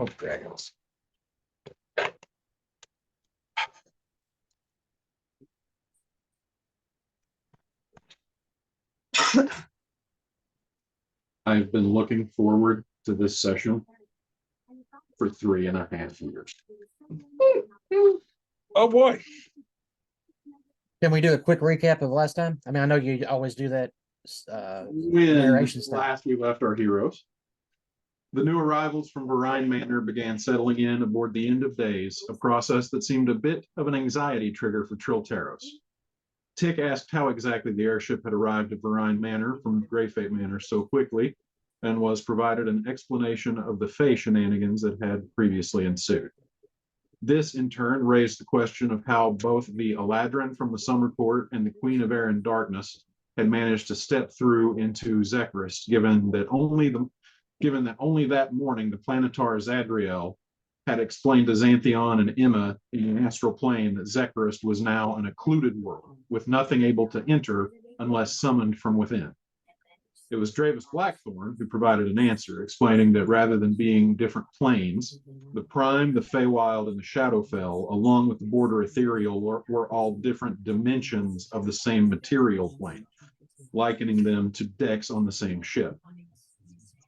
of dragons. I've been looking forward to this session for 3.5 years. Oh boy. Can we do a quick recap of last time? I mean, I know you always do that When narration stuff. last we left our heroes, the new arrivals from Verine Manor began settling in aboard the End of Days, a process that seemed a bit of an anxiety trigger for Trilteros. Tick asked how exactly the airship had arrived at Verine Manor from Greyfate Manor so quickly, and was provided an explanation of the Fae shenanigans that had previously ensued. This, in turn, raised the question of how both the Eladrin from the Summer Court and the Queen of Air and Darkness had managed to step through into Zekrist, given that only that morning the planetar Zadriel had explained to Xantheon and Emma in the astral plane that Zekrist was now an occluded world, with nothing able to enter unless summoned from within. It was Dravis Blackthorn who provided an answer, explaining that rather than being different planes, the Prime, the Feywild, and the Shadowfell, along with the Border Ethereal, were all different dimensions of the same material plane, likening them to decks on the same ship.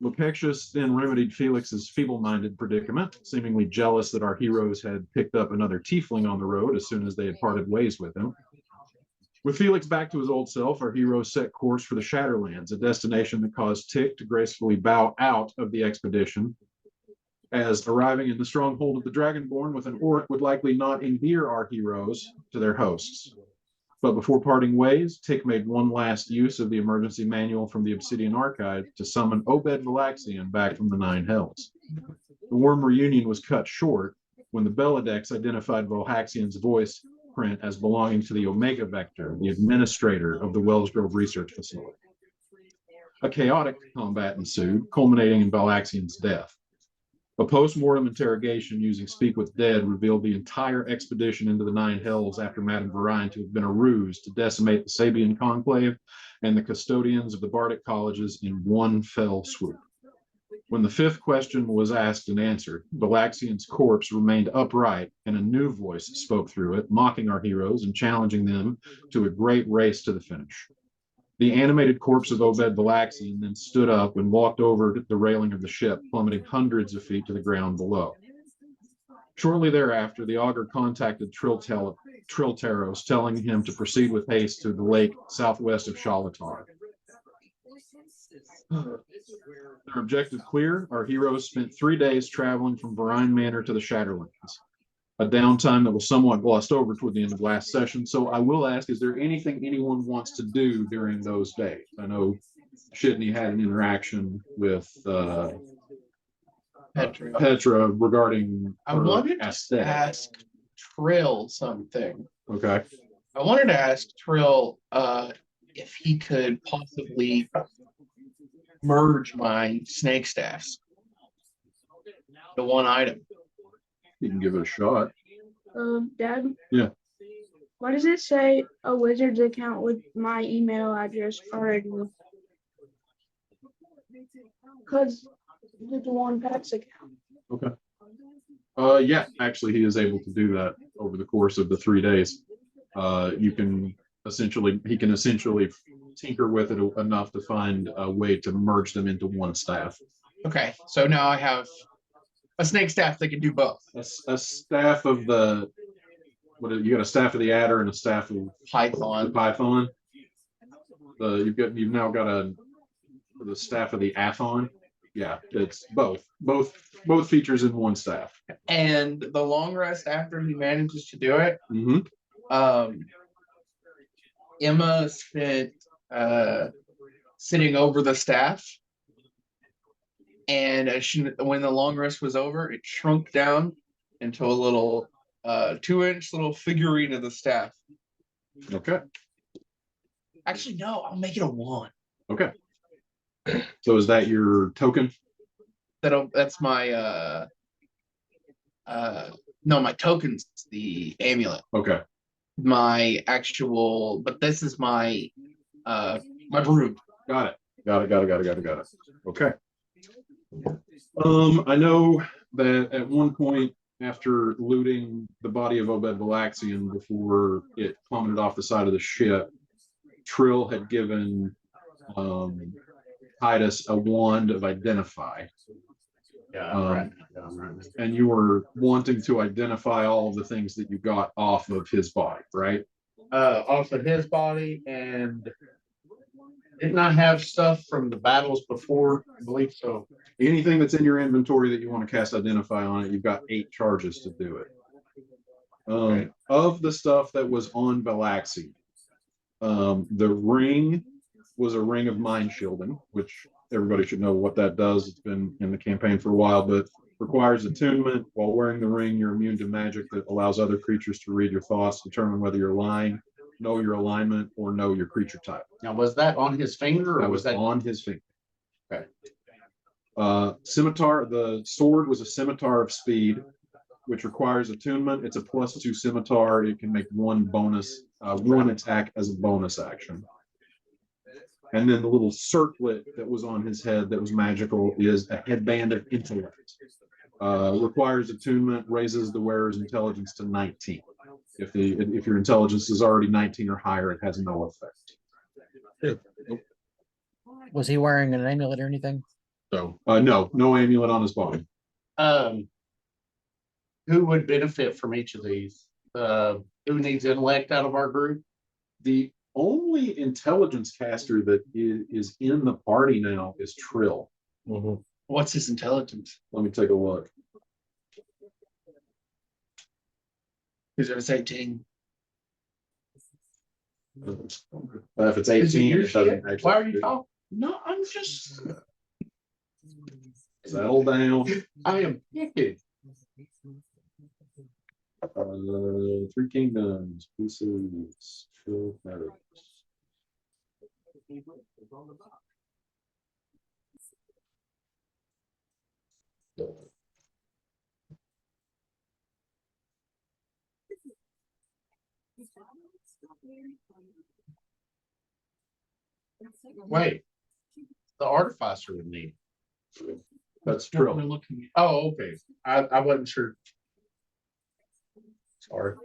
Lupexus then remedied Felix's feeble-minded predicament, seemingly jealous that our heroes had picked up another tiefling on the road as soon as they had parted ways with him. With Felix back to his old self, our heroes set course for the Shatterlands, a destination that caused Tick to gracefully bow out of the expedition, as arriving in the stronghold of the Dragonborn with an orc would likely not endear our heroes to their hosts. But before parting ways, Tick made one last use of the emergency manual from the Obsidian Archive to summon Obed Valaxian back from the Nine Hells. The warm reunion was cut short when the Belodex identified Valaxian's voice print as belonging to the Omega Vector, the administrator of the Wellsgrove Research Facility. A chaotic combat ensued, culminating in Valaxian's death. A post-mortem interrogation using Speak with Dead revealed the entire expedition into the Nine Hells after Madame Verine to have been a ruse to decimate the Sabian Conclave and the custodians of the Bardic colleges in one fell swoop. When the fifth question was asked and answered, Valaxian's corpse remained upright, and a new voice spoke through it, mocking our heroes and challenging them to a great race to the finish. The animated corpse of Obed Valaxian then stood up and walked over the railing of the ship, plummeting hundreds of feet to the ground below. Shortly thereafter, the augur contacted Trilteros, telling him to proceed with haste to the lake southwest of Shalatar. Their objective clear, our heroes spent 3 days traveling from Verine Manor to the Shatterlands, a downtime that was somewhat glossed over toward the end of last session. So I will ask, is there anything anyone wants to do during those days? I know Shidney had an interaction with Petra regarding I wanted to aesthetic. ask Trill something. Okay. I wanted to ask Trill if he could possibly merge my snake staffs to one item. You can give it a shot. Dad? Yeah. Why does it say a wizard's account with my email address already? Because it's one pet's account. Okay. Yeah, actually, he is able to do that over the course of the 3 days. He can essentially tinker with it enough to find a way to merge them into one staff. Okay, so now I have a snake staff that can do both. A staff of the you got a staff of the adder and a staff of Python. the python. You've now got the staff of the athon. Yeah, it's both features in one staff. And the long rest after he manages to do it, Emma spent sitting over the staff, and when the long rest was over, it shrunk down into a little 2-inch little figurine of the staff. Okay. Actually, no, I'll make it a 1. Okay. So is that your token? That's my no, my token's the amulet. Okay. My actual, but this is my my brood. Got it. Okay. I know that at one point, after looting the body of Obed Valaxian before it plummeted off the side of the ship, Trill had given Titus a wand of identify. Yeah, right. And you were wanting to identify all of the things that you got off of his body, right? Off of his body, and didn't I have stuff from the battles before? I believe so. Anything that's in your inventory that you want to cast identify on it, you've got 8 charges to do it. Okay. Of the stuff that was on Valaxi, the ring was a ring of mind shielding, which everybody should know what that does. It's been in the campaign for a while, but requires attunement. While wearing the ring, you're immune to magic that allows other creatures to read your thoughts, determine whether you're lying, know your alignment, or know your creature type. Now, was that on his finger, or That was that on his finger. Okay. Scimitar, the sword was a scimitar of speed, which requires attunement. It's a +2 scimitar. It can make one attack as a bonus action. And then the little circlet that was on his head that was magical is a headband of intellect. Requires attunement, raises the wearer's intelligence to 19. If your intelligence is already 19 or higher, it has no effect. Was he wearing an amulet or anything? So no amulet on his body. Who would benefit from each of these? Who needs intellect out of our group? The only intelligence caster that is in the party now is Trill. What's his intelligence? Let me take a look. Is it 18? If it's 18, it doesn't actually. Why are you talking? No, I'm just settle down. I am picking. 3 kingdoms, pieces, Trill matters. Wait, the artificer would need. That's What am I Trill. looking at? Oh, okay. I wasn't sure. Sorry.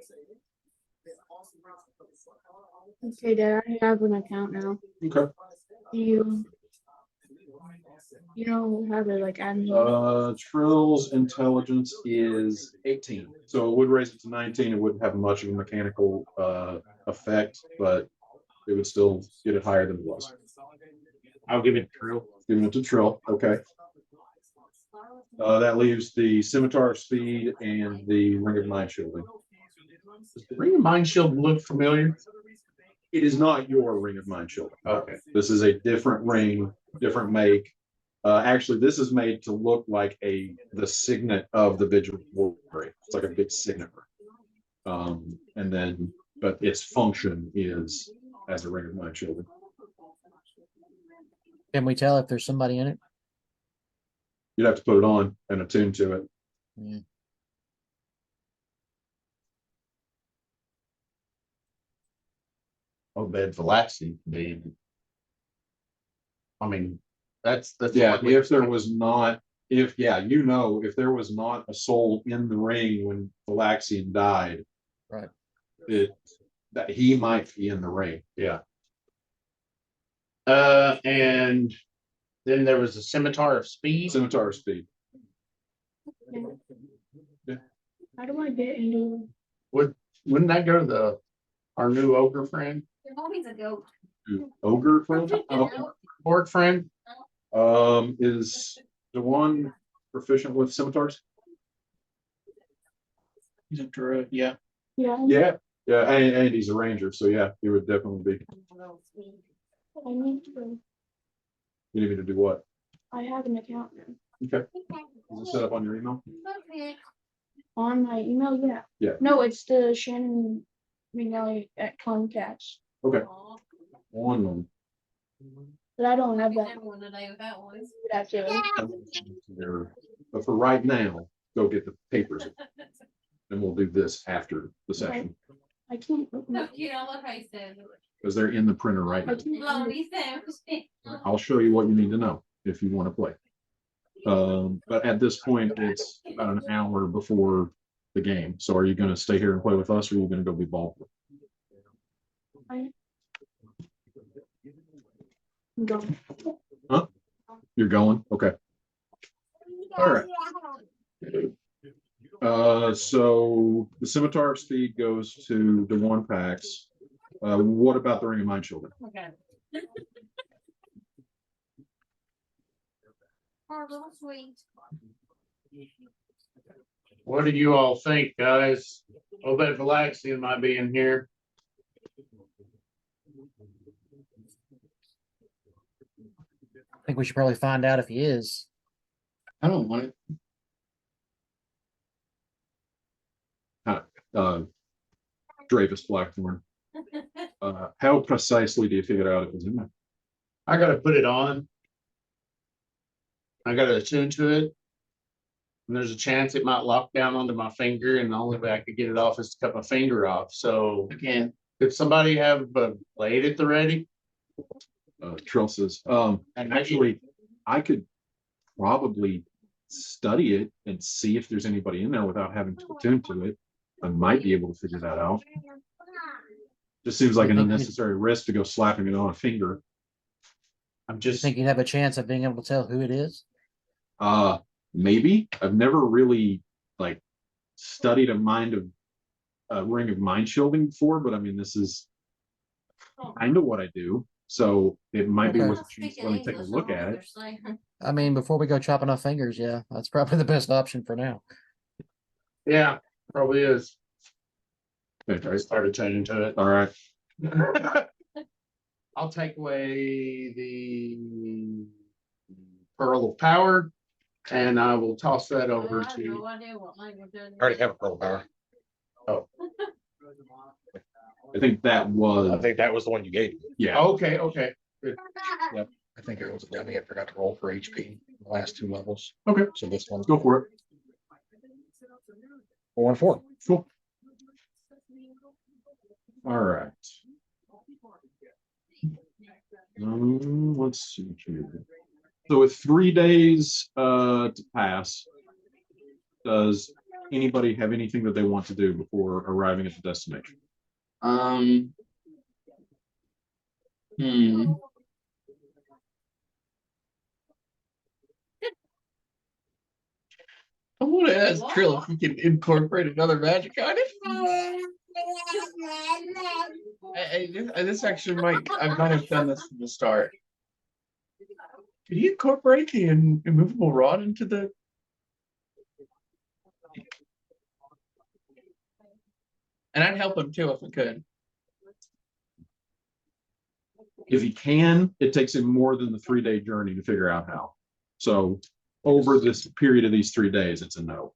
Okay, Dad, I have an account now. Okay. You know how to like add me? Trill's intelligence is 18, so it would raise it to 19. It wouldn't have much of a mechanical effect, but it would still get it higher than it was. I'll give it to Trill. Giving it to Trill. Okay. That leaves the scimitar of speed and the ring of mind shielding. Does the ring of mind shield look familiar? It is not your ring of mind shielding. Okay. This is a different ring, different make. Actually, this is made to look like the signet of the Vigilant Warrior. It's like a big signet ring. But its function is as a ring of mind shielding. Can we tell if there's somebody in it? You'd have to put it on and attune to it. Yeah. Obed Valaxi being. I mean, that's Yeah, if there was not, if there was not a soul in the ring when Valaxian died, Right. That he might be in the ring. Yeah. And then there was a scimitar of speed. Scimitar of speed. Yeah. How do I get into? Wouldn't that go to our new ogre friend? There's always a goat. Ogre friend? Orc friend? Is the one proficient with scimitars? He's a druid, yeah. Yeah. Yeah, and he's a ranger, so yeah, he would definitely be. I need to. You need me to do what? I have an account now. Okay. Is it set up on your email? On my email, yeah. Yeah. No, it's the Shannon McNally at Comcast. Okay. One. But I don't have that. Everyone today with that one. Would have to. But for right now, go get the papers. And we'll do this after the session. I can't open No, it. you know, look how he said. Because they're in the printer right I now. can't Well, open it. he said. I'll show you what you need to know if you want to play. But at this point, it's about an hour before the game. So are you going to stay here and play with us, or are you going to go be ball? I'm going. You're going? Okay. All right. So the Scimitar of Speed goes to DeJuan Pax. What about the Ring of Mind Children? Okay. Our little sweet. What do you all think, guys? I'll bet Valaxian might be in here. I think we should probably find out if he is. I don't want it. Dravis Blackthorn. How precisely do you figure out it was in there? I gotta put it on. I gotta attune to it. And there's a chance it might lock down onto my finger, and the only way I could get it off is to cut my finger off. So again, if somebody have a blade at the ready, Trill says, and actually, I could probably study it and see if there's anybody in there without having to attune to it. I might be able to figure that out. Just seems like an unnecessary risk to go slapping it on a finger. I'm You just think you'd have a chance of being able to tell who it is? Maybe. I've never really like studied a ring of mind shielding before, but I mean, this is kind of what I do. So it might be Okay. worth a chance. Let me take a look at it. I mean, before we go chopping off fingers, yeah, that's probably the best option for now. yeah, probably is. Okay. I started changing to it. All right. I'll take away the Pearl of Power, and I will toss that over I have to. no idea what language that is. I already have a pearl power. I think that was. I think that was the one you gave me. Yeah. Okay, okay. I think it was a dummy. I forgot to roll for HP the last 2 levels. Okay. So this one's Go for it. 4 and 4. Cool. All right. Let's see here. So with 3 days to pass, does anybody have anything that they want to do before arriving at the destination? I want to ask Trill if he can incorporate another magic item. This actually might. I might have done this from the start. Could you incorporate the immovable rod into the? And I'd help him too if I could. If he can, it takes him more than the 3-day journey to figure out how. So over this period of these 3 days, it's a no.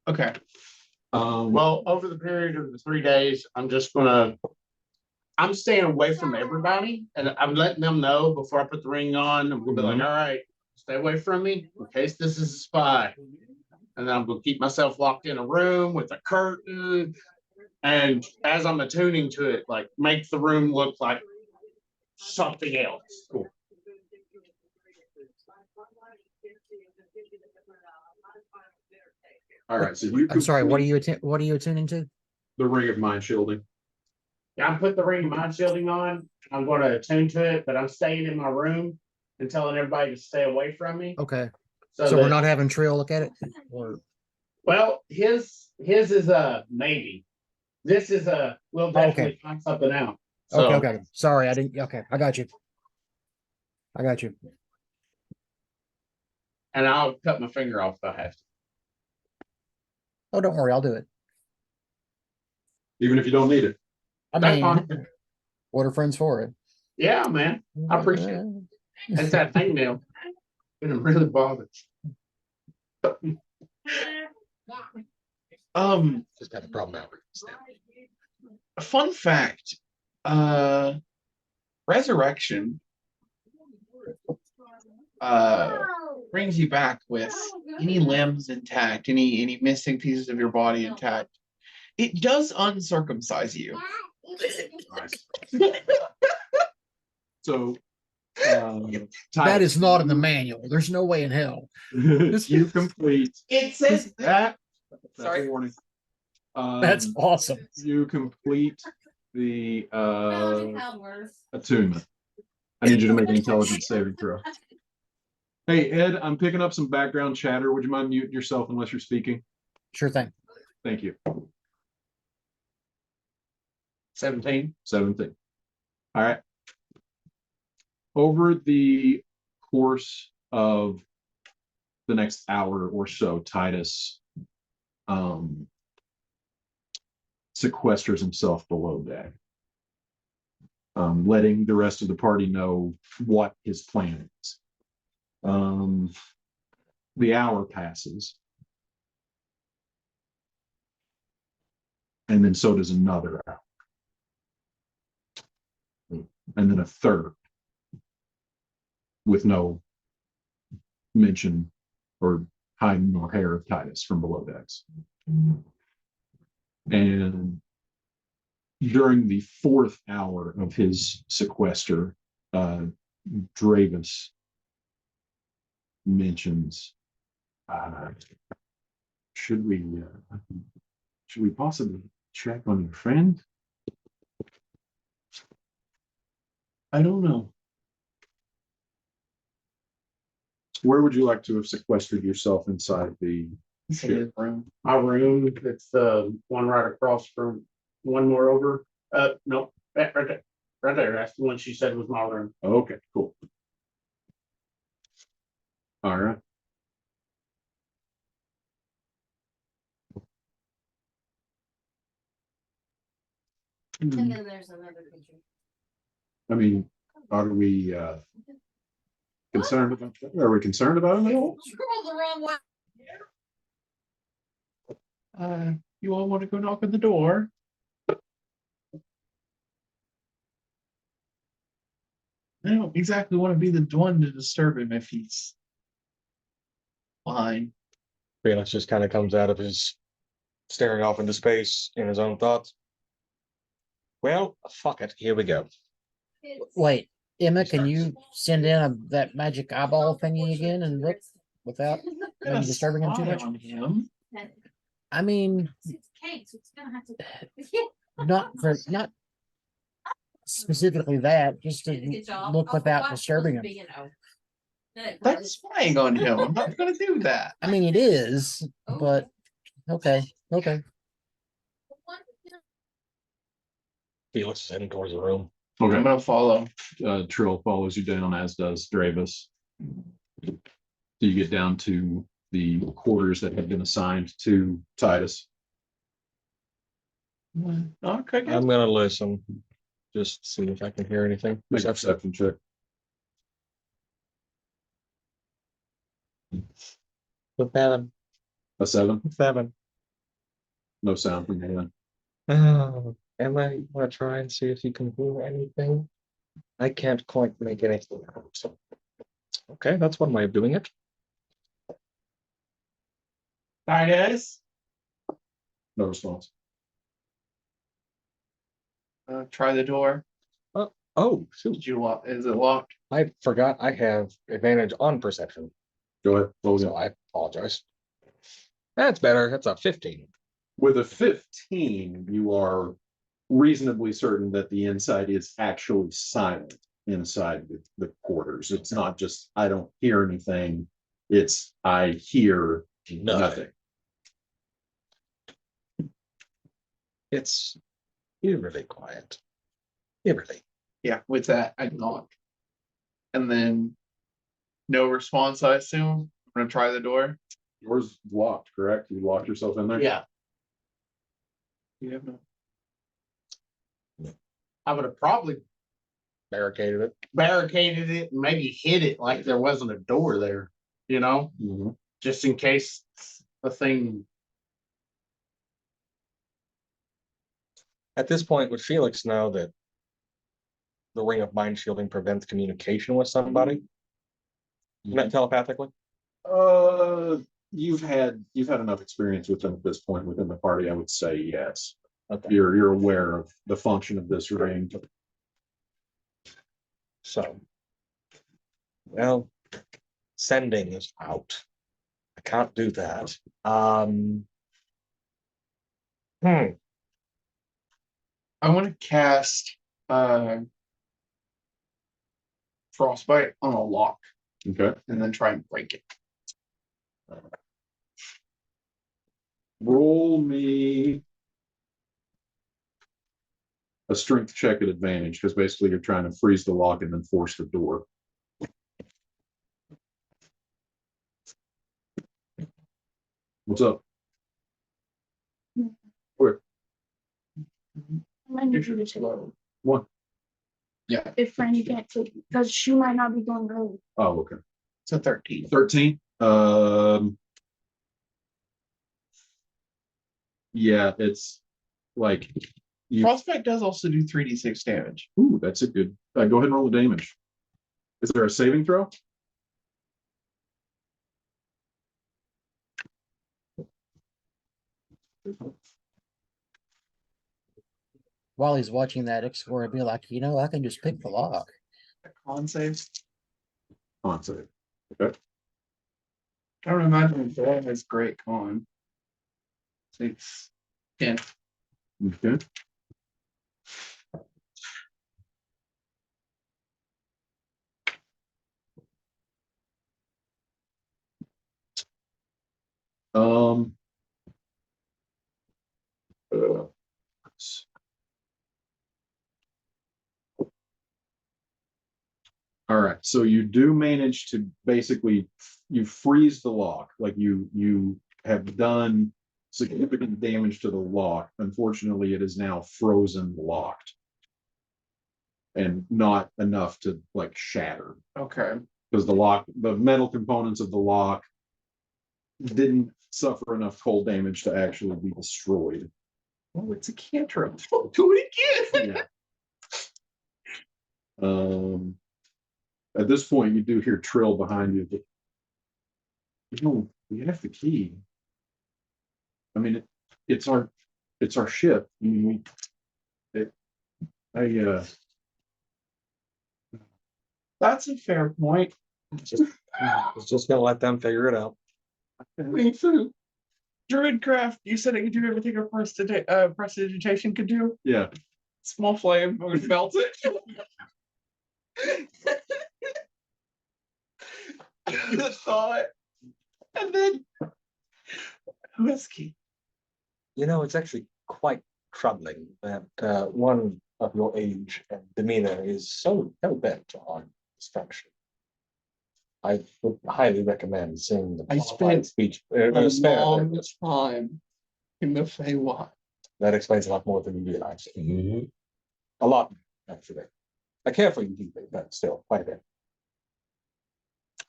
Okay. Well, over the period of the 3 days, I'm staying away from everybody, and I'm letting them know before I put the ring on. I'm gonna be like, all right, stay away from me in case this is a spy. And then I'm gonna keep myself locked in a room with a curtain. And as I'm attuning to it, like make the room look like something else. Cool. All right. So I'm sorry. What are you attuning to? The ring of mind shielding. Yeah, I'm putting the ring of mind shielding on. I'm going to attune to it, but I'm staying in my room and telling everybody to stay away from me. Okay. So So we're that- not having Trill look at it? Or Well, his is a maybe. This is a we'll definitely find something out. So, okay. Sorry, I didn't. Okay, I got you. And I'll cut my finger off if I have to. Oh, don't worry, I'll do it. Even if you don't need it. I That's mean, fine. what are friends for it? Yeah, man. I appreciate it. It's that hangnail. And I'm really bothered. Just got a problem out. A fun fact, resurrection brings you back with any limbs intact, any missing pieces of your body intact. It does uncircumcise you. Nice. So That Titus, is not in the manual. There's no way in hell. you complete It says that. that's a warning. That's Um, awesome. you complete the Howard. attunement. I need you to make an intelligence saving throw. Hey Ed, I'm picking up some background chatter. Would you mind muting yourself unless you're speaking? Sure thing. Thank you. 17. 17. All right. Over the course of the next hour or so, Titus sequesters himself below deck, letting the rest of the party know what his plan is. The hour passes, and then so does another hour, and then a third, with no mention or hide nor hair of Titus from below decks. And during the fourth hour of his sequester, Dravis mentions, should we possibly check on your friend? I don't know. Where would you like to have sequestered yourself inside the ship? My room, it's the one right across from one more over. No, that right there. Right there. That's the one she said was my room. Okay, cool. All right. And then there's another picture. I mean, are we concerned about that? Are we concerned about it at all? Scroll the wrong way. You all want to go knock on the door? I don't exactly want to be the one to disturb him if he's fine. Felix just kind of comes out of his staring off into space in his own thoughts. Well, fuck it. Here we go. Wait, Emma, can you send in that magic eyeball thingy again and look without maybe disturbing him too much? I mean, not specifically that, just to look without disturbing him. That's spying on him. I'm not gonna do that. I mean, it is, but okay. Felix is heading towards the room. Okay. I'm gonna follow. Trill follows you down, as does Dravis. So you get down to the quarters that have been assigned to Titus. Okay. I'm gonna listen. Just see if I can hear anything. Make a perception check. Seven. A 7. No sound from anyone. Emma, you want to try and see if you can hear anything? I can't quite make anything out. Okay, that's one way of doing it. Titus, No response. try the door. Oh, shoot. Did you lock? Is it locked? I forgot I have advantage on perception, Go ahead. What was it? so I apologize. That's better. That's a 15. With a 15, you are reasonably certain that the inside is actually silent inside the quarters. It's not just, I don't hear anything. It's, I hear nothing. It's eerily quiet. Eerily. Yeah, with that, I knock. And then no response, I assume. I'm gonna try the door. Yours locked, correct? You locked yourself in there? Yeah. You have no. I would have probably Barricaded it. barricaded it and maybe hid it like there wasn't a door there, you know, Mhm. just in case the thing. At this point, would Felix know that the ring of mind shielding prevents communication with somebody? Not telepathically? You've had enough experience with them at this point within the party. I would say yes. Okay. You're aware of the function of this ring. So Well, sending is out. I can't do that. I want to cast frostbite on a lock Okay. and then try and break it. Roll me a strength check at advantage, because basically you're trying to freeze the lock and then force the door. What's up? Where? I need you to take it What? Yeah, if Franny can't take it, because she might not be going early. Oh, okay. it's a 13. 13. Yeah, it's like you. Frostbite does also do 3d6 damage. Ooh, that's a good. Go ahead and roll the damage. Is there a saving throw? While he's watching that, X-Score would be like, I can just pick the lock. Con save. On save. Okay. I don't imagine that has great con. It's 10. Okay. Um. All right, so you do manage to basically you freeze the lock, like you have done significant damage to the lock. Unfortunately, it is now frozen locked and not enough to like shatter, Okay. because the metal components of the lock didn't suffer enough cold damage to actually be destroyed. Oh, it's a cantrip. Don't do it again. Yeah. At this point, you do hear Trill behind you. We have the key. I mean, it's our ship. I mean, That's a fair point. It's just gonna let them figure it out. Wait, so Druidcraft, you said it could do everything a prestidigitation could do? yeah. Small flame, I would melt it. I thought. And then whiskey. It's actually quite troubling that one of your age and demeanor is so hell-bent on destruction. I would highly recommend seeing the I qualified spent speech. A Spare long there. time in the Feywild. That explains a lot more than you realize. A lot, actually. I care for you deeply, but still, quite a bit.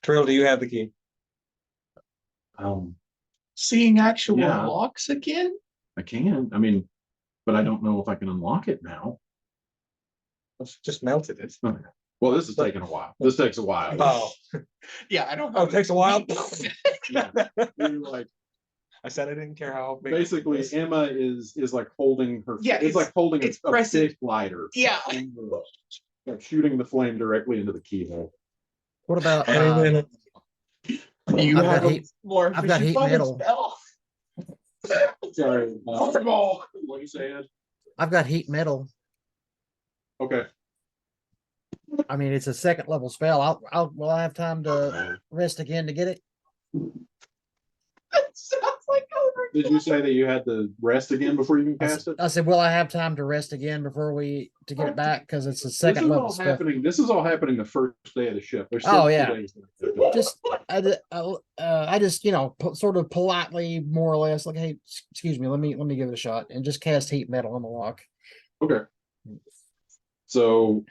Trill, do you have the key? Seeing actual Yeah. locks again? I can. I mean, but I don't know if I can unlock it now. Just melted it. Okay. Well, this is taking a while. This takes a while. Oh, Yeah, I don't it takes a while. You're like, I said I didn't care how big. basically, Emma is like holding her. Yeah, it's like holding it's a pressing. big lighter. Yeah. Like shooting the flame directly into the keyhole. What about You I've have got a heat- more I've got efficient heat fighting metal. spell. Sorry. Fireball. What are you saying? I've got heat metal. Okay. I mean, it's a second level spell. Will I have time to rest again to get it? That sounds like Did you say that you had to rest again before you can cast it? I said, will I have time to rest again before to get it back? Because it's a This second is level all spell. happening. This is all happening the first day of the ship. There's Oh, still yeah. 2 days. Just I just sort of politely, more or less, like, hey, excuse me, let me give it a shot, and just cast heat metal on the lock. Okay. So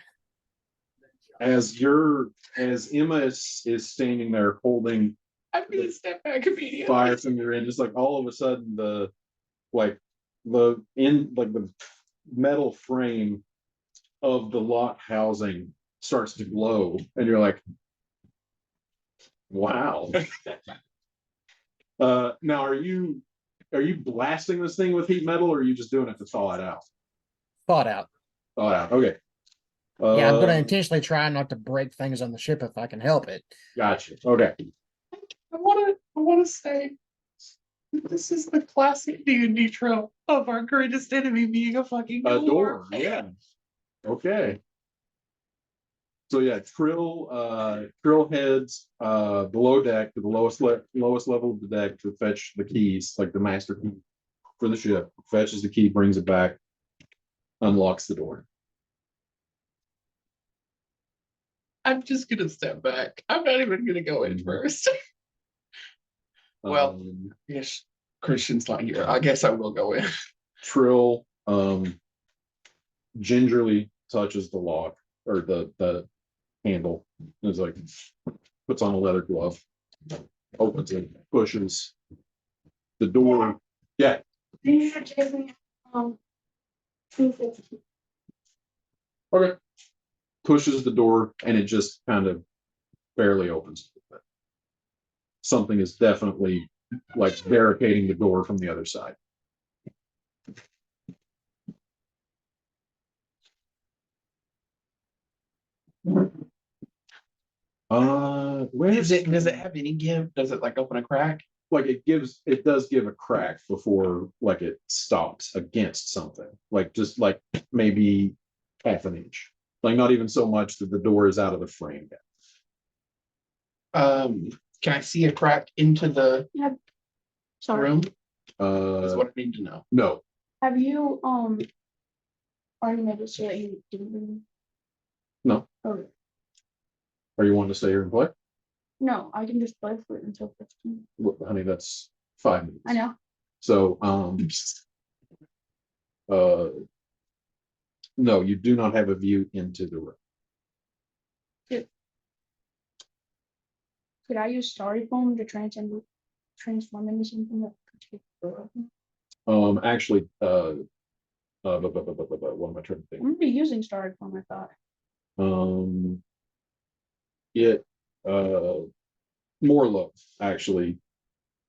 as Emma is standing there holding I'm gonna step back immediately. fire from your end, just like all of a sudden the metal frame of the lock housing starts to glow, and you're like, wow. Now are you blasting this thing with heat metal, or are you just doing it to thaw it out? Thought out. Thaw it out. Okay. Yeah, I'm gonna Uh, intentionally try not to break things on the ship if I can help it. Gotcha. Okay. I wanna say this is the classic D&D trope of our greatest enemy being a fucking A door. door. Yeah. Okay. So yeah, Trill heads below deck to the lowest level of the deck to fetch the keys, like the master key for the ship. Fetches the key, brings it back, unlocks the door. I'm just gonna step back. I'm not even gonna go in first. Well, Um, yes, Christian's not here. I guess I will go in. Trill gingerly touches the lock or the handle. It's like puts on a leather glove, opens it, pushes the door. Yeah. You should give me, 250. Okay. Pushes the door and it just kind of barely opens. Something is definitely like barricading the door from the other side. Does it have any give? Does it like open a crack? Like it does give a crack before like it stops against something. Like just like maybe half an inch. Like not even so much that the door is out of the frame yet. Can I see a crack into the Sorry, room? That's Uh what I need to know. no. have you, already made it so that you didn't? No. Oh, Are you wanting to stay here and play? no, I can just play for it until 15. Look, honey, that's 5 minutes. I know. So no, you do not have a view into the room. Could I use styrofoam to transform into something that could take the door open? Actually, what am I trying to I'm think? gonna be using styrofoam, I thought. It Morlo actually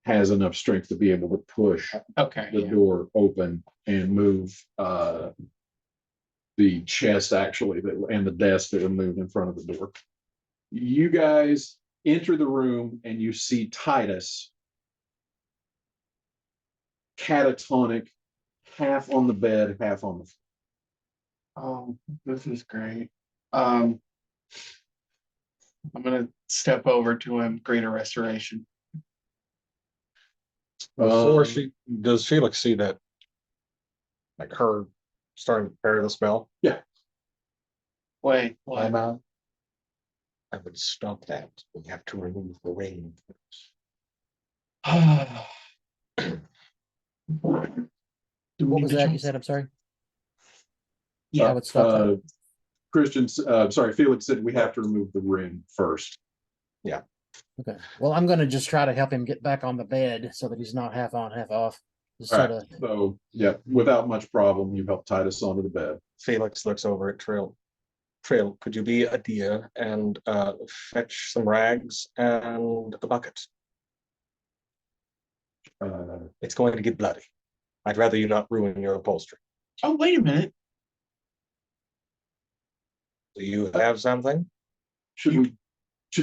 has enough strength to be able to push Okay. the door open and move the chest actually and the desk that are moved in front of the door. You guys enter the room and you see Titus catatonic, half on the bed, half on the floor. Oh, this is great. I'm gonna step over to him. Greater restoration. Before Um, does Felix see that, like her starting to prepare the spell? Wait, what? I would stop that. We have to remove the ring. What was that you said? I'm sorry. Yeah. I would stop that. Felix said we have to remove the ring first. Okay. Well, I'm gonna just try to help him get back on the bed so that he's not half on, half off. Just All sort right. of. So yeah, without much problem, you help Titus onto the bed. Felix looks over at Trill. Trill, could you be a dear and fetch some rags and a bucket? It's going to get bloody. I'd rather you not ruin your upholstery. Oh, wait a minute. Do you have something? Should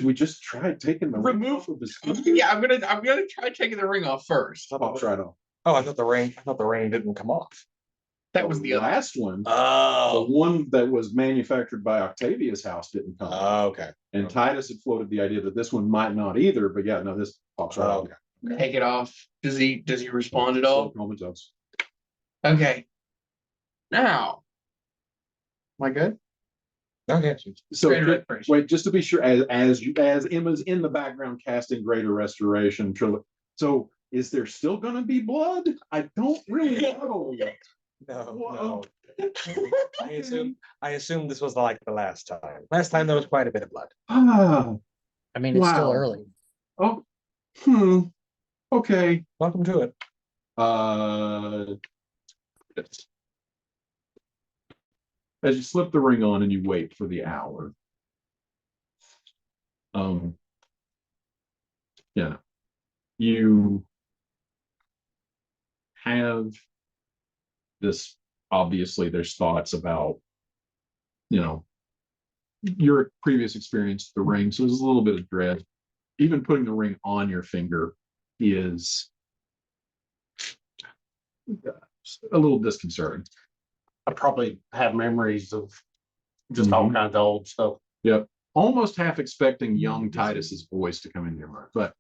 we just try taking the ring Remove- off of his Yeah, I'm gonna try taking the ring off first. I'll try it on. Oh, I thought the ring didn't come off. That was the other. last one. The Oh, one that was manufactured by Octavia's house didn't come. okay. And Titus had floated the idea that this one might not either, but yeah, no, this pops right out. Okay. Take it off. Does he respond at all? Comatose. Okay. Now. Am I good? Okay. So Greater restoration. wait, just to be sure, as Emma's in the background casting Greater Restoration, so is there still going to be blood? I don't really know. No. I assume this was like the last time. Last time there was quite a bit of blood. Ah, I mean, it's still Wow. early. oh, okay. Welcome to it. As you slip the ring on and you wait for the hour, yeah, you have this. Obviously, there's thoughts about, your previous experience with the ring, so there's a little bit of dread. Even putting the ring on your finger is a little disconcerting. I probably have memories of just all Mhm. kinds of old stuff. Yep. Almost half expecting young Titus's voice to come in your mind. But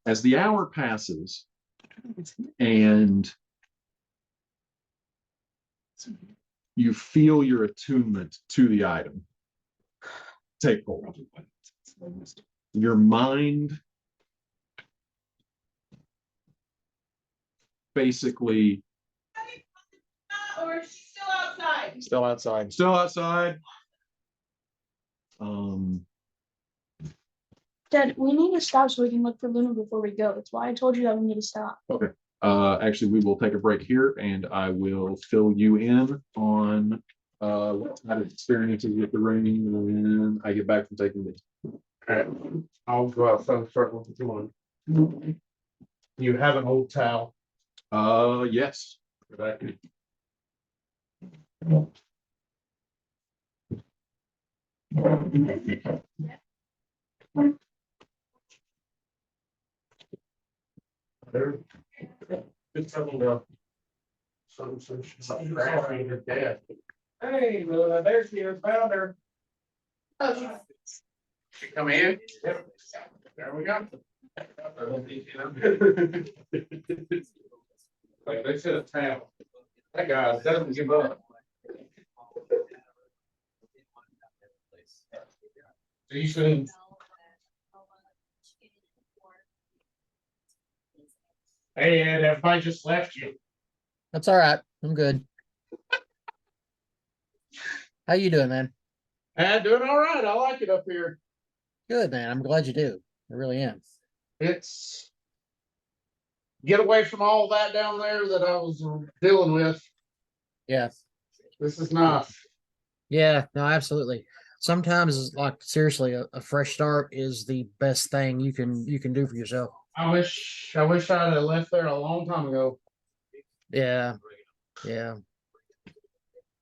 as the hour passes and you feel your attunement to the item take hold, your mind basically Or she's still outside. Still outside. still outside. Dad, we need to stop so we can look for Luna before we go. That's why I told you that we need to stop. Actually, we will take a break here and I will fill you in on what kind of experiences with the ring when I get back from taking this. Okay, I'll go outside and start looking through one. You have an old towel. Yes. There. Good trouble to. Something crying to death. Hey, there's your found her. She come in. Yep. There we go. Like they said, a towel. That guy doesn't give up. Decent. Hey, Ed, everybody just left you. That's all right. I'm good. How you doing, man? Doing all right. I like it up here. Good, man. I'm glad you do. I really am. It's get away from all that down there that I was dealing with. Yeah. This is nice. Yeah, no, absolutely. Sometimes, like seriously, a fresh start is the best thing you can do for yourself. I wish I'd have left there a long time ago. Yeah, yeah.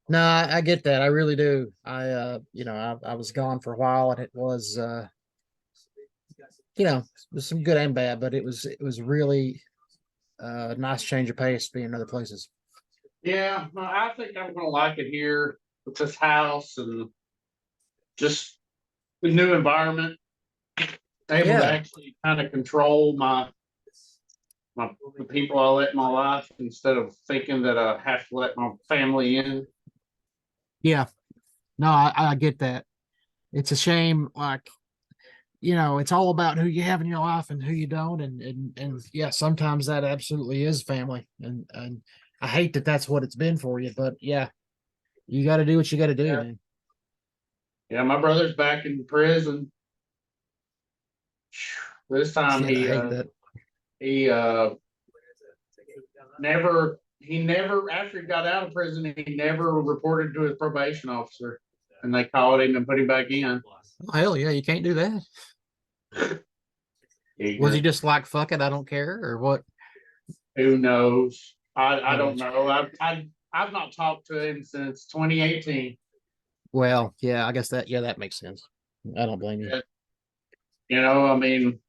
No, I get that. I really do. I was gone for a while, and it was, it was some good and bad, but it was really nice change of pace being other places. Yeah, no, I think I'm gonna like it here with this house and just the new environment. Able Yeah. to actually kind of control the people I let in my life instead of thinking that I have to let my family in. Yeah. No, I get that. It's a shame, like, it's all about who you have in your life and who you don't, and yeah, sometimes that absolutely is family, and I hate that that's what it's been for you, but yeah, you got to do what you got to do, Yeah. man. Yeah, my brother's back in prison. This time Shit, I hate that. he never after he got out of prison he never reported to his probation officer, and they called him and put him back in. Oh, hell yeah, you can't do that. Was he just like, fuck it, I don't care, or what? Who knows? I don't Gotcha. know. I've not talked to him since 2018. Well, yeah, I guess that makes sense. I don't blame you. I mean,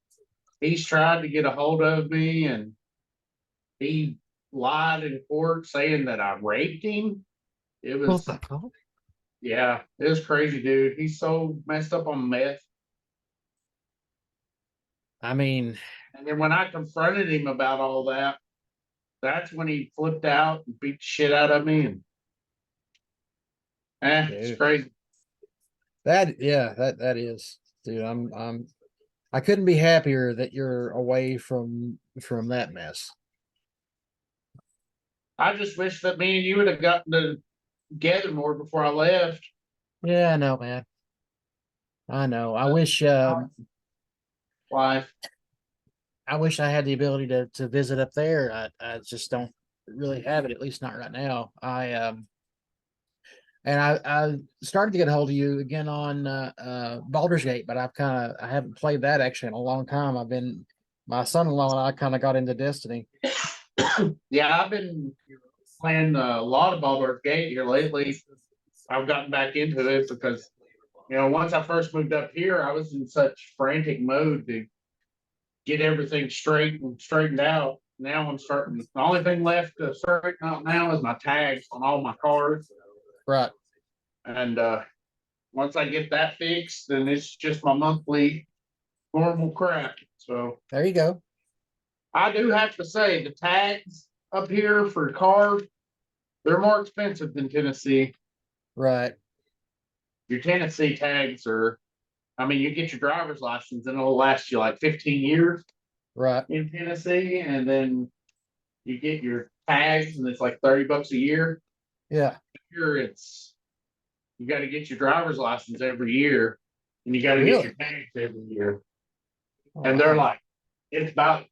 he's tried to get a hold of me, and he lied in court saying that I raped him. It What was, the fuck? yeah, it was crazy, dude. He's so messed up on meth. I mean, And then when I confronted him about all that, that's when he flipped out and beat the shit out of me. And it's dude, crazy. that is, dude. I couldn't be happier that you're away from that mess. I just wish that me and you would have gotten together more before I left. Yeah, I know, man. I know. Life. I wish I had the ability to visit up there. I just don't really have it, at least not right now. I started to get a hold of you again on Baldur's Gate, but I haven't played that actually in a long time. My son-in-law and I kind of got into Destiny. Yeah, I've been playing a lot of Baldur's Gate here lately. I've gotten back into it because You know, once I first moved up here, I was in such frantic mode to get everything straight and straightened out. Now I'm starting, the only thing left to straighten out now is my tags on all my cars. Right. And once I get that fixed, then it's just my monthly normal crap. So There you go. I do have to say the tags up here for cars, they're more expensive than Tennessee. Right. Your Tennessee tags are, I mean, you get your driver's license and it'll last you like 15 years Right. in Tennessee, and then you get your tags and it's like $30 a year. Yeah. Here it's you got to get your driver's license every year, and you got to get your Really? tags every year. Oh, And they're wow. like, it's about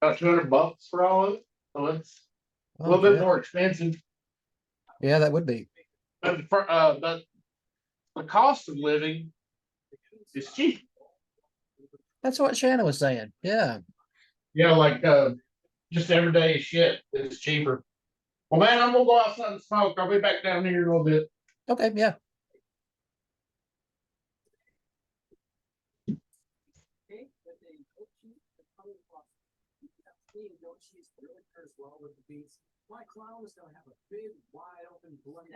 $200 for all of it. So it's a little bit Okay. more expensive. Yeah, that would be. But the cost of living is cheap. That's what Shannon was saying. Yeah. Yeah, like just everyday shit is cheaper. Well, man, I'm gonna go outside and smoke. I'll be back down here in a little bit. Okay. Yeah. My clown is gonna have a big, wide open bloody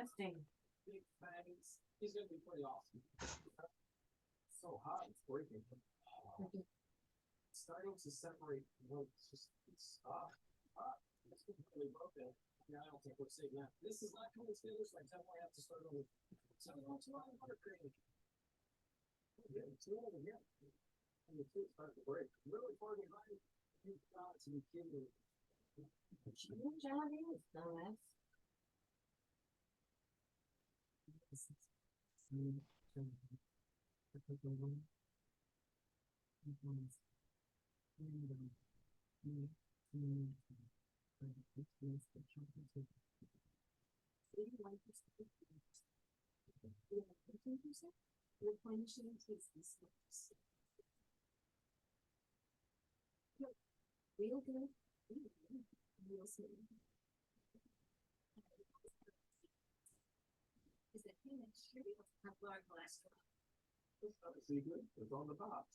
big fangs. He's gonna be pretty awesome. So hot, it's breaking. Starting to separate. It's completely broken. Yeah, I don't think we're safe now. This is not coming together, so I definitely have to start over. So I'm going to water cream. Yeah, it's over here. And the food started to break. Really far behind. You've got to be kidding me. It's on the box.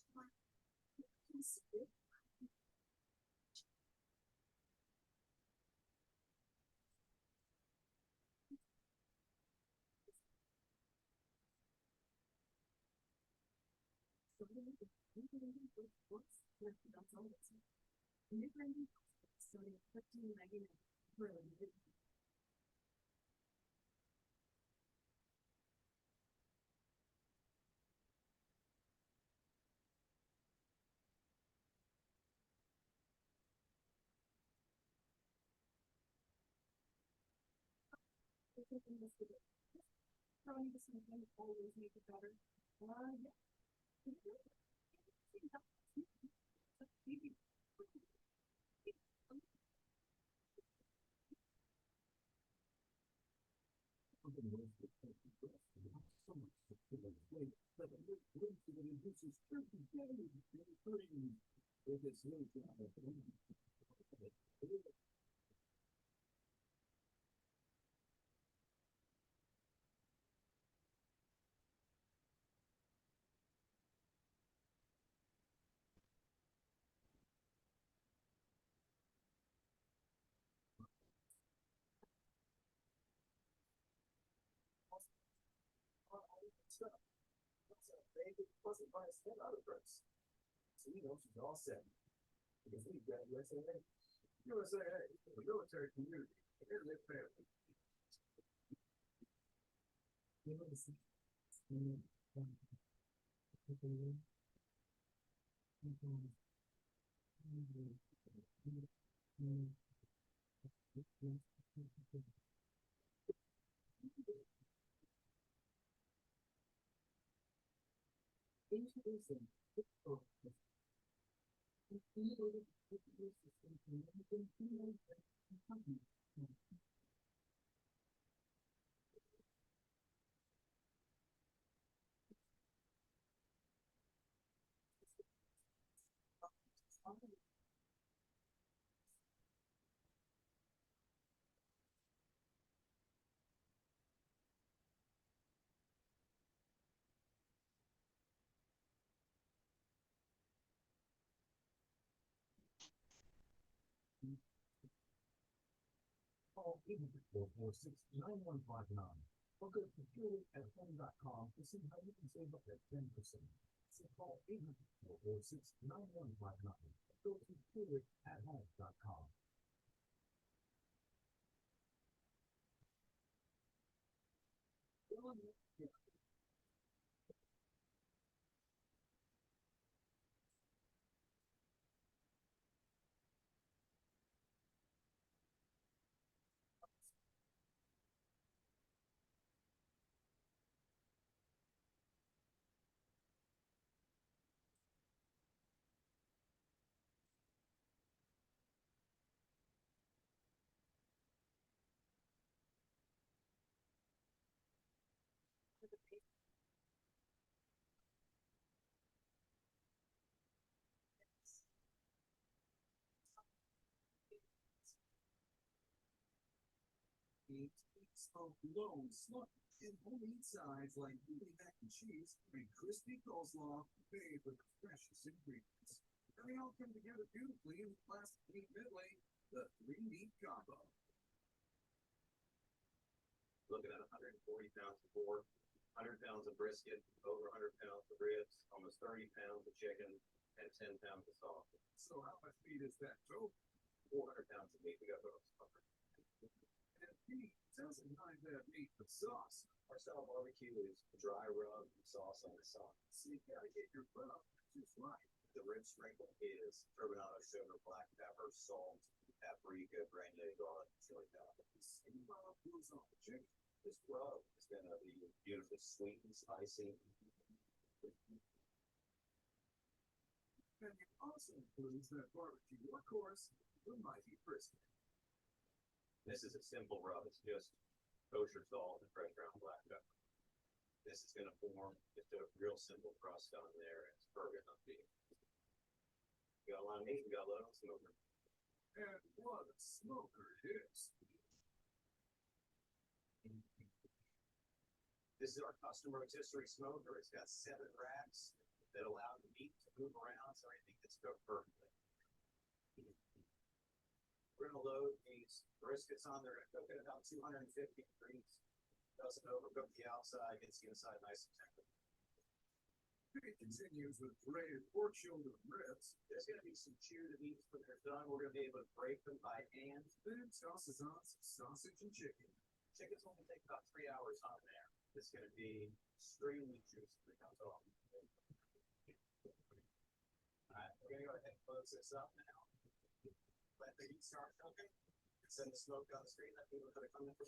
Wasn't by a spin other drugs. So you know she's all set. Because we got USA. USA, the military community. They're their family. Call 800-446-9159 or go to fuelit@home.com to see how you can save up to 10%. So call 800-446-9159 or go to fuelit@home.com. Low, slug, and homemade sides like gooey mac and cheese and crispy coleslaw made with the freshest ingredients. And they all come together beautifully in the plastic meat medley, the three meat combo. Looking at 140 pounds of pork, 100 pounds of brisket, over 100 pounds of ribs, almost 30 pounds of chicken, and 10 pounds of sausage. So how much meat is that total? 400 pounds of meat we got those covered. And meat doesn't mind that meat, but sauce. Our style barbecue is dry rub and sauce on the side. So you gotta get your rub just right. The rib sprinkle is turbinado sugar, black pepper, salt, paprika, granulated garlic, chili powder. The same rub goes on the chicken. This rub is gonna be beautifully sweet and spicy. And it also includes that barbecue workhorse, the mighty brisket. This is a simple rub. It's just kosher salt and fresh ground black pepper. This is going to form just a real simple crust on there. It's perfect on beef. We got a lot of meat. We got a lot of smoker. And what a smoker it is. This is our custom rotisserie smoker. It's got 7 racks that allow the meat to move around, so everything gets cooked perfectly. We're gonna load these briskets on there and cook it about 250 degrees. Doesn't overcook the outside, gets the inside nice and tender. It continues with braided pork shoulder and ribs. There's gonna be some cheer meats when they're done. We're gonna be able to break them by hand. Then tosses on some sausage and chicken. Chicken's only take about 3 hours on there. It's gonna be extremely juicy when it comes off. Alright, we're gonna go ahead and close this up now. Let the heat start cooking. Send the smoke down the street. Let people know to come in for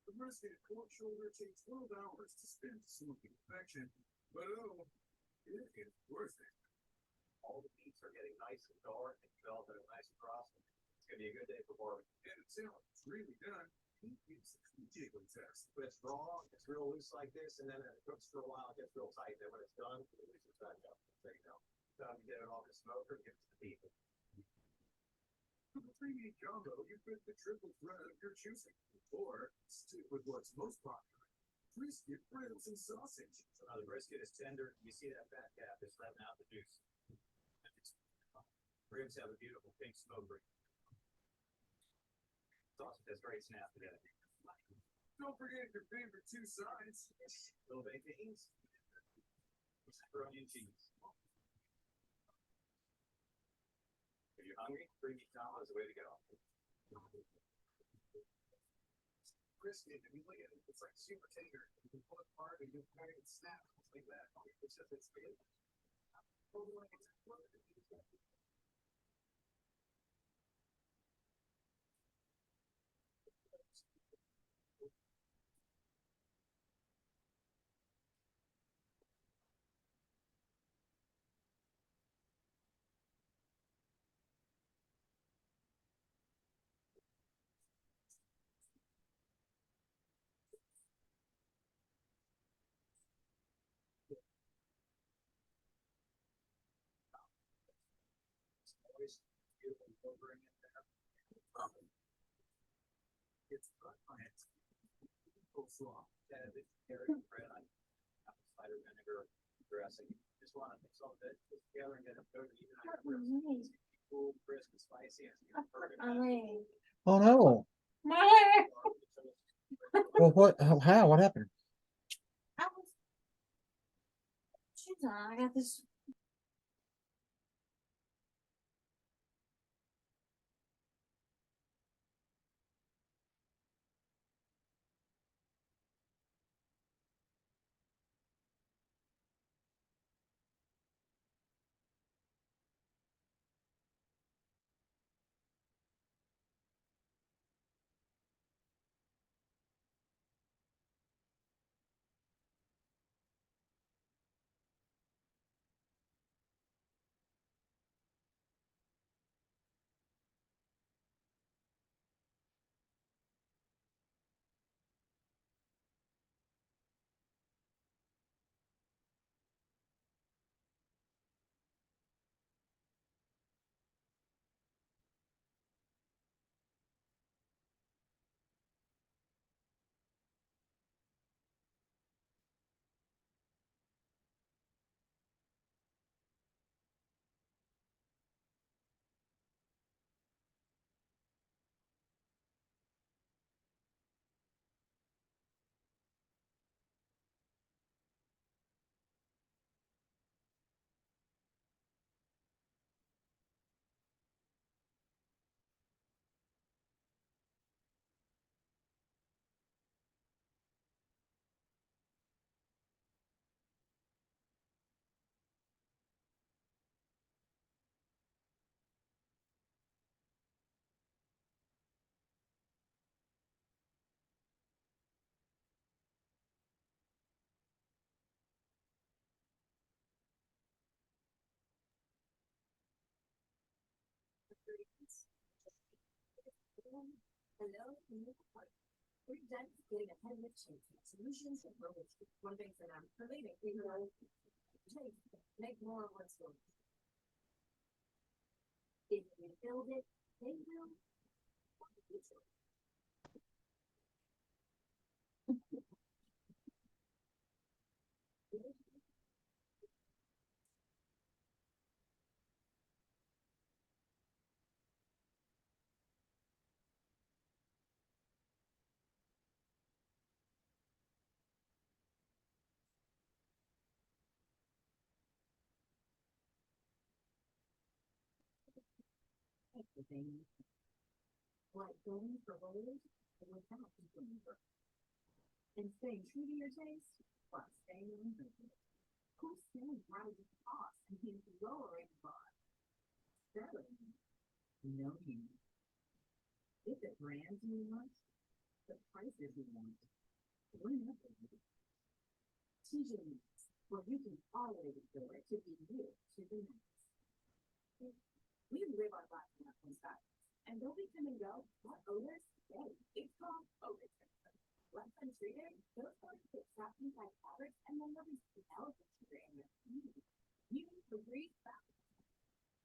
the brisket pork shoulder takes 12 hours to spend smoking perfection, but oh, it is worth it. All the meats are getting nice and dark and developing a nice crust. It's gonna be a good day for barbecue. And until it's really done, heat gives the jiggling test. But it's raw, it's real loose like this, and then it cooks for a while, it gets real tight. Then when it's done, it loosens back up. There you go. Time to get it off the smoker, give it to the people. For the 3 meat combo, you pick the triple threat of your choosing, or stick with what's most popular: brisket, ribs, and sausage. So now the brisket is tender. You see that fat cap is letting out the juice. Ribs have a beautiful pink smoke ring. Sausage has great snap together. Don't forget your favorite 2 sides: little baked beans, pepperoni and cheese. If you're hungry, 3 meat combo is the way to go. Brisket, if you look at it, it's like super tender. You can pull it apart and you can it snap like that. It's just it's good. Always beautiful flavoring in there. It's fun. It's coleslaw. And it's carrot bread on apple cider vinegar dressing. Just want to mix all that together and get it coated even. cool, crisp, and spicy. Oh no. Well, what? How? What happened? I got this. Hello, we're done getting ahead of changing solutions and robots. One thing for them, for later, we will make more of what's going on. If we build it, they will. Like going for rollers without people. And staying true to your taste, but staying on purpose. Who's selling rises costs and he's lowering costs? Selling. No need. If the brands you want, the prices you want, we're not going to. TJ Maxx, where you can always go it to be you to the max. We live our lives in our own style. And though we come and go, our owners stay. It's called Owners. Less than 3 days, those ones get shopping by fabrics and then nobody's else is in their community. You need to read that.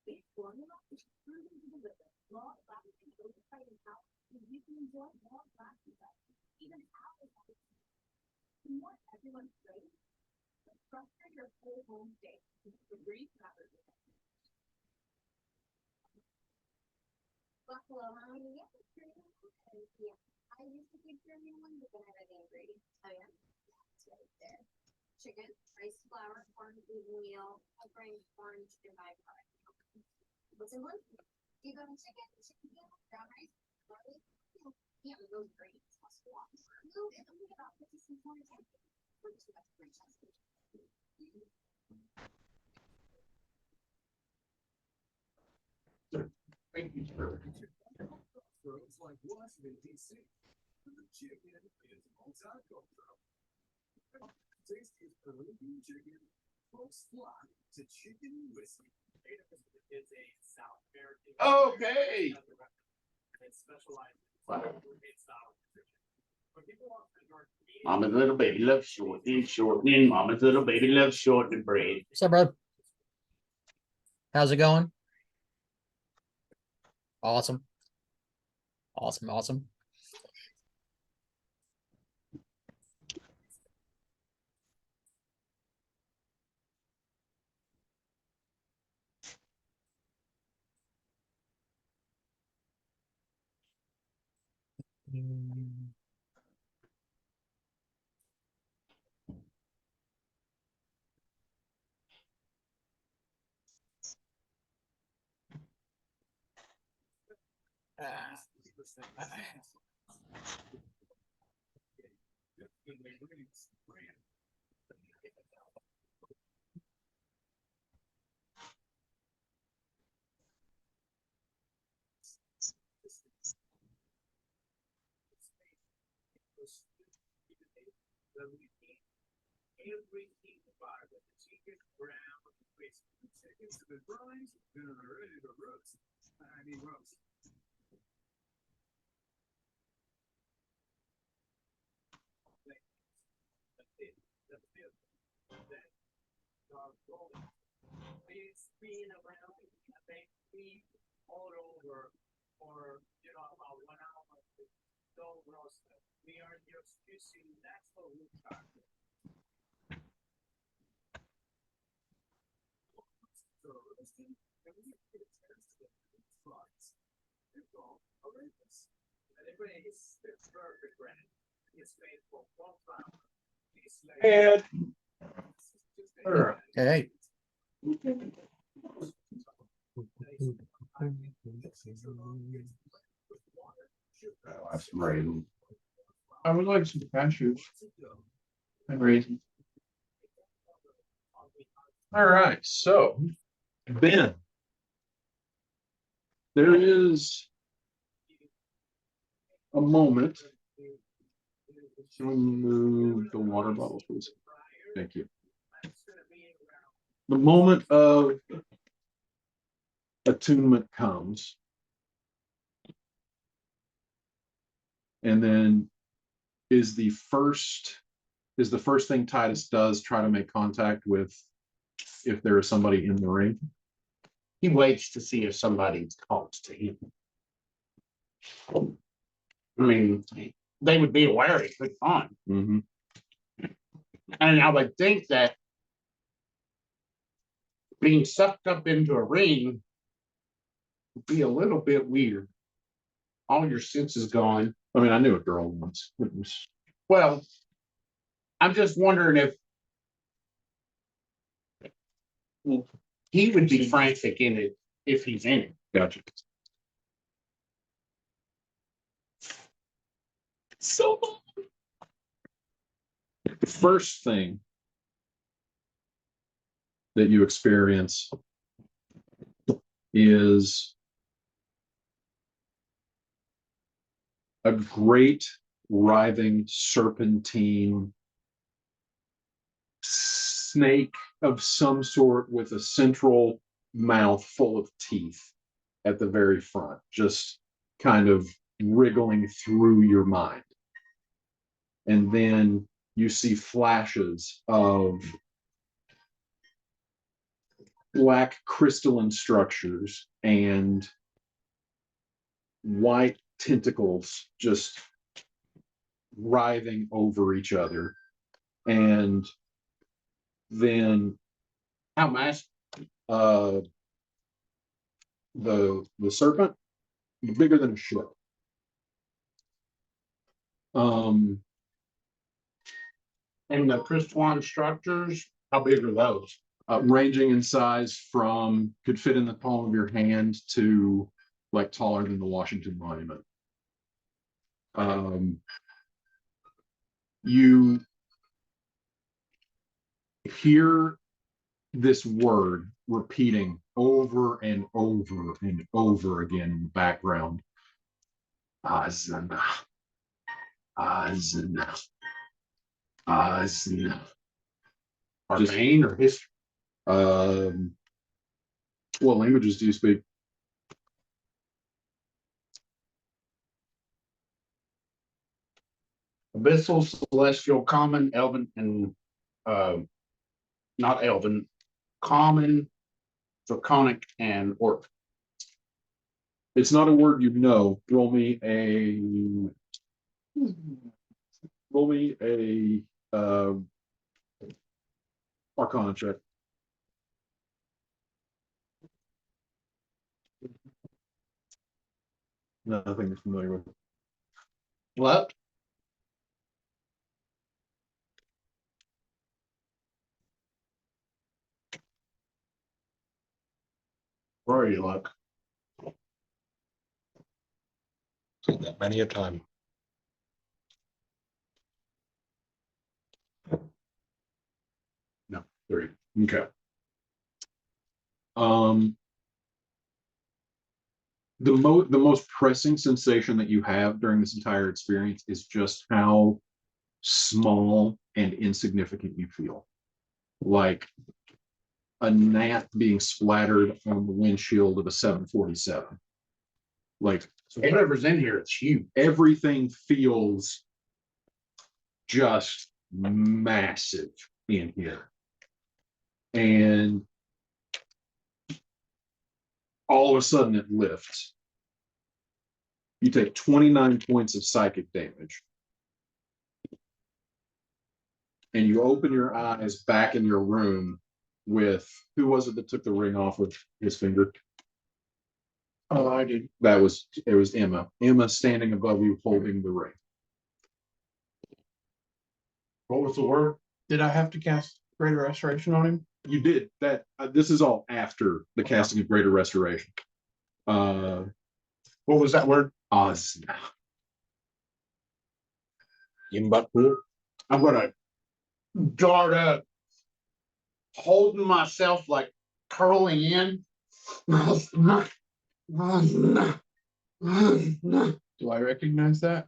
Big formula is proven to deliver long lasting oversight and power, so you can enjoy more lasting life, even hours of it. You want everyone's great, but structure your whole home day with the Breeze fabric. Buffalo, how many years? Yeah. I used to keep German one, but then I read angry. Oh yeah? That's right there. Chicken, rice flour, corn, gluten meal, orange, and byproduct. What's in one? You go to chicken meal, brown rice, barley, yeah, those grains, squash. No, and only about 50 cents more time. We're just about to bring chest. Thank you, sir. It's like Washington, D.C. The chicken is multi-cultural. Tastiest Peruvian chicken, folks flock to chicken whiskey. It's a South American. Okay. It specializes in style nutrition. But people often aren't eating. Mama's little baby loves shortening. Mama's little baby loves shortening bread. What's up, bro? How's it going? Awesome. Awesome. Everything about it, the chicken brown, the chickens, the drawings, they're ready to roast. I mean, roast. It's been around, I think, all over for, about 1 hour. Don't roast it. We are just using natural wood charcoal. So roasting, and we get a chance to get the spots. It's all horrendous. And it is the perfect brand. It's made for 1 flour. It's like. And Okay. I'll have some raisins. I would like some cashews and raisins. All right, so Ben, there is a moment. Can we move the water bottle, please? Thank you. The moment of attunement comes. And then is the first thing Titus does try to make contact with if there is somebody in the ring? He waits to see if somebody talks to him. I mean, they would be aware he could find. Mm-hmm. And I would think that being sucked up into a ring would be a little bit weird. All your senses gone. I mean, I knew a girl once. It was, Well, I'm just wondering if he would be frantic in it if he's in it. gotcha. So The first thing that you experience is a great writhing serpentine snake of some sort with a central mouth full of teeth at the very front, just kind of wriggling through your mind. And then you see flashes of black crystalline structures and white tentacles just writhing over each other. And then How massive? The serpent, bigger than a ship. And the crystalline structures, how big are those? Ranging in size from could fit in the palm of your hand to like taller than the Washington Monument. You hear this word repeating over and over and over again in the background. Azana. Azana. Azana. Arcane or history? What languages do you speak? Abyssal, celestial, common, elven, and not elven, common, draconic, and orc. It's not a word you know. Roll me a Arcana check. Nothing you're familiar with. Left. Where are you, Luck? Said that many a time. No, 3. Okay. Um, the most pressing sensation that you have during this entire experience is just how small and insignificant you feel. Like a gnat being splattered on the windshield of a 747. Like So whatever's in here, it's huge. everything feels just massive in here. And all of a sudden it lifts. You take 29 points of psychic damage. And you open your eyes back in your room with who was it that took the ring off of his finger? Oh, I did. It was Emma. Emma standing above you holding the ring. What was the word? Did I have to cast Greater Restoration on him? You did that. This is all after the casting of Greater Restoration. What was that word? Ozna. Yimbatpu. I'm gonna dart up, holding myself like curling in. Do I recognize that?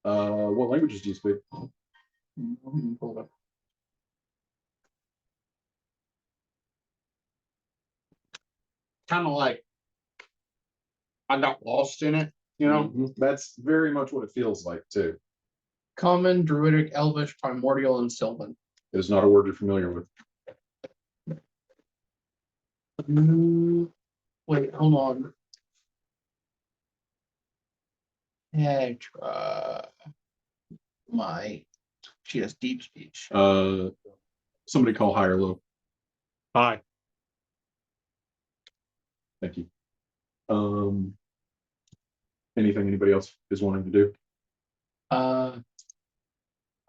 What languages do you speak? Hold up. Kind of like I got lost in it, you know? Mhm. That's very much what it feels like too. Common, Druidic, Elvish, Primordial, and Sylvan. It is not a word you're familiar with. Wait, hold on. Petra. She has deep speech. Somebody call high or low. Hi. Thank you. Anything anybody else is wanting to do? I'm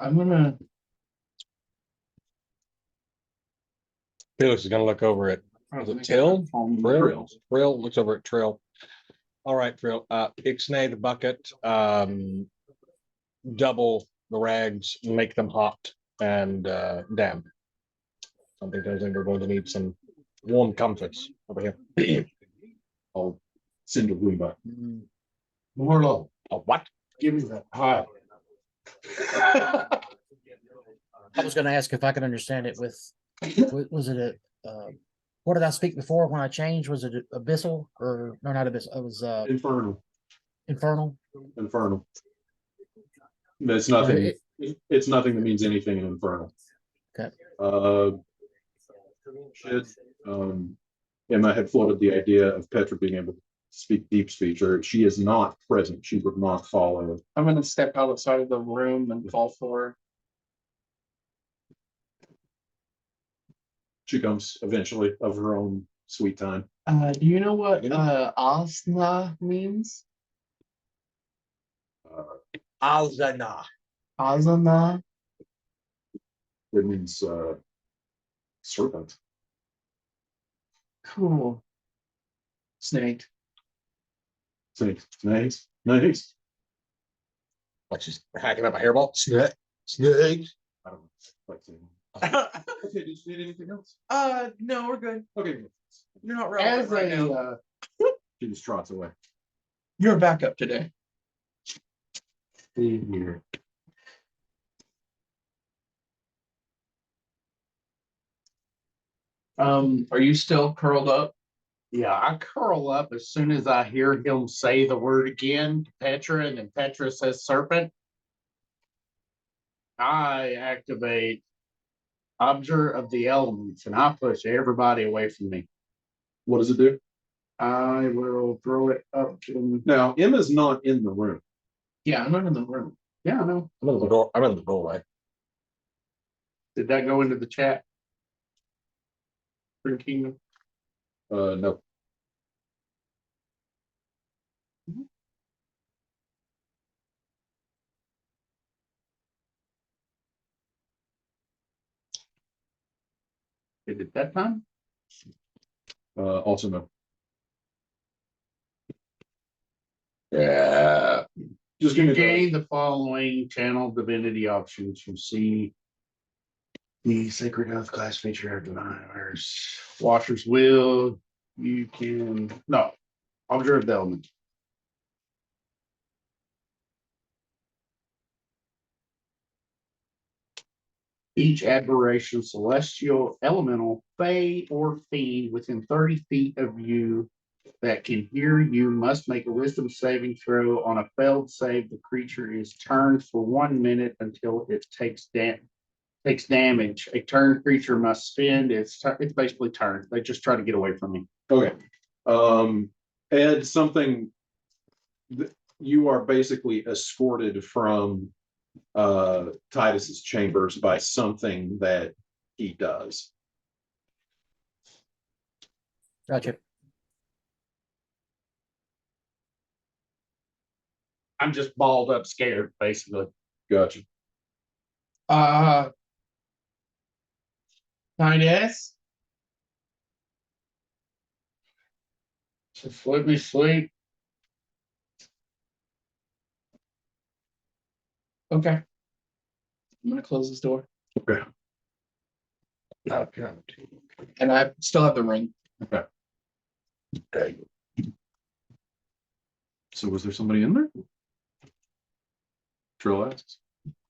gonna. Felix is gonna look over at, is it Till? Trill looks over at Trill. All right, Trill, ixnay the bucket, double the rags, make them hot and damp. Something tells me we're going to need some warm comforts over here. I'll send a Roomba. More low. A what? Give me that. Hi. I was gonna ask if I could understand it with, was it what did I speak before when I changed? Was it abyssal or no, not abyssal? It was Infernal. infernal. Infernal. It's nothing. It's nothing that means anything in Infernal. Okay. Shit. Emma had floated the idea of Petra being able to speak deep speech, or she is not present. She would not follow. I'm gonna step outside of the room and fall for her. She comes eventually of her own sweet time. Do you know what Asna means? Alzana. Asana? It means serpent. Cool. Snake. Snakes. Nice. Like she's hacking up a hairball. Snake. Snake. I don't know. Like, okay, did you need anything else? No, we're good. Okay. You're not relevant right now. She just trots away. You're a backup today. See here. Are you still curled up? Yeah, I curl up as soon as I hear him say the word again, Petra, and then Petra says serpent. I activate Observer of the Elements and I push everybody away from me. What does it do? I will throw it up to. Now, Emma's not in the room. Yeah, I'm not in the room. Yeah, I know. I'm in the door. I'm in the doorway. Did that go into the chat? Green Kingdom. No. Is it that time? Also no. Yeah. Just give You me the, gain the following channel divinity options. You see the sacred health class feature of diviners. Washer's will. You can no. Observe the element. Each aberration, celestial, elemental, fey, or fiend within 30 feet of you that can hear you must make a wisdom saving throw. On a failed save, the creature is turned for 1 minute until it takes damage. A turned creature must spend it's basically turned. They just try to get away from me. okay. Ed, something you are basically escorted from Titus's chambers by something that he does. Gotcha. I'm just balled up scared, basically. Gotcha. Titus. Just let me sleep. Okay. I'm gonna close this door. Okay. Okay. And I still have the ring. Okay. So was there somebody in there? Trill asks.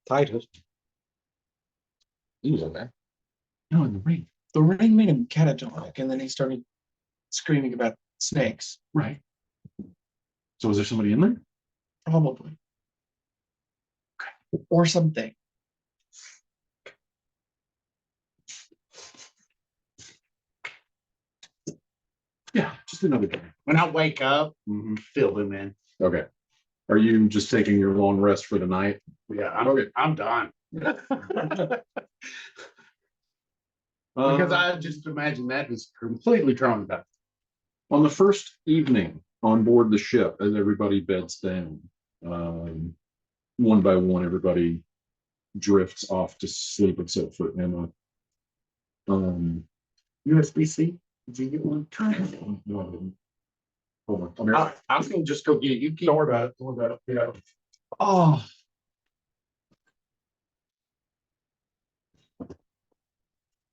Titus. He was in there. No, in the ring. The ring made him catatonic, and then he started screaming about snakes. Right. So was there somebody in there? Probably. Or something. Yeah, just another guy. When I wake up, Mhm. fill them in. Okay. Are you just taking your long rest for the night? Yeah, Okay. I'm done. Uh, Because I just imagine that is completely traumatized. on the first evening on board the ship, as everybody beds down, one by one, everybody drifts off to sleep except for Emma. USB-C. Did you get one? Hold on. I'm here. I can just go get it. You keep. Don't worry about it. Don't worry about it. Yeah. Oh,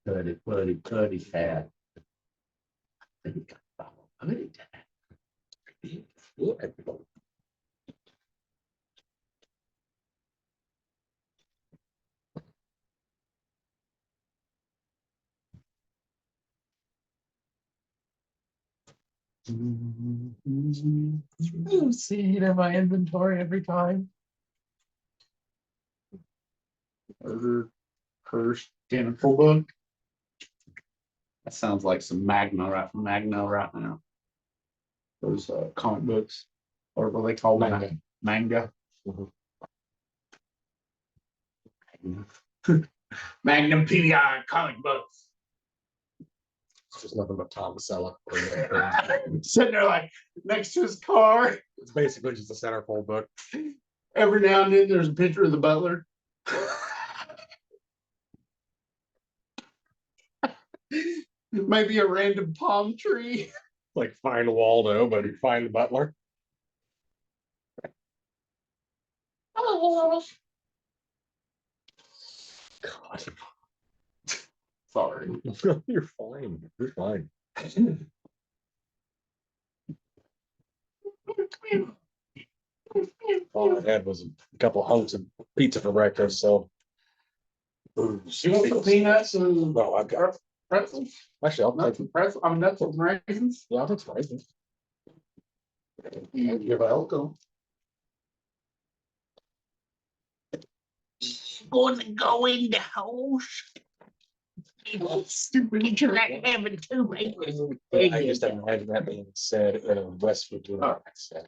Putty cat. you see it in my inventory every time. Murder, Cursed, Tentacle book. That sounds like some Magna right now. Those comic books, or what they call Manga. them, manga. Mhm. Magnum PI comic books. It's just nothing but Tom Selleck. Sitting there like next to his car. It's basically just a centerfold book. Every now and then there's a picture of the butler. Maybe a random palm tree. Like find Waldo, but you find the butler. God. Sorry. You're fine. You're fine. All I had was a couple hunks of pizza for breakfast, so. You want some peanuts and No, I've got. pretzels? Actually, I'll Nuts take. and pretzels. I'm nuts and raisins. Yeah, I'll take some raisins. You're welcome. Going to go in the house. Stupid. You're not having two babies. I just imagine that being said in a West Virginia accent.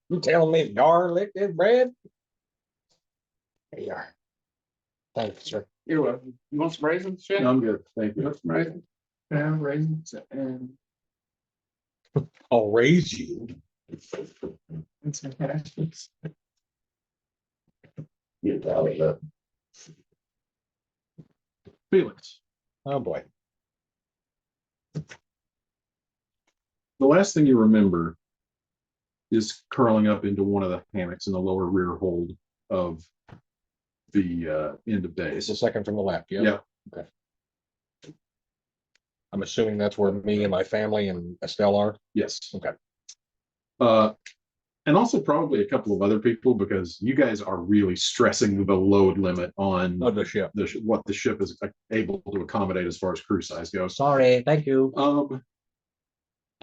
You telling me garlic is bread? There you are. Thank you, sir. You're welcome. You want some raisins, Chad? No, I'm good. Thank You you. want some raisins? Yeah, raisins and I'll raise you. some cashews. Get out of that. Felix, Oh, boy. the last thing you remember is curling up into one of the hammocks in the lower rear hold of the end of It's the days. second from the left, yeah? Yeah. Okay. I'm assuming that's where me and my family and Estelle are. Yes. Okay. And also probably a couple of other people, because you guys are really stressing the load limit on Of the ship. what the ship is able to accommodate as far as crew size goes. Sorry, thank you. To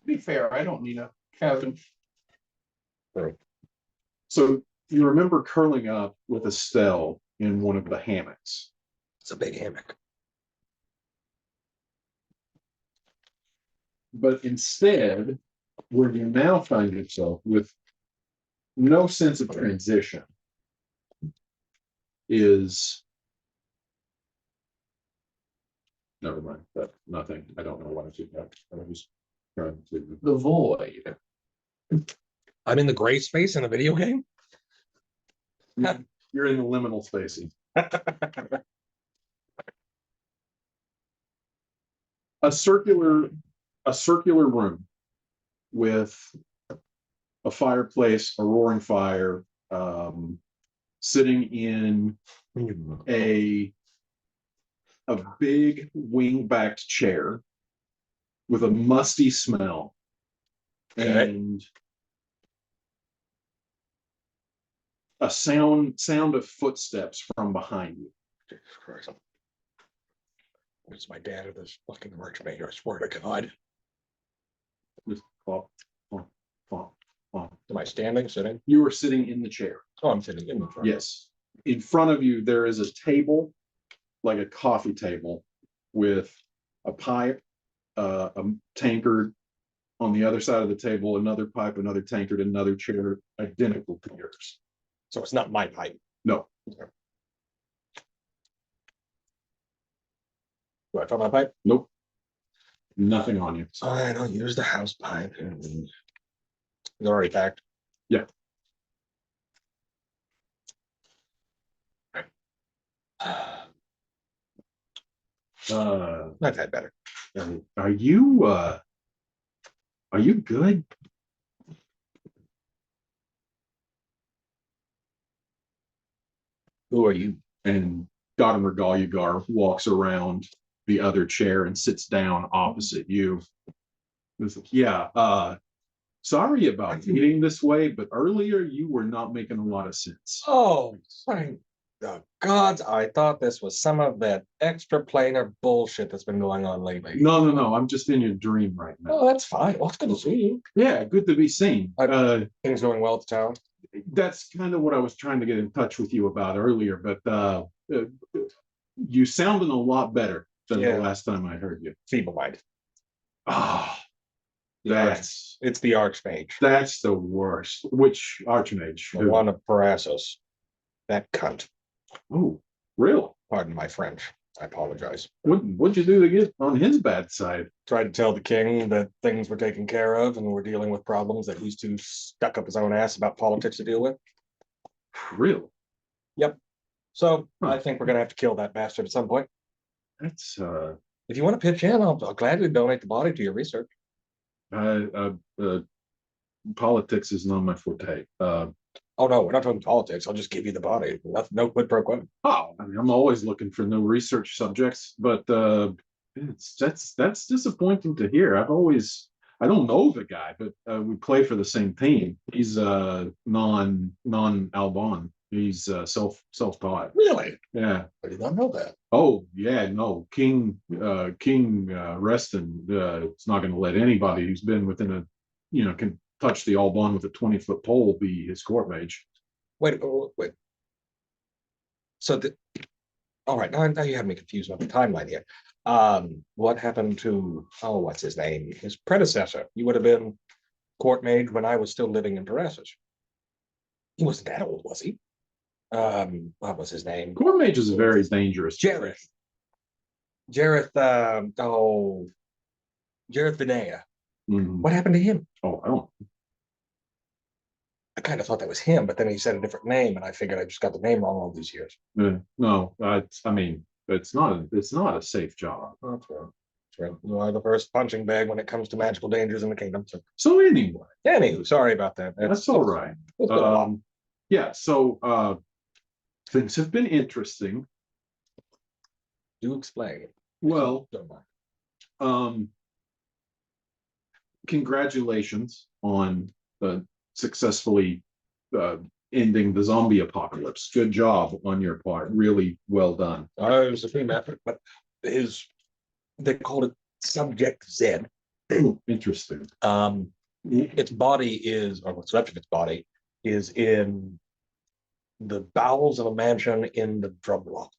be fair, I don't need a cabin. So you remember curling up with Estelle in one of the hammocks. It's a big hammock. But instead, where you now find yourself with no sense of transition is, never mind, but nothing. I don't know what I should have. I was trying to. The void. I'm in the gray space in a video game? You're in the liminal spaces. A circular room with a fireplace, a roaring fire, sitting in a big wing-backed chair with a musty smell. Okay. And a sound of footsteps from behind you. Jesus Christ. It's my dad or this fucking merchmate, I swear to God. Just plop, plop, plop, plop. Am I standing, sitting? You are sitting in the chair. Oh, I'm sitting in the chair. Yes. In front of you, there is a table, like a coffee table, with a pipe, a tankard. On the other side of the table, another pipe, another tankard, another chair, identical to yours. So it's not my pipe. No. Do I fill my pipe? Nope. Nothing on you. I don't use the house pipe. It's already packed. Yeah. I've had better. Are you good? Who are you? And Gadamer Galyugar walks around the other chair and sits down opposite you. It's like, yeah, sorry about eating this way, but earlier you were not making a lot of sense. Oh, thank the gods. I thought this was some of that extra planar bullshit that's been going on lately. No, I'm just in your dream right now. Oh, that's fine. Well, it's good to see you. Yeah, good to be seen. Things going well at the town? That's kind of what I was trying to get in touch with you about earlier, but you sounded a lot better than Yeah. the last time I heard you. Feeble-minded. Ah, It's the Archmage. that's the worst. Which Archmage? The one of Parassus. That cunt. Oh, really? Pardon my French. I apologize. What'd you do to get on his bad side? Tried to tell the king that things were taken care of and we're dealing with problems that he's too stuck up his own ass about politics to deal with. Really? So I think we're gonna have to kill that bastard at some point. That's If you want to pitch in, I'll gladly donate the body to your research. politics is not my forte. Oh no, we're not talking politics. I'll just give you the body. No quid pro quo. I mean, I'm always looking for new research subjects, but that's disappointing to hear. I don't know the guy, but we play for the same team. He's non-Alban. He's self-taught. Really? Yeah. I did not know that. Oh yeah, no. King Reston is not going to let anybody who's been within can touch the Alban with a 20-foot pole be his court mage. Wait. So all right, now you have me confused about the timeline here. What happened to what's his name? His predecessor. He would have been court mage when I was still living in Parassus. He wasn't that old, was he? What was his name? Court mage is a very dangerous. Jareth. Jareth Vinaya. Mhm. What happened to him? Oh, I don't. I kind of thought that was him, but then he said a different name, and I figured I just got the name wrong all these years. No, I mean, it's not a safe job. Well, you are the first punching bag when it comes to magical dangers in the kingdom. So, So anyway, anywho, sorry about that. that's all right. It's been a while. Yeah, so things have been interesting. Do explain. Well, Don't mind. um, congratulations on successfully ending the zombie apocalypse. Good job on your part. Really well done. It was a team effort, but they called it Subject Z. Interesting. Its body is, or what's left of its body, is in the bowels of a mansion in the Drumrock.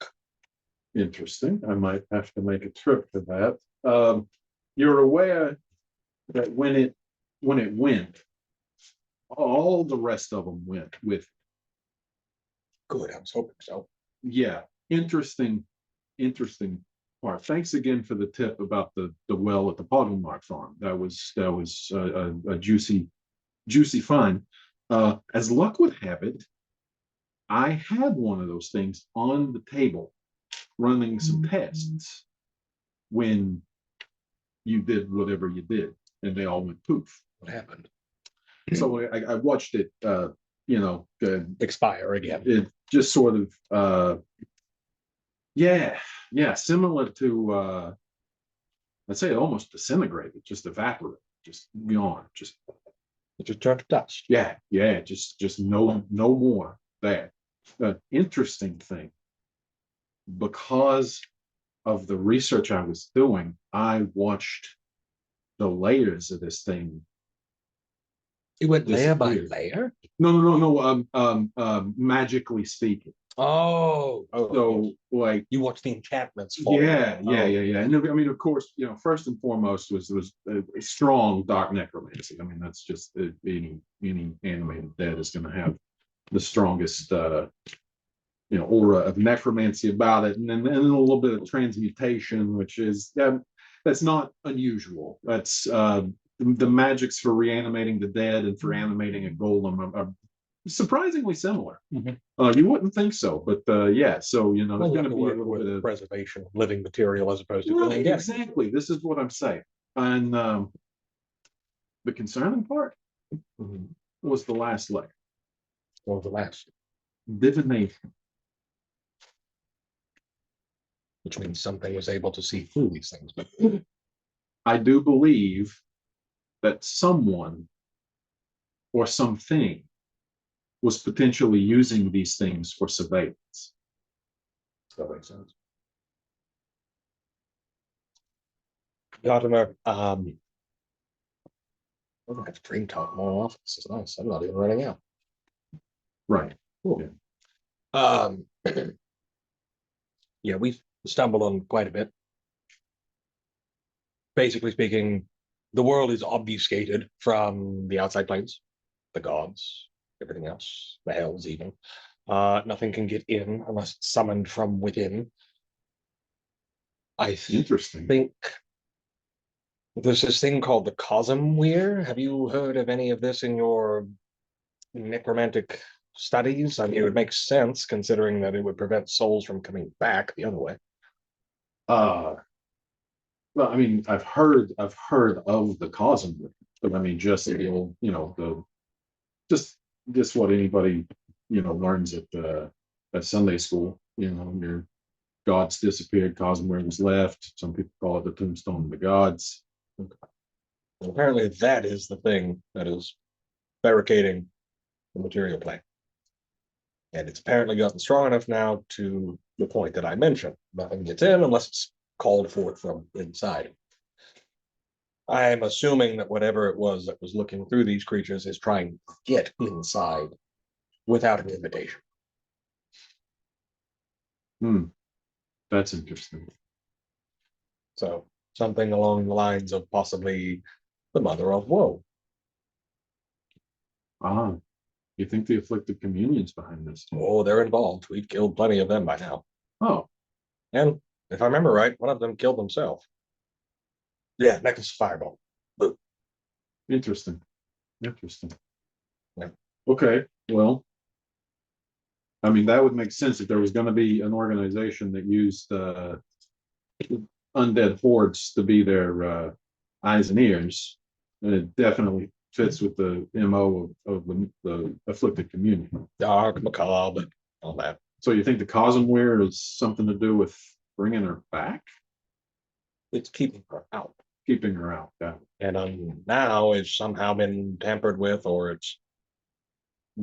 Interesting. I might have to make a trip to that. You're aware that when it went, all the rest of them went with it. Good, I was hoping so. Yeah, interesting part. Thanks again for the tip about the well at the Cosmweir farm. That was a juicy find. As luck would have it, I had one of those things on the table running some tests when you did whatever you did, and they all went poof. What happened? So I watched it, Expire again. it just sort of, similar to, I'd say almost disintegrated, just evaporated, just gone, just It just turned to dust. just no more there. The interesting thing, because of the research I was doing, I watched the layers of this thing. It went layer by Disappeared. layer? No. Magically speaking. Oh. So like, You watched the enchantments fall. yeah. And I mean, of course, first and foremost was a strong dark necromancy. I mean, that's just any animated dead is going to have the strongest aura of necromancy about it, and then a little bit of transmutation, which is that's not unusual. That's the magics for reanimating the dead and for animating a golem are surprisingly similar. You wouldn't think so, but yeah. So there's going to be a little bit of preservation of living material as opposed to right, exactly. This is what I'm saying, and the concerning part was the last layer. What was the last? Divination. Which means something was able to see through these things. But I do believe that someone or something was potentially using these things for surveillance. that makes sense. Gottimer, I'm gonna have to dream talk more often. This is nice. I'm not even running out. Right. Cool. Yeah, we've stumbled on quite a bit. Basically speaking, the world is obfuscated from the outside planes, the gods, everything else, the hells even. Nothing can get in unless it's summoned from within. Interesting. Think there's this thing called the Cosmweir. Have you heard of any of this in your necromantic studies? I mean, it would make sense considering that it would prevent souls from coming back the other way. Well, I mean, I've heard of the Cosmweir, but I mean, just the old, just what anybody learns at Sunday school. Your gods disappeared, Cosmweir was left. Some people call it the tombstone of the gods. Well, apparently, that is the thing that is barricading the material plane, and it's apparently gotten strong enough now to the point that I mentioned. Nothing gets in unless it's called forth from inside. I'm assuming that whatever it was that was looking through these creatures is trying to get inside without an invitation. That's interesting. So something along the lines of possibly the mother of woe. You think the afflicted communion's behind this? Oh, they're involved. We've killed plenty of them by now. Oh, And if I remember right, one of them killed himself. Yeah, necklace fireball. interesting. Yeah. Okay, well, I mean, that would make sense if there was going to be an organization that used undead hordes to be their eyes and ears. And it definitely fits with the MO of the afflicted community. Dark, macabre, all that. So you think the Cosmweir is something to do with bringing her back? It's keeping her out. Keeping her out, yeah. And now it's somehow been tampered with, or it's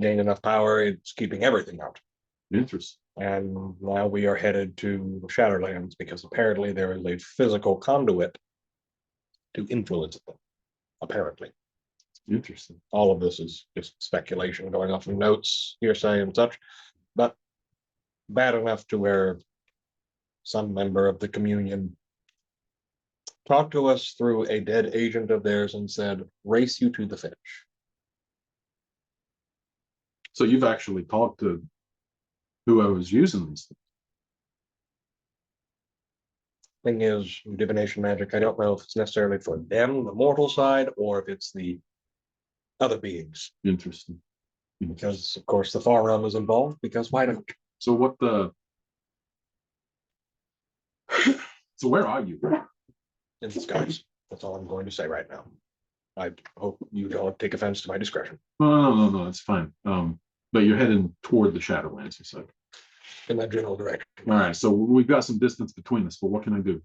gained enough power, it's keeping everything out. Interesting. And now we are headed to Shadowlands because apparently there is a physical conduit to influence them. Apparently. Interesting. All of this is just speculation going off of notes, hearsay, and such, but bad enough to where some member of the communion talked to us through a dead agent of theirs and said, race you to the finish. So you've actually talked to whoever was using these things. Thing is, divination magic, I don't know if it's necessarily for them, the mortal side, or if it's the other beings. Interesting. Because, of course, the far realm is involved, because why not? So what the so where are you? In disguise. That's all I'm going to say right now. I hope you don't take offense to my discretion. No, it's fine. But you're heading toward the Shadowlands, you said. In that general direction. All right, so we've got some distance between us, but what can I do?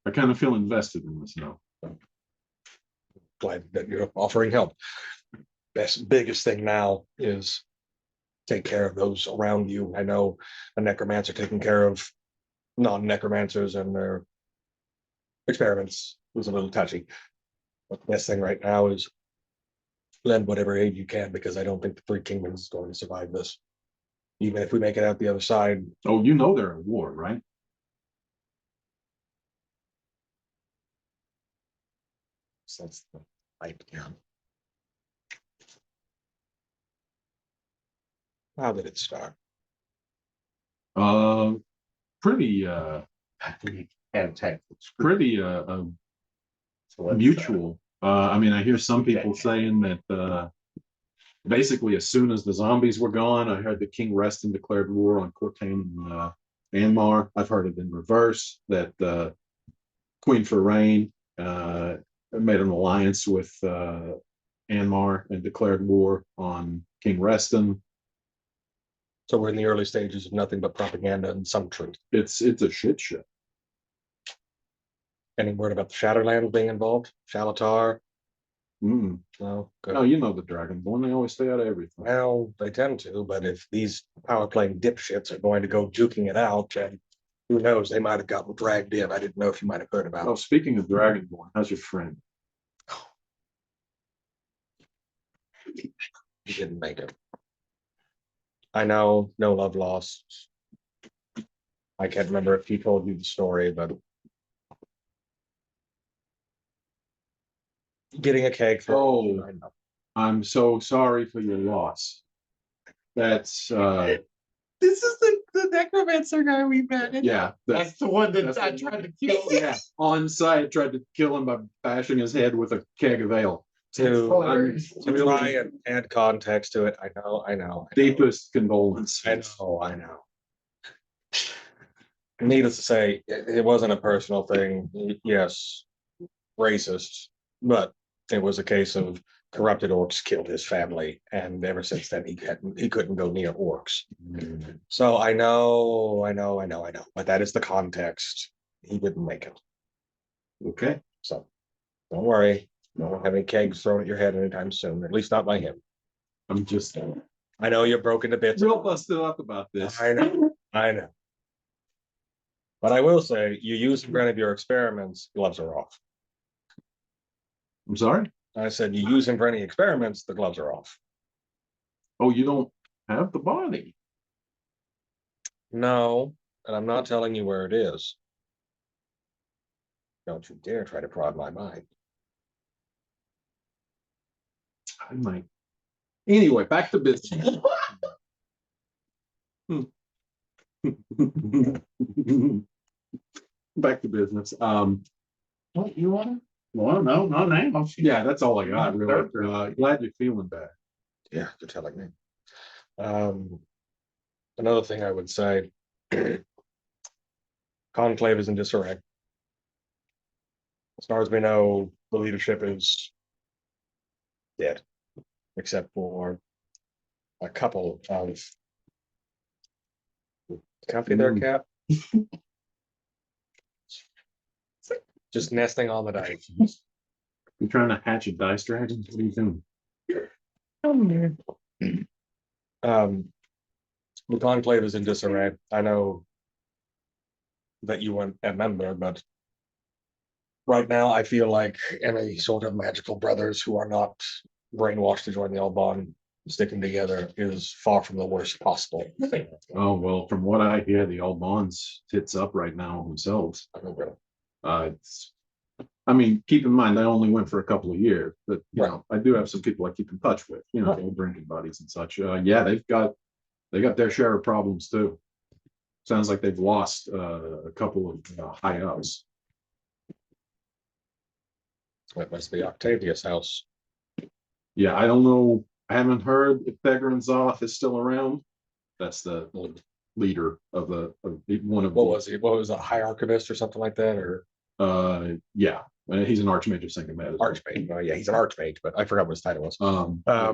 I kind of feel invested in this now. Glad that you're offering help. Biggest thing now is take care of those around you. I know a necromancer taking care of non-necromancers and their experiments was a little touchy. But the best thing right now is lend whatever aid you can, because I don't think the Three Kingdoms is going to survive this. Even if we make it out the other side. Oh, you know they're at war, right? So that's the fight. Yeah. How did it start? Pretty pretty mutual. I mean, I hear some people saying that basically as soon as the zombies were gone, I heard that King Reston declared war on Cortain and Anmar. I've heard it in reverse, that Queen Ferain made an alliance with Anmar and declared war on King Reston. So we're in the early stages of nothing but propaganda and some truth. It's a shit show. Any word about the Shadowlands being involved? Shalatar? Mm. No. Good. No, you know the Dragonborn, they always stay out of everything. Well, they tend to, but if these power playing dipshits are going to go juking it out, and who knows, they might have gotten dragged in. I didn't know if you might have heard about. Oh, speaking of Dragonborn, how's your friend? He didn't make it. I know, no love lost. I can't remember if he told you the story, but getting a keg for. Oh. I know. I'm so sorry for your loss. That's This is the necromancer guy we met. yeah, That's the one that that's I the- tried to kill. yeah. On site, tried to kill him by bashing his head with a keg of ale. To try and add context to it, I know. Deepest condolences. I know. Needless to say, it wasn't a personal thing. Yes, racist, but it was a case of corrupted orcs killed his family, and ever since then he couldn't go near orcs. So I know, but that is the context. He didn't make it. Okay. So don't worry. Don't have any kegs thrown at your head anytime soon, at least not by him. I'm just I know you're broken to bits. real busted up about this. I know. But I will say, you use in any of your experiments, gloves are off. I'm sorry? I said, you use him for any experiments, the gloves are off. Oh, you don't have the body. No, and I'm not telling you where it is. Don't you dare try to prod my mind. I might. Anyway, back to business. Back to business. What you want? Well, no, no name. Yeah, that's all I got, really. Glad you're feeling bad. Yeah, you're telling me. Another thing I would say, conclave is in disarray. As far as we know, the leadership is dead, except for a couple of. Copy there, Cap. Just nesting on the dice. You trying to hatch a dice dragon? What are you doing? The conclave is in disarray. I know that you weren't a member, but right now I feel like any sort of magical brothers who are not brainwashed to join the Alban sticking together is far from the worst possible. Oh, well, from what I hear, the Albans tits up right now themselves. I mean, keep in mind, I only went for a couple of years, but you Right. know, I do have some people I keep in touch with, you know, old drinking buddies and such. Yeah, they got their share of problems too. Sounds like they've lost a couple of high ups. That must be Octavius' house. Yeah, I don't know. I haven't heard if Thegrin Zoth is still around. That's the leader of one of What was he? What was a high archivist or something like that? Or yeah, he's an archmage of Singamed. archmage? Oh, yeah, he's an archmage, but I forgot what his title was.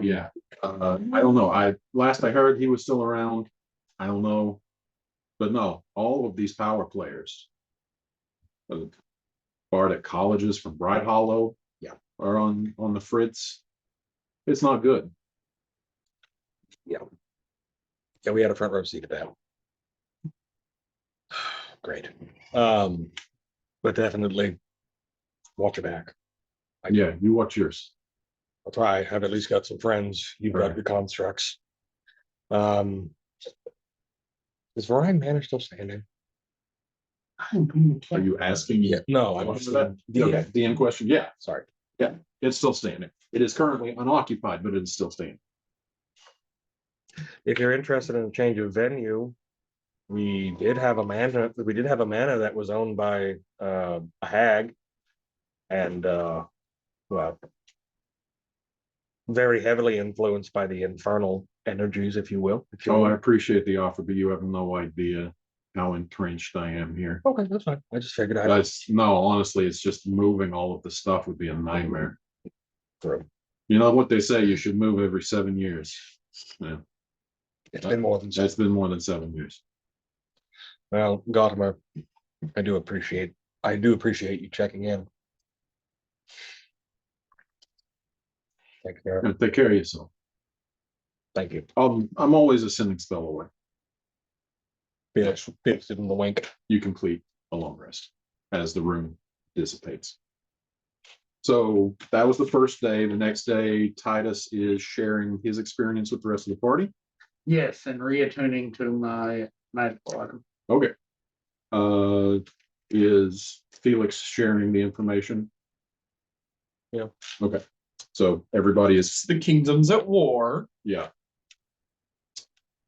Yeah. I don't know. Last I heard he was still around. I don't know. But no, all of these power players, Bardic colleges from Bright Hollow, yeah, are on the fritz. It's not good. Yeah, we had a front row seat to that. Great. But definitely watch your back. Yeah, you watch yours. I'll try. I've at least got some friends. You've got your constructs. Is Ryan Manor still standing? Are you asking? Yeah. No, I'm that. Okay, the end question. Yeah, sorry. yeah, it's still standing. It is currently unoccupied, but it is still standing. If you're interested in a change of venue, we did have a manor. We did have a manor that was owned by a hag, and well, very heavily influenced by the infernal energies, if you will. Oh, I appreciate the offer, but you have no idea how entrenched I am here. Okay, that's fine. I just figured No, honestly, it's just moving all of the stuff would be a nightmare. True. You know what they say? You should move every 7 years. Yeah. It's been more than It's been more than 7 years. Well, Gottimer, I do appreciate you checking in. Take care. Yeah, take care of yourself. Thank you. I'm always a sending spell away. Felix didn't the wink. You complete a long rest as the room dissipates. So that was the first day. The next day, Titus is sharing his experience with the rest of the party. Yes, and reattuning to my magical item. Okay. Is Felix sharing the information? Yeah. Okay. So everybody is The kingdom's at war. yeah.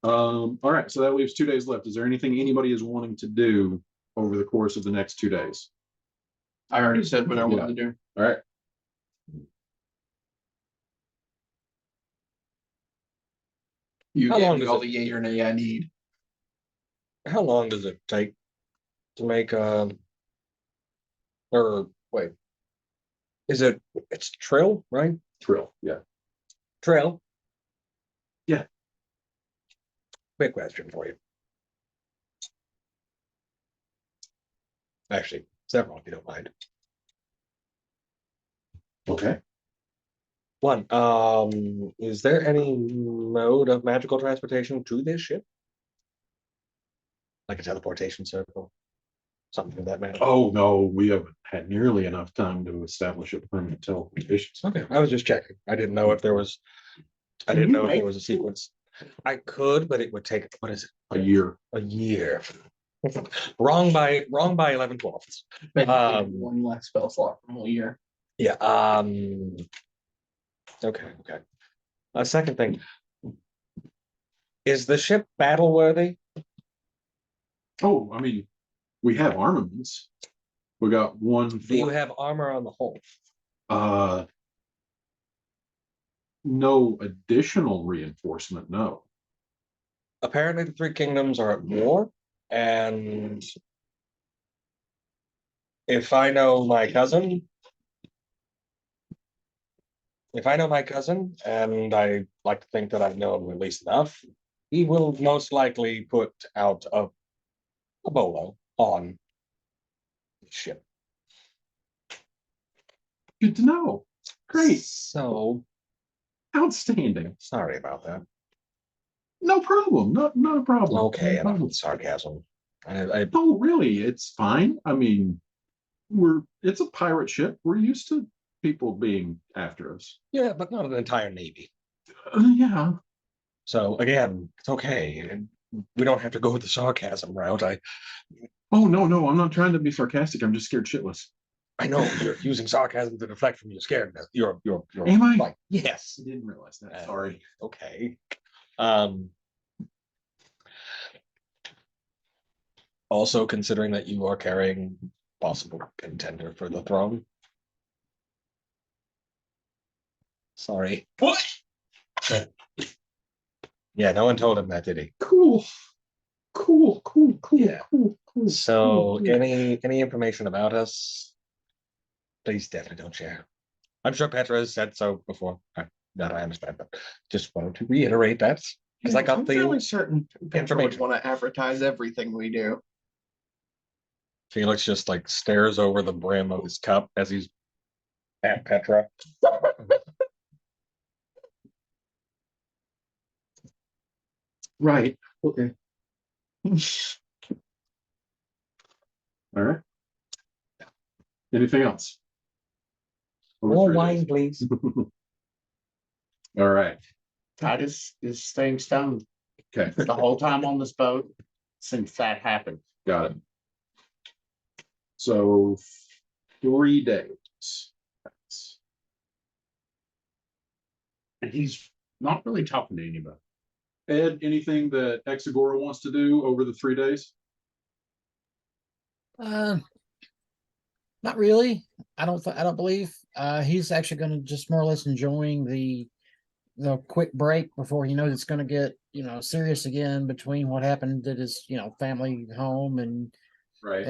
All right, so that leaves 2 days left. Is there anything anybody is wanting to do over the course of the next 2 days? I already said what I wanted to do. All right. You How gave long me does all it- the yay or nay I need. How long does it take to make or wait. It's Trill, right? Trill, yeah. Trail. Yeah. Quick question for you. Actually, several, if you don't mind. Okay. One, is there any mode of magical transportation to this ship? Like a teleportation circle? Something of that matter. Oh, no, we haven't had nearly enough time to establish a permanent teleportation. Okay, I was just checking. I didn't know if there was a sequence. I could, but it would take, what is it? A year. A year. wrong by 11/12. One less spell slot from a year. Yeah. Okay. A second thing. Is the ship battle worthy? Oh, I mean, we have armaments. We got one. Do you have armor on the hull? No additional reinforcement, no. Apparently the three kingdoms are at war, and If I know my cousin, and I like to think that I know him at least enough, he will most likely put out a bolo on the ship. Good to know. Great. So Outstanding. sorry about that. No problem. Not a problem. Okay, No enough problem. with sarcasm. I No, really, it's fine. I mean, it's a pirate ship. We're used to people being after us. yeah, but not an entire navy. Yeah. So again, it's okay. And we don't have to go with the sarcasm route. Oh no, I'm not trying to be sarcastic. I'm just scared shitless. I know you're using sarcasm to deflect from your scaredness. You're Am I? like, yes. I didn't realize that. Sorry. Okay. Also considering that you are carrying possible contender for the throne. Sorry. What? Yeah, no one told him that, did he? Cool. Yeah. Cool. So any information about us, please definitely don't share. I'm sure Petra has said so before. That I understand, but just wanted to reiterate that because I got I'm fairly the certain Petra would information. want to advertise everything we do. Felix just like stares over the brim of his cup as he's at Petra. Right. Okay. All right. Anything else? More wine, please. All right. Titus is staying stoned Okay. the whole time on this boat since that happened. Got it. So 3 days. And he's not really talking to anybody. Ed, anything that Exagora wants to do over the 3 days? Not really. I don't believe. He's actually going to just more or less enjoying the quick break before he knows it's going to get serious again between what happened at his family home and Right.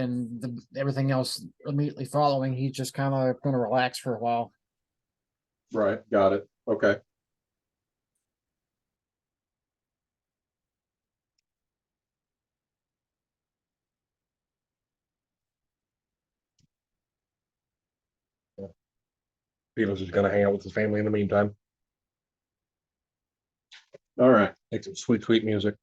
everything else immediately following. He's just kind of going to relax for a while. Right. Got it. Okay. Felix is gonna hang out with his family in the meantime. All right. Make some sweet music.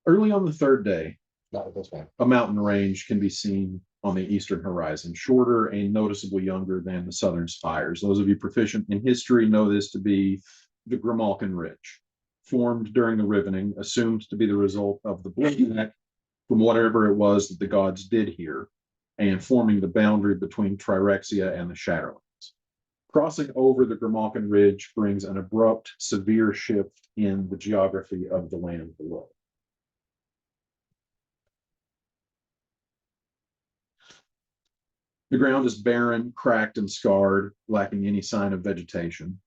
Early on the 3rd day, Not with this one. a mountain range can be seen on the eastern horizon, shorter and noticeably younger than the southern spires. Those of you proficient in history know this to be the Grimalkin Ridge, formed during the rivening, assumed to be the result of the blowback from whatever it was that the gods did here, and forming the boundary between Trirexia and the Shadowlands. Crossing over the Grimalkin Ridge brings an abrupt, severe shift in the geography of the land below. The ground is barren, cracked, and scarred, lacking any sign of vegetation.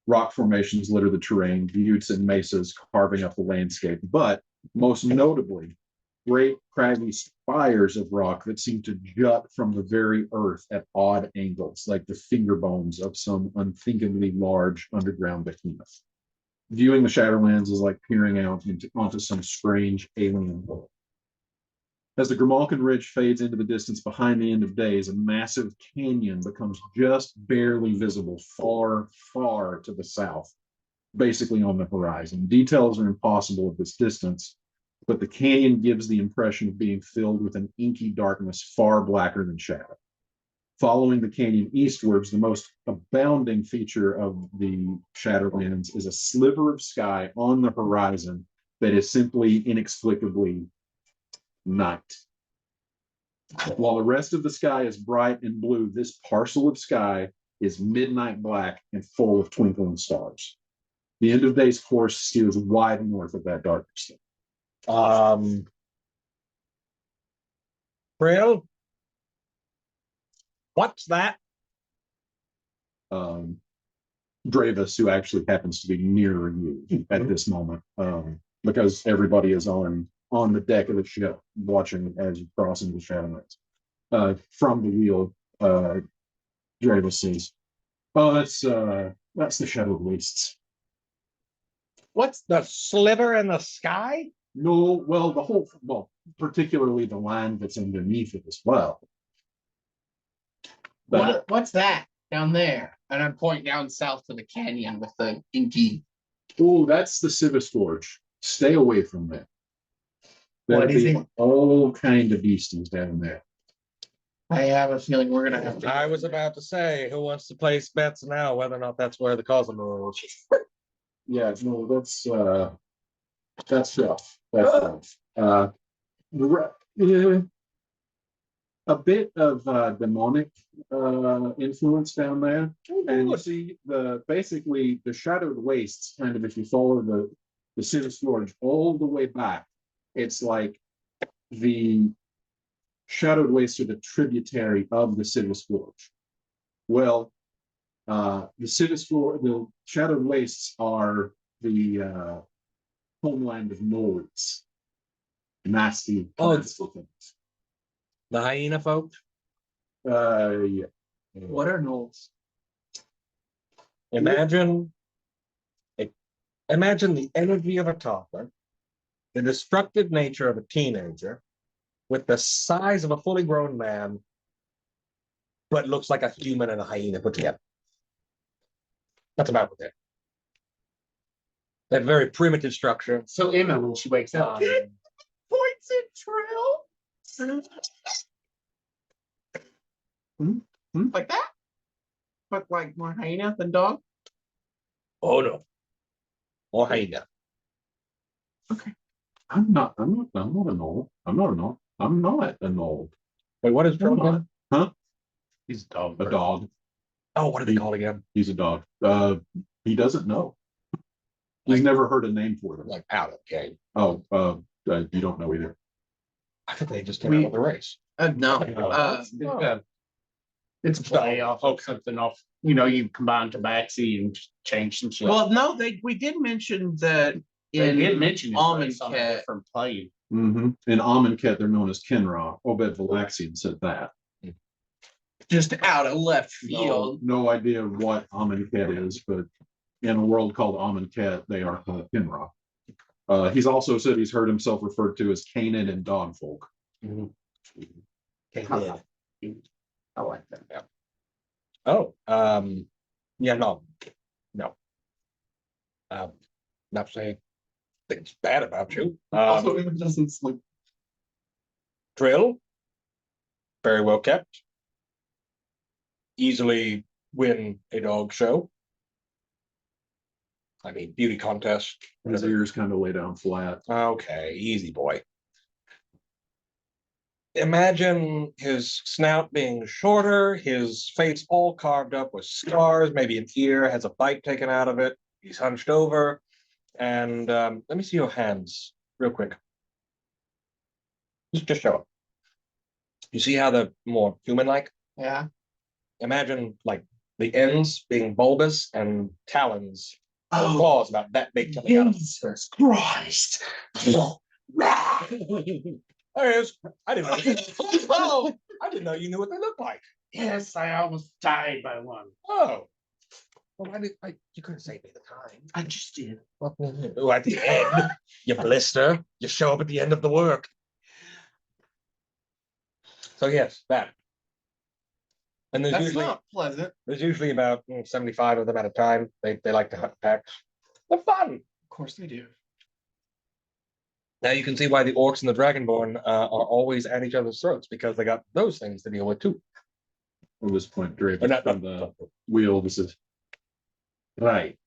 Rock formations litter the terrain, buttes and mesas carving up the landscape, but most notably, great craggy spires of rock that seem to jut from the very earth at odd angles, like the finger bones of some unthinkably large underground behemoth. Viewing the Shadowlands is like peering out onto some strange alien world. As the Grimalkin Ridge fades into the distance behind the end of days, a massive canyon becomes just barely visible far to the south, basically on the horizon. Details are impossible at this distance, but the canyon gives the impression of being filled with an inky darkness far blacker than shadow. Following the canyon eastwards, the most abounding feature of the Shadowlands is a sliver of sky on the horizon that is simply inexplicably night. While the rest of the sky is bright and blue, this parcel of sky is midnight black and full of twinkling stars. The end of day's course steers wide north of that darkness. Brill? What's that? Dravis, who actually happens to be nearer you at this moment, because everybody is on the deck of the ship watching as you cross into the Shadowlands. from the wheel, Dravis says, "Oh, that's the Shadowed Wastes." What's the sliver in the sky? No, well, particularly the land that's underneath it as well. But What's that down there? And I'm pointing down south to the canyon with the inky. oh, that's the Civis Forge. Stay away from there. What There'll is be it? all kind of beasties down there. I have a feeling we're gonna have to. I was about to say, who wants to place bets now whether or not that's where the Cosmweir is? Yeah, no, that's rough. That's rough. A bit of demonic influence down there. And you see basically the Shadowed Wastes, kind of if you follow the Civis Forge all the way back, it's like the Shadowed Wastes are the tributary of the Civis Forge. Well, the Shadowed Wastes are the homeland of gnolls. Nasty, nasty things. The hyena folk? Yeah. What are gnolls? Imagine the energy of a toddler, the destructive nature of a teenager, with the size of a fully grown man, but looks like a human and a hyena put together. That's about it. That very primitive structure. So Emma, when she wakes up, points at Trill. Like that? But like more hyena than dog? Oh no. Or hyena. I'm not a gnoll. I'm not a gnoll. Wait, what is I'm Trill not. again? Huh? He's a dog. A dog. Oh, what are they called again? He's a dog. He doesn't know. He's never heard a name for them. Like out of game. Oh, you don't know either. I thought they just came out of the race. No. It's a play off of something off. You know, you combine Tabaxi and change some shit. Well, no, we did mention that They in did mention it, but it's on a Amonkhet. different plane. Mm-hmm. In Amonkhet, they're known as Kinra. Obed Valaxian said that. Just out of left field. No idea what Amonkhet is, but in a world called Amonkhet, they are called Kinra. He's also said he's heard himself referred to as Canaan and Dogfolk. I like that. Yeah. Oh, yeah, no. Not saying things bad about you. Also, it doesn't sleep. Drill, very well kept. Easily win a dog show. I mean, beauty contest. His ears kind of lay down flat. Okay, easy boy. Imagine his snout being shorter, his face all carved up with scars, maybe an ear has a bite taken out of it. He's hunched over. And let me see your hands real quick. Just show it. You see how they're more human-like? Yeah. Imagine like the ends being bulbous and talons, claws about that big coming out of them. Jesus Christ. There he is. I didn't know. Oh, I didn't know you knew what they looked like. Yes, I almost died by one. Oh. Well, you couldn't save me the time. I just did. Oh, at the end, you blister. You show up at the end of the work. So yes, that. And That's not pleasant. there's usually about 75 of them at a time. They like to hunt packs. They're fun. Of course they do. Now you can see why the orcs and the dragonborn are always at each other's throats, because they got those things to deal with too. At this point, Drake Or not- from the wheel. This is right.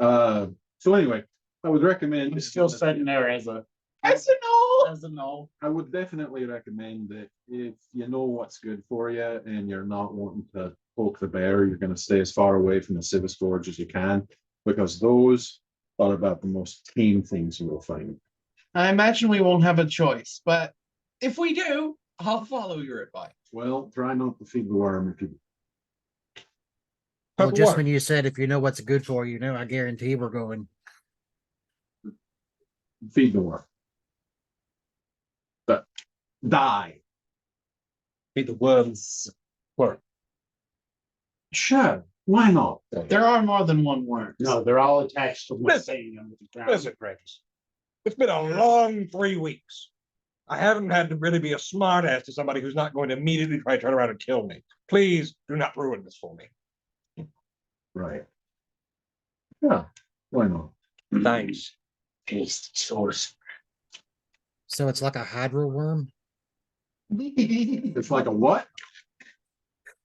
So anyway, I would recommend. I'm still sitting there as a no. I would definitely recommend that if you know what's good for you and you're not wanting to poke the bear, you're going to stay as far away from the Civis Forge as you can, because those are about the most tame things you will find. I imagine we won't have a choice, but if we do, I'll follow your advice. Well, try not to feed the worm if you. Well, just What? when you said if you know what's good for you, I guarantee we're going. Feed the worm. But die. be the worm's worm. Sure, why not? There are more than one worm. No, they're all attached to one Listen. thing under the ground. Listen, Graves. It's been a long 3 weeks. I haven't had to really be a smart ass to somebody who's not going to immediately try to turn around and kill me. Please do not ruin this for me. Right. Yeah, why not? Thanks. Tasty source. So it's like a hydro worm. It's like a what?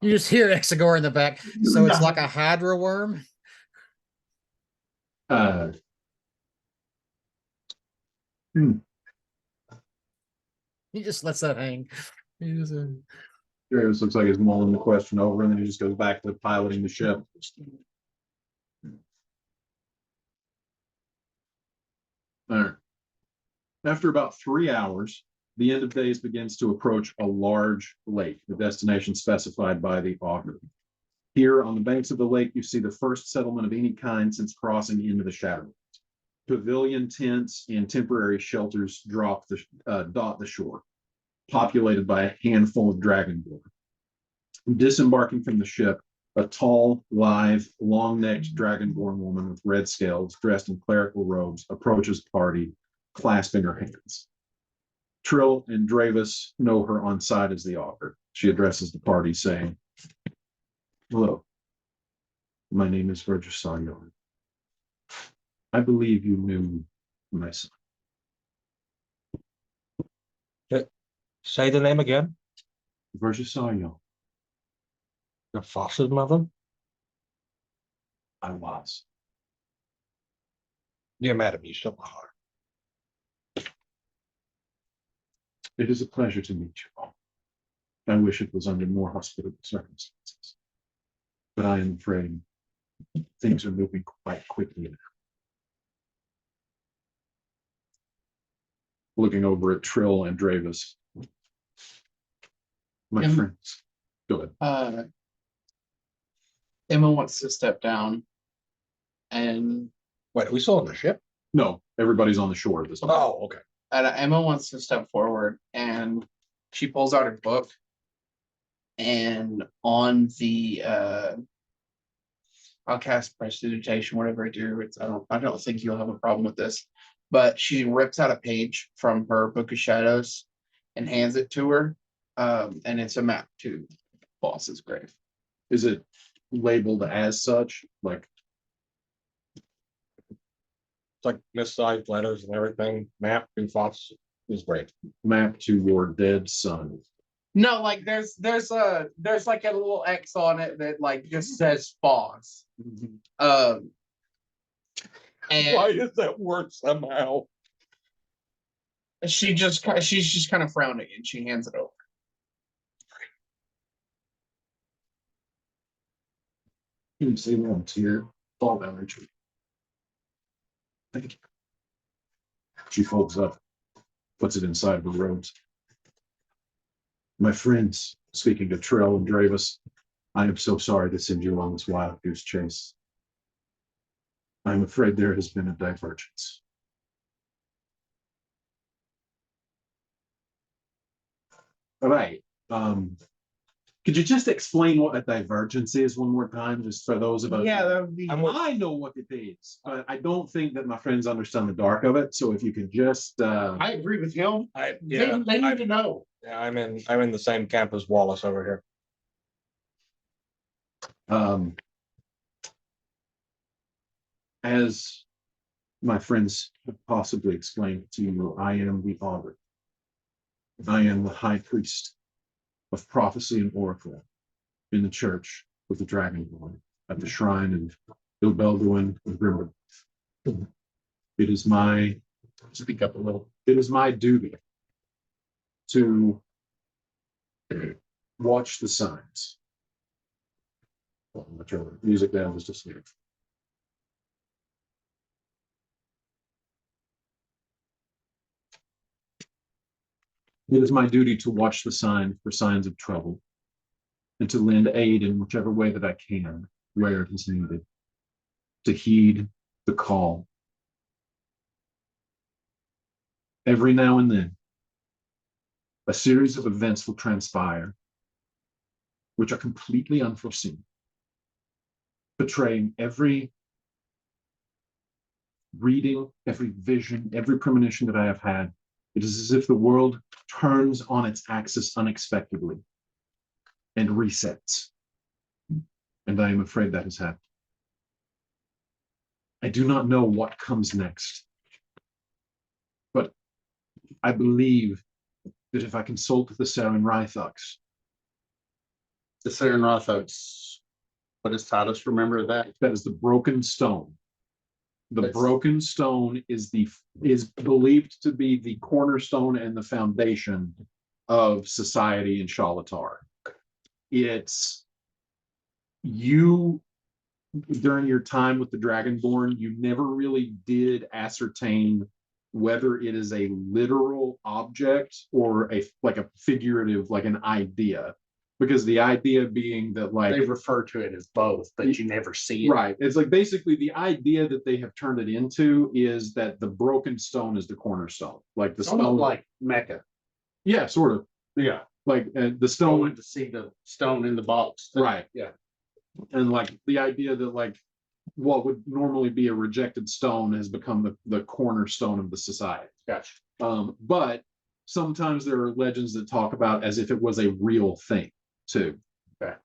You just hear Exegor in the back. So it's like a hydro worm. He just lets that hang. He just, Travis looks like he's mulling the question over, and then he just goes back to piloting the ship. All right. After about 3 hours, the end of days begins to approach a large lake, the destination specified by the author. Here on the banks of the lake, you see the first settlement of any kind since crossing into the Shadowlands. Pavilion tents and temporary shelters dot the shore, populated by a handful of dragonborn. Disembarking from the ship, a tall, lithe, long-necked dragonborn woman with red scales, dressed in clerical robes, approaches the party, clasping her hands. Trill and Dravis know her on sight as the author. She addresses the party, saying, "Hello, my name is Virgis Saryon. I believe you knew my son." Say the name again. Virgis Saryon. Your foster mother? I was. Dear madam, you still are. It is a pleasure to meet you all. I wish it was under more hospitable circumstances. But I am afraid things are moving quite quickly now. Looking over at Trill and Dravis. My friends. Go ahead. Emma wants to step down and Wait, are we still on the ship? No, everybody's on the shore at this point. Oh, okay. Emma wants to step forward and she pulls out her book and on the I'll cast prestidigitation, whatever I do. I don't think you'll have a problem with this. But she rips out a page from her book of shadows and hands it to her. And it's a map to Boss's grave. Is it labeled as such? Like, It's like missized letters and everything. Map and fonts is great. map to your dead son? No, like there's like a little X on it that like just says Boss. And Why is that word somehow? she's just kind of frowning and she hands it over. You can see one tear fall down her cheek. Thank you. She folds up, puts it inside the robes. My friends, speaking to Trill and Dravis, I am so sorry to send you on this wild goose chase. I'm afraid there has been a divergence. All right. Could you just explain what a divergence is one more time, just for those of us? Yeah, that would be. I know what it is, but I don't think that my friends understand the dark of it. So if you could just, I agree with him. I They need to know. Yeah, I'm in the same camp as Wallace over here. As my friends have possibly explained to you, I am the author. I am the high priest of prophecy and oracle in the church with the Dragonborn at the shrine of Ilbelduin and Grimmer. It is my speak up a little. It is my duty to watch the signs. Well, I'm gonna turn the music down just a second. It is my duty to watch the sign for signs of trouble and to lend aid in whichever way that I can, where it is needed, to heed the call. Every now and then, a series of events will transpire which are completely unforeseen, betraying every reading, every vision, every premonition that I have had. It is as if the world turns on its axis unexpectedly and resets. And I am afraid that has happened. I do not know what comes next, but I believe that if I consult the Saren Rythux, The Saren Rothos. What does Titus remember that? that is the broken stone. The That's- broken stone is believed to be the cornerstone and the foundation of society in Shalatar. It's you during your time with the Dragonborn, you never really did ascertain whether it is a literal object or a figurative, like an idea. Because the idea being that They refer to it as both, but you never see it. right, it's like basically the idea that they have turned it into is that the broken stone is the cornerstone, like the It's almost stone, like Mecca. yeah, sort of, Yeah. like the I stone, went to see the stone in the box. right, Yeah. and like the idea that like what would normally be a rejected stone has become the cornerstone of the society. Gotcha. But sometimes there are legends that talk about as if it was a real thing too. Okay.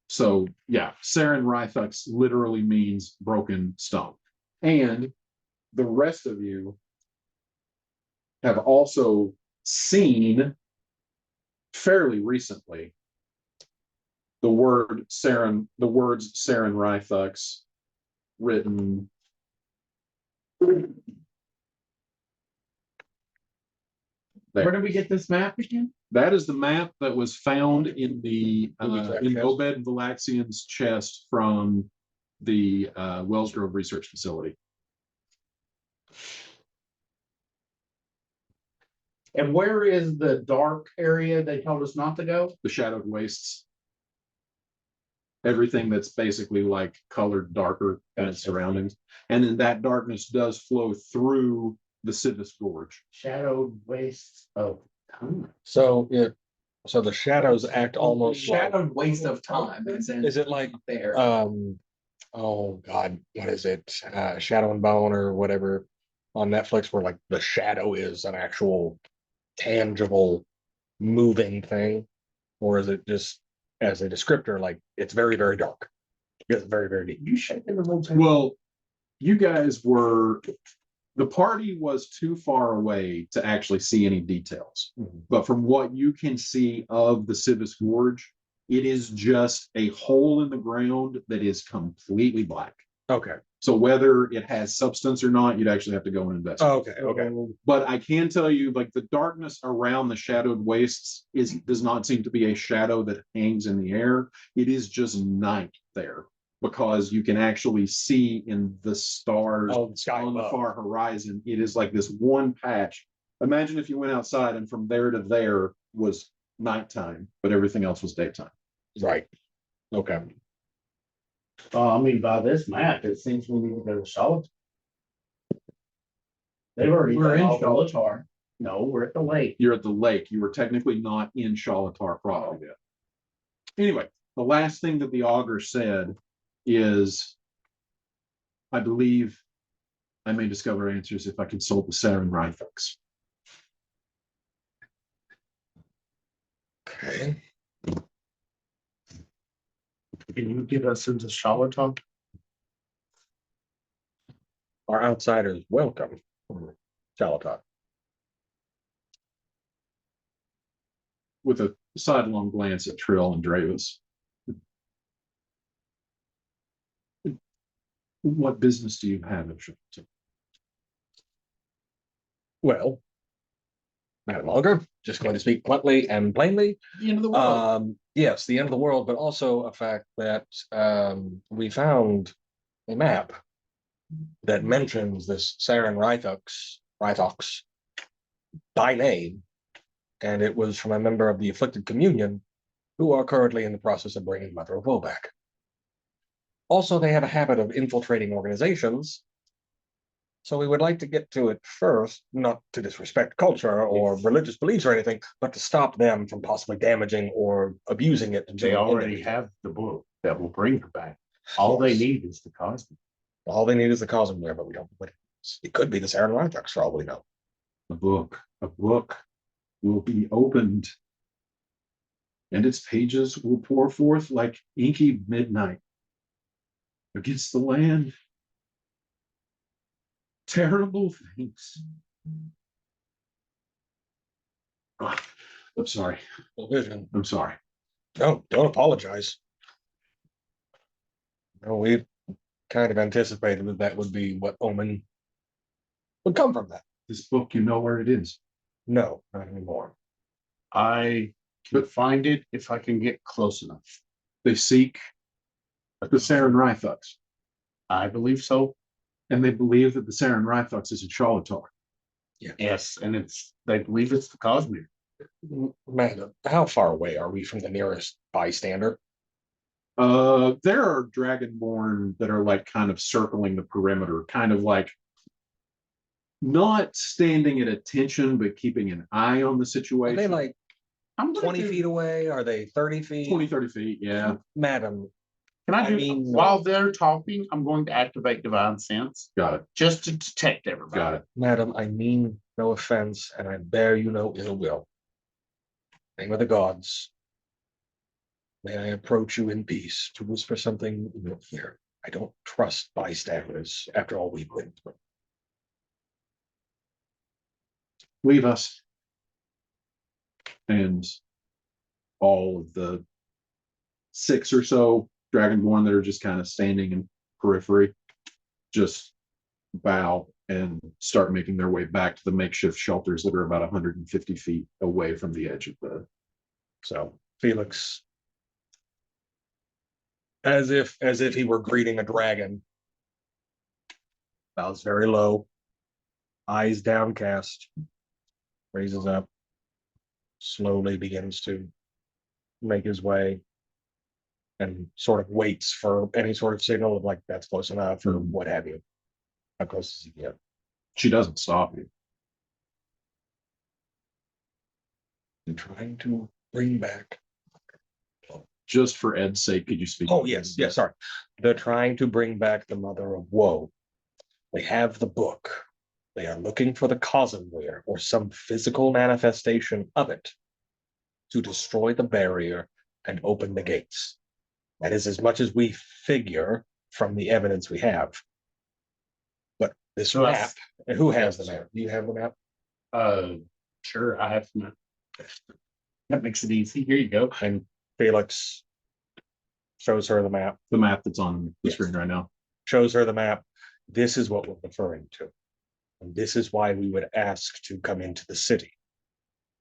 So yeah, Saren Rythux literally means broken stone. And the rest of you have also seen fairly recently the words Saren Rythux written there. Where did we get this map again? That is the map that was found in the in chest. Obed and Valaxian's chest from the Wellsgrove Research Facility. And where is the dark area they told us not to go? The Shadowed Wastes. Everything that's basically like colored darker than its surroundings. And then that darkness does flow through the Sidnus Gorge. Shadowed wastes of time. So the shadows act almost like, Shadowed waste of time. is it like there? oh God, what is it? Shadow and Bone or whatever on Netflix, where like the shadow is an actual tangible moving thing, or is it just as a descriptor, like it's very, very dark? It's very, very deep. You shaking the whole time? Well, you guys were, the party was too far away to actually see any details. But from what you can see of the Sidnus Gorge, it is just a hole in the ground that is completely black. Okay. So whether it has substance or not, you'd actually have to go and investigate. Okay. But I can tell you, like the darkness around the shadowed wastes does not seem to be a shadow that hangs in the air. It is just night there, because you can actually see in the stars Oh, the sky on the above. far horizon. It is like this one patch. Imagine if you went outside and from there to there was nighttime, but everything else was daytime. Right. Okay. I mean, by this map, it seems we need to go to Charlotte. They've already. We're in done all the Shalatar. No, we're at the lake. You're at the lake. You were technically not in Shalatar proper yet. Anyway, the last thing that the augur said is, I believe I may discover answers if I consult the Saren Rythux. Okay. Can you get us into Charlotte? Our outsiders welcome. Shalatot. With a sidelong glance at Trill and Dravis. What business do you have at Charlotte? Well, Madam Augur, just going to speak bluntly and plainly. The end of the world. Yes, the end of the world, but also a fact that we found a map that mentions this Saren Rythux by name, and it was from a member of the Afflicted Communion, who are currently in the process of bringing Mother of Woe back. Also, they have a habit of infiltrating organizations So we would like to get to it first, not to disrespect culture or religious beliefs or anything, but to stop them from possibly damaging or abusing it. They already have the book that will bring her back. All they need is the Cosmweir. All they need is the Cosmweir, but we don't know what it is. It could be the Saren Rythux for all we know. A book will be opened, and its pages will pour forth like inky midnight against the land. Terrible things. Oh, I'm sorry. Vision. I'm sorry. No, don't apologize. No, we kind of anticipated that that would be what omen would come from that. This book, you know where it is. No, not anymore. I can find it if I can get close enough. They seek the Saren Rythux, I believe so. and they believe that the Saren Rythux is in Shalatar. Yes, and they believe it's the Cosmweir. Madam, how far away are we from the nearest bystander? There are Dragonborn that are like kind of circling the perimeter, kind of like not standing at attention, but keeping an eye on the Are situation. they like I'm 20 feet away? Are they 30 feet? 20, 30 feet, yeah. Madam, Can I I do mean- while they're talking, I'm going to activate Divine Sense Got it. just to detect everybody. Got it. madam, I mean no offense, and I bear you no ill will. Name of the gods. May I approach you in peace to whisper something in your ear? I don't trust bystanders after all we've been through. Leave us. And all of the 6 or so Dragonborn that are just kind of standing in periphery just bow and start making their way back to the makeshift shelters that are about 150 feet away from the edge of the. So Felix, as if he were greeting a dragon, bows very low, eyes downcast, raises up, slowly begins to make his way, and sort of waits for any sort of signal of like that's close enough or what have you. How close does he get? She doesn't stop you. I'm trying to bring back. Just for Ed's sake, could you speak? Oh, yes, sorry. They're trying to bring back the Mother of Woe. They have the book. They are looking for the Cosmweir or some physical manifestation of it to destroy the barrier and open the gates. That is as much as we figure from the evidence we have. But this So map, and who has the map? Do you have the map? Sure, I have some. That makes it easy. Here you go. And Felix shows her the map. The map that's on the Yes. screen right now. Shows her the map. This is what we're referring to. And this is why we would ask to come into the city.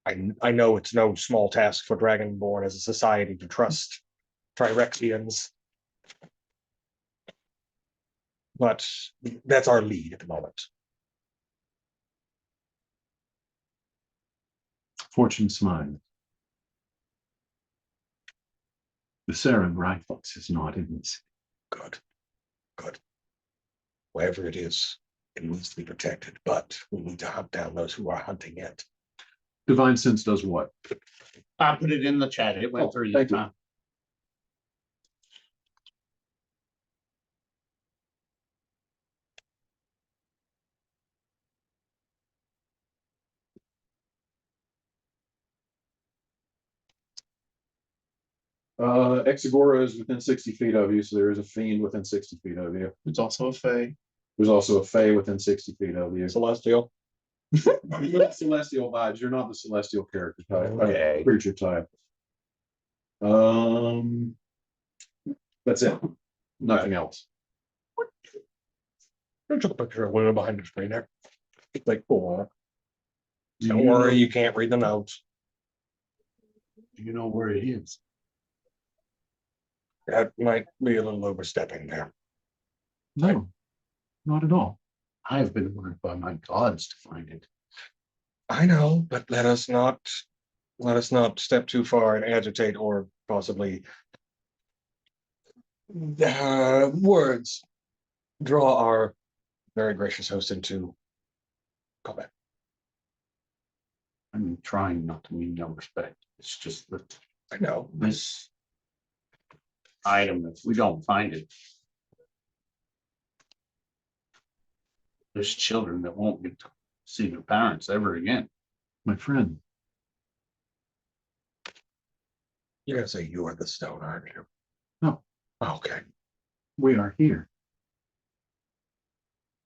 I know it's no small task for Dragonborn as a society to trust Trirexians. But that's our lead at the moment. Fortune smiled. The Saren Rythux is not in this. Good. Good. Wherever it is, it needs to be protected, but we need to hunt down those who are hunting it. Divine Sense does what? I put it in the chat. It went through thank this you. time. Exagora is within 60 feet of you, so there is a fiend within 60 feet of you. It's also a Fae. There's also a Fae within 60 feet of you. Celestial. You're not celestial vibes. You're not the celestial character type. Okay. Creature type. That's it. Nothing else. I took a picture of women behind the screen there. It's like 4. Do Don't you worry, know- you can't read the notes. Do you know where it is? That might be a little overstepping there. No, not at all. I have been ordered by my gods to find it. I know, but let us not step too far and agitate or possibly words draw our very gracious host into combat. I'm trying not to mean no respect. It's just that I know. this item, if we don't find it, there's children that won't get to see their parents ever again. My friend, You're gonna say you are the stone, aren't you? No. Okay. we are here.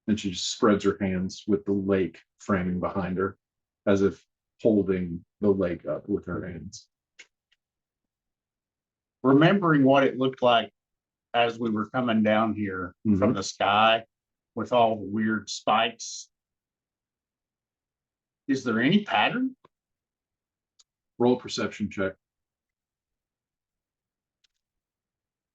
And she just spreads her hands with the lake framing behind her, as if holding the lake up with her hands. Remembering what it looked like as we were coming down here from the sky with all the weird spikes. Is there any pattern? Roll a perception check.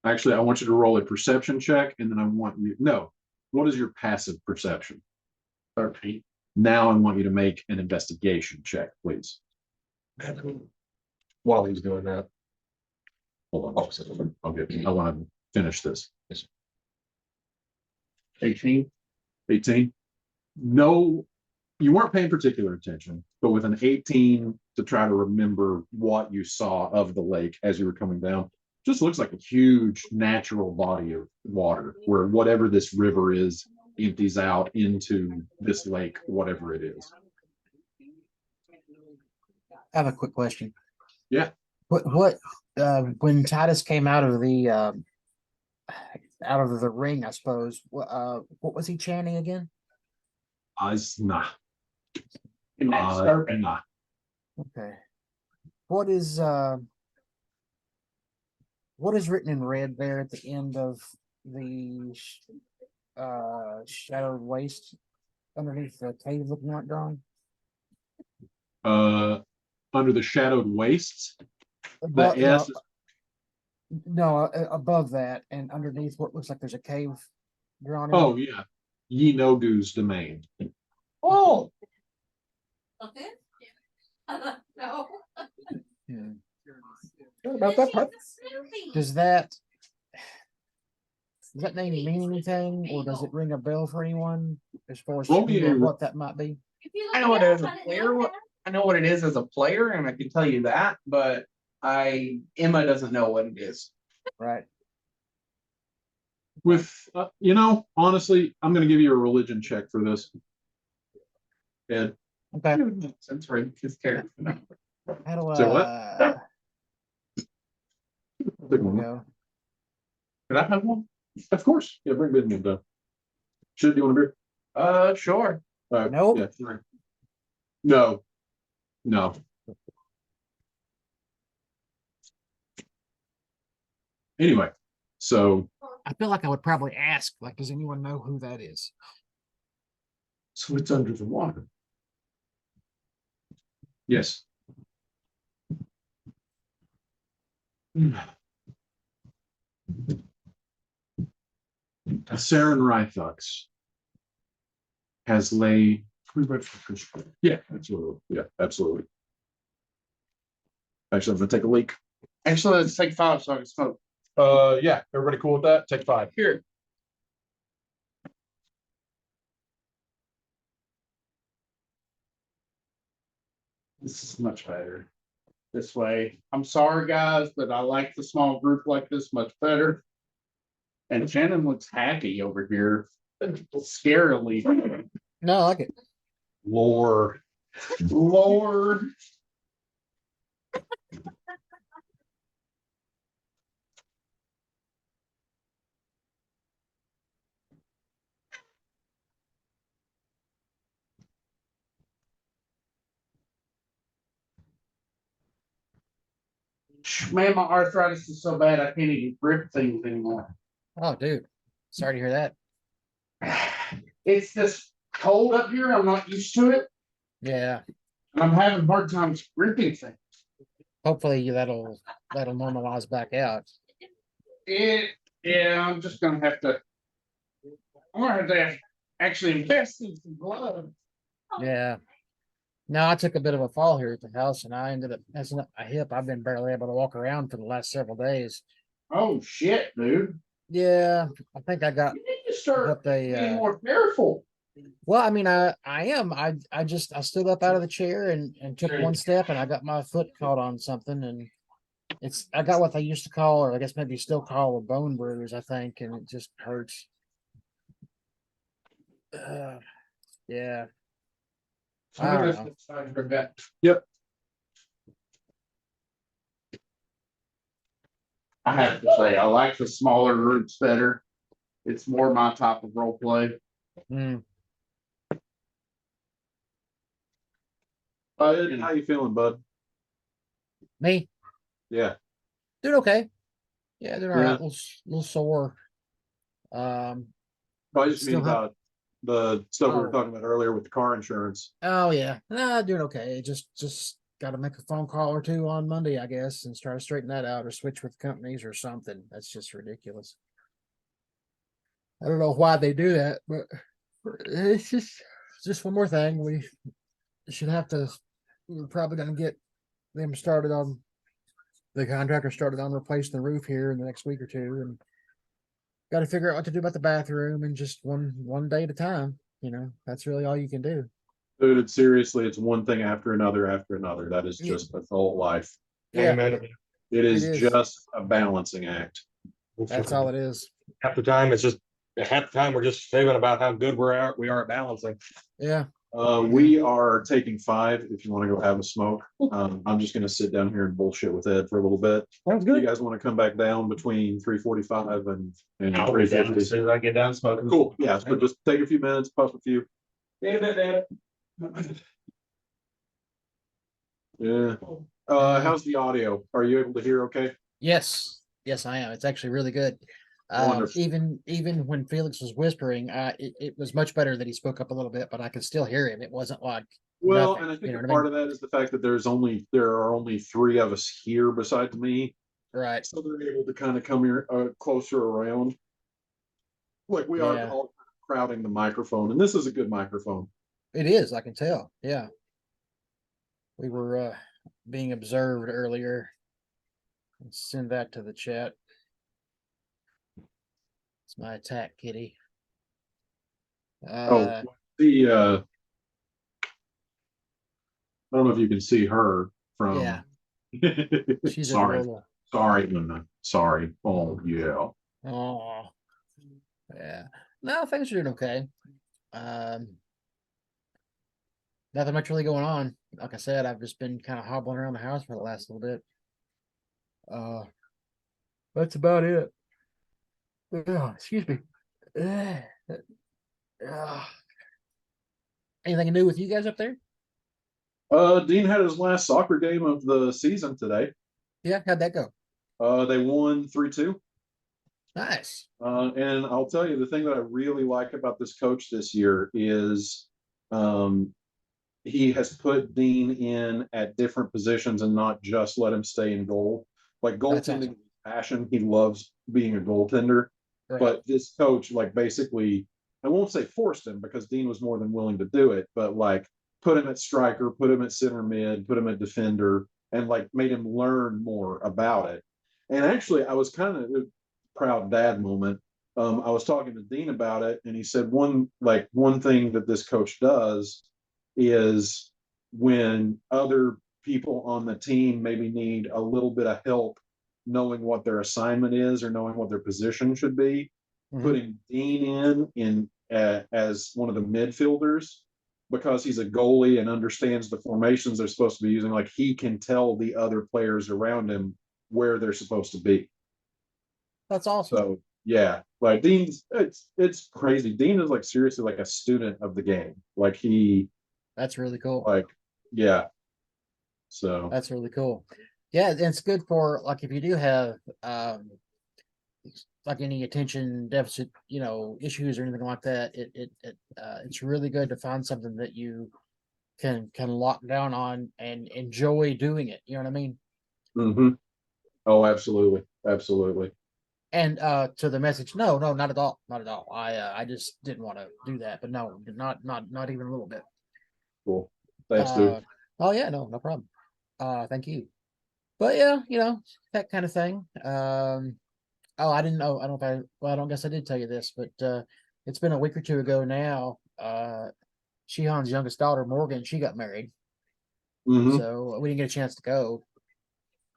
Actually, I want you to roll a perception check, and then I want you, no, what is your passive perception? 13. Now I want you to make an investigation check, please. While he's doing that. Hold on. I want to finish this. 18. 18. No, you weren't paying particular attention, but with an 18 to try to remember what you saw of the lake as you were coming down, just looks like a huge natural body of water where whatever this river is empties out into this lake, whatever it is. I have a quick question. Yeah. What when Titus came out of the ring, I suppose, what was he chanting again? Nah. Nah. Okay. What is written in red there at the end of the shadowed waste underneath the cave looking like drawing? Under the shadowed wastes, the Above, S. above that and underneath what looks like there's a cave drawn in. Oh yeah, Ye Nogu's domain. Oh, Okay. No. Yeah. what about that part? Does that name mean anything, or does it ring a bell for anyone as far as Roll me a- what that might be? I know what it is as a player. I know what it is as a player, and I can tell you that, but Emma doesn't know what it is. Right. With honestly, I'm going to give you a religion check for this. Ed, Okay. Since we're his character. How do So what? I? There we go. Could I have one? Of course. Yeah, bring Bidman down. Should you want a beer? Sure. Nope. Yeah, sure. No. No. Anyway, so I feel like I would probably ask, like, does anyone know who that is? So it's under the water. yes. Saren Rythux has laid. Yeah, absolutely. Yeah, absolutely. Actually, I'm gonna take a leak. Actually, let's take 5 so I can smoke. Yeah, everybody cool with that? Take 5. Here. This is much better. This way. I'm sorry, guys, but I like the small group like this much better. And Shannon looks happy over here. Scarily. No, I like it. Lore. Lord. Man, my arthritis is so bad I can't even grip things anymore. Oh, dude. Sorry to hear that. It's this cold up here. I'm not used to it. Yeah. And I'm having hard times gripping things. Hopefully that'll normalize back out. Yeah, I'm just gonna have to. I'm gonna have to actually invest in some gloves. Yeah. No, I took a bit of a fall here at the house and I ended up messing up my hip. I've been barely able to walk around for the last several days. Oh shit, dude. Yeah, I think I got You need to start what they being more careful. Well, I mean, I am. I stood up out of the chair and took one step, and I got my foot caught on something, and I got what they used to call, or I guess maybe still call, a bone bruise, I think, and it just hurts. Yeah. I don't know. It's time for vet. Yep. I have to say, I like the smaller groups better. It's more my type of role play. Mm. How you feeling, bud? Me Yeah. doing okay. Yeah, doing all Yeah. right. Little sore. I just mean Still have- about the stuff we were Oh. talking about earlier with the car insurance. Oh yeah, doing okay. Just got to make a phone call or two on Monday, I guess, and try to straighten that out, or switch with companies or something. That's just ridiculous. I don't know why they do that, but it's just one more thing. We should have to. We're probably going to get them started on the contractor started on replacing the roof here in the next week or two, and got to figure out what to do about the bathroom, and just one day at a time. That's really all you can do. Dude, it's seriously, it's one thing after another after another. That is Yeah. just adult life. Yeah, It is is. just a balancing act. that's all it is. Half the time, it's just half the time we're just figuring about how good we are at balancing. Yeah. We are taking 5 if you want to go have a smoke. I'm just gonna sit down here and bullshit with Ed for a little bit. Sounds You good. guys want to come back down between 3:45 and I'll be down 3:50? as soon as I get down smoking. Cool. Yeah, so just take a few minutes, puff a few. Yeah. How's the audio? Are you able to hear okay? Yes, I am. It's actually really good. Wonderful. Even when Felix was whispering, it was much better that he spoke up a little bit, but I could still hear him. It wasn't like Well, nothing, and I think you know a what I part of that is the fact that there are only 3 of us here besides me, right. so they're able to kind of come here closer around. Like we are Yeah. all crowding the microphone, and this is a good microphone. It is, I can tell. Yeah. We were being observed earlier. Let's send that to the chat. It's my attack kitty. Oh, I don't know if you can see her from. Yeah. She's sorry, adorable. sorry, Luna. Sorry. Oh yeah. Oh, yeah. No, things are doing okay. Nothing much really going on. Like I said, I've just been kind of hobbling around the house for the last little bit. That's about it. Oh, excuse me. Anything new with you guys up there? Dean had his last soccer game of the season today. Yeah, how'd that go? They won 3-2. Nice. And I'll tell you the thing that I really like about this coach this year is he has put Dean in at different positions and not just let him stay in goal. Like goaltending is passion. He loves being a goaltender. Right. But this coach, like basically, I won't say forced him because Dean was more than willing to do it, but like put him at striker, put him at center mid, put him at defender, and like made him learn more about it. And actually, I was kind of a proud dad moment. I was talking to Dean about it, and he said one thing that this coach does is when other people on the team maybe need a little bit of help knowing what their assignment is or knowing what their position should be, putting Dean in as one of the midfielders because he's a goalie and understands the formations they're supposed to be using. Like he can tell the other players around him where they're supposed to be. That's awesome. So yeah, like Dean's it's crazy. Dean is like seriously like a student of the game. Like that's really cool. Like yeah. So that's really cool. Yeah, it's good for like if you do have like any attention deficit, issues or anything like that. It's really good to find something that you can lock down on and enjoy doing it. You know what I mean? Mm-hmm. Oh, absolutely, absolutely. And to the message, no, not at all, not at all. I just didn't want to do that, but no, not even a little bit. Cool. Thanks, dude. Oh yeah, no problem. Thank you. But yeah, that kind of thing. Oh, I didn't know. I don't guess I did tell you this, but it's been a week or two ago now. Shihan's youngest daughter, Morgan, she got married. Mhm. So we didn't get a chance to go.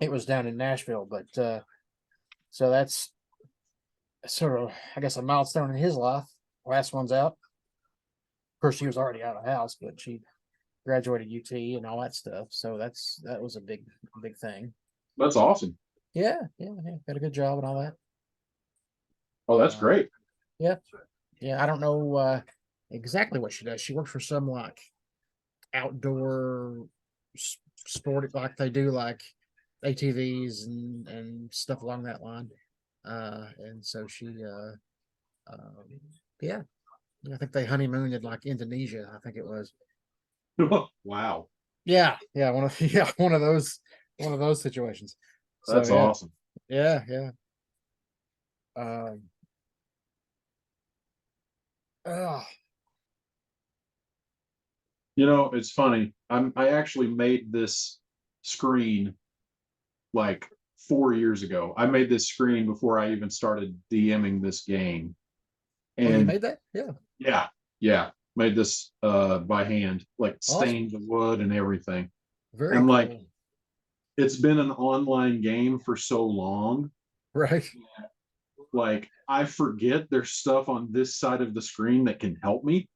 It was down in Nashville, but so that's sort of, I guess, a milestone in his life. Last one's out. Of course, she was already out of the house, but she graduated UT and all that stuff. So that was a big thing. That's awesome. Yeah, got a good job and all that. Oh, that's great. Yeah, I don't know exactly what she does. She works for some like outdoor sport, like they do like ATVs and stuff along that line. And so she, yeah, I think they honeymooned in like Indonesia. I think it was. Wow. Yeah, one of those situations. So That's yeah, awesome. yeah. Um, oh, You know, it's funny. I actually made this screen like 4 years ago. I made this screen before I even started DMing this game. oh, you And made that? Yeah. yeah, made this by hand, like Awesome. stained the wood and everything. Very I'm cool. like, it's been an online game for so long. Right. Like, I forget there's stuff on this side of the screen that can help me.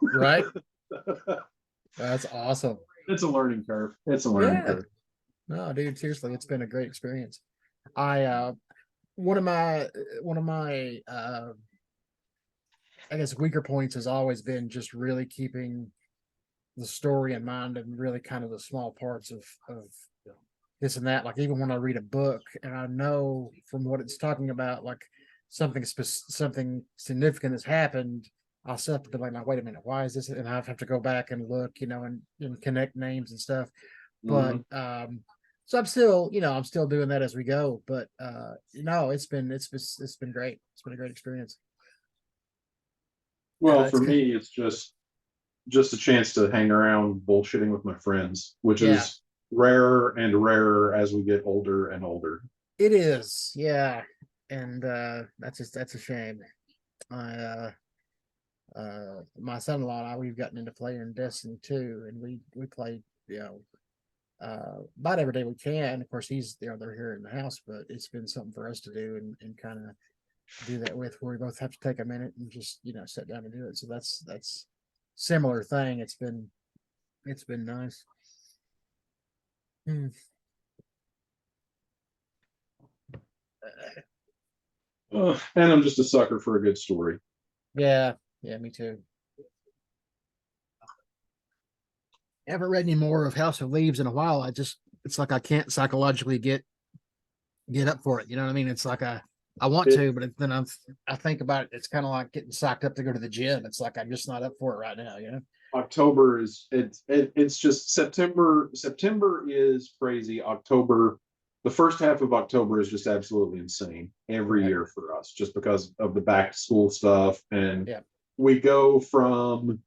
Right. That's awesome. It's a learning curve. It's a learning Yeah. curve. No, dude, seriously, it's been a great experience. I one of my I guess weaker points has always been just really keeping the story in mind and really kind of the small parts of this and that. Like even when I read a book and I know from what it's talking about, like something significant has happened, I'll sit up and be like, wait a minute, why is this? And I have to go back and look, and connect names and stuff. But so I'm still doing that as we go. But it's been great. It's been a great experience. Well, it's for good. me, it's just a chance to hang around bullshitting with my friends, which Yeah. is rarer and rarer as we get older and older. It is, yeah. And that's a shame. My son-in-law and I, we've gotten into playing Destiny 2, and we played, about every day we can. Of course, he's, they're here in the house, but it's been something for us to do and kind of do that with, where we both have to take a minute and just, sit down and do it. So that's similar thing. It's been nice. Hmm. And I'm just a sucker for a good story. Yeah, me too. I haven't read any more of House of Leaves in a while. It's like I can't psychologically get up for it. You know what I mean? It's like I want to, but then I think about it. It's kind of like getting psyched up to go to the gym. It's like I'm just not up for it right now. October is it's just September. September is crazy. October, the first half of October is just absolutely insane every Right. year for us, just because of the back to school stuff. And Yeah. we go from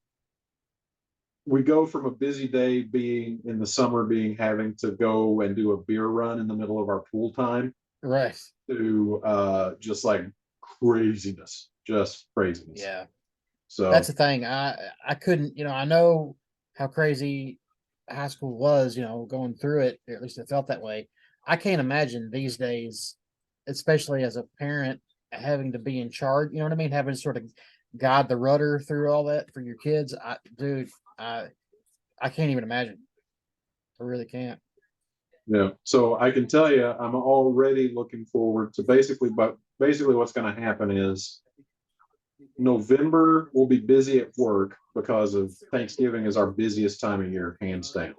a busy day being in the summer, being having to go and do a beer run in the middle of our pool time, Right. to just like craziness, just craziness. Yeah. So That's the thing. I couldn't, I know how crazy high school was, going through it, or at least it felt that way. I can't imagine these days, especially as a parent, having to be in charge, you know what I mean? Having to sort of guide the rudder through all that for your kids. I can't even imagine. I really can't. yeah, so I can tell you, I'm already looking forward to basically what's going to happen is November will be busy at work because of Thanksgiving is our busiest time of year, hands down.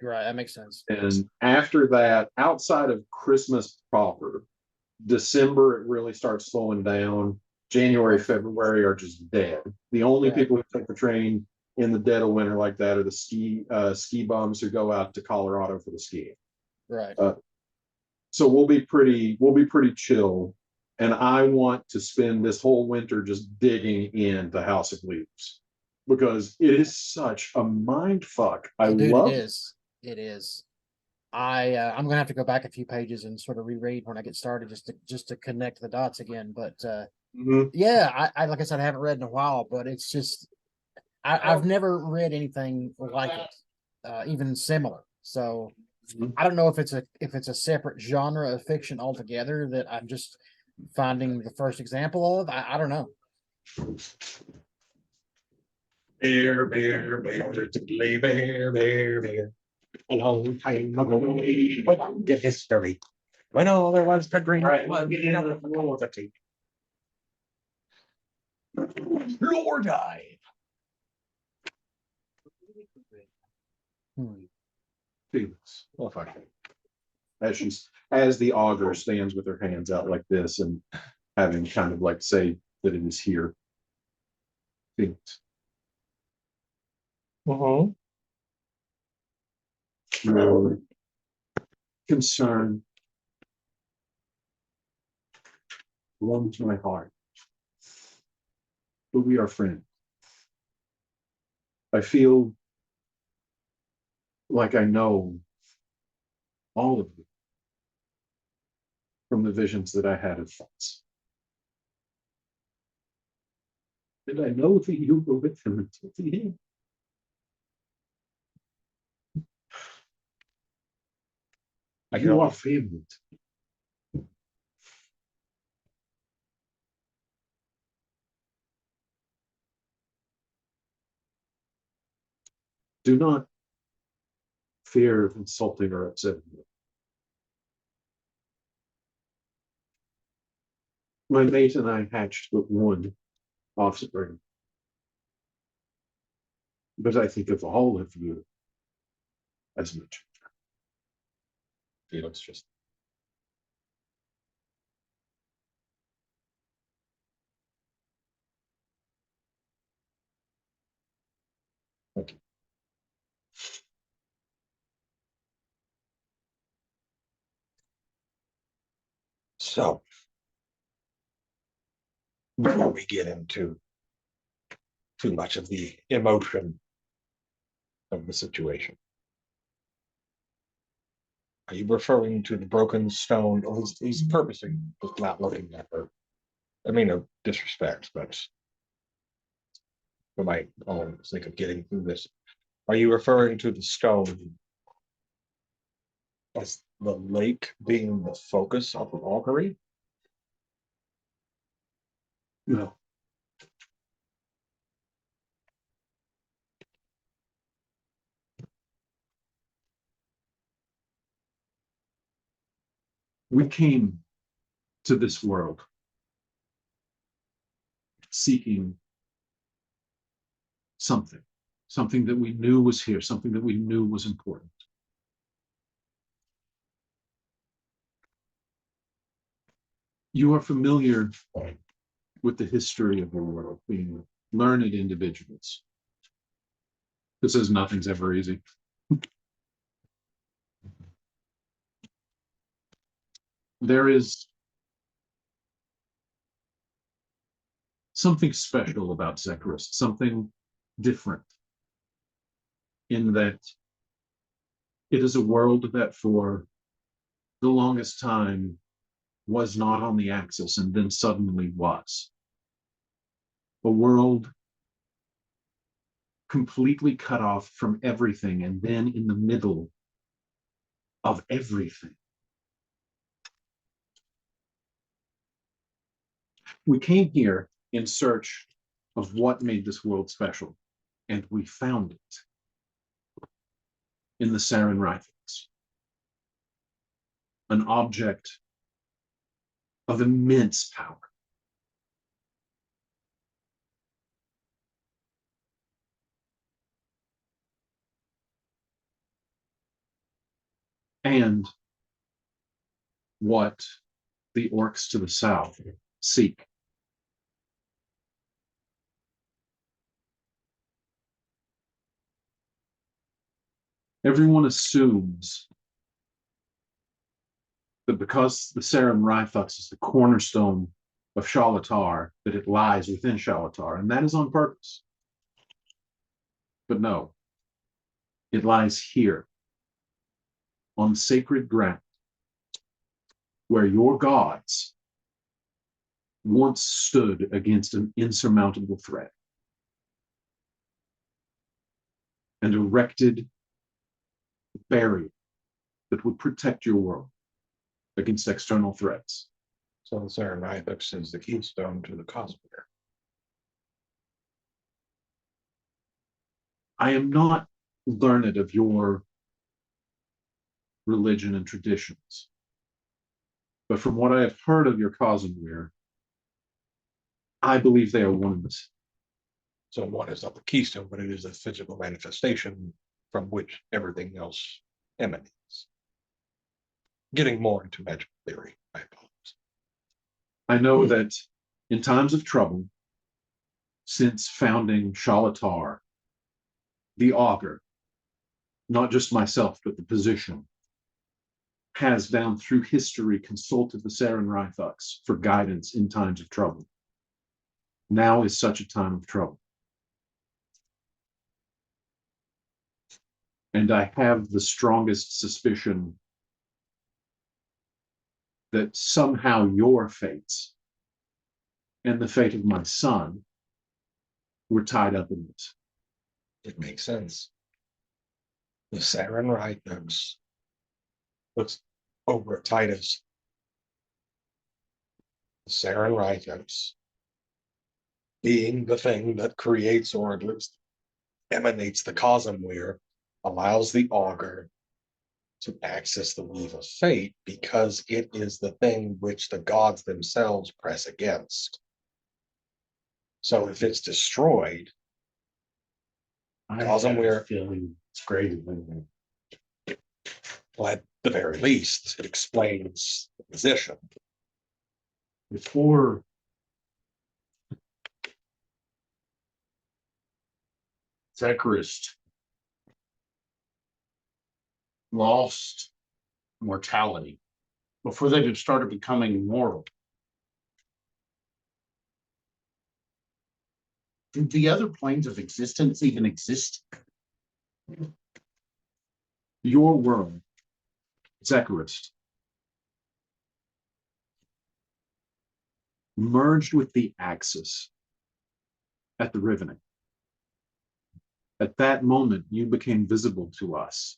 Right, that makes sense. And after that, outside of Christmas proper, December it really starts slowing down. January, February are just dead. The only Right. people who take the train in the dead of winter like that are the ski bums who go out to Colorado for the skiing. Right. So we'll be pretty chill. And I want to spend this whole winter just digging into House of Leaves because it is such a mind fuck. I Dude, love it is. It is. I'm gonna have to go back a few pages and sort of reread when I get started, just to connect the dots again. But Mhm. yeah, I like I said, I haven't read in a while, but it's just I've never read anything like it, even similar. So Mhm. I don't know if it's a separate genre of fiction altogether that I'm just finding the first example of. I don't know. Bear, bear, bear, tickly bear, bear, bear. A long time ago, when did history? When all there was to drink was commodity. Lord I. Hmm. Felix, well, if I can. As the augur stands with her hands out like this and having kind of like say that it is here. Felix, your concern warms my heart. But we are friends. I feel like I know all of you from the visions that I had of thoughts. And I know that you were with him until the end. You are family. Do not fear insulting or upsetting me. My mate and I hatched but one offspring. But I think of all of you as much. Felix just. Okay. So, before we get into too much of the emotion of the situation, are you referring to the broken stone? Or he's purposely just not looking at her. I mean, no disrespect, but for my own sake of getting through this, are you referring to the stone as the lake being the focus of the augury? No. We came to this world seeking something, something that we knew was here, something that we knew was important. You are familiar with the history of the world, being learned individuals. This says nothing's ever easy. There is something special about Zecharis, something different, in that it is a world that for the longest time was not on the axis and then suddenly was. A world completely cut off from everything and then in the middle of everything. We came here in search of what made this world special, and we found it in the Sarin rifles, an object of immense power. And what the orcs to the south seek. Everyone assumes that because the Sarin Rifux is the cornerstone of Shalatar, that it lies within Shalatar, and that is on purpose. But no, it lies here, on sacred ground, where your gods once stood against an insurmountable threat. and erected a barrier that would protect your world against external threats. So the Serenithix is the keystone to the Cosmweir. I am not learned of your religion and traditions, but from what I have heard of your Cosmweir, I believe they are oneness. So one is not the keystone, but it is a physical manifestation from which everything else emanates. Getting more into magic theory, I apologize. I know that in times of trouble, since founding Shalatar, the augur, not just myself, but the position, has down through history consulted the Serenithux for guidance in times of trouble. Now is such a time of trouble. And I have the strongest suspicion that somehow your fates and the fate of my son were tied up in this. It makes sense. The Serenithix looks over at Titus. The Serenithix, being the thing that creates or at least emanates the Cosmweir, allows the augur to access the weave of fate because it is the thing which the gods themselves press against. So if it's destroyed, Cosmweir, feeling it's greater than well, at the very least, it explains the position. before Zekarist lost mortality, before they started becoming mortal. Did the other planes of existence even exist? Your world, Zekarist, merged with the Axis at the Rivening. At that moment, you became visible to us,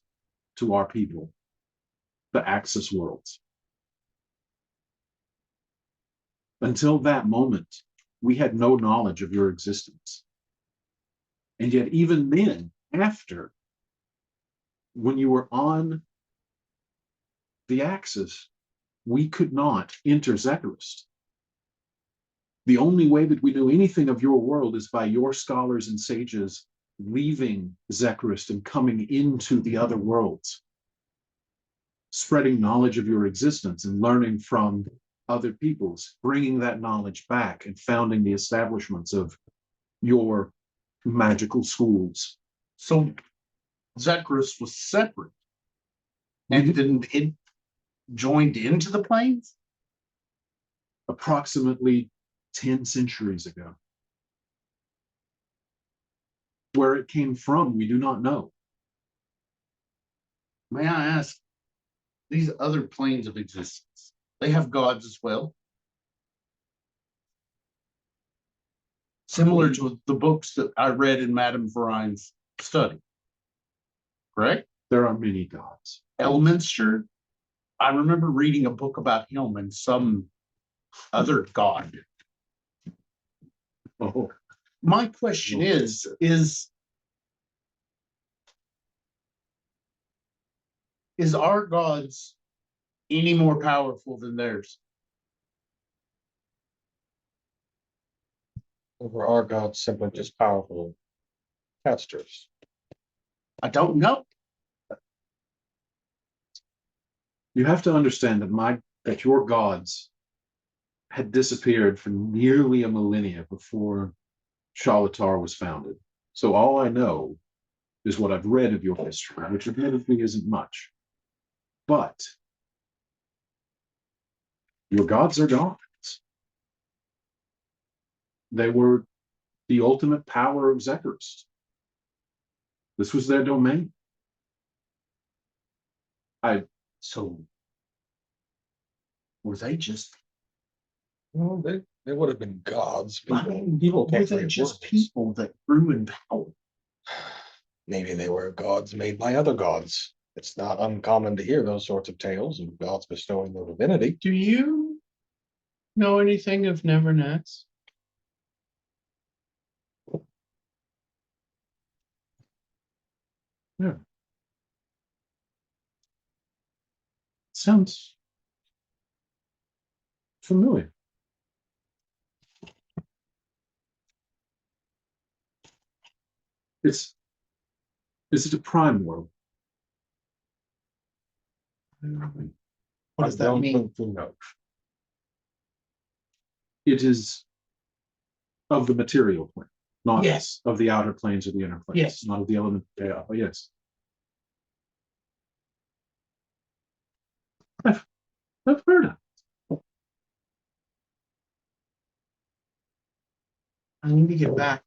to our people, the Axis worlds. Until that moment, we had no knowledge of your existence. And yet, even then, after, when you were on the Axis, we could not enter Zekarist. The only way that we knew anything of your world is by your scholars and sages leaving Zekarist and coming into the other worlds, spreading knowledge of your existence and learning from other peoples, bringing that knowledge back and founding the establishments of your magical schools. So Zekarist was separate and didn't it joined into the planes? Approximately 10 centuries ago. Where it came from, we do not know. May I ask, these other planes of existence, they have gods as well? Similar to the books that I read in Madame Varine's study. Correct? There are many gods. Elminster. I remember reading a book about him and some other god. Oh, My question is our gods any more powerful than theirs? Over our gods simply just powerful casters. I don't know. you have to understand that your gods had disappeared for nearly a millennia before Shalatar was founded. So all I know is what I've read of your history, which admittedly isn't much. But your gods are gods. They were the ultimate power of Zekarist. This was their domain. So were they just Well, they would have been gods. were People they just people that grew in power? Maybe they were gods made by other gods. It's not uncommon to hear those sorts of tales of gods bestowing their divinity. Do you know anything of Neverness? Yeah. Sounds familiar. Is it a prime world? What does that mean? No. It is of the material plane, not Yes. of the outer planes or the inner planes. Yes. Not of the element. Yeah, yes. I've heard of it. I need to get back.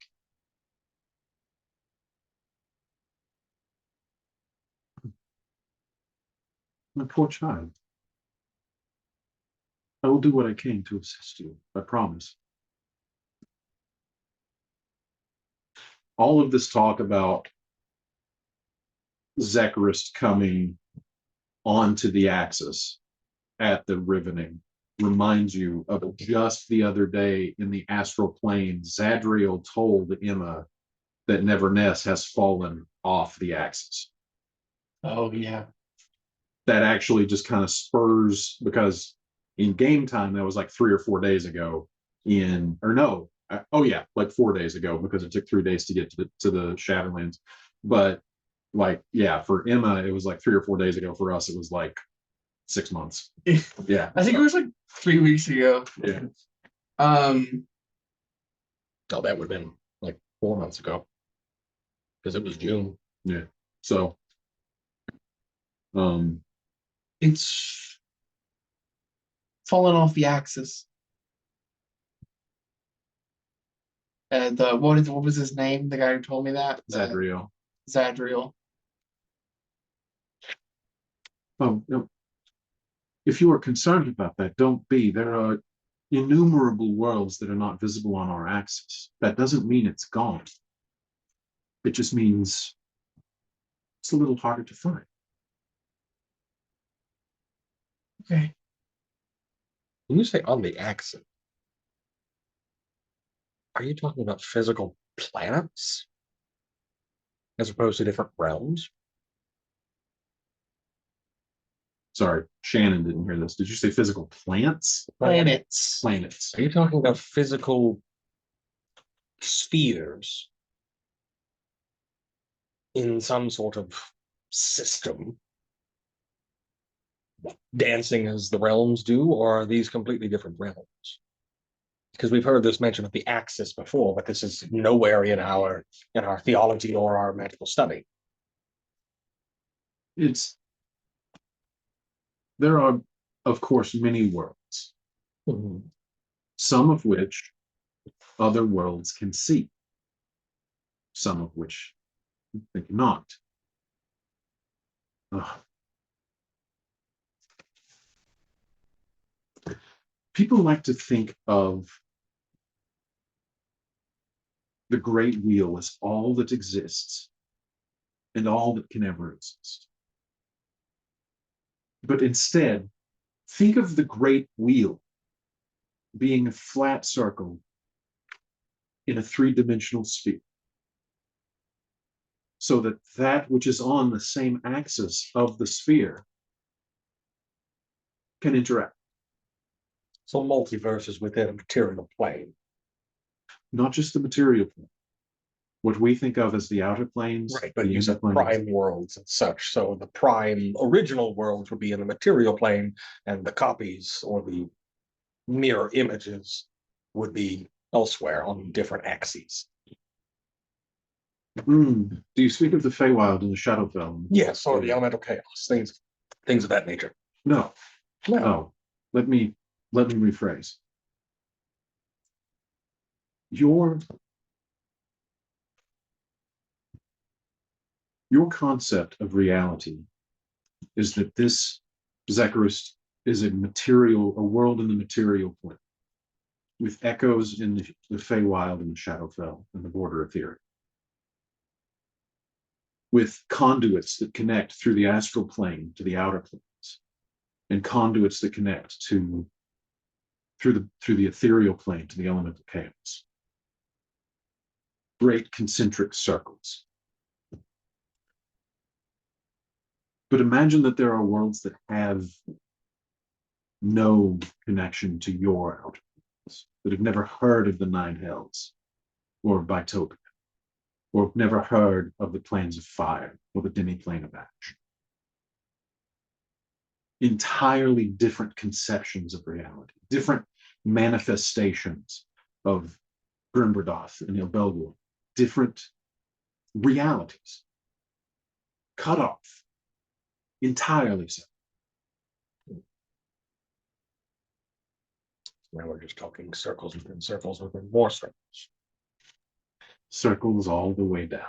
My poor child. I will do what I can to assist you, I promise. All of this talk about Zecharis coming onto the Axis at the riveting reminds you of just the other day in the astral plane, Zadriel told Emma that Neverness has fallen off the Axis. Oh yeah. That actually just kind of spurs, because in game time, that was like 3 or 4 days ago like 4 days ago, because it took 3 days to get to the Shadowlands. But like, yeah, for Emma, it was like 3 or 4 days ago. For us, it was like 6 months. Yeah. I think it was like 3 weeks ago. Yeah. Oh, that would have been like 4 months ago. Because it was June. Yeah. So It's fallen off the axis. And what was his name? The guy who told me that? Zadriel. Zadriel. Oh, no. If you are concerned about that, don't be. There are innumerable worlds that are not visible on our axis. That doesn't mean it's gone. It just means it's a little harder to find. Okay. When you say on the axis, are you talking about physical planets as opposed to different realms? Sorry, Shannon didn't hear this. Did you say physical plants? Planets. Planets. Are you talking about physical spheres in some sort of system dancing as the realms do, or are these completely different realms? Because we've heard this mention of the axis before, but this is nowhere in our theology or our magical study. There are, of course, many worlds, some of which other worlds can see, some of which they cannot. Ugh. People like to think of the great wheel as all that exists and all that can ever exist. But instead, think of the great wheel being a flat circle in a three-dimensional sphere, so that that which is on the same axis of the sphere can interact. So multiverse is within a material plane. Not just the material plane. What we think of as the outer planes. Right, but the you said inner planes. prime worlds and such. So the prime original worlds would be in the material plane, and the copies or the mirror images would be elsewhere on different axes. Do you speak of the Feywild and the Shadowfell? Yes, or the elemental chaos, things of that nature. No. Let me rephrase. Your concept of reality is that this Zecharis is a world in the material plane, with echoes in the Feywild and the Shadowfell and the border of theory. with conduits that connect through the astral plane to the outer planes, and conduits that connect to through the ethereal plane to the elemental chaos. Great concentric circles. But imagine that there are worlds that have no connection to your outer worlds, that have never heard of the Nine Hells or Bitopia, or have never heard of the planes of fire or the demi-plane of ash. Entirely different conceptions of reality, different manifestations of Grimberdoth and Ilbelgor, different realities, cut off, entirely so. Now we're just talking circles within more circles. Circles all the way down.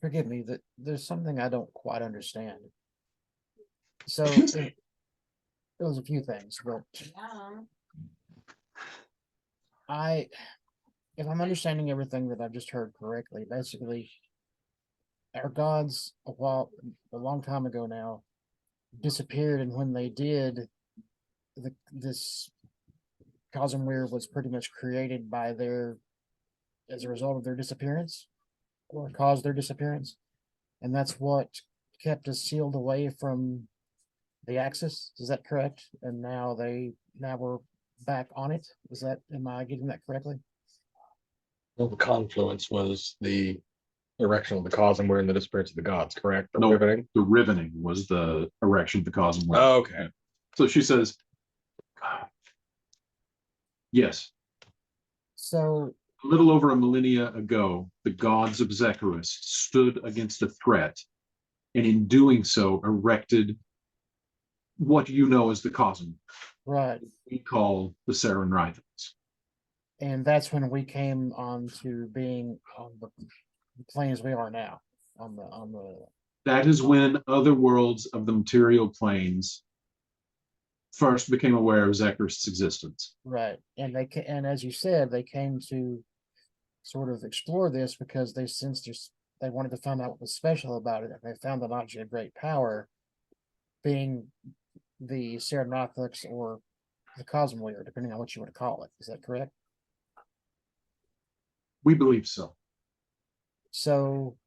Forgive me, that there's something I don't quite understand. So there was a few things, but if I'm understanding everything that I've just heard correctly, basically our gods a long time ago now disappeared, and when they did, this Cosmweir was pretty much created by as a result of their disappearance, or caused their disappearance, and that's what kept us sealed away from the Axis. Is that correct? And now we're back on it. Am I getting that correctly? Well, the confluence was the erection of the Cosmweir and the disappearance of the gods, correct? No, Riveting? the riveting was the erection of the Cosmweir. Oh, okay. So she says, yes. So A little over a millennia ago, the gods of Zecharis stood against a threat, and in doing so, erected what you know as the Cosmweir. right, We call the Saren Rithons. and that's when we came on to being on the planes we are now. That is when other worlds of the material planes first became aware of Zecharis' existence. Right, and and as you said, they came to sort of explore this because they sensed they wanted to find out what was special about it, and they found an object of great power, being the Serenothics or the Cosmweir, depending on what you want to call it. Is that correct? We believe so. So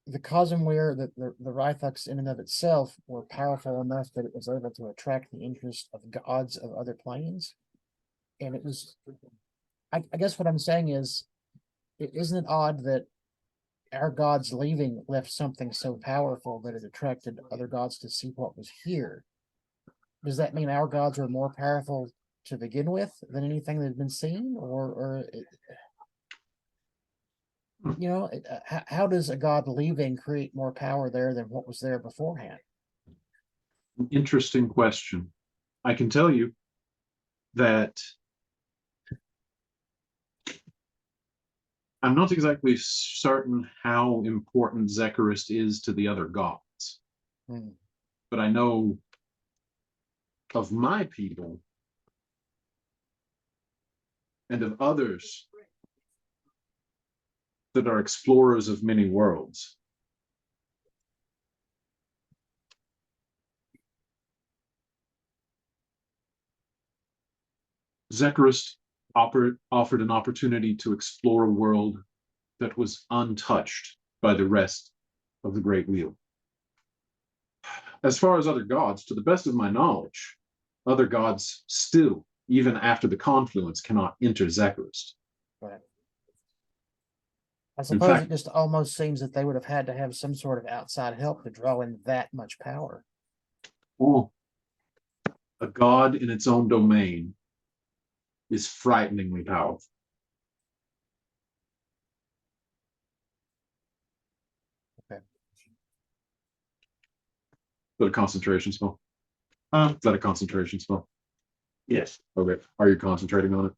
the Cosmweir, the Rythux in and of itself were powerful enough that it was able to attract the interest of gods of other planes. And it was, I guess what I'm saying is, isn't it odd that our gods leaving left something so powerful that it attracted other gods to see what was here? Does that mean our gods were more powerful to begin with than anything that had been seen? How does a god leaving create more power there than what was there beforehand? Interesting question. I can tell you that I'm not exactly certain how important Zecharis is to the other gods. But I know of my people and of others that are explorers of many worlds. Zecharis offered an opportunity to explore a world that was untouched by the rest of the Great Wheel. As far as other gods, to the best of my knowledge, other gods still, even after the confluence, cannot enter Zecharis. Right. I suppose it just almost seems that they would have had to have some sort of outside help to draw in that much power. Oh, a god in its own domain is frighteningly powerful. Okay. Is that a concentration spell? Is that a concentration spell? Yes. Okay. Are you concentrating on it?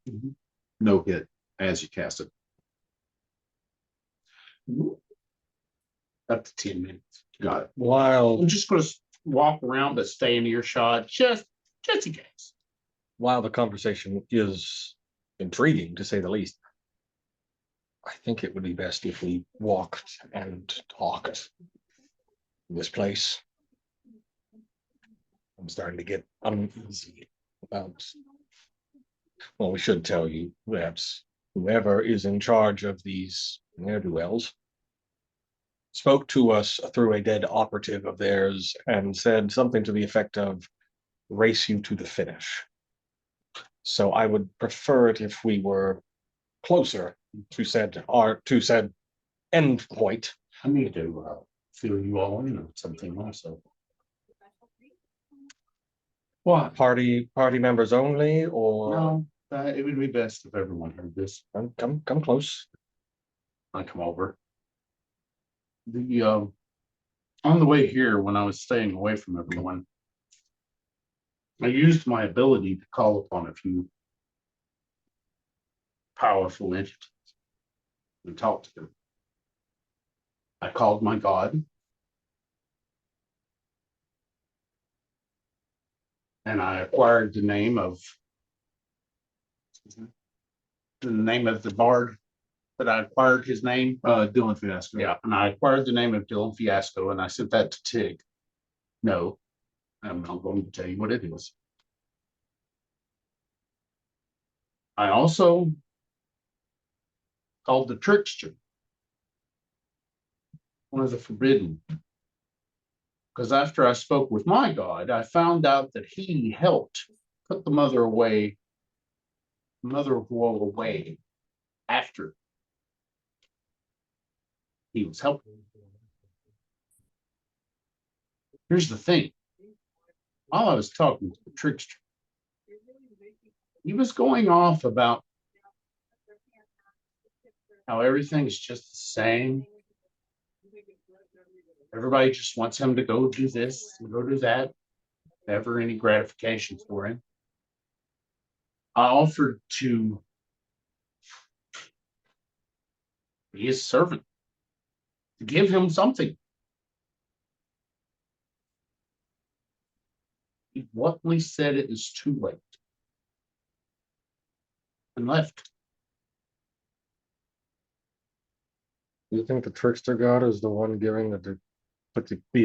No hit as you cast it. Up to 10 minutes. Got it. While I'm just going to walk around, but stay in earshot, just in case. while the conversation is intriguing, to say the least, I think it would be best if we walked and talked in this place. I'm starting to get uneasy about. Well, we should tell you that whoever is in charge of these ne'er-do-wells spoke to us through a dead operative of theirs and said something to the effect of race you to the finish. So I would prefer it if we were closer to said end point. I need to fill you all in on something also. What? Party members only, or No, it would be best if everyone heard this. come close. I come over. The on the way here, when I was staying away from everyone, I used my ability to call upon a few powerful entities and talk to them. I called my God, and I acquired the name of the bard. That I acquired his name. Dylan Fiasco. Yeah, and I acquired the name of Dylan Fiasco, and I sent that to Tig. No, I'm not going to tell you what it is. I also called the trickster, one of the forbidden. Because after I spoke with my God, I found out that he helped put the mother of woe away after he was helping. Here's the thing. While I was talking to the trickster, he was going off about how everything's just the same. Everybody just wants him to go do this and go do that. Never any gratification for him. I offered to be his servant, to give him something. He bluntly said it is too late and left. You think the trickster god is the one giving the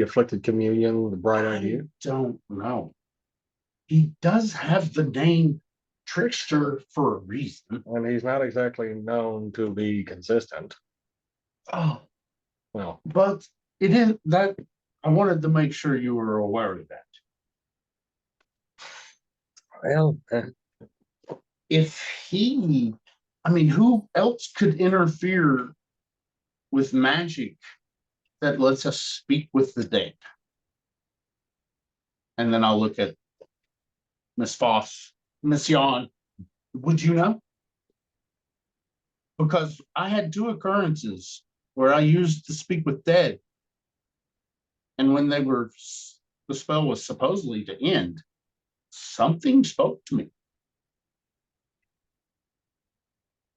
afflicted communion the bright idea? I don't know. He does have the name trickster for a reason. And he's not exactly known to be consistent. Oh, Well, but it is that I wanted to make sure you were aware of that. well, If he, I mean, who else could interfere with magic that lets us speak with the dead? And then I'll look at Miss Foss, Miss Yon. Would you know? Because I had two occurrences where I used to speak with dead. And when the spell was supposedly to end, something spoke to me.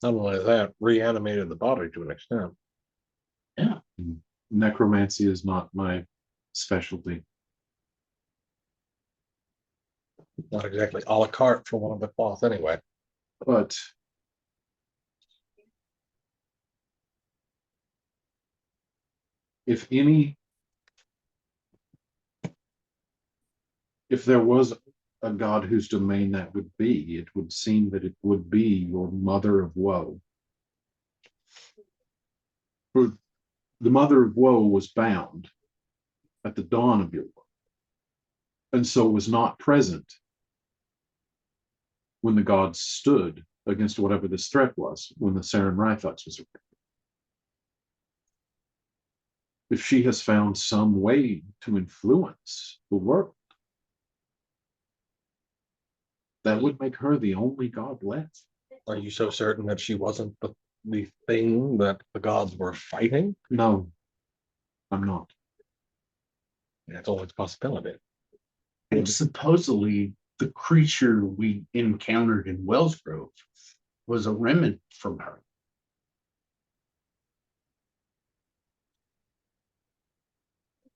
not only that, reanimated the body to an extent. Yeah. Necromancy is not my specialty. Not exactly a la carte for one of the cloth anyway. But if there was a god whose domain that would be, it would seem that it would be your mother of woe. For the mother of woe was bound at the dawn of your life, and so was not present when the gods stood against whatever this threat was, when the Saren Rythux was around. If she has found some way to influence the world, that would make her the only god left. Are you so certain that she wasn't the thing that the gods were fighting? No, I'm not. That's always a possibility. And supposedly the creature we encountered in Wellsgrove was a remnant from her.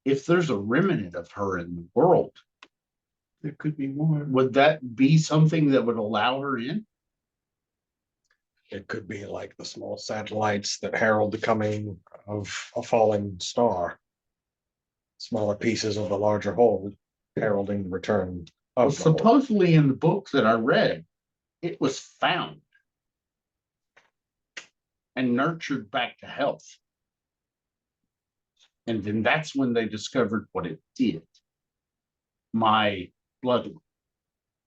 If there's a remnant of her in the world, There could be more. would that be something that would allow her in? It could be like the small satellites that herald the coming of a falling star. Smaller pieces of the larger whole heralding the return Well, of the whole. supposedly in the book that I read, it was found and nurtured back to health. And then that's when they discovered what it did. My bloodline.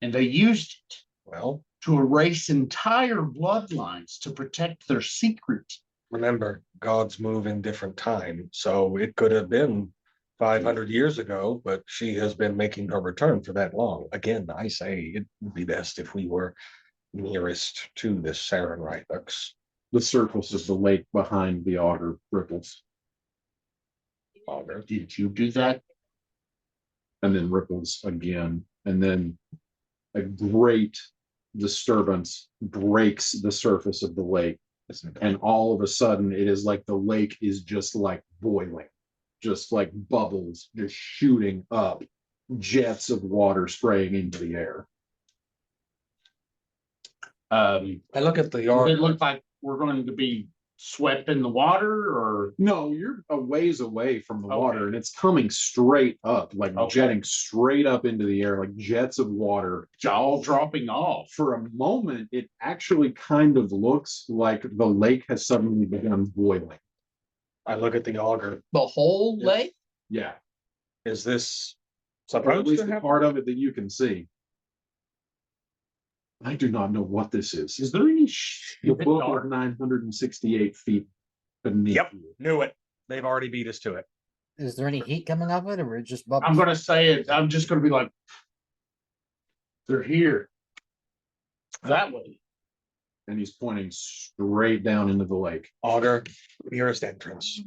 And they used it Well, to erase entire bloodlines to protect their secret. remember, gods move in different time, so it could have been 500 years ago, but she has been making her return for that long. Again, I say it would be best if we were nearest to this Saren Rythux. The surface of the lake behind the auger ripples Auger. Did you do that? and then ripples again. And then a great disturbance breaks the surface of the lake. And all of a sudden, it is like the lake is just like boiling, just like bubbles, just shooting up, jets of water spraying into the air. I look at the Does yard. it look like we're going to be swept in the water, or No, you're a ways away from the Okay. water and it's coming straight up, like Okay. jetting straight up into the air, like jets of water. all dropping off? For a moment, it actually kind of looks like the lake has suddenly begun boiling. I look at the auger. The whole Yeah. lake? Yeah. Is this Or at supposed least to the happen? part of it that you can see. I do not know what this is. Is there any The book of 968 feet beneath Yep. you. Knew it. They've already beat us to it. Is there any heat coming off it, or it just bubbles? I'm gonna say it. I'm just gonna be like, they're here. That way. And he's pointing straight down into the lake. Auger, nearest entrance.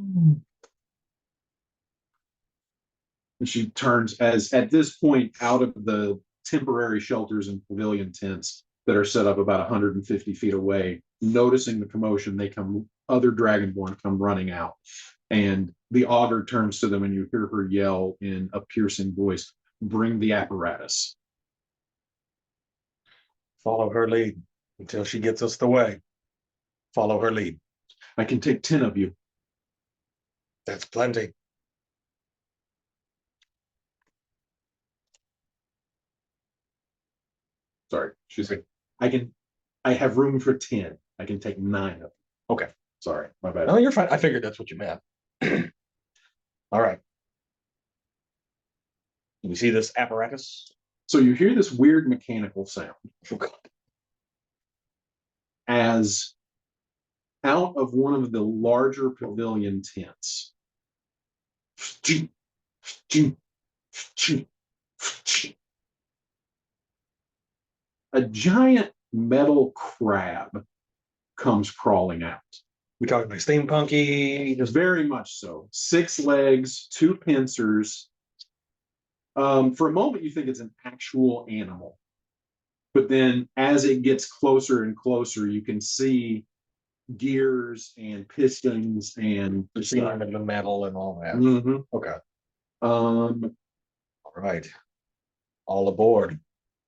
And she turns as at this point out of the temporary shelters and pavilion tents that are set up about 150 feet away, noticing the commotion, other dragonborn come running out. And the auger turns to them and you hear her yell in a piercing voice, "Bring the apparatus." Follow her lead until she gets us the way. Follow her lead. I can take 10 of you. That's plenty. Sorry. She's like, I have room for 10. I can take 9 of them. Okay. Sorry, my bad. No, you're fine. I figured that's what you meant. All right. You see this apparatus? So you hear this weird mechanical sound as out of one of the larger pavilion tents, a giant metal crab comes crawling out. We talking like steampunky? Just very much so. 6 legs, 2 pincers. For a moment, you think it's an actual animal. But then as it gets closer and closer, you can see gears and pistons and The seam and the metal and all that. Mhm. Okay. All right. All aboard.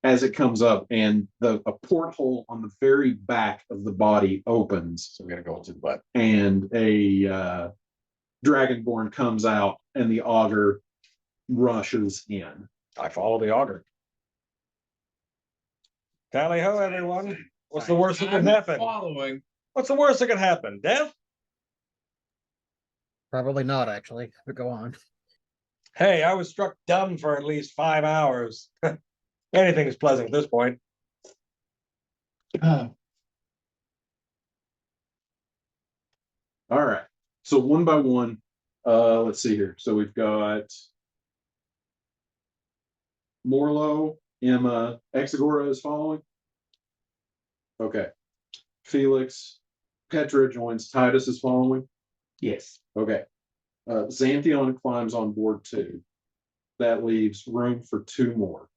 As it comes up and a porthole on the very back of the body opens. So we gotta go into the butt. And a dragonborn comes out and the auger rushes in. I follow the auger. Tally ho, everyone. What's the worst that can happen? Following. What's the worst that can happen? Death? Probably not, actually, but go on. Hey, I was struck dumb for at least 5 hours. Anything is pleasant at this point. All right. So one by one, let's see here. So we've got Morlo, Emma, Exagora is following. Okay. Felix, Petra joins. Titus is following. Yes. Okay. Xanthion climbs on board 2. That leaves room for 2 more.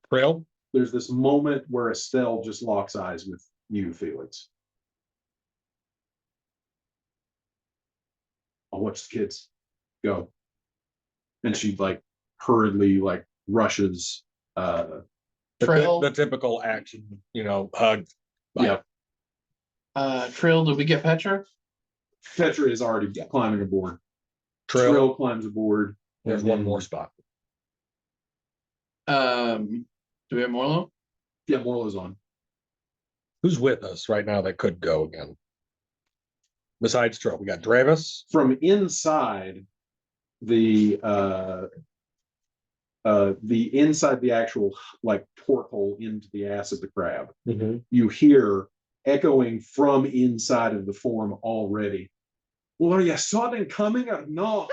Trail? There's this moment where Estelle just locks eyes with you, Felix. I'll watch the kids. Go. And she hurriedly rushes. Trail. The typical action, hug. Yeah. Trill, did we get Petra? Petra is already climbing aboard. Trail. Trill climbs aboard. There's and one then- more spot. Do we have Morlo? Yeah, Morlo's on. Who's with us right now that could go again? Besides Trail, we got Dravis. From inside the inside the actual like porthole into the ass of the crab, you hear echoing from inside of the form already. Well, are you saw them coming or no?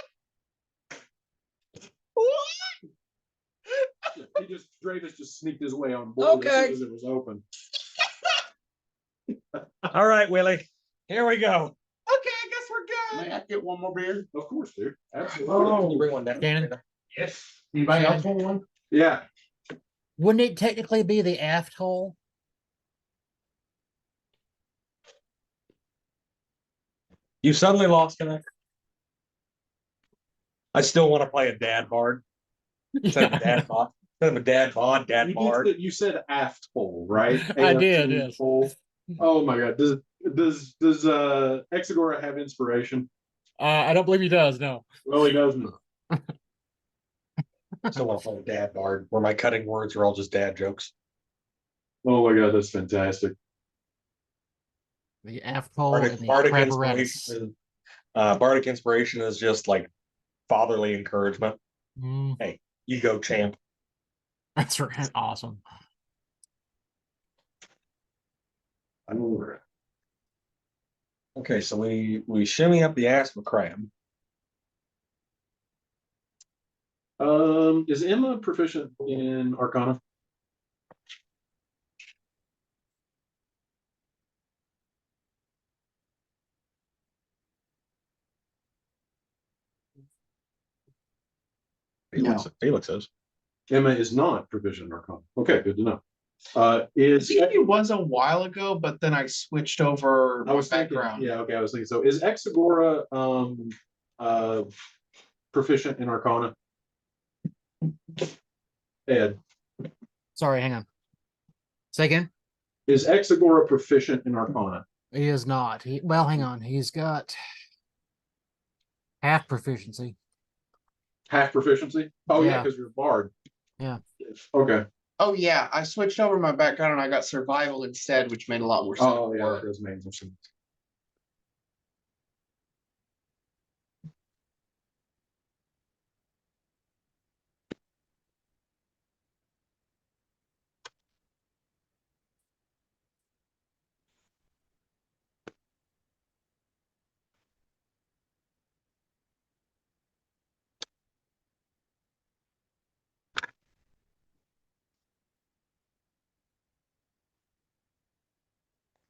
Dravis just sneaked his way on board as Okay. soon as it was open. All right, Willie. Here we go. Okay, I guess we're good. May I get one more beer? Of course, dude. Absolutely. Can you bring one down? Shannon? Yes. Anybody else Shannon? want one? Yeah. Wouldn't it technically be the aft hole? You suddenly lost connect. I still want to play a dad bard. Instead of a dad bod. Instead of a dad bod, dad bard. You said aft hole, right? I did, AFT yes. hole. Oh my god. Does Exagora have inspiration? I don't believe he does. No. Well, he doesn't. Still want to play a dad bard where my cutting words are all just dad jokes. Oh my god, that's fantastic. The aft hole Bardic, and the bardic apparatus. inspiration. Bardic inspiration is just like fatherly encouragement. Mm, You go, champ. that's right. Awesome. Okay, so we shimmy up the ass of a crab. Is Emma proficient in Arcana? Felix is. Emma is not proficient in Arcana. Okay, good to know. I Is think it was a while ago, but then I switched over I was thinking, background. yeah, okay, I was thinking so. Is Exagora proficient in Arcana? Ed, Sorry, hang on. Say again. is Exagora proficient in Arcana? He is not. Well, hang on. He's got half proficiency. Half proficiency? Oh yeah, Yeah. because you're a bard. Yeah. Okay. Oh yeah, I switched over my background and I got survival instead, which made a lot more sense. Oh yeah, that does make some sense.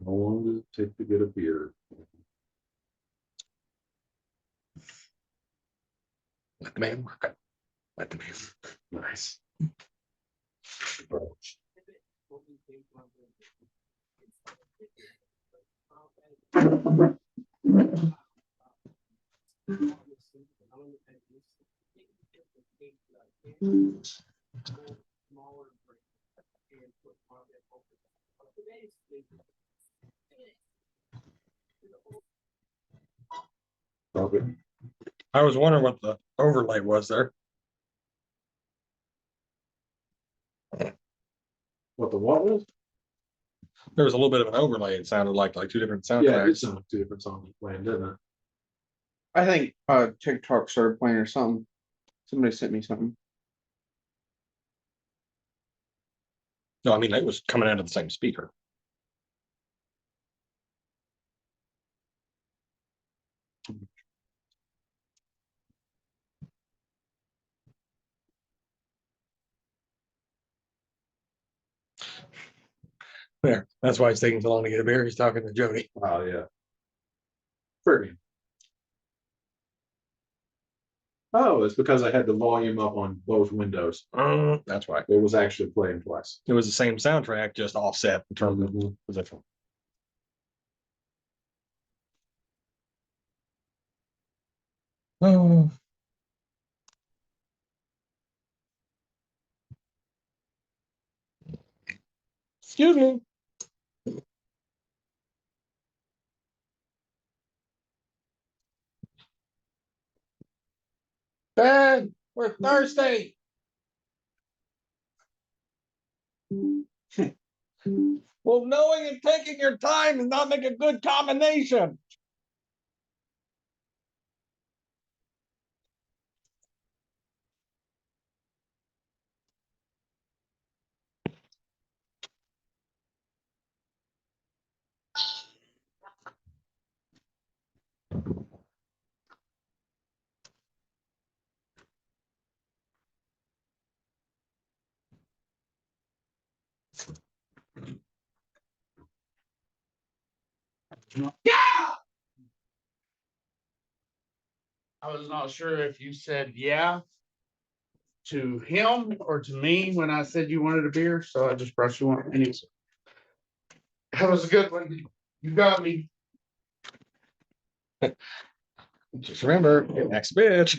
How long does it take to get a beer? Let the man work. Let the man. Nice. Okay. I was wondering what the overlay was there. What the what was? There was a little bit of an overlay. It sounded like two different soundtracks. Yeah, it sounded like two different songs playing, didn't it? I think TikTok started playing or something. Somebody sent me something. No, I mean it was coming out of the same speaker. There. That's why it's taking so long to get a beer. He's talking to Jody. Oh yeah. Fergie. Oh, it's because I had the volume up on both windows. That's why. It was actually playing twice. It was the same soundtrack, just offset in terms of position. Oh. Excuse me. Dad, we're thirsty. Well, knowing and taking your time does not make a good combination. I was not sure if you said yeah to him or to me when I said you wanted a beer, so I just brought you one. Anyways, that was a good one. You got me. Just remember, next bitch.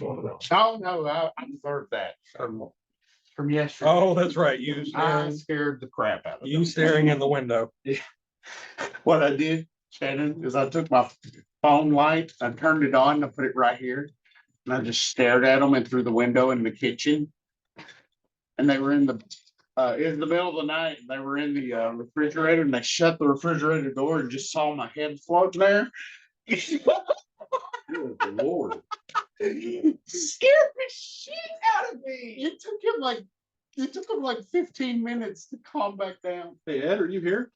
Oh no, I deserved that from yesterday. Oh, that's right. I scared the crap out of You staring in the window. What I did, Shannon, is I took my phone light, I turned it on, I put it right here, and I just stared at them and through the window in the kitchen. And they were in the middle of the night, and they were in the refrigerator, and they shut the refrigerator door and just saw my head floating there. Good Lord. Scared the shit out of me. It took him like 15 minutes to calm back down. Hey, Ed, are you here?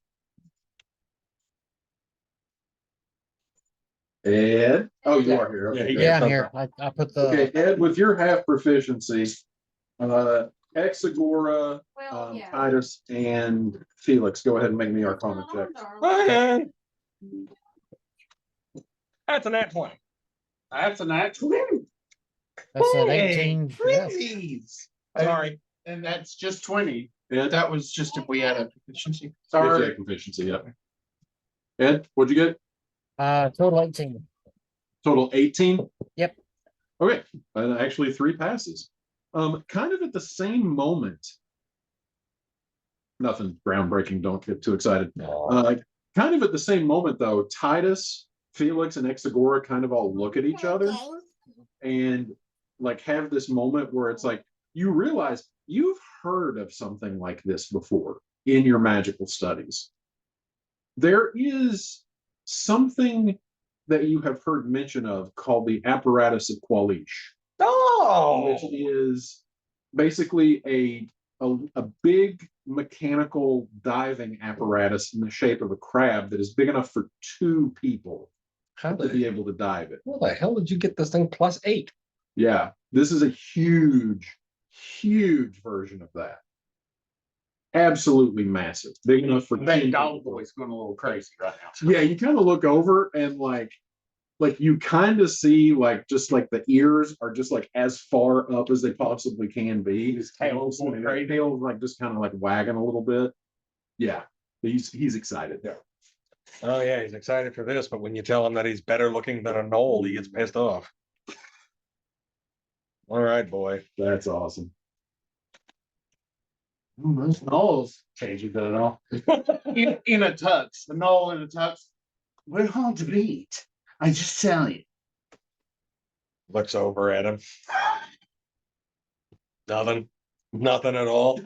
Ed? Oh, you are here. Okay. Yeah, I'm here. I put the. Okay, Ed, with your half proficiency, Exagora, Well, yeah. Titus, and Felix, go ahead and make me Arcana checks. Okay. That's a nat 20. That's a nat 20. That's an 18. Yeah. Please. Sorry. And that's just 20. Ed, That was just if we had a proficiency. if you Sorry. had proficiency, yeah. Ed, what'd you get? Total 18. Total 18? Yep. Okay, actually 3 passes. Kind of at the same moment. Nothing groundbreaking, don't get too excited. Kind of at the same moment though, Titus, Felix, and Exagora kind of all look at each other and like have this moment where it's like you realize you've heard of something like this before in your magical studies. There is something that you have heard mention of called the apparatus of Qualish, Oh, which is basically a big mechanical diving apparatus in the shape of a crab that is big enough for 2 people how to be the, able to dive it. how the hell did you get this thing +8? Yeah, this is a huge, huge version of that. Absolutely massive, big enough for That 2 dog people. boy's going a little crazy right now. Yeah, you kind of look over and like you kind of see like just like the ears are just like as far up as they possibly can be. His tail's going And crazy. the tail's like just kind of like wagging a little bit. Yeah, he's excited. Yeah. Oh yeah, he's excited for this, but when you tell him that he's better looking than a knoll, he gets pissed off. All right, boy. That's awesome. Those knolls changes it all. in a tux, the knoll in a tux. We're hard to beat. I just tell you. Looks over at him. Nothing. Nothing at all.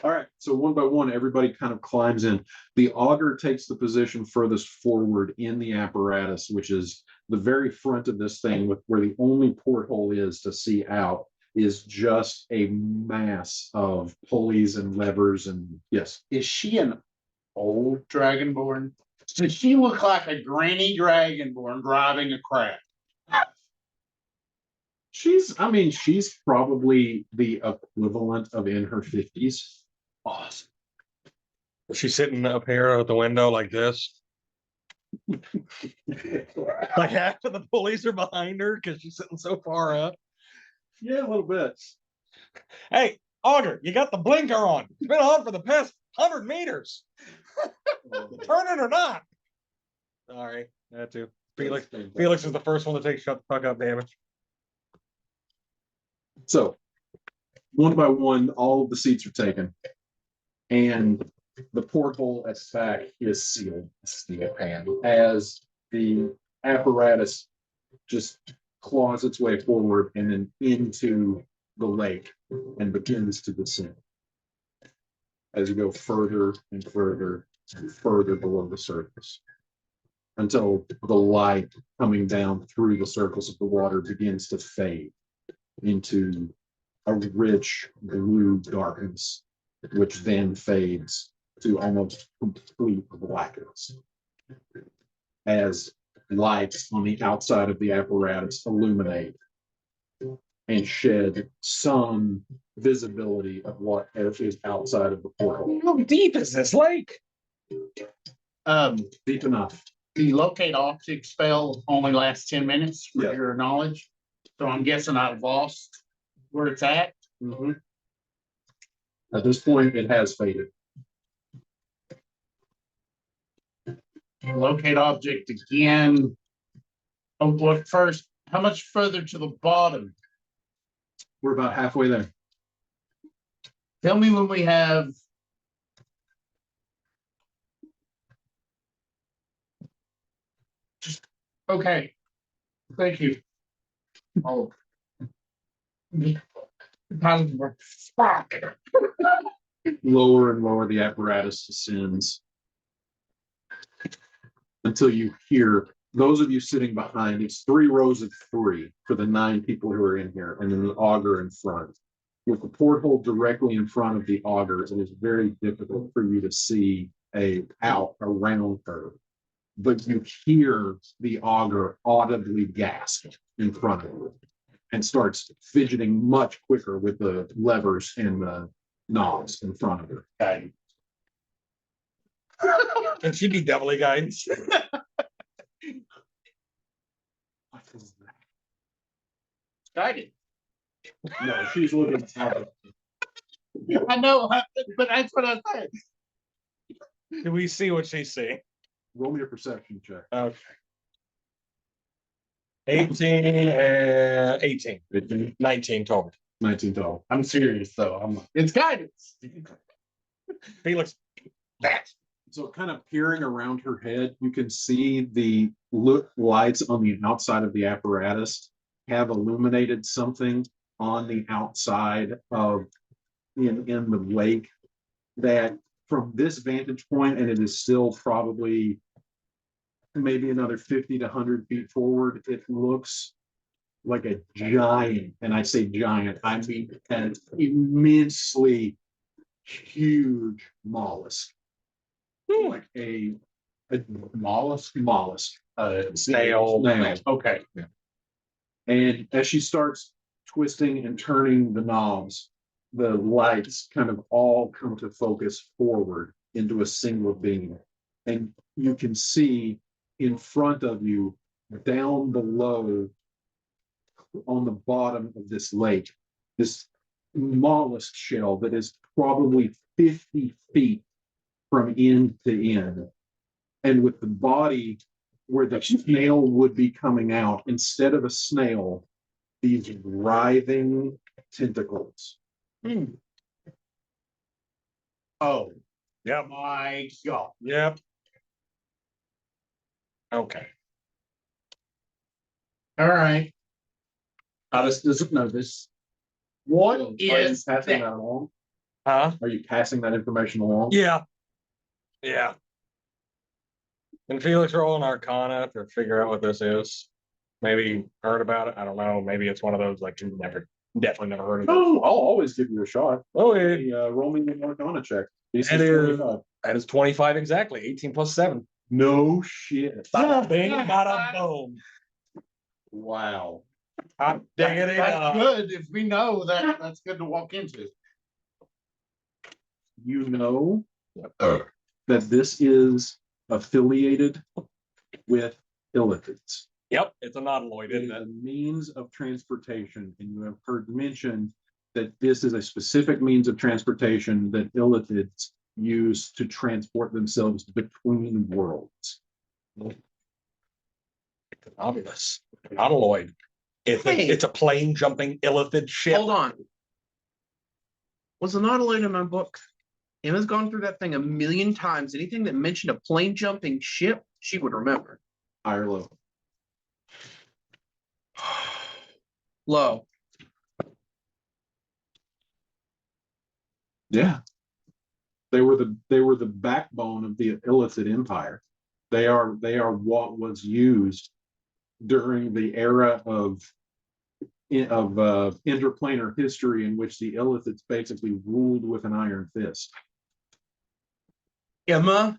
All right, so one by one, everybody kind of climbs in. The auger takes the position furthest forward in the apparatus, which is the very front of this thing, with where the only porthole is to see out is just a mass of pulleys and levers and yes. Is she an old dragonborn? Does she look like a granny dragonborn driving a crab? She's probably the equivalent of in her 50s. Awesome. She's sitting up here at the window like this. Like half of the pulleys are behind her because she's sitting so far up. Yeah, a little bit. Hey, Auger, you got the blinker on. It's been on for the past 100 meters. Turn it or not. Sorry, had to. Felix is the first one to take shut the fuck up damage. So, one by one, all of the seats are taken, and the porthole at the back is sealed, steel pan, as the apparatus just claws its way forward and then into the lake and begins to descend as you go further and further and further below the surface until the light coming down through the surface of the water begins to fade into a rich blue darkness, which then fades to almost complete blackness as lights on the outside of the apparatus illuminate and shed some visibility of what is outside of the portal. How deep is this lake? Deep enough. The locate object spell only lasts 10 minutes for Yeah. your knowledge. So I'm guessing I've lost where it's at. At this point, it has faded. Locate object again. Oh, what first? How much further to the bottom? We're about halfway there. Tell me when we have. Okay. Thank you. Oh. Fuck. Lower and lower the apparatus descends until you hear those of you sitting behind. It's 3 rows of 3 for the 9 people who are in here, and then the auger in front. With the porthole directly in front of the auger, it is very difficult for you to see out around her. But you hear the auger audibly gasp in front of you and starts fidgeting much quicker with the levers and the knobs in front of her. Okay. Can she be doubly guidance? What is that? Guided. No, she's looking out. I know, but that's what I said. Do we see what she's seeing? Roll me a perception check. Okay. 18, 19 total. 19 total. I'm serious though. It's guidance. Felix, that. So kind of peering around her head, you can see the lights on the outside of the apparatus have illuminated something on the outside of in the lake that from this vantage point, and it is still probably maybe another 50 to 100 feet forward, it looks like a giant, and I say giant, I mean an immensely huge mollusk. Like a mollusk, Snail. Okay. And as she starts twisting and turning the knobs, the lights kind of all come to focus forward into a single beam. And you can see in front of you, down below, on the bottom of this lake, this mollusk shell that is probably 50 feet from end to end. And with the body where the snail would be coming out, instead of a snail, these writhing tentacles. Oh. Yep. My God. Yep. Okay. All right. This doesn't know this. What Are you is passing that? that along? Huh? Are you passing that information along? Yeah. Yeah. And Felix roll an Arcana to figure out what this is. Maybe heard about it. I don't know. Maybe it's one of those like you definitely never heard of it. No, I'll always give you a shot. Oh, Hey, roll me an Arcana check. DC That is- 25. that is 25 exactly. 18 plus 7. No shit. Bada bing, bada boom. Wow. Hot diggity That's dog. good. If we know that, that's good to walk into. You know that this is affiliated with illithids. Yep, it's a nautiloid, It isn't is it? a means of transportation, and you have heard mentioned that this is a specific means of transportation that illithids use to transport themselves between worlds. Obvious. Nautiloid. Hey. It's a plane jumping illithid ship. Hold on. Was the Nautiloid in my book? Emma's gone through that thing a million times. Anything that mentioned a plane jumping ship, she would remember. Higher level. Low. Yeah. They were the backbone of the Illithid Empire. They are what was used during the era of interplanar history in which the Illithids basically ruled with an iron fist. Emma,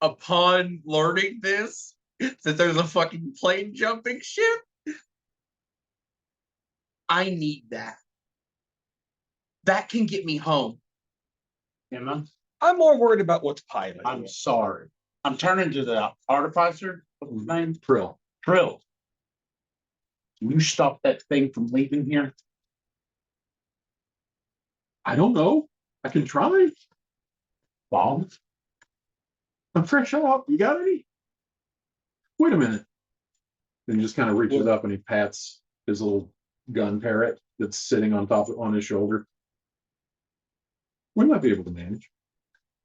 upon learning this, that there's a fucking plane jumping ship, I need that. That can get me home. Emma, I'm more worried about what's piloting. I'm sorry. I'm turning to the artificer. What's his name? Trill. Trill. Can you stop that thing from leaving here? I don't know. I can try. Bombs? I'm fresh out. You got any? Wait a minute. And he just kind of reaches up and he pats his little gun parrot that's sitting on his shoulder. We might be able to manage.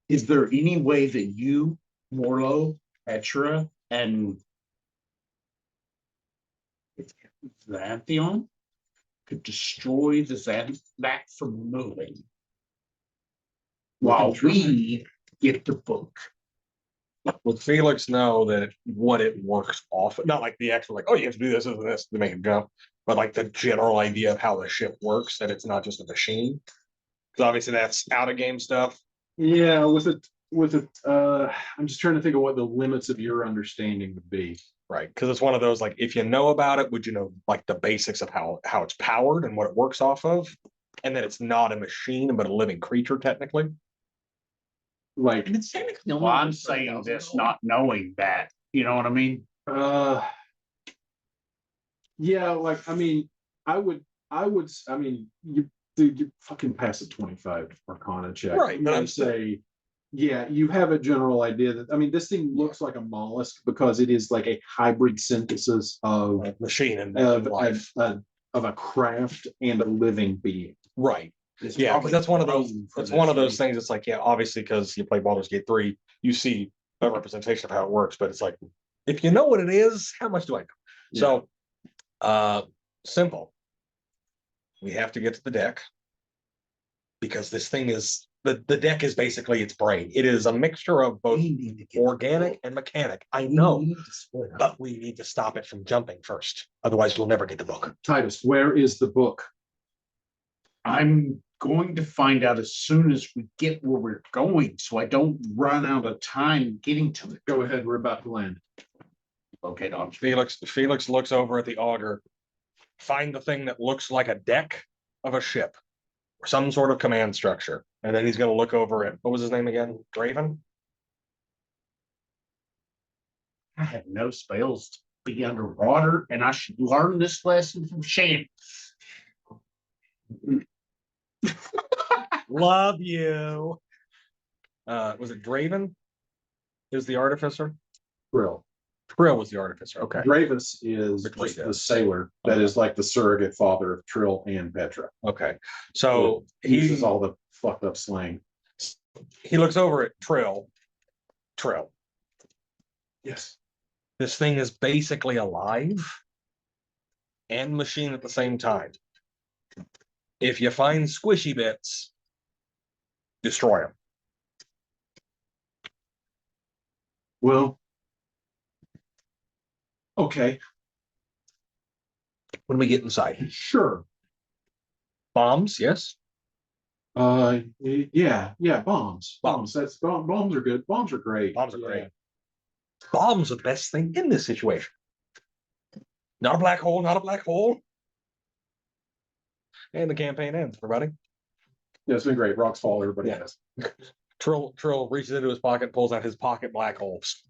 Is there any way that you, Morlo, Petra, and Xanthion could destroy that from moving while we get the book? Would Felix know that what it works off? Not like the actual, like, oh, you have to do this and this to make it jump, but like the general idea of how the ship works, that it's not just a machine. Because obviously that's out of game stuff. Yeah, I'm just trying to think of what the limits of your understanding would be. Right. Because it's one of those, like, if you know about it, would you know like the basics of how it's powered and what it works off of? And that it's not a machine, but a living creature, technically. Like, And it's technically Well, I'm saying this not knowing that. You know what I mean? yeah, like, I mean, I mean, you fucking pass a 25 Arcana check. Right, but I'm say, yeah, you have a general idea that, I mean, this thing looks like a mollusk because it is like a hybrid synthesis of Like machine and life. Of a craft and a living being. Right. It's Yeah, because probably that's one of those. grown for It's one of this those things. It's like, yeah, obviously, because you play Baldur's Gate 3, you see a representation of how it works. But it's like, if you know what it is, how much do I know? Yeah. So, simple. We have to get to the deck because this thing is the deck is basically its brain. It is a mixture of both organic and mechanic. I know, but we need to stop it from jumping first. Otherwise, we'll never get the book. Titus, where is the book? I'm going to find out as soon as we get where we're going, so I don't run out of time getting to it. Go ahead, we're about to land. Okay, Don. Felix looks over at the auger, find the thing that looks like a deck of a ship, or some sort of command structure, and then he's going to look over at, what was his name again? Draven? I have no spells to be underwater, and I should learn this lesson from Shan. Love you. Was it Draven? Is the artificer? Trill. Trill was the artificer. Okay. Dravis is the sailor that is like the surrogate father of Trill and Petra. Okay. So he uses all the fucked up slang. He looks over at Trill. Trill. Yes. This thing is basically alive and machine at the same time. If you find squishy bits, destroy them. Well, okay. When we get inside, Sure. bombs, yes. Yeah, bombs. Bombs are good. Bombs are great. Bombs are great. Bombs are the best thing in this situation. Not a black hole, not a black hole. And the campaign ends, everybody. Yeah, it's been great. Rocks fall, everybody has. Trill reaches into his pocket, pulls out his pocket black holes.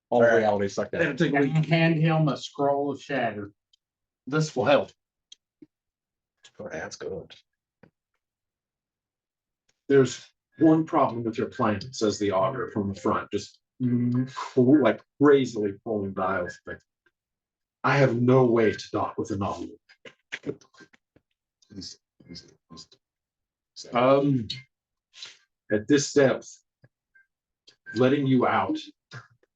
All All right. reality sucked out. And hand him a scroll of shatter. This will help. That's good. There's one problem with your plan, says the auger from the front, just like crazily pulling dials. I have no way to dock with a novel. At this depth, letting you out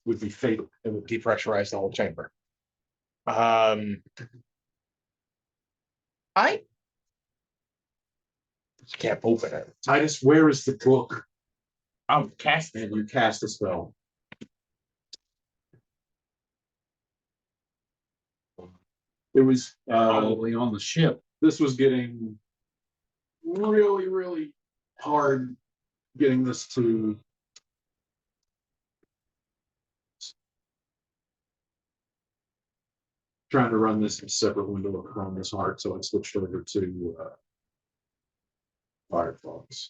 would be fatal. It would depressurize the whole chamber. I Can't open it. Titus, where is the book? I'm casting. And you cast a spell. It was Probably on the ship. this was getting really, really hard getting this to trying to run this in a separate window of Chrome this hard, so I switched over to Firefox.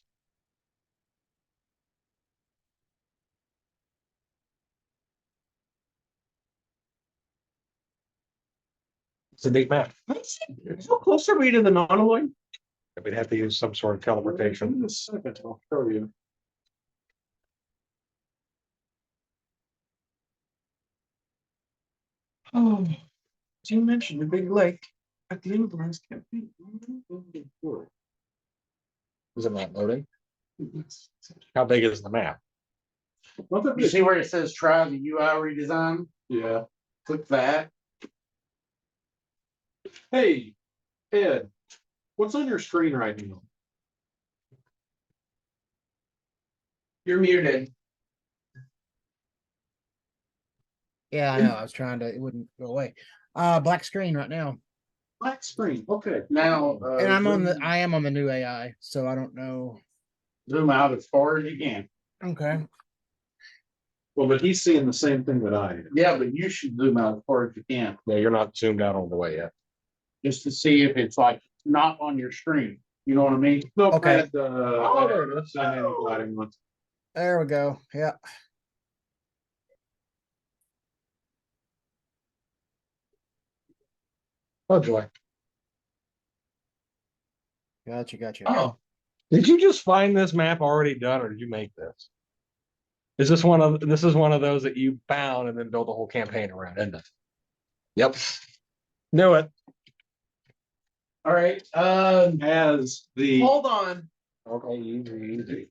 It's a big map. how close are we to the Nautilus? We'd have to use some sort of teleportation. In a second, I'll show you. Oh, you mentioned the big lake at the end of the last campaign. Is it not loading? How big is the map? You see where it says try the UI redesign? Yeah. Click that. Hey, Ed, what's on your screen right now? You're muted. Yeah, I know. I was trying to, it wouldn't go away. Black screen right now. Black screen. Okay. Now, And I am on the new AI, so I don't know. zoom out as far as you can. Okay. Well, but he's seeing the same thing that I am. Yeah, but you should zoom out as far as you can, Yeah, you're not zoomed out all the way yet. just to see if it's like not on your screen. You know what I mean? Nope. Okay. I had, there it is. dynamic lighting one. There we go. Yeah. Oh, joy. Gotcha. Oh, Did you just find this map already done, or did you make this? Is this one of those that you found and then built a whole campaign around, isn't it? Yep. Knew it. all right. As the Hold on. Okay, easy.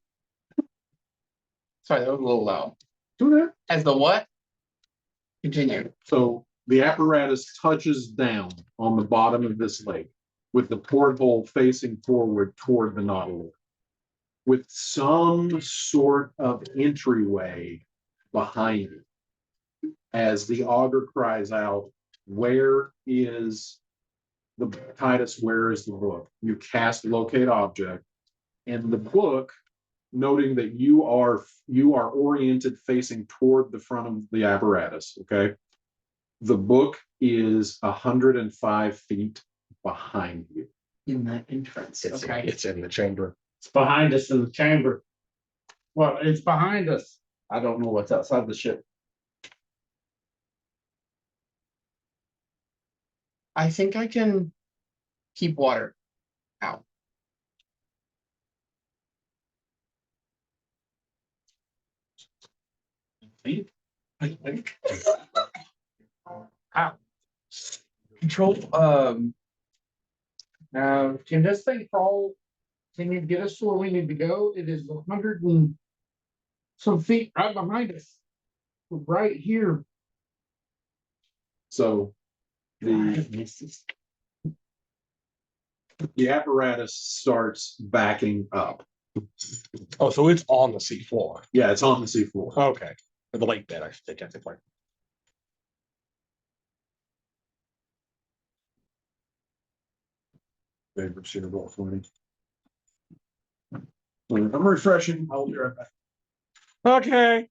Sorry, that was a little loud. do that. As the what? Continue. So the apparatus touches down on the bottom of this lake with the porthole facing forward toward the Nautilus, with some sort of entryway behind it. As the augur cries out, "Where is the Titus? Where is the book?" You cast locate object, and the book, noting that you are oriented facing toward the front of the apparatus. Okay, the book is 105 feet behind you. In that entrance. Okay. It's in the chamber. It's behind us in the chamber. Well, it's behind us. I don't know what's outside the ship. I think I can keep water out. I think. Control. Now, can this thing crawl? Can you get us to where we need to go? It is 100 and some feet right behind us. Right here. So the apparatus starts backing up. Oh, so it's on the seafloor. Yeah, it's on the seafloor. Okay. Or the lake bed, I should say, technically. Favorite Super Bowl 20. I'm refreshing. I'll be right back. Okay.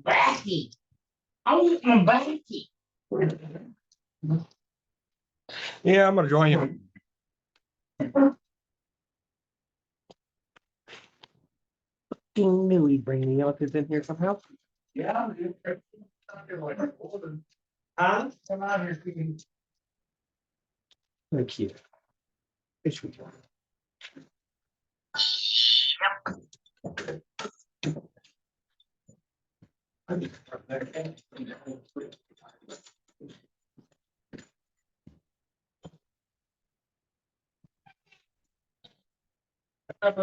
Backy. I want my backy. Yeah, I'm gonna join you. You knew he'd bring the elephants in here somehow. Yeah. Huh? Come out here, speaking. Thank you. It's we go. Hello,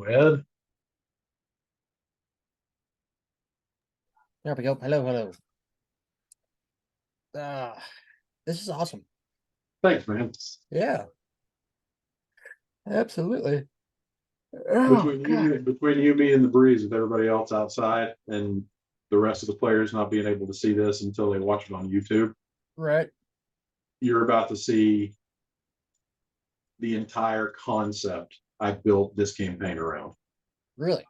Ed. There we go. Hello, hello. This is awesome. Thanks, man. Yeah, absolutely. Oh, Between you, me, and the breeze with everybody else outside, and the rest of the players not being able to see this until they watch it on YouTube, right. you're about to see the entire concept I built this campaign around. Really?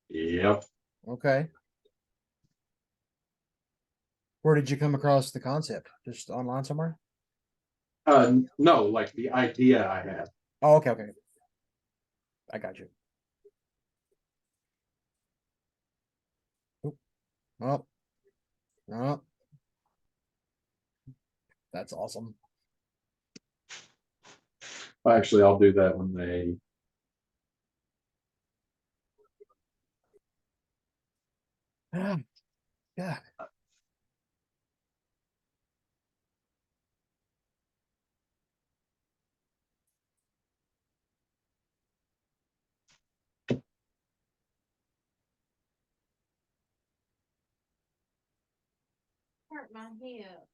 Yep. Okay. Where did you come across the concept? Just online somewhere? No, like the idea I had. Oh, okay, okay. I got you. Oop. Oh, oh. That's awesome. Actually, I'll do that when they. Yeah. Hurt my hip.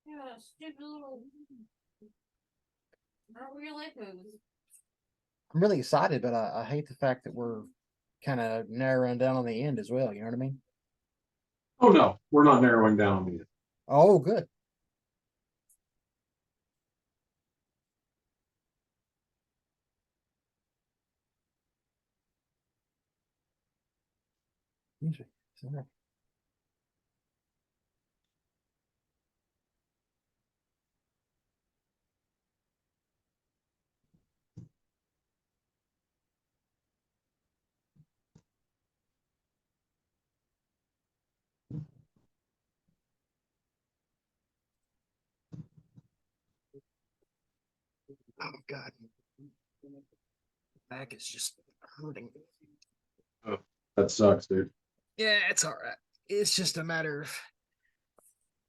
Yeah, stupid little. Aren't we like those? I'm really excited, but I hate the fact that we're kind of narrowing down on the end as well. You know what I mean? Oh no, we're not narrowing down on it. Oh, good. Sorry. Oh God, back is just hurting. Oh, that sucks, dude. Yeah, it's all right. It's just a matter of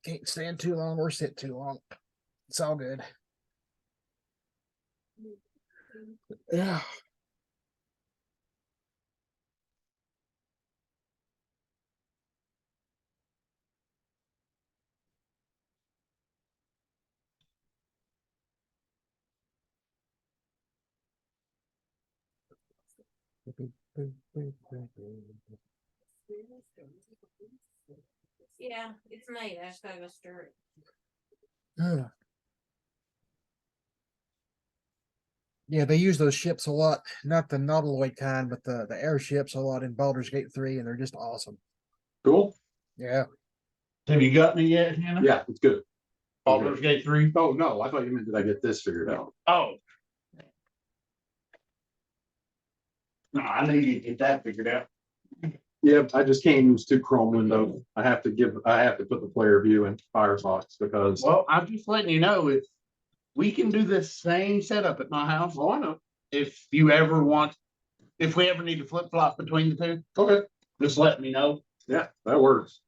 can't stand too long or sit too long. It's all good. Yeah. Yeah, it's night. I just gotta go stir it. Yeah, they use those ships a lot. Not the nautiloid kind, but the airships a lot in Baldur's Gate 3, and they're just awesome. Cool. Yeah. Have you got me yet, Hannah? Yeah, it's good. Baldur's Gate 3? Oh no, I thought you meant did I get this figured out? Oh. No, I need to get that figured out. Yep, I just can't use two Chrome windows. I have to put the player view into Firefox because. Well, I'm just letting you know if we can do this same setup at my house. Oh, I know. If we ever need to flip flop between the two, Okay. just let me know. Yeah, that works.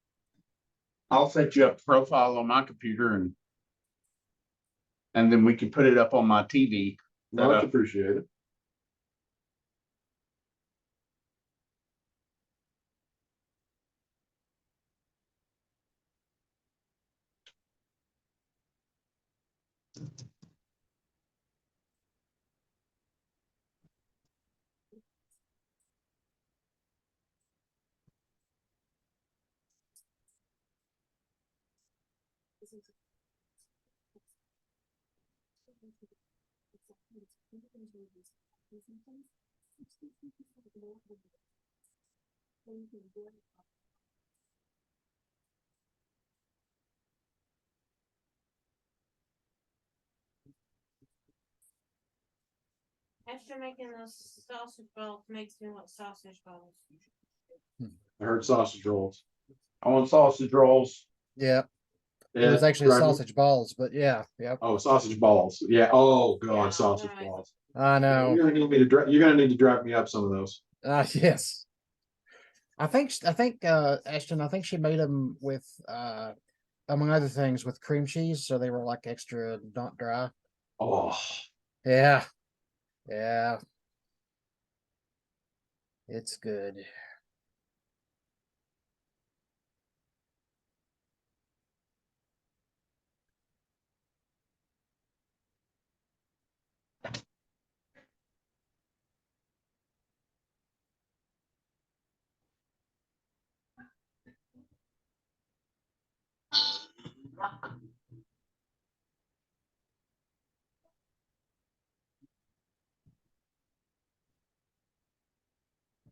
I'll set you up a profile on my computer and then we can put it up on my TV. Much appreciated. After making those sausage balls makes me want sausage balls. I heard sausage rolls. I want sausage rolls. Yeah. It was Yeah, actually drive- sausage balls, but yeah, yep. Oh, sausage balls. Yeah. Oh God, Yeah, sausage right. balls. I know. You're gonna need me to drive. You're gonna need to drive me up some of those. Yes. I think Ashton, I think she made them with among other things with cream cheese, so they were like extra not dry. Oh, Yeah. Yeah. It's good.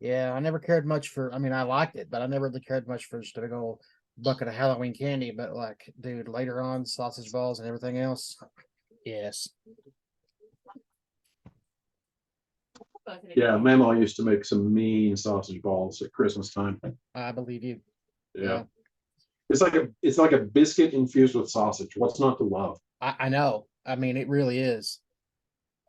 Yeah, I never cared much for. I mean, I liked it, but I never really cared much for just a big old bucket of Halloween candy. But like, dude, later on, sausage balls and everything else. Yes. yeah. Mamaw used to make some mean sausage balls at Christmas time. I believe you. Yeah. It's like a biscuit infused with sausage. What's not to love? I know. I mean, it really is.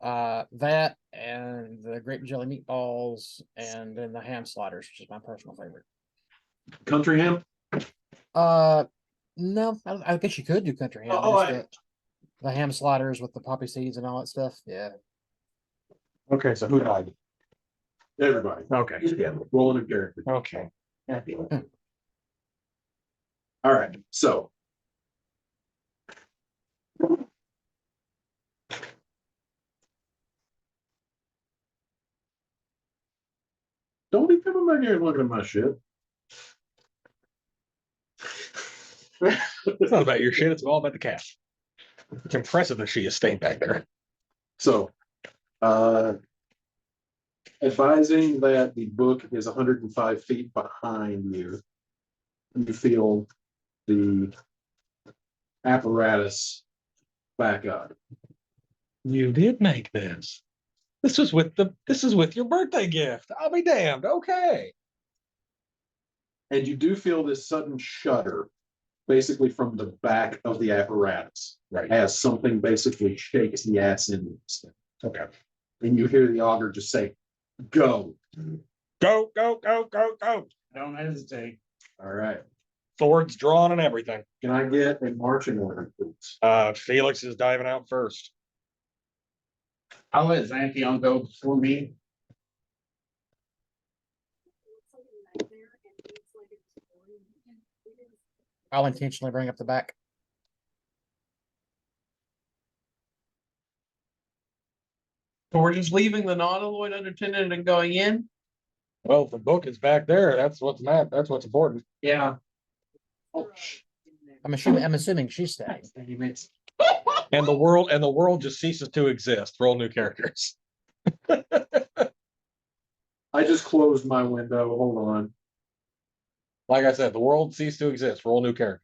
That and the grape jelly meatballs, and then the ham sliders, which is my personal favorite. Country ham. Uh, no, I guess you could do country ham. Oh, Just the ham sliders with the poppy seeds and all that stuff. Yeah. Okay, so who died? Everybody. Okay. Yeah. Rolling a character. Okay. All right. So. Don't be coming back here and looking at my shit. It's not about your shit, it's all about the cat. It's impressive that she is staying back there. So, advising that the book is 105 feet behind you. You feel the apparatus back up. You did make this. This is with your birthday gift. I'll be damned. Okay. And you do feel this sudden shudder, basically from the back of the apparatus, Right. as something basically shakes the ass into this thing. Okay. And you hear the augur just say, "Go." Go, go, go, go, go. Don't hesitate. All right. Swords drawn and everything. Can I get a marching order, please? Felix is diving out first. I'll let Xanthion go before me. I'll intentionally bring up the back. So we're just leaving the non-alloyed unattended and going in? Well, if the book is back there, that's what's important. Yeah. I'm assuming she's staying. And the world just ceases to exist. Roll new characters. I just closed my window. Hold on. Like I said, the world ceased to exist. Roll new character.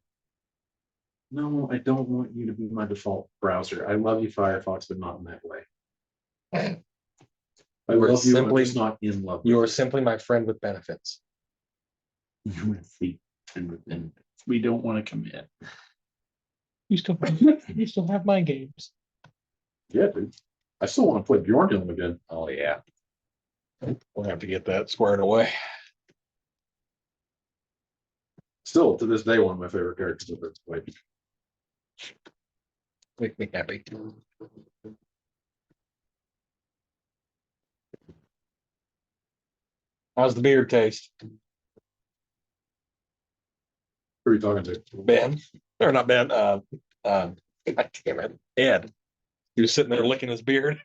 No, I don't want you to be my default browser. I love you, Firefox, but not in that way. I You are love you, I'm simply- just not in love. You are simply my friend with benefits. And we don't want to commit. You still have my games. Yeah, dude. I still want to play Bjornhill again. Oh yeah. We'll have to get that squared away. Still, to this day, one of my favorite characters of this play. Make me happy. How's the beer taste? Who are you talking to? Ben. Or not Ben. God damn it. Ed. He was sitting there licking his beard.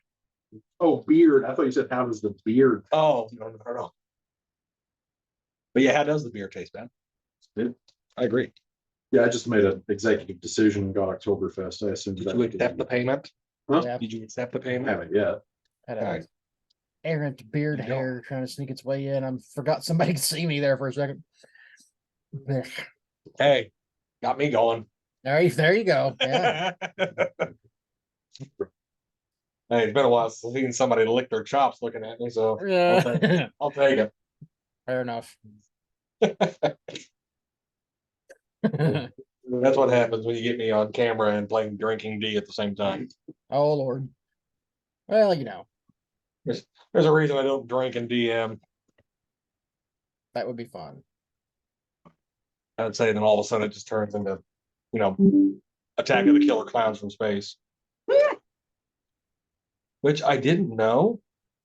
Oh, beard. I thought you said, how does the beard? Oh, no. But yeah, how does the beer taste, Ben? Good. I agree. Yeah, I just made an executive decision, got Oktoberfest. I assumed Did that. you accept the payment? Huh? Yeah. Did you accept the I payment? haven't yet. Had a Alright. errant beard You don't. hair trying to sneak its way in. I forgot somebody could see me there for a second. There, Hey, got me going. there you go. Yeah. Hey, it's been a while since I've seen somebody lick their chops looking at me, so Yeah. I'll take it. Fair enough. That's what happens when you get me on camera and playing drinking D at the same time. Oh Lord. Well, you know, There's a reason I don't drink and DM. that would be fun. I'd say then all of a sudden it just turns into, Attack of the Killer Clowns from Space. Which I didn't know,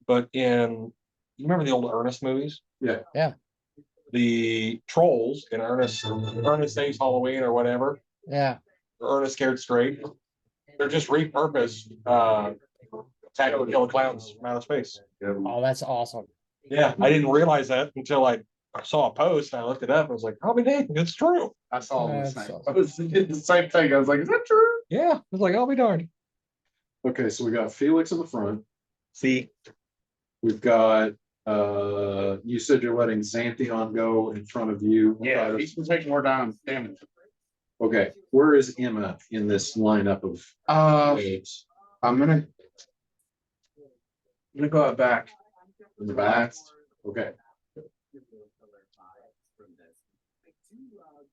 but you remember the old Ernest movies? Yeah. Yeah. The trolls in Ernest Saves Halloween or whatever, Yeah. or Ernest Scared Straight, they're just repurposed Attack of the Killer Clowns from outer space. Oh, that's awesome. Yeah, I didn't realize that until I saw a post and I looked it up. I was like, I'll be dang, it's true. I saw the That's same. awesome. I was thinking the same thing. I was like, is that true? Yeah, I was like, I'll be darned. Okay, so we got Felix in the front. See, We've got, you said you're letting Xantheon go in front of you. Yeah, he can take more damage. Okay, where is Emma in this lineup of waves? I'm gonna go out back. In the back? Okay.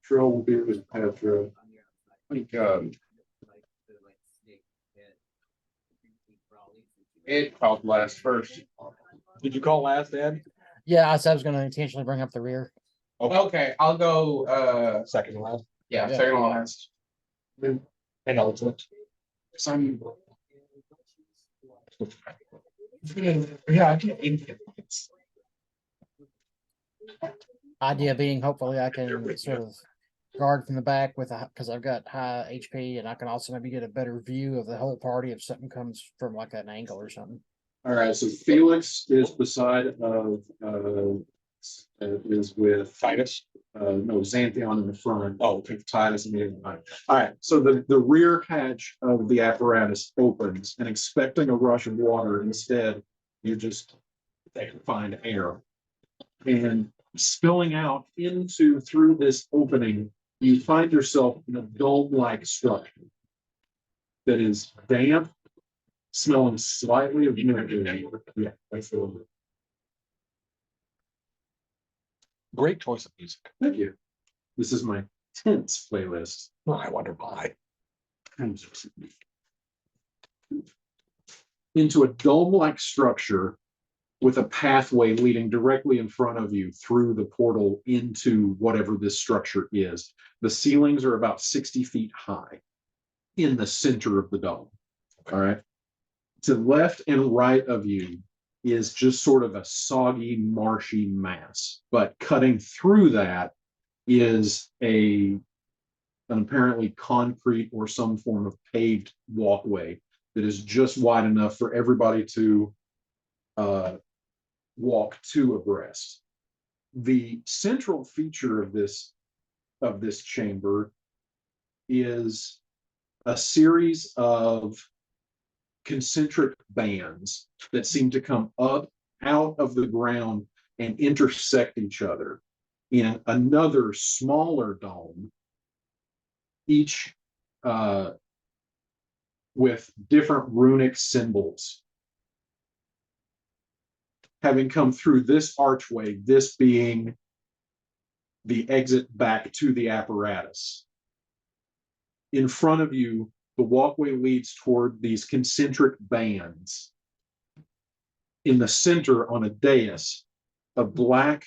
Trill will be with Petra. I think, it called last first. did you call last, Ed? Yeah, I said I was going to intentionally bring up the rear. Okay, I'll go. Second to last. Yeah, Yeah. second to last. And ultimate. So yeah, I can. Idea being, hopefully, I can sort of guard from the back because I've got high HP, and I can also maybe get a better view of the whole party if something comes from like an angle or something. All right, so Felix is beside of, is with Titus. no, Xantheon in the front. Oh, Titus in the behind. All right, so the rear hatch of the apparatus opens, and expecting a rush of water, instead, you just find air. And spilling out through this opening, you find yourself in a dome-like structure that is damp, smelling slightly of mildew. Yeah, that's the one. Great choice of music. Thank you. This is my tense playlist. Oh, I wonder why. Into a dome-like structure with a pathway leading directly in front of you through the portal into whatever this structure is. The ceilings are about 60 feet high in the center of the dome. All right. To the left and right of you is just sort of a soggy, marshy mass. But cutting through that is an apparently concrete or some form of paved walkway that is just wide enough for everybody to walk two abreast. The central feature of this chamber is a series of concentric bands that seem to come up out of the ground and intersect each other in another smaller dome, each with different runic symbols having come through this archway, this being the exit back to the apparatus. In front of you, the walkway leads toward these concentric bands. In the center, on a dais, a black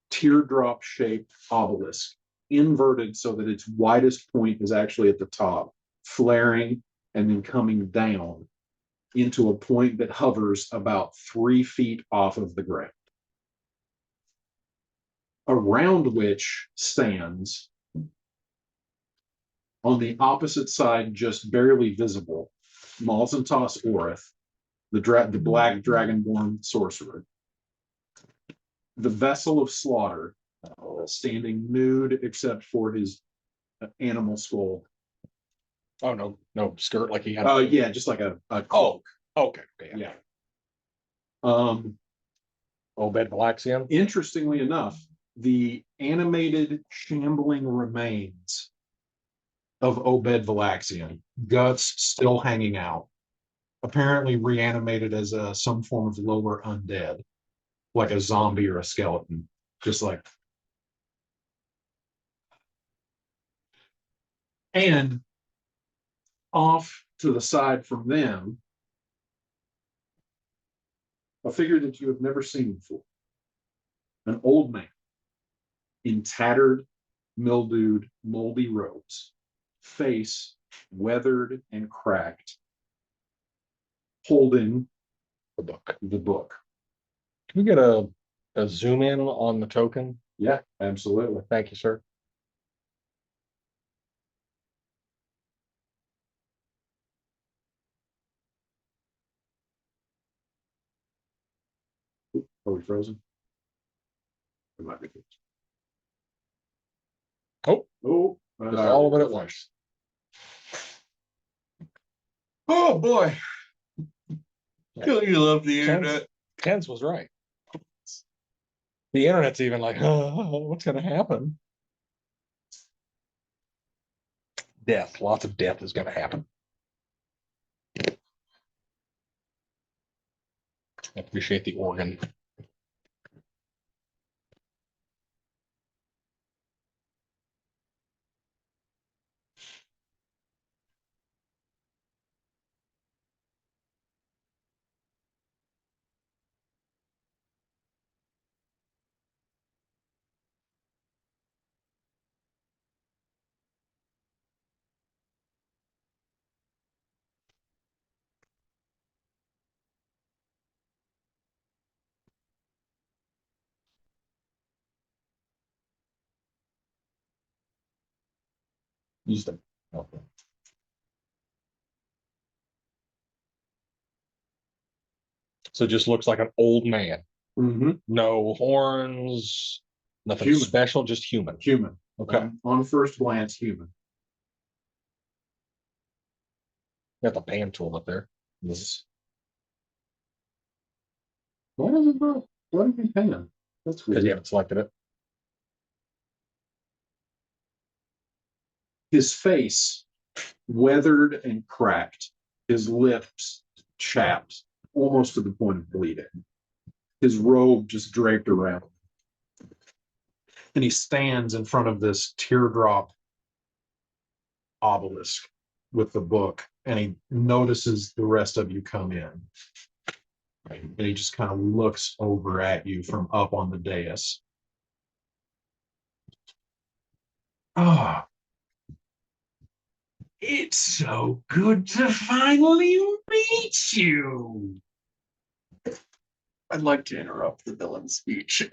teardrop-shaped obelisk, inverted so that its widest point is actually at the top, flaring and then coming down into a point that hovers about 3 feet off of the ground. Around which stands, on the opposite side, just barely visible, Malzantas Orith, the black dragonborn sorcerer. The vessel of slaughter, standing nude except for his animal skull. Oh, no skirt like he had. Oh, yeah, just like a cloak. Okay. Yeah. Obed Valaxian. Interestingly enough, the animated shambling remains of Obed Valaxian, guts still hanging out, apparently reanimated as some form of lower undead, like a zombie or a skeleton, just like. And off to the side from them, a figure that you have never seen before. An old man in tattered, mildewed, moldy robes, face weathered and cracked, holding The book. the book. Can we get a zoom in on the token? Yeah, absolutely. Thank you, sir. Are we frozen? It might be. Oh, Oh, just all of it at once. Oh, boy. You love the Ken's, internet. Ken's was right. The internet's even like, what's gonna happen? Death, lots of death is gonna happen. I appreciate the organ. Use them. Okay. So it just looks like an old man. Mm-hmm. No horns, nothing Human. special, just human. Human. Okay. On first glance, human. Got the pan tool up there. Yes. Why does it not? Why did we pan? That's Because weird. you haven't selected it. His face weathered and cracked, his lips chapped, almost to the point of bleeding. His robe just draped around. And he stands in front of this teardrop obelisk with the book, and he notices the rest of you come in. And he just kind of looks over at you from up on the dais. Ah, it's so good to finally meet you. I'd like to interrupt the villain speech.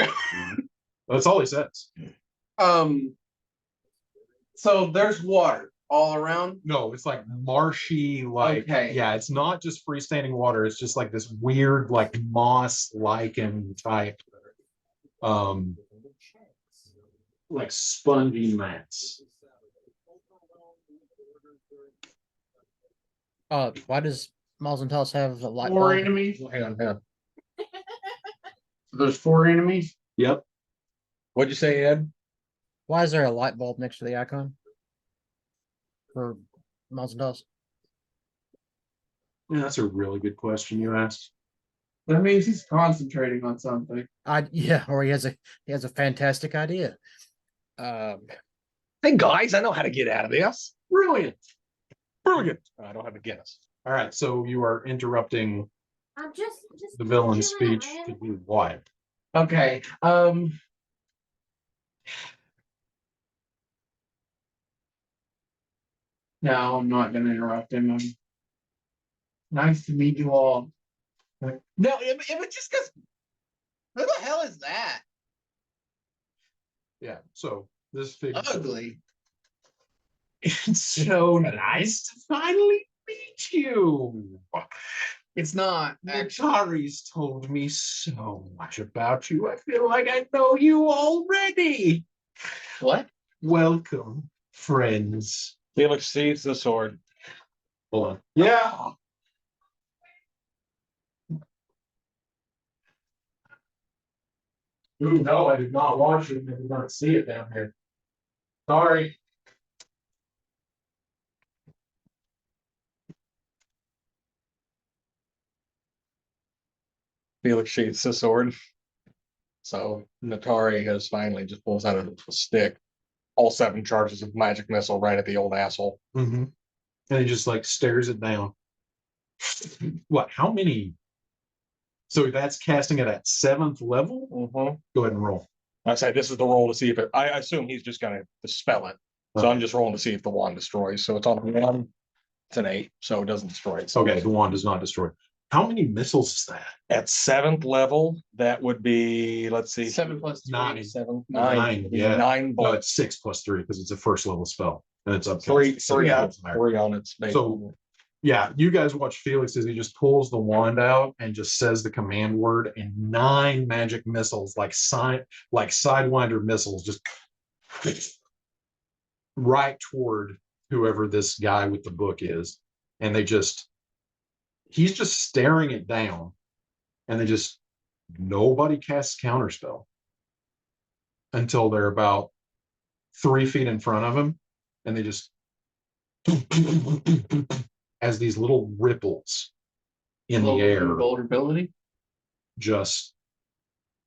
That's all he says. So there's water all around. No, it's like marshy, like Okay. yeah, it's not just freestanding water, it's just like this weird, like moss lichen type like spongy mats. Why does Miles and Tells have a light Four bulb? enemies. Hang on, hang on. There's four enemies. Yep. What'd you say, Ed? Why is there a light bulb next to the icon for Miles and Tells? Yeah, that's a really good question you asked. That means he's concentrating on something. Yeah, or he has a fantastic idea. Hey guys, I know how to get out of this. Brilliant. Brilliant. I don't have a Guinness. All right, so you are interrupting I'm just the villain's picture speech it, to man. do what? Okay. No, I'm not gonna interrupt him. Nice to meet you all. No, it was just because. Who the hell is that? Yeah, so this figure. Ugly. It's so nice to finally meet you. It's not. Natari's told me so much about you. I feel like I know you already. What? Welcome, friends. Felix sees the sword. Hold on. Yeah. Ooh, no, I did not watch it. I did not see it down here. Sorry. Felix sheaths the sword. So Natari has finally just pulls out a stick. all 7 charges of magic missile right at the old asshole. Mm-hmm. And he just like stares it down. What? How many? So that's casting it at 7th level. Go ahead and roll. I say this is the roll to see if it. I assume he's just gonna dispel it. So Okay. I'm just rolling to see if the wand destroys. So it's on a 1. It's an 8, so it doesn't destroy it. So Okay, the wand does not destroy. How many missiles is that? at 7th level, that would be, let's see, 7 plus 3. 9. 7, 9, 9, yeah. 9 No, bolts. it's 6 plus 3 because it's a first level spell and it's up to 3 higher. on its base. So yeah, you guys watch Felix as he just pulls the wand out and just says the command word, and 9 magic missiles, like sidewinder missiles, just right toward whoever this guy with the book is, and he's just staring it down, and nobody casts counterspell until they're about 3 feet in front of him, and they just as these little ripples in the air Vulnerability. just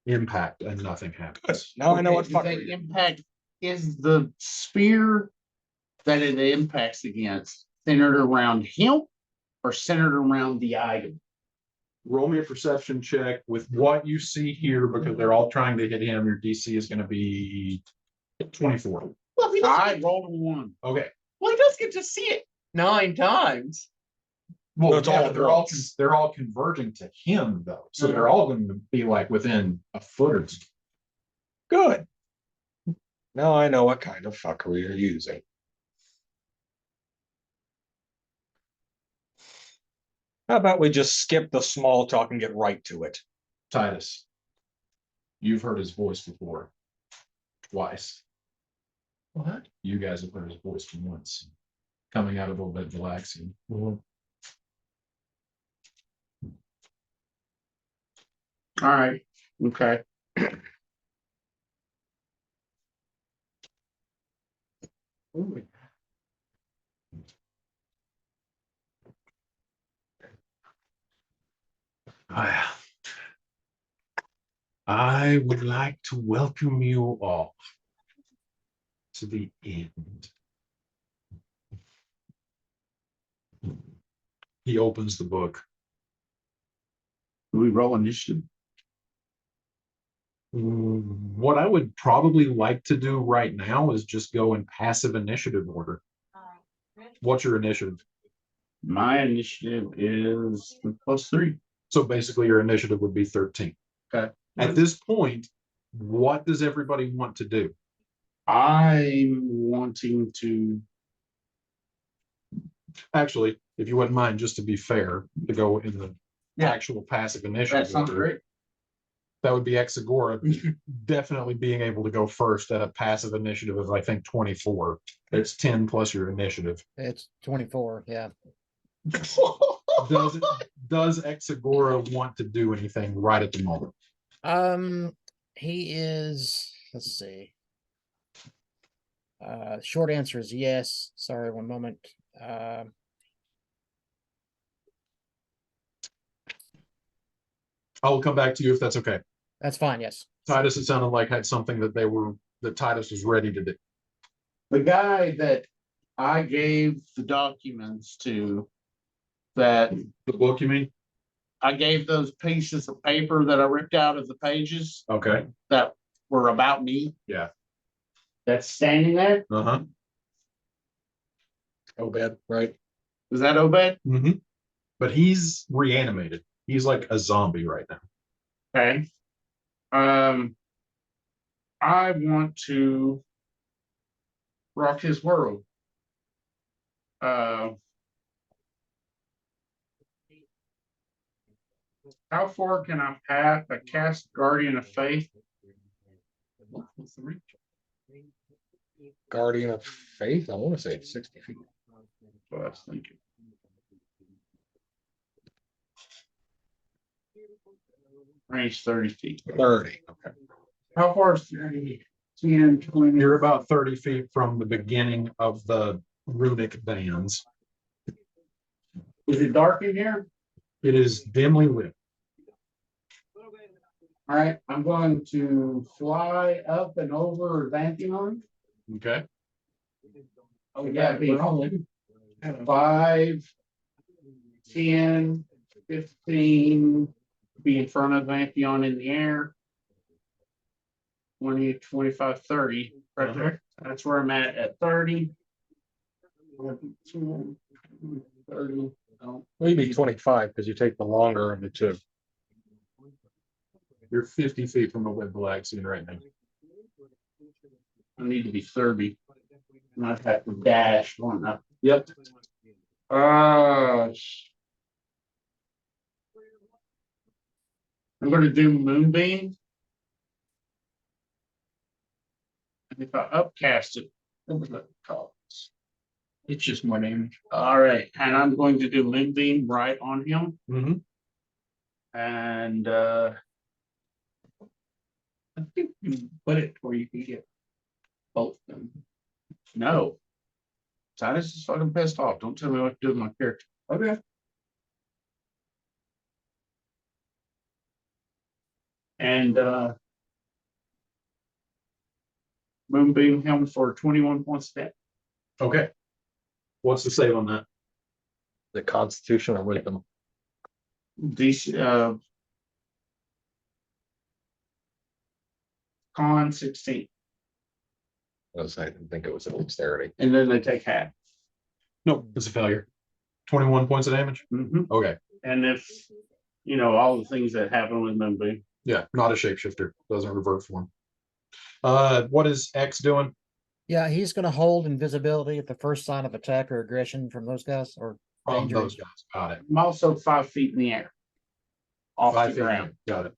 impact and nothing happens. Now I know what Okay, fuck. the impact is the sphere that it impacts against centered around him or centered around the item. Roll me a perception check with what you see here because they're all trying to hit him. Your DC is going to be 24. Well, I rolled a 1. Okay. well, he does get to see it 9 times. Well, It's yeah, all but at they're all converging to him though, so they're all going to be like within a foot or two. Good. Now I know what kind of fuckery you're using. How about we just skip the small talk and get right to it? Titus, you've heard his voice before, twice. What? You guys have heard his voice once, coming out of Obed Galaxian. All right. Okay. I would like to welcome you all to the end. He opens the book. Do we roll initiative? What I would probably like to do right now is just go in passive initiative order. What's your initiative? My initiative is +3. So basically your initiative would be 13. Okay. At this point, what does everybody want to do? I'm wanting to. Actually, if you wouldn't mind, just to be fair, to go in the actual passive initiative That sounds order, great. that would be Exagora definitely being able to go first at a passive initiative of, I think, 24. It's 10 plus your initiative. It's 24. Yeah. Does Exagora want to do anything right at the moment? He is, let's see. Short answer is yes. Sorry, one moment. I will come back to you if that's okay. That's fine, yes. Titus, it sounded like had something that Titus was ready to do. The guy that I gave the documents to, that The book, you mean? I gave those pieces of paper that I ripped out of the pages Okay. that were about me. Yeah. That's standing there. Uh-huh. Obed, right? Is that Obed? Mm-hmm. But he's reanimated. He's like a zombie right now. Okay. I want to rock his world. How far can I cast Guardian of Faith? Guardian of Faith? I want to say it's 60 feet. Well, I was thinking. Range 30 feet. 30. Okay. How far is 30? 10, 20. You're about 30 feet from the beginning of the runic bands. Is it dark in here? It is dimly lit. All right, I'm going to fly up and over Xanthion. Okay. Oh, yeah, be 5, 10, 15, be in front of Amphion in the air. 20, 25, 30, right there. That's where I'm at 30. 30. Oh, Maybe 25 because you take the longer of the two. You're 50 feet from a wind galaxian right now. I need to be 30. And I've had to dash one up. Yep. I'm gonna do Moonbeam. And if I upcast it, what was that called? It's just more damage. All right, and I'm going to do Moonbeam right on him. Mm-hmm. And I think you can put it where you can get both of them. No. Titus is fucking pissed off. Don't tell me what to do with my character. Okay. And Moonbeam him for 21 points of damage. Okay. What's the save on that? The Constitution or Wisdom. These con 16. I didn't think it was a dexterity. And then they take half. Nope, it's a failure. 21 points of damage. Mhm. Okay. And if you know all the things that happen with Moonbeam. Yeah, not a shapeshifter. Doesn't revert form. What is X doing? Yeah, he's gonna hold invisibility at the first sign of attack or aggression from those guys or From danger. those guys. Got it. I'm also 5 feet in the air. Off 5 the feet. ground. Got it.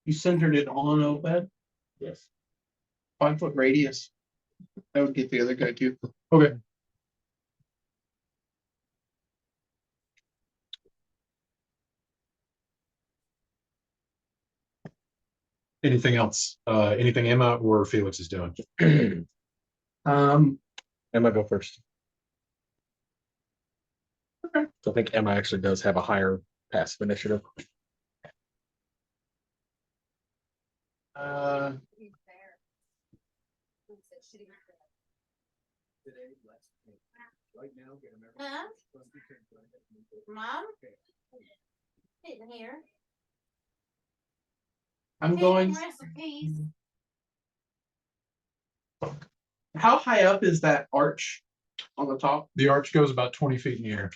You centered it on Obed? Yes. 5 foot radius. That would get the other guy too. Okay. Anything else? Anything Emma or Felix is doing? Emma, go first. Okay. So I think Emma actually does have a higher passive initiative. Huh? Mom? Sitting here. I'm going. Recipes. How high up is that arch on the top? The arch goes about 20 feet in the air.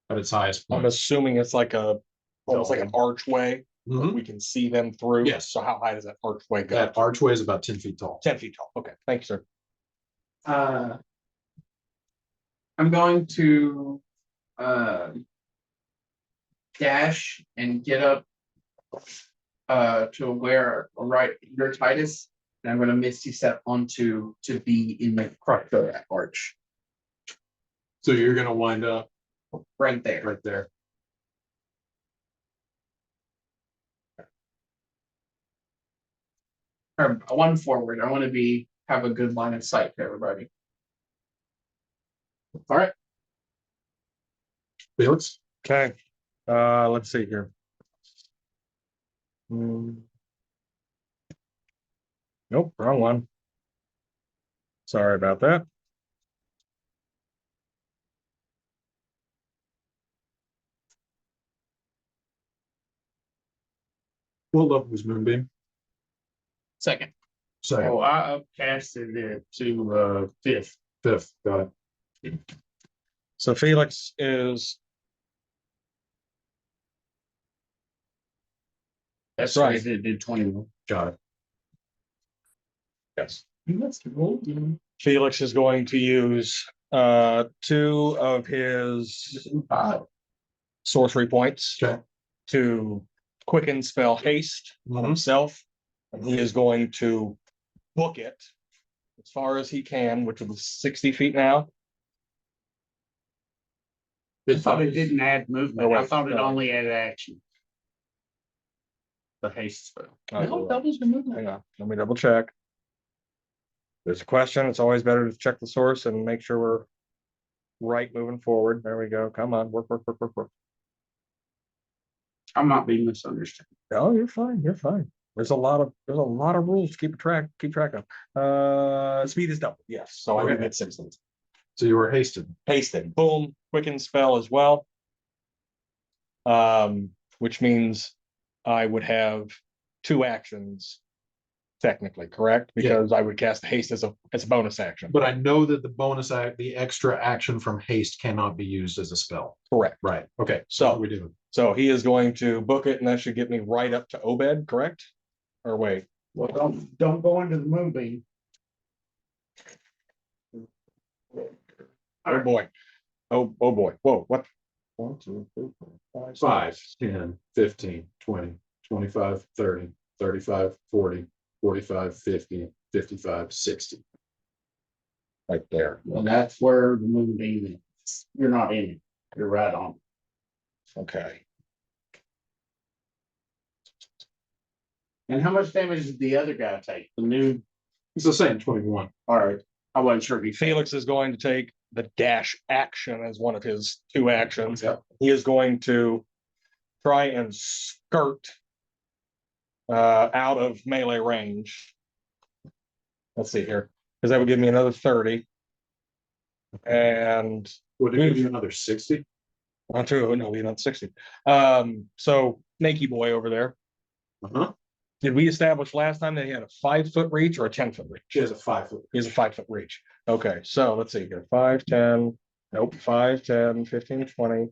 At its highest I'm point. assuming it's like almost like an archway. Mhm. We can see them through. Yes. So how high does that archway go? That archway is about 10 feet tall. 10 feet tall. Okay. Thank you, sir. I'm going to dash and get up to where right your Titus, and I'm going to Misty Step onto to be in the crux of that arch So you're gonna wind up right there. right there. Or one forward. I want to have a good line of sight to everybody. All right. Felix? Okay. Let's see here. Nope, wrong one. Sorry about that. What level was Moonbeam? Second. Second. Oh, I upcasted it to 5th. 5th. Got it. So Felix is That's right. right. It did 21. Got it. yes. That's cool. Felix is going to use 2 of his sorcery points Okay. to quicken spell haste on himself. And he is going to book it as far as he can, which is 60 feet now. I thought it didn't add movement. Oh, I wait, thought it no. only added action. The haste spell. Oh, doubles the movement. hang on, let me double check. there's a question, it's always better to check the source and make sure we're right moving forward. There we go. Come on, work, work, work, work, work. I'm not being misunderstood. No, you're fine. You're fine. There's a lot of rules to keep track of. Speed is double. Yes. So I got 6 things. So you were hasted. Hasted. Boom. Quicken spell as well. Which means I would have 2 actions technically, correct? Yeah. Because I would cast haste as a bonus action. But I know that the extra action from haste cannot be used as a spell. Correct. Right. Okay. So- what are we doing? So he is going to book it, and that should get me right up to Obed, correct? Or wait, Well, don't go into the moonbeam. oh boy. Oh boy. Whoa, what? 1, 2, 3, 4, 5, 5, 10, 15, 20, 25, 30, 35, 40, 45, 50, 55, 60. right there. Well, that's where the moonbeam is. You're not in it. You're right on. Okay. And how much damage did the other guy take? The new, It's the same 21. all right. I wasn't sure if he Felix is going to take the dash action as one of his 2 actions. Yep. He is going to try and skirt out of melee range. Let's see here, because that would give me another 30. And Would it give you another 60? 1, 2, no, we're not 60. So Nakey boy over there. Uh-huh. Did we establish last time that he had a 5-foot reach or a 10-foot reach? She has a 5-foot. He has a 5-foot reach. Okay, so let's see here. 5, 10, nope, 5, 10, 15, 20,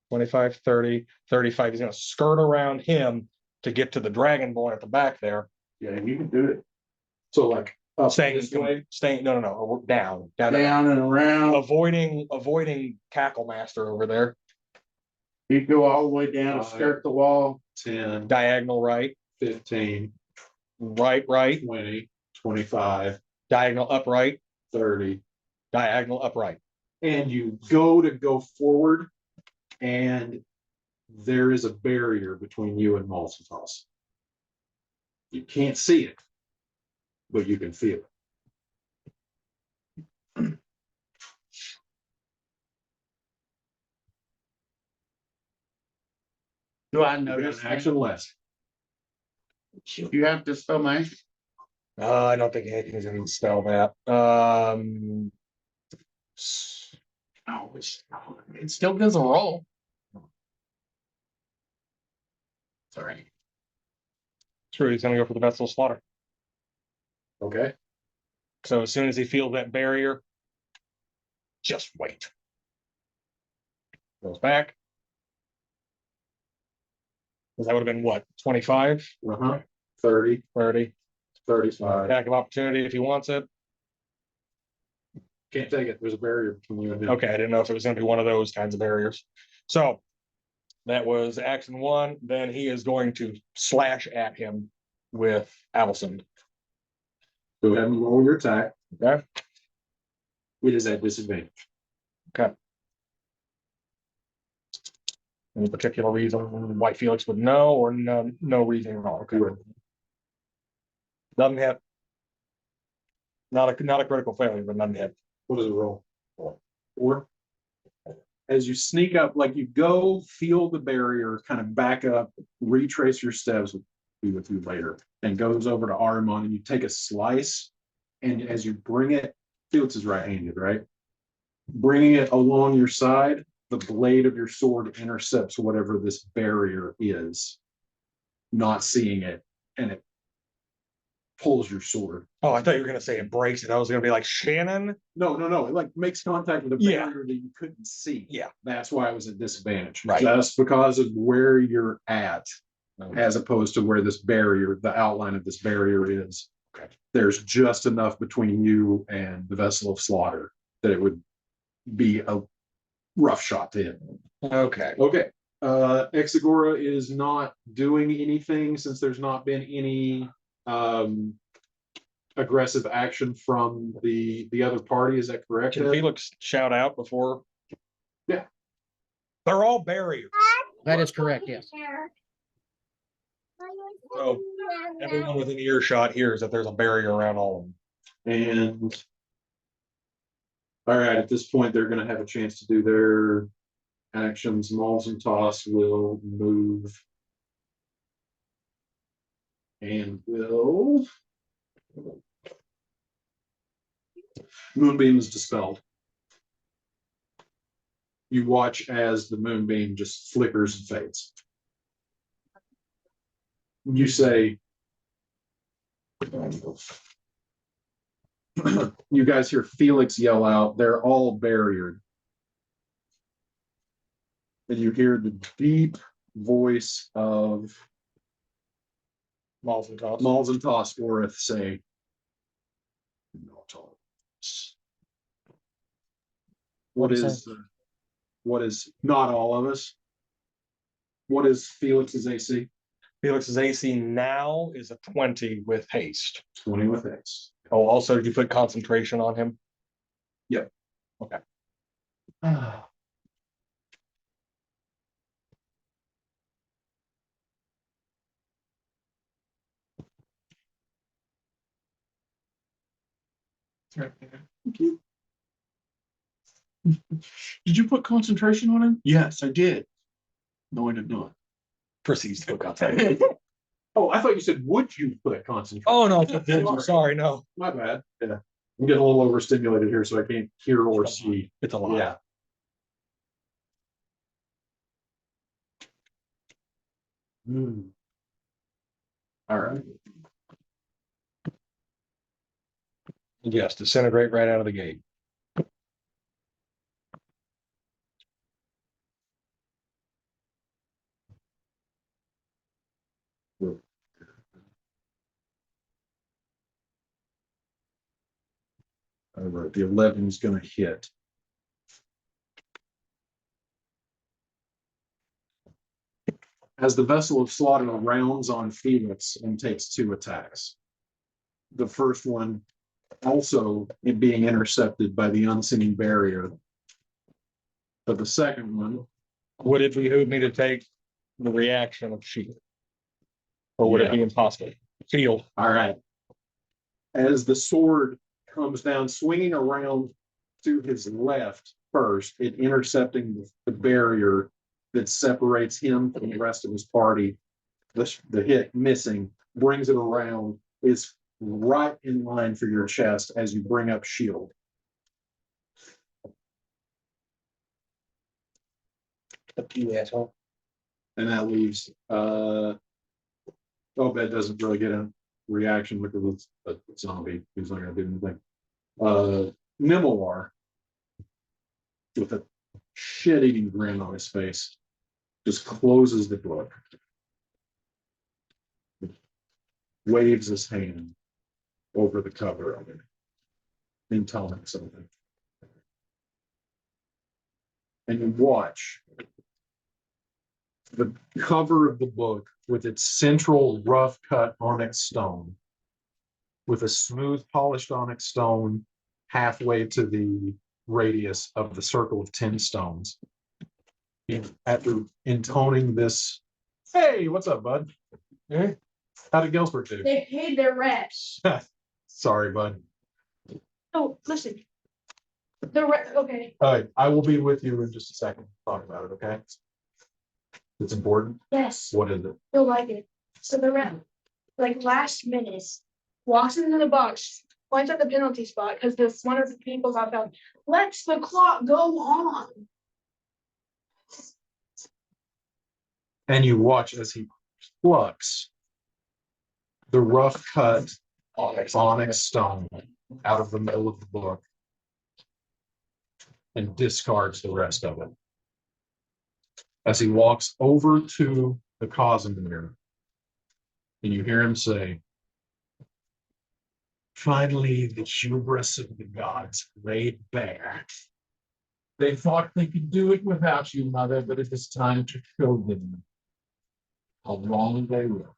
25, 30, 35. He's gonna skirt around him to get to the dragon boy at the back there. Yeah, you can do it. So like up Staying, this way. no, down. Down and around. Avoiding Cackle Master over there. You go all the way down, skirt the wall. 10, Diagonal right, 15, right, 20, 25, diagonal upright, 30. diagonal upright. And you go forward, and there is a barrier between you and Malsitos. You can't see it, but you can feel it. Do I You got notice an action less. You have to spell my. I don't think anything's gonna spell that. Oh, it still gives a roll. Sorry. True, he's gonna go for the vessel slaughter. Okay. So as soon as he feels that barrier, just wait. Goes back. That would have been what, 25, Uh-huh. 30, 30, 35. attack of opportunity if he wants it. Can't take it. There's a barrier between you and him. Okay, I didn't know if it was gonna be one of those kinds of barriers. So that was action 1. Then he is going to slash at him with Allison. Go ahead and roll your attack. Okay. It is at disadvantage. Okay. Any particular reason why Felix would know, or no reason at all? Okay. Doesn't hit. Not a critical failure, but doesn't hit. What does it roll? 4. As you sneak up, like you go feel the barrier, kind of back up, retrace your steps, we'll be with you later, and goes over to Arimon, and you take a slice, and as you bring it, Felix is right-handed, right? Bringing it along your side, the blade of your sword intercepts whatever this barrier is, not seeing it, and it pulls your sword. Oh, I thought you were gonna say embrace it. I was gonna be like, Shannon. No, it like makes contact with a Yeah. barrier that you couldn't see. Yeah. That's why it was a disadvantage. Right. Just because of where you're at, Okay. as opposed to where this barrier, the outline of this barrier is. Okay. There's just enough between you and the vessel of slaughter that it would be a rough shot to hit. Okay. Okay. Exagora is not doing anything since there's not been any aggressive action from the other party. Is that correct? Can Ed? Felix shout out before? Yeah. They're all barriers. That is correct, yes. So everyone within earshot hears that there's a barrier around all of them. And all right, at this point, they're gonna have a chance to do their actions. Malls and Toss will move. And will. Moonbeam is dispelled. You watch as the moonbeam just flickers and fades. You say, you guys hear Felix yell out, they're all barriered. And you hear the deep voice of Malls and Toss. Malls and Tosworth say, "Not all of us." What is not all of us? What is Felix's AC? Felix's AC now is a 20 with haste. 20 with haste. Oh, also, did you put concentration on him? Yep. Okay. Right there. Thank you. Did you put concentration on him? Yes, I did. No, I did not. Proceeds to go concentration. Oh, I thought you said, would you put concentration? Oh, no, I'm sorry, no. My bad. Yeah. I'm getting a little overstimulated here, so I can't hear or see. It's a lot. Yeah. All right. Yes, disintegrate right out of the gate. All right. The 11 is going to hit. As the vessel of slaughter rounds on Felix and takes 2 attacks. The first one also being intercepted by the unseen barrier. But the second one, Would it behoove me to take the reaction of shield? Or would it be impossible? Shield. all right. As the sword comes down, swinging around to his left first, it intercepting the barrier that separates him from the rest of his party. The hit missing, brings it around, is right in line for your chest as you bring up shield. Up to you, asshole. And that leaves Obed doesn't really get a reaction because it's a zombie. He's not gonna do anything. Nimawar, with a shit-eating grin on his face, just closes the book. Waves his hand over the cover of it, intoning something. And you watch the cover of the book with its central rough cut onyx stone, with a smooth polished onyx stone halfway to the radius of the circle of 10 stones. After intoning this, hey, what's up, bud? Eh? How did Gilbert do? They paid their reps. Sorry, bud. Oh, listen. Okay. All right, I will be with you in just a second. to Talk about it, okay? It's important. Yes, What is it? you'll like it. So the rep, like last minute, walks into the box, points at the penalty spot because this one of the people got found. Lets the clock go on. And you watch as he plucks the rough cut onyx stone out of the middle of the book and discards the rest of it. As he walks over to the Cosmweir, and you hear him say, "Finally, the hubris of the gods laid bare. They thought they could do it without you, mother, but it is time to show them how long they will."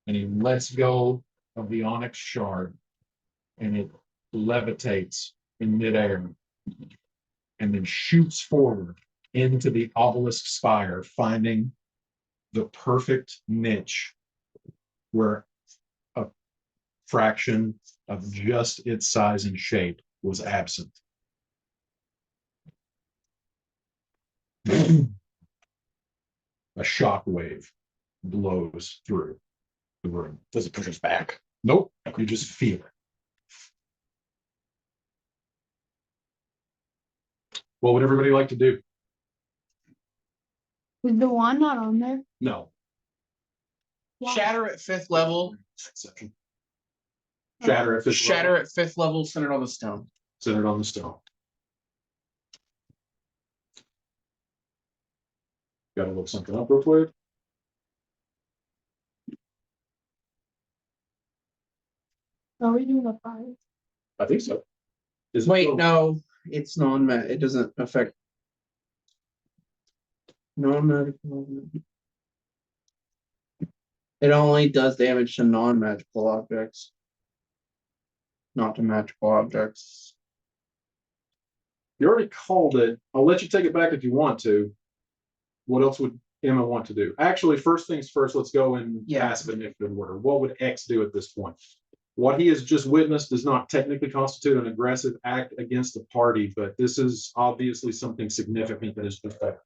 And he lets go of the onyx shard, and it levitates in midair, and then shoots forward into the obelisk spire, finding the perfect niche where a fraction of just its size and shape was absent. A shock wave blows through the room. Does it push us back? Nope, you just feel it. What would everybody like to do? Was the wand not on there? No. Shatter at 5th level. Shatter at fifth Shatter level, at 5th level, centered on the stone. centered on the stone. Gotta look something up real quick. Are we doing a 5? I think so. Is it Wait, still- no, it's non-mag. It doesn't affect non-magical. It only does damage to non-magical objects, not to magical objects. You already called it. I'll let you take it back if you want to. What else would Emma want to do? Actually, first things first, let's go in Yeah. passive initiative order. What would X do at this point? What he has just witnessed does not technically constitute an aggressive act against the party, but this is obviously something significant that has just happened.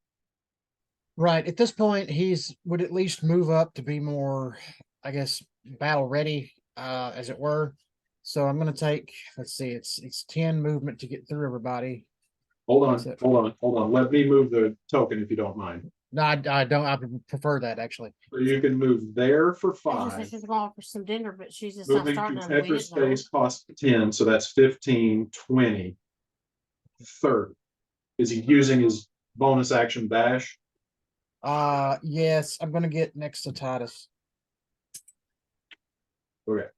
Right. At this point, he's would at least move up to be more, I guess, battle ready, as it were. So I'm gonna take, let's see, it's 10 movement to get through everybody. Hold on, That's it. hold on. Let me move the token if you don't mind. No, I don't, I prefer that actually. So you can move there for I just said 5. she's going for some dinner, but she's just not Moving starting to to win Tetris it though. space costs 10, so that's 15, 20, 30. Is he using his bonus action dash? Yes, I'm gonna get next to Titus. Okay.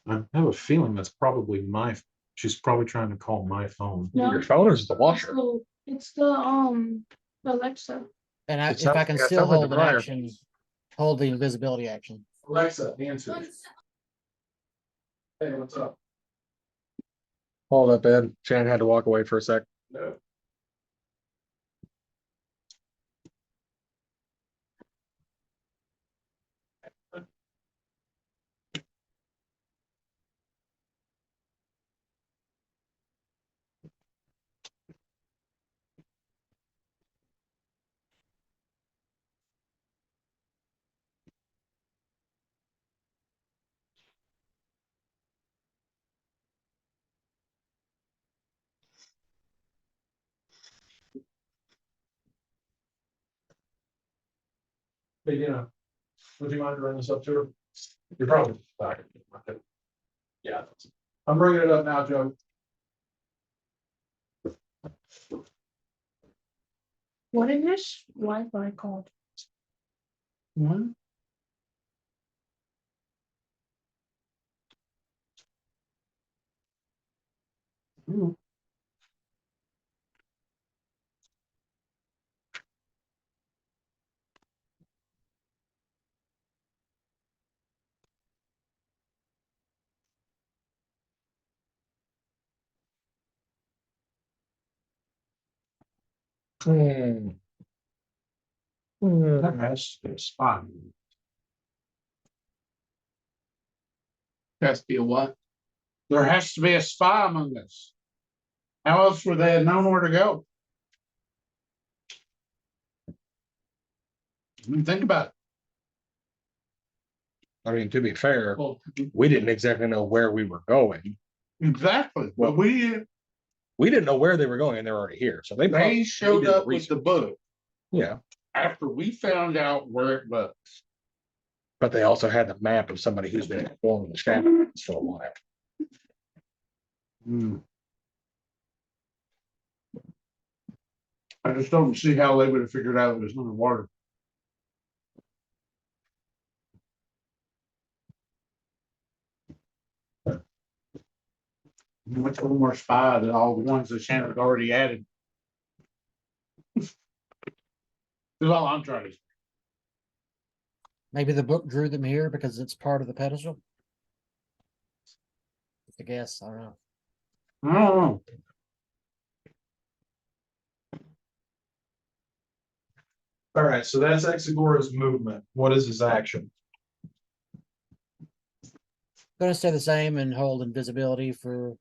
I have a feeling that's probably she's probably trying to call my phone. No. Your phone or is it the washer? It's the Alexa. And It if I sounds- can yeah, it still sounds like hold a an dryer. action, hold the invisibility action. Alexa, answer. Hey, what's up? Hold up, Ed. Shannon had to walk away for a sec. No. Hey, would you mind running this up to her? You're probably back. Yeah. I'm bringing it up now, Joe. What is this Wi-Fi called? What? Hmm. That has to be a spot. Has to be a what? There has to be a spy among us. How else would they have known where to go? I mean, think about I mean, to be fair, it. Well, we didn't exactly know where we were going. exactly. Well, we didn't know where they were going and they're already here. So they probably showed did the up with research. the book Yeah, after we found out where it was. but they also had the map of somebody who's been exploring the scavengers for a while. I just don't see how they would have figured out it was underwater. Much more spy than all the ones that Shannon had already added. That's all I'm trying to say. Maybe the book drew them here because it's part of the pedestal. I guess, I don't know. I don't know. All right, so that's Exagora's movement. What is his action? Gonna stay the same and hold invisibility for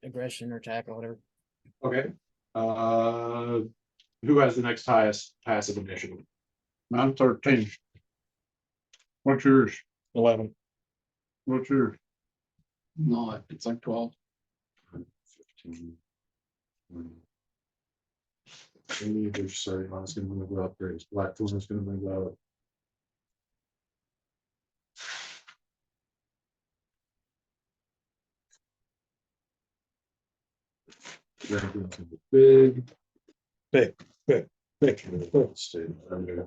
aggression or attack or whatever. Okay. Who has the next highest passive initiative? I'm 13. What's yours? 11. What's yours? No, it's like 12. 15. Sorry, I was gonna move up. There's Blackthorn is gonna move up. Dragon's gonna be big. Big, big, big. Let's see. Okay.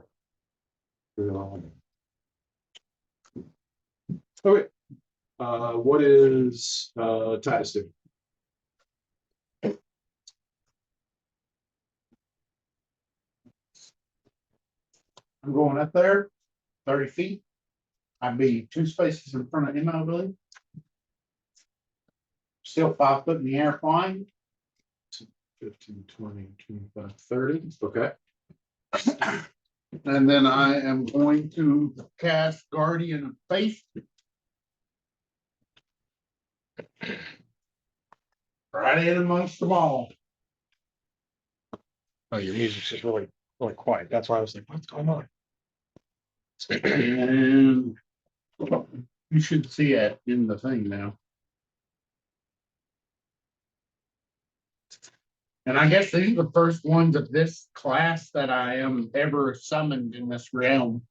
What is Titus doing? I'm going up there, 30 feet. I'd be 2 spaces in front of him, I believe. Still 5 foot in the air flying. 15, 20, 25, 30. Okay. And then I am going to cast Guardian of Faith. Right in amongst them all. Oh, your music's just really, really quiet. That's why I was like, what's going on? And you should see it in the thing now. And I guess these are the first ones of this class that I am ever summoned in this realm.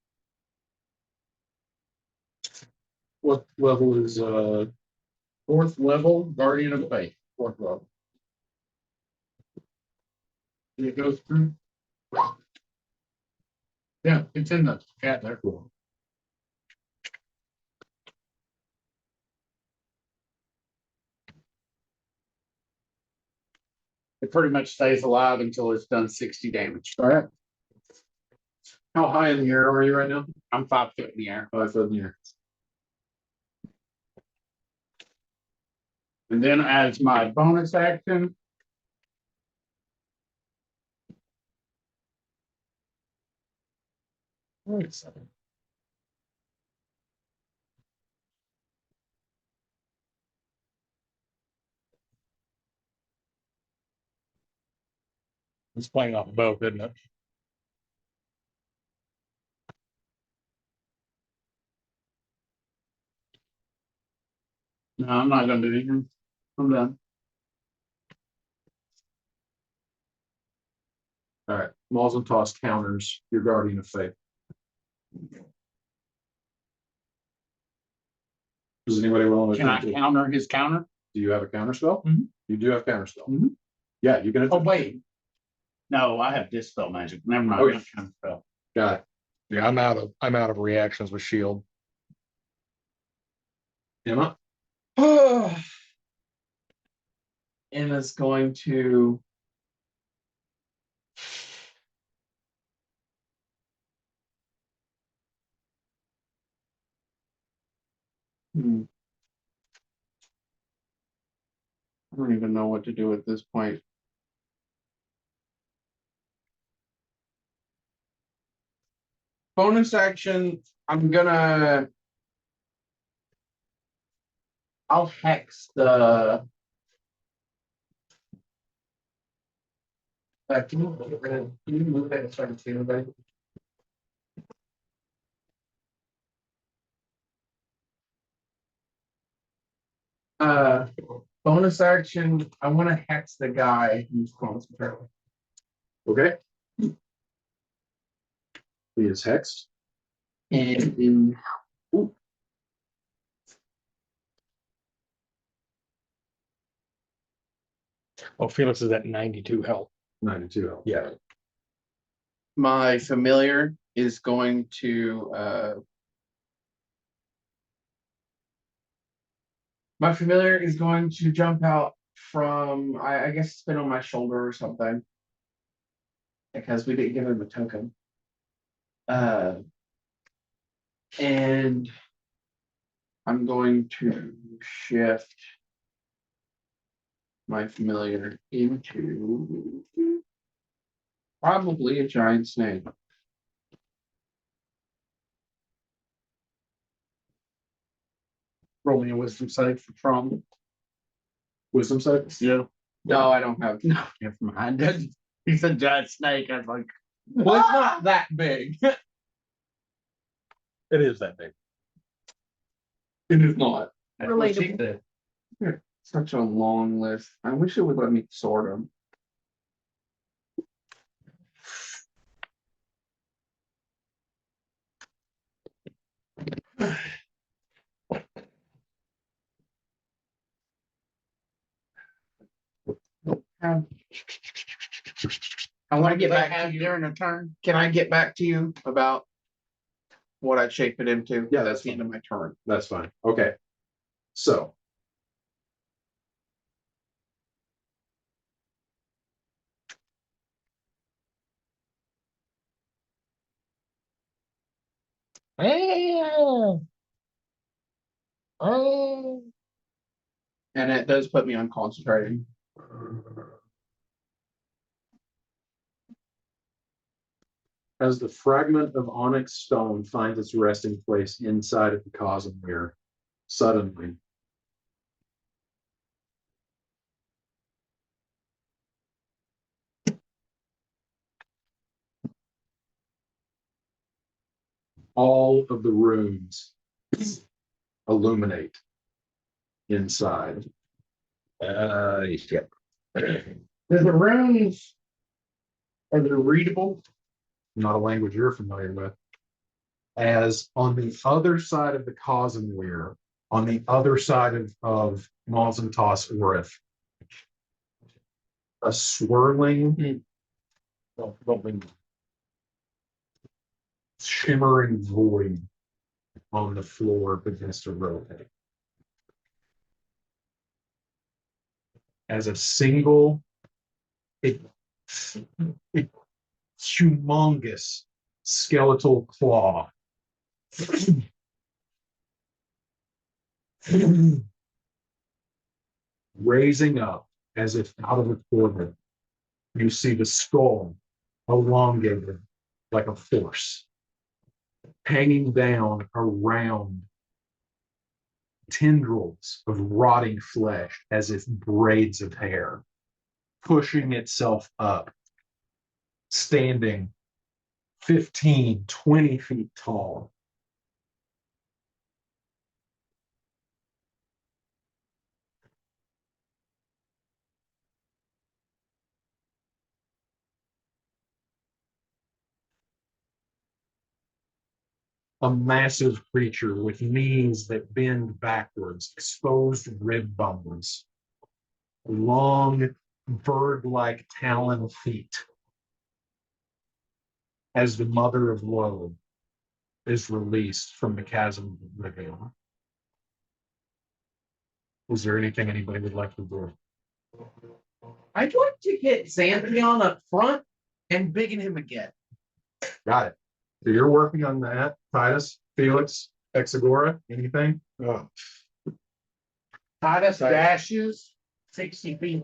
What level is 4th level, Guardian of Faith, 4th level. And it goes through. Yeah, it's in the chat there. cool? It pretty much stays alive until it's done 60 damage. All right. How high in the air are you right now? I'm 5 foot in the air. 5 foot in the air. And then as my bonus action. Wait a second. It's playing off both, isn't it? No, I'm not gonna do anything. I'm done. All right. Maws and Toss counters your Guardian of Faith. Does anybody want to? Can I counter his counter? Do you have a counter spell? Mhm. You do have counter spell. Mhm. Yeah, you can. Oh, wait. No, I have dispel magic. Never mind. Okay. Counter spell. Got it. Yeah, I'm out of reactions with shield. Emma. Emma's going to. I don't even know what to do at this point. Bonus action, I'll hex the. Can you move that so I can see everybody? Uh, bonus action, I want to hex the guy who's Cosmweir. Okay. He is hexed. And in. Oh, Felix is at 92 health. 92 health. Yeah. My familiar is going to jump out from I guess it's been on my shoulder or something. Because we didn't give him a token. And I'm going to shift my familiar into probably a giant snake. Roll me a wisdom save for trauma. Wisdom save? Yeah. No, I don't have. No, never mind. He said giant snake. I was like, Well, it's not that big. It is that big. It is not. Relatable. Such a long list. I wish it would let me sort them. I want to get back to you during a turn. Can I get back to you about what I shape it into? Yeah, That's the end of my turn. That's fine. Okay. So. And it does put me on concentrating. As the fragment of onyx stone finds its resting place inside of the Cosmweir, suddenly all of the rooms illuminate inside. Yep. The runes, are they readable? Not a language you're familiar with. As on the other side of the Cosmweir, on the other side of Malzantos Orith, a swirling, shimmering void on the floor begins to rotate. As a single, humongous skeletal claw raising up as if out of a orbit. You see the skull elongated like a horse, hanging down around tendrils of rotting flesh as if braids of hair, pushing itself up, standing 15, 20 feet tall. A massive creature with knees that bend backwards, exposed rib bones, long bird-like talon feet, as the mother of woe is released from the chasm of oblivion. Is there anything anybody would like to do? I'd like to get Xanthion up front and biggin him again. Got it. So you're working on that, Titus, Felix, Exagora, anything? Titus dashes 60 feet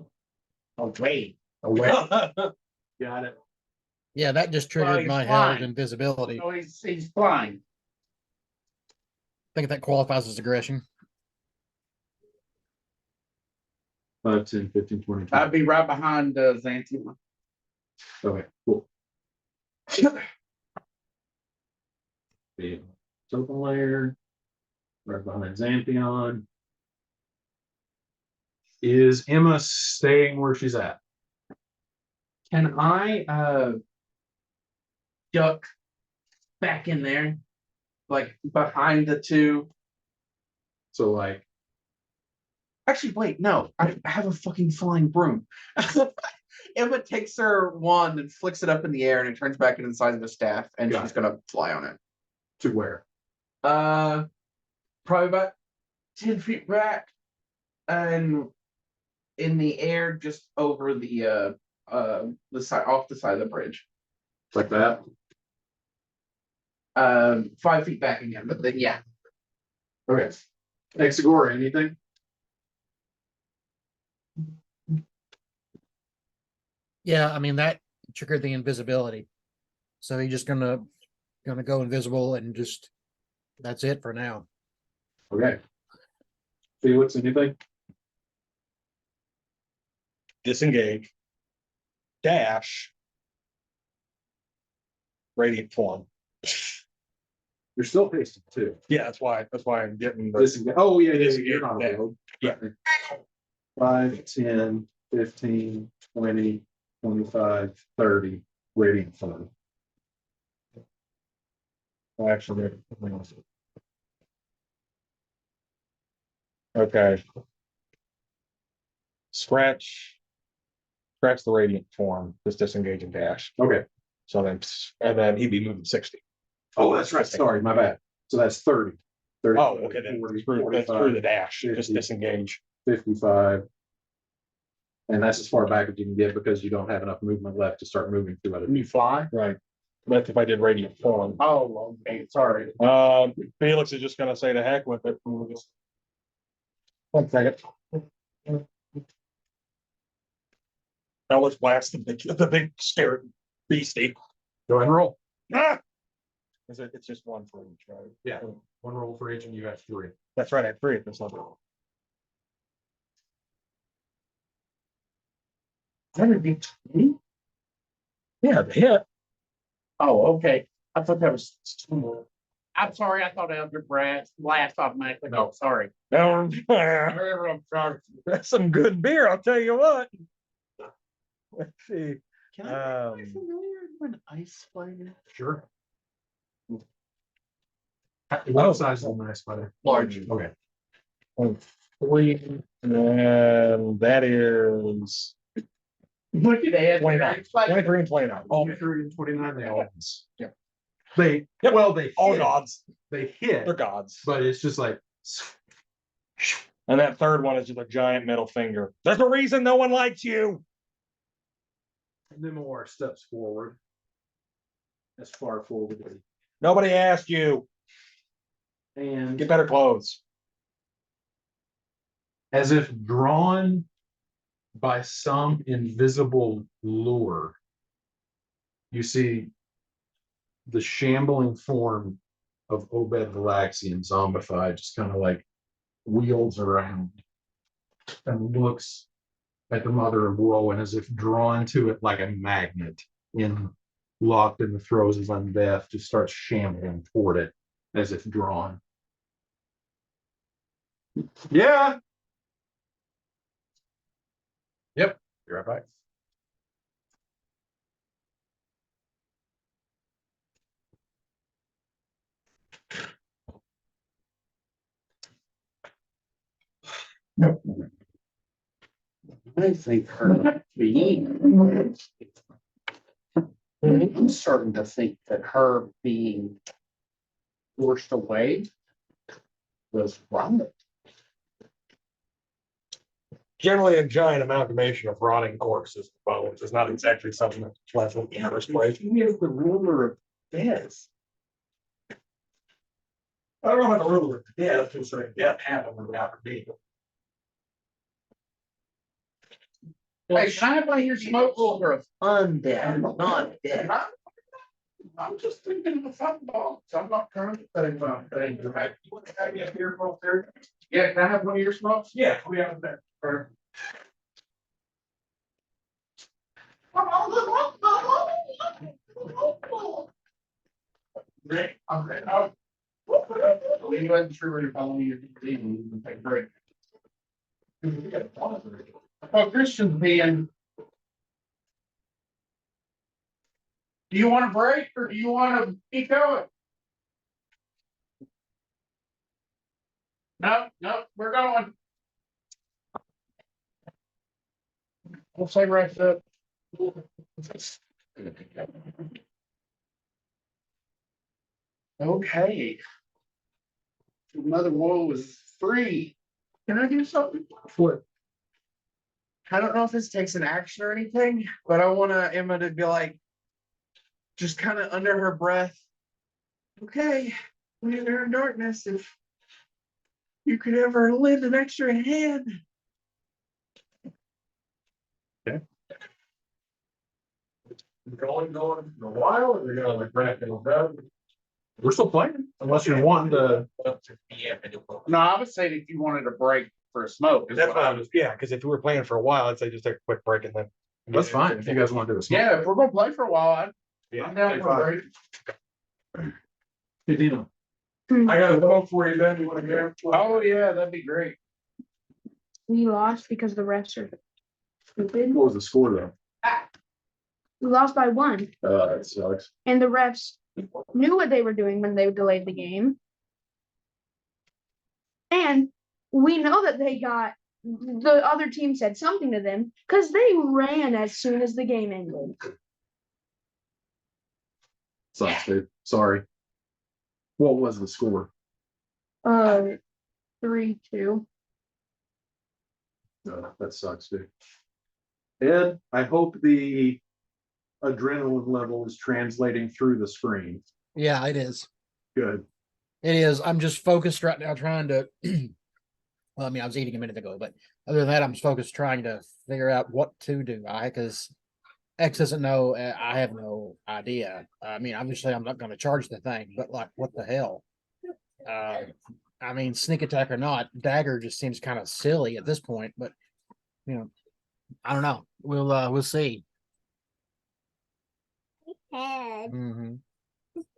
away. Away. Got it. Yeah, that just Well, triggered he's my flying. held invisibility. So he's flying. I think that qualifies as aggression. 5, 10, 15, 20. I'd be right behind Xanthion. Okay, cool. The open layer, right behind Xanthion. Is Emma staying where she's at? Can I duck back in there? Like behind the two. So like, Actually, wait, no. I have a fucking flying broom. Emma takes her wand and flicks it up in the air and it turns back into the size of a staff and Got she's it. gonna fly on it. to where? Probably about 10 feet back and in the air just over the side off the side of the bridge. Like that? 5 feet back again, but then yeah. Okay. Exagora, anything? Yeah, I mean that triggered the invisibility. So he's just gonna go invisible and just that's it for now. Okay. Felix, anything? Disengage. Dash. Radiant form. You're still hasted too. Yeah, that's why I'm getting the Disengage. Oh, yeah, yeah, Disengage, you're not yeah. a rogue. Yeah. 5, 10, 15, 20, 25, 30 radiant form. actually. Okay. Scratch the radiant form, just disengage and dash. Okay. So then, and then he'd be moving 60. Oh, that's right. Sorry, my bad. So that's 30. 30, Oh, okay, then 40, screw the 45, dash, just 50. disengage. 55. And that's as far back as you can get because you don't have enough movement left to start moving through other. Can you fly? Right. That's if I did radiant form. Oh, okay, sorry. Felix is just gonna say the heck with it. We'll just- 1 second. Now let's blast the big scared beastie. Go ahead and roll. Ah! It's just one for each, right? Yeah. One roll for each and you have 3. That's right, I had 3 at this level. That would be 20? Yeah, the hit. Oh, okay. I thought that was. I'm sorry, I thought Elder Brad laughed automatically. No, sorry. Now, I'm sorry. that's some good beer, I'll tell you what. Let's see. Can I Um, be familiar with an ice spider? Sure. What size is a nice spider? Large. Okay. 3, and that is Look at Ed. 29. It's like- 23 and 29. All 3 and 29, they all. Yep. They, Yep. well, they All hit. gods. They hit, They're gods. but it's just like, And that third one is just a giant middle finger. There's a reason no one likes you. Nimor steps forward. As far forward as Nobody asked you. and Get better clothes. as if drawn by some invisible lure, you see the shambling form of Obed Galaxian zombified, just kind of like wheels around and looks at the mother of woe and as if drawn to it like a magnet locked in the throes of undeath, just starts shambling toward it as if drawn. Yeah. Yep. Be right back. I think her being. I'm starting to think that her being forced away was wrong. Generally, a giant amalgamation of rotting corpses and bones is not exactly something that's pleasant in the first place. She is the ruler of death. I don't know how to rule it. Yeah, that's just like death happened without her being. Hey, can I have one of your smoke ruler of undead, not dead? I'm just thinking of the football. I'm not trying to say about things. You want to have me up here for a third? Yeah, can I have one of your smokes? Yeah, we have that. Rick, okay. You wasn't sure where you're following your team. You can take a break. Well, Christian's being. Do you want a break or do you want to keep going? No, we're going. We'll say rest up. Okay. Mother Woe was free. Can I do something? What? I don't know if this takes an action or anything, but I want Emma to be like, just kind of under her breath. Okay, when you're in darkness, if you could ever lend an extra hand. Going a while, or you're gonna like wrap it up? We're still playing, unless you want to. No, I was saying if you wanted a break for a smoke. is That's what what I I was, yeah, because if we were playing for a while, I'd say just take a quick break and then. That's fine if you guys want to do a smoke. Yeah, if we're gonna play for a while, Yeah. I'm down for a break. Hey, Dino. I got a vote for you then. You want to go? Oh, yeah, that'd be great. We lost because the refs are stupid. What was the score though? We lost by 1, That sucks. and the refs knew what they were doing when they delayed the game. And we know that the other team said something to them because they ran as soon as the game ended. Sucks, dude. Sorry. What was the score? 3-2. That sucks, dude. Ed, I hope the adrenaline level is translating through the screen. Yeah, it is. Good. It is. I'm just focused right now trying to well, I mean, I was eating a minute ago, but other than that, I'm just focused trying to figure out what to do. Because X doesn't know, I have no idea. I mean, obviously I'm not going to charge the thing, but like, what the hell? I mean, sneak attack or not, dagger just seems kind of silly at this point, but you know, I don't know. We'll see. Head. Mm-hmm.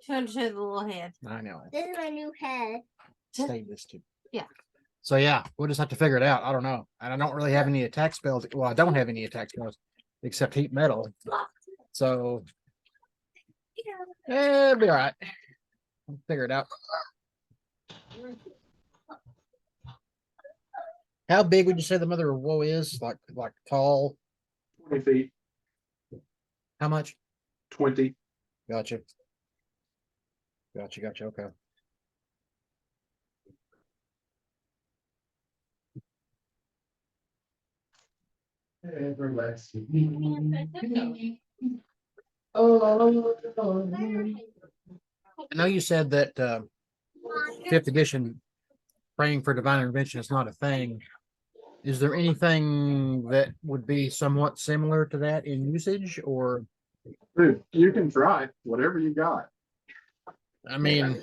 Show the little head. I know. This is my new head. Save this too. Yeah. So yeah, we'll just have to figure it out. I don't know. And I don't really have any attack spells. Well, I don't have any attack spells except heat metal. So it'll be all right. We'll figure it out. How big would you say the mother of woe is? Like tall? 20 feet. How much? 20. Gotcha. Gotcha. Okay. I know you said that fifth edition praying for divine intervention is not a thing. Is there anything that would be somewhat similar to that in usage, or? Dude, you can try whatever you got. I mean,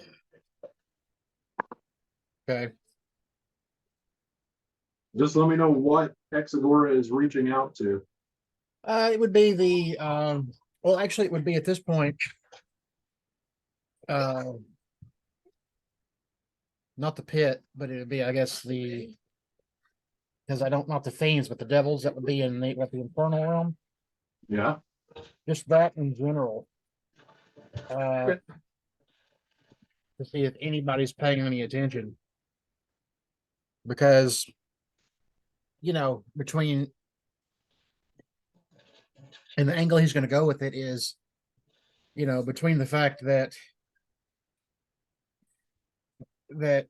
okay. Just let me know what Hexagora is reaching out to. It would be the well, actually, it would be at this point. Not the pit, but it would be, I guess, because I don't not the fiends, but the devils that would be in the infernal realm. Yeah. Just that in general. To see if anybody's paying any attention. Because, you know, and the angle he's going to go with it is, you know, between the fact that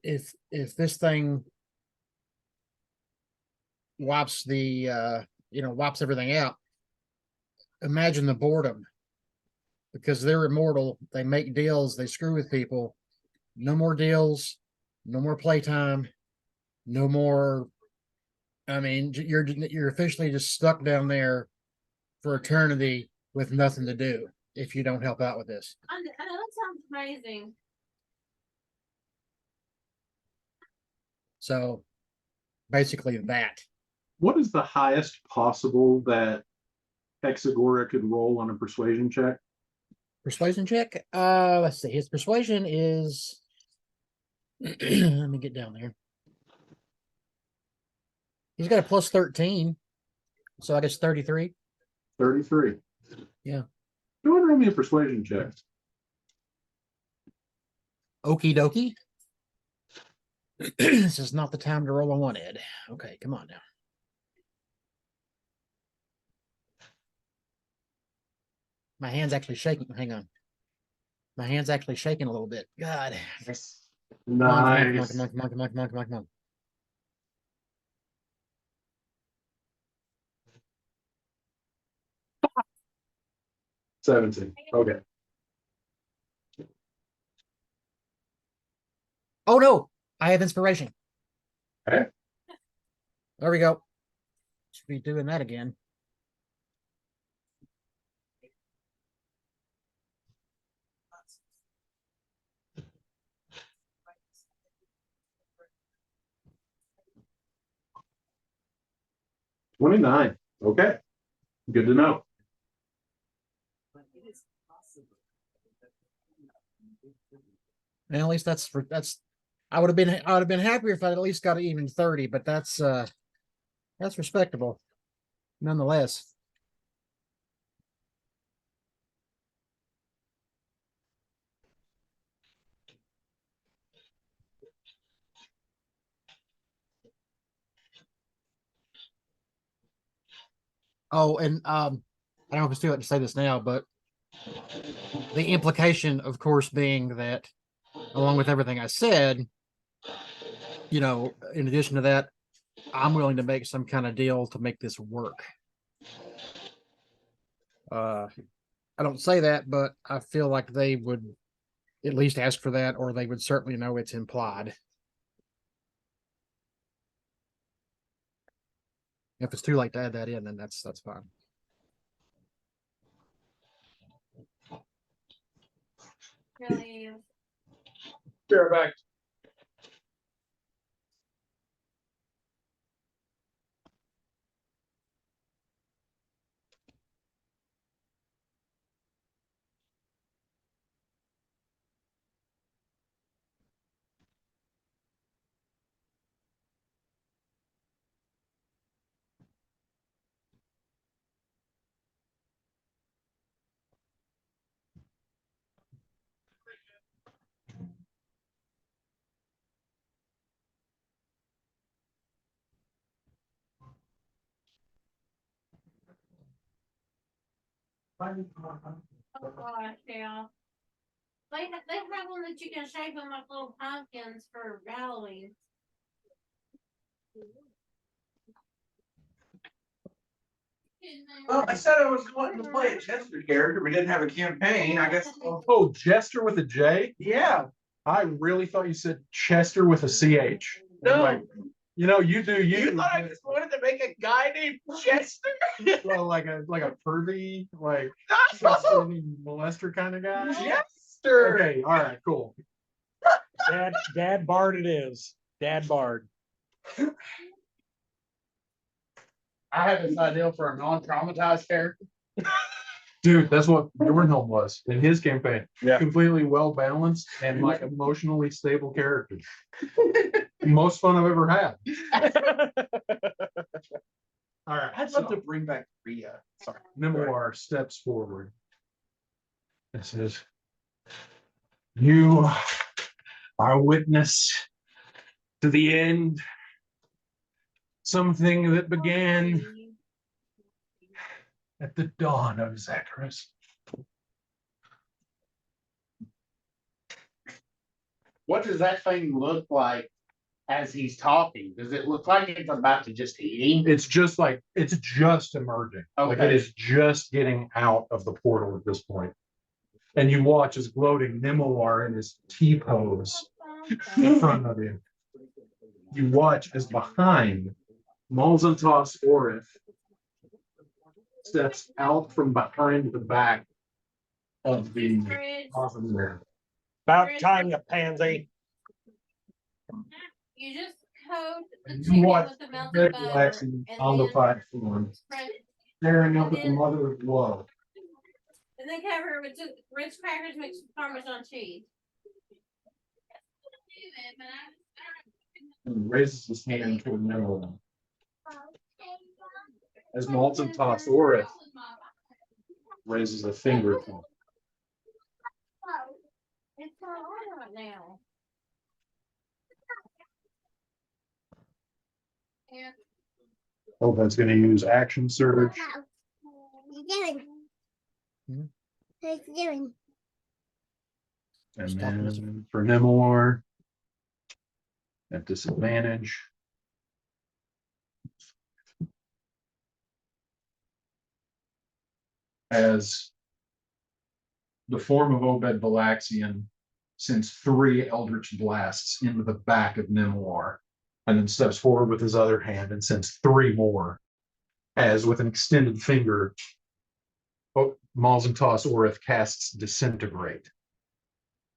if this thing wipes wipes everything out, imagine the boredom. Because they're immortal, they make deals, they screw with people. No more deals, no more playtime, no more. I mean, you're officially just stuck down there for eternity with nothing to do if you don't help out with this. I know that sounds amazing. So basically that. What is the highest possible that Hexagora could roll on a persuasion check? Persuasion check. Let's see. His persuasion is. Let me get down there. He's got a plus 13, so I guess 33. 33. Yeah. Go ahead and roll me a persuasion check. Okie dokie. This is not the time to roll on one, Ed. Okay, come on now. My hand's actually shaking. Hang on. My hand's actually shaking a little bit. God. Nice. Come on. 17. Okay. Oh no, I have inspiration. Okay. There we go. Should be doing that again. 29. Okay. Good to know. But it is possible. And at least that's I would have been happier if I'd at least got even 30, but that's respectable nonetheless. Oh, and I don't know if it's too late to say this now, but the implication, of course, being that along with everything I said, in addition to that, I'm willing to make some kind of deal to make this work. I don't say that, but I feel like they would at least ask for that, or they would certainly know it's implied. If it's too late to add that in, then that's fine. Really. Bear back. Oh gosh, yeah. They have one that you can shape them like little pumpkins for Halloween. Well, I said I was going to play a Chester character, but didn't have a campaign. I guess. Oh, Jester with a J? Yeah. I really thought you said Chester with a CH. No. Like, you do you. You thought I just wanted to make a guy named Chester? Well, like a pervy, like No. pervy molester kind of guy. Chester. Okay, all right, cool. Dad Bard it is. Dad Bard. I have this idea for a non-traumatized character. Dude, that's what Jornhelm was in his campaign. Yeah. Completely well balanced and like emotionally stable character. Most fun I've ever had. All right. I'd love to bring back Rhea. Sorry. Nimewar steps forward. It says, "You are witness to the end. Something that began at the dawn of Zacharias. What does that thing look like as he's talking? Does it look like it's about to just eat him? It's just emerging. Like it Okay. is just getting out of the portal at this point. And you watch as gloating Nimewar in his T-pose in front of you. You watch as behind Malzantos Orith steps out from behind the back of the Cosmweir. About time, you pansy. You just coat the And chicken you watch with the melted Red butter Relaxing and on the then platform, spread it. staring up at the mother of love. And then cover it with just Ritz crackers mixed with Parmesan cheese. And raises his hand toward Nimewar. As Malzantos Orith raises a finger to him. It's not on right now. Yeah. Obed's going to use action surge. What are you doing? What are you doing? And Just talking to then for Nimewar, at disadvantage. As the form of Obed Balaxian sends 3 Eldritch Blasts into the back of Nimewar, and then steps forward with his other hand and sends 3 more, as with an extended finger, Malzantos Orith casts Disintegrate,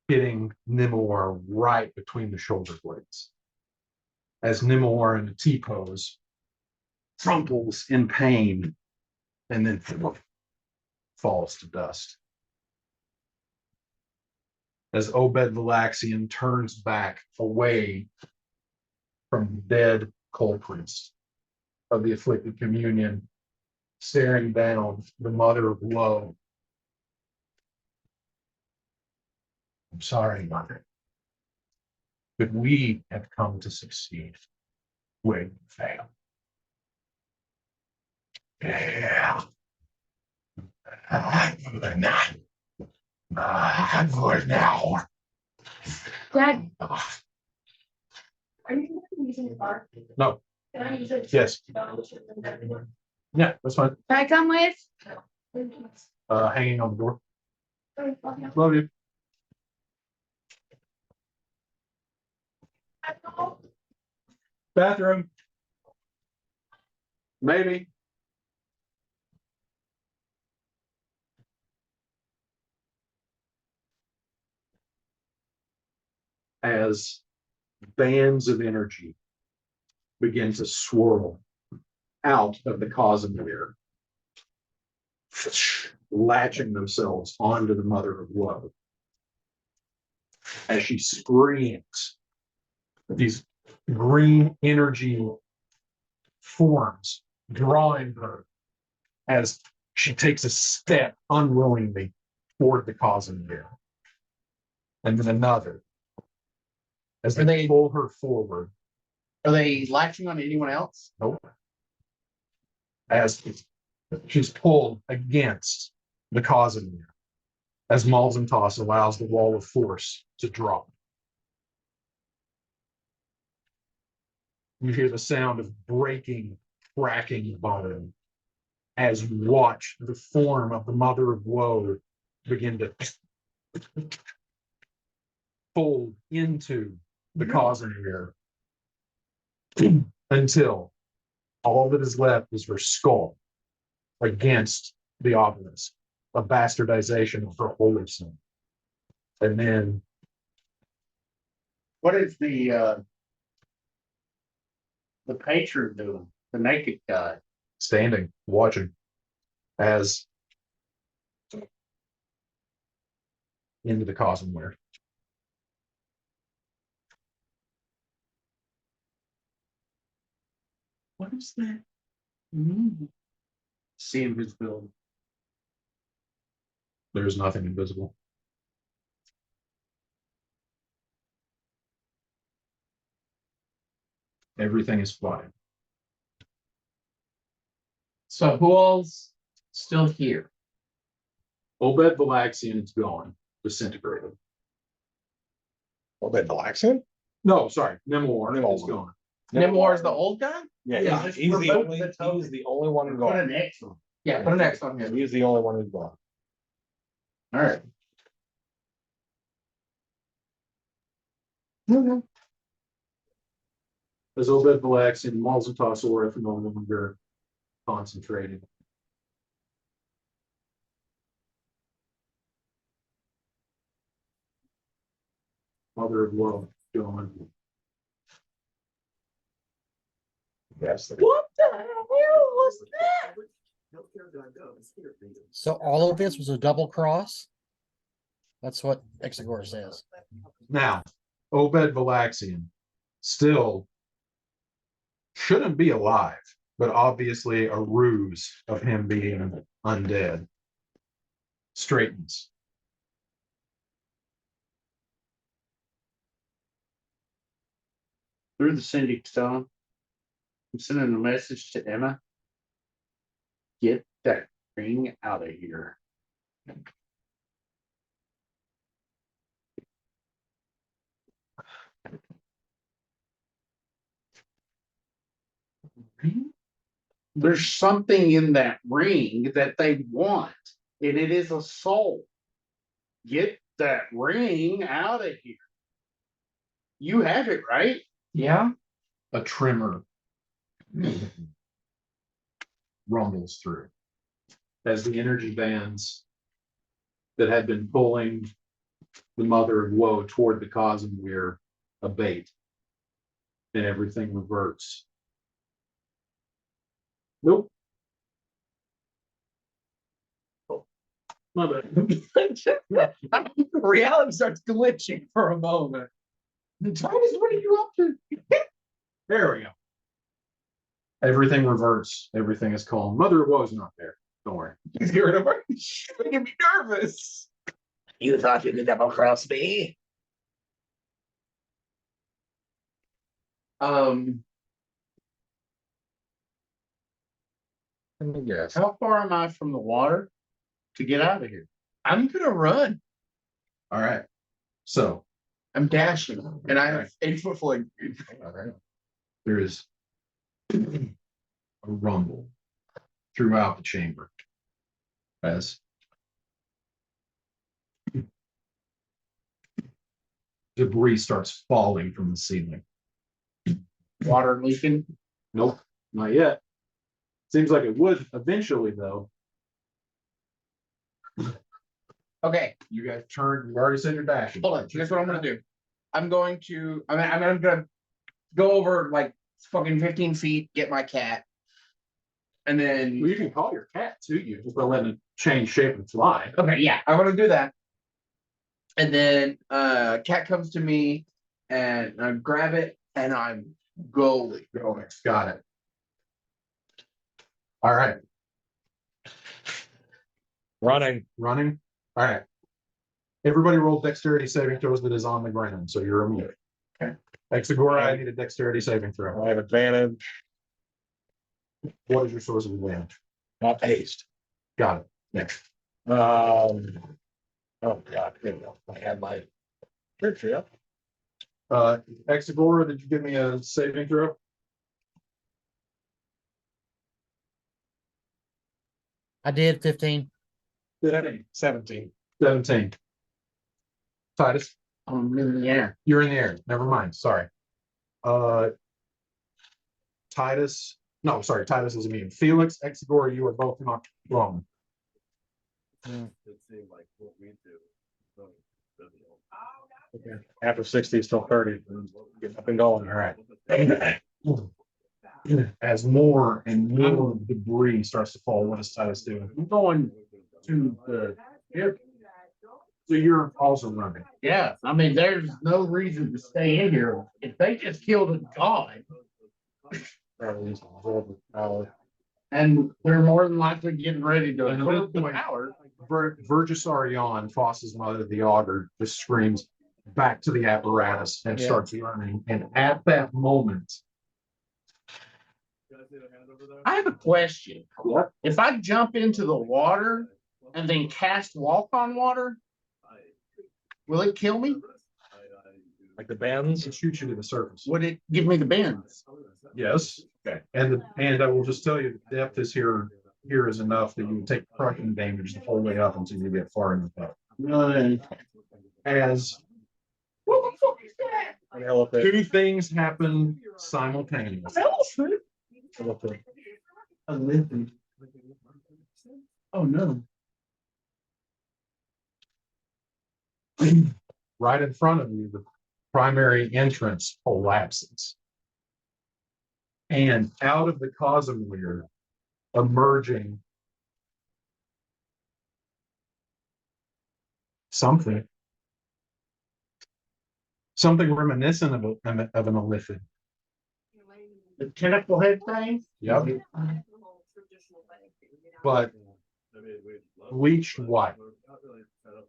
hitting Nimewar right between the shoulder blades. As Nimewar in the T-pose crumples in pain, and then falls to dust. As Obed Valaxian turns back away from the dead culprits of the afflicted communion, staring down the mother of woe. I'm sorry, mother, but we have come to succeed where you fail. Yeah. For now. Dad, are you using the car? No, Can I use it? yes. Yeah, that's fine. Can I come with? Hanging on the door. Love you. Bathroom. Maybe. As bands of energy begin to swirl out of the Cosmweir, latching themselves onto the mother of woe. As she screams, these green energy forms drawing her as she takes a step unwillingly toward the Cosmweir. And then another. As they pull her forward. Are they latching on anyone else? Nope. As she's pulled against the Cosmweir, as Malzentoss allows the wall of force to drop. You hear the sound of breaking, cracking bone as you watch the form of the mother of woe begin to fold into the Cosmweir until all that is left is her skull against the obelisk, a bastardization of her holy son. And then What is the patron doing? The naked guy. standing, watching, as into the Cosmweir. What is that? See invisibility. There's nothing invisible. Everything is flying. So who all's still here? Obed Valaxian is gone, disintegrated. Obed Valaxian? No, sorry, Nimor is Nimor. gone. Nimor's the old guy? Yeah, just he's the remove only, the token. he's the only one Put gone. an X on. Yeah, put an X on here. He's the only one who's gone. All right. As Obed Valaxian, Malzentoss or if no longer concentrating. Mother of woe, gone. Yes. What the hell was that? So all of this was a double cross? That's what Exegor says. Now, Obed Valaxian still shouldn't be alive, but obviously a ruse of him being undead. Straightens. Through the sending stone. I'm sending a message to Emma. Get that ring out of here. There's something in that ring that they want, and it is a soul. Get that ring out of here. You have it, right? Yeah. A tremor rumbles through as the energy bands that had been pulling the mother of woe toward the Cosmweir abate, and everything reverts Nope. My bad. Reality starts glitching for a moment. Titus, what are you up to? There we go. Everything reverts. Everything is calm. Mother was not there. Don't worry. He's hearing him. She's making me nervous. You thought you could double cross me? Let me guess. How far am I from the water to get out of here? I'm gonna run. All right. So I'm dashing, and I have 8-foot fling. all right. There is a rumble throughout the chamber as debris starts falling from the ceiling. Water leaking? Nope, not yet. Seems like it would eventually, though. Okay, You guys turned. You already said you're dashing. hold on. Here's what I'm gonna do. I'm going to. I'm gonna go over like fucking 15 feet, get my cat, and then. Well, you can call your cat to you just by letting it change shape and fly. Okay, yeah, I'm gonna do that. And then cat comes to me and I grab it and I'm going. Got it. All right. Running. Running. All right. Everybody roll dexterity saving throws that is on the ground, so you're immune. Okay. Exagora, I need a dexterity saving throw. I have advantage. What is your source of advantage? Not haste. Got it. Next. Oh God, here we go. I had my picture up. Exagora, did you give me a saving throw? I did 15. 17. 17. Titus, I'm in the air. you're in the air. Never mind. Sorry. Titus. No, sorry. Titus is immune. Felix, Exagora, you are both not wrong. After 60 is still 30. Getting up and going. All right. As more and more debris starts to fall, what is Titus doing? I'm going to the hip. So you're also running. Yeah, I mean, there's no reason to stay in here. If they just killed a god, and they're more than likely getting ready to equip the power. Vergisarion, Foss's mother, the augur, just screams back to the apparatus and Yeah. starts running. And at that moment, I have a question. What? If I jump into the water and then cast walk on water, will it kill me? Like the bends. it shoots you to the surface. Would it give me the bends? Yes. Okay. And I will just tell you, the depth is here is enough that you can take crushing damage the whole way up until you get far enough up. As What the fuck is that? An elephant. two things happen simultaneously. Elephant? Elephant. A lizard. Oh no. Right in front of you, the primary entrance collapses. And out of the Cosmweir, emerging something reminiscent of an elephant. The tentacle head thing? Yep. But bleached white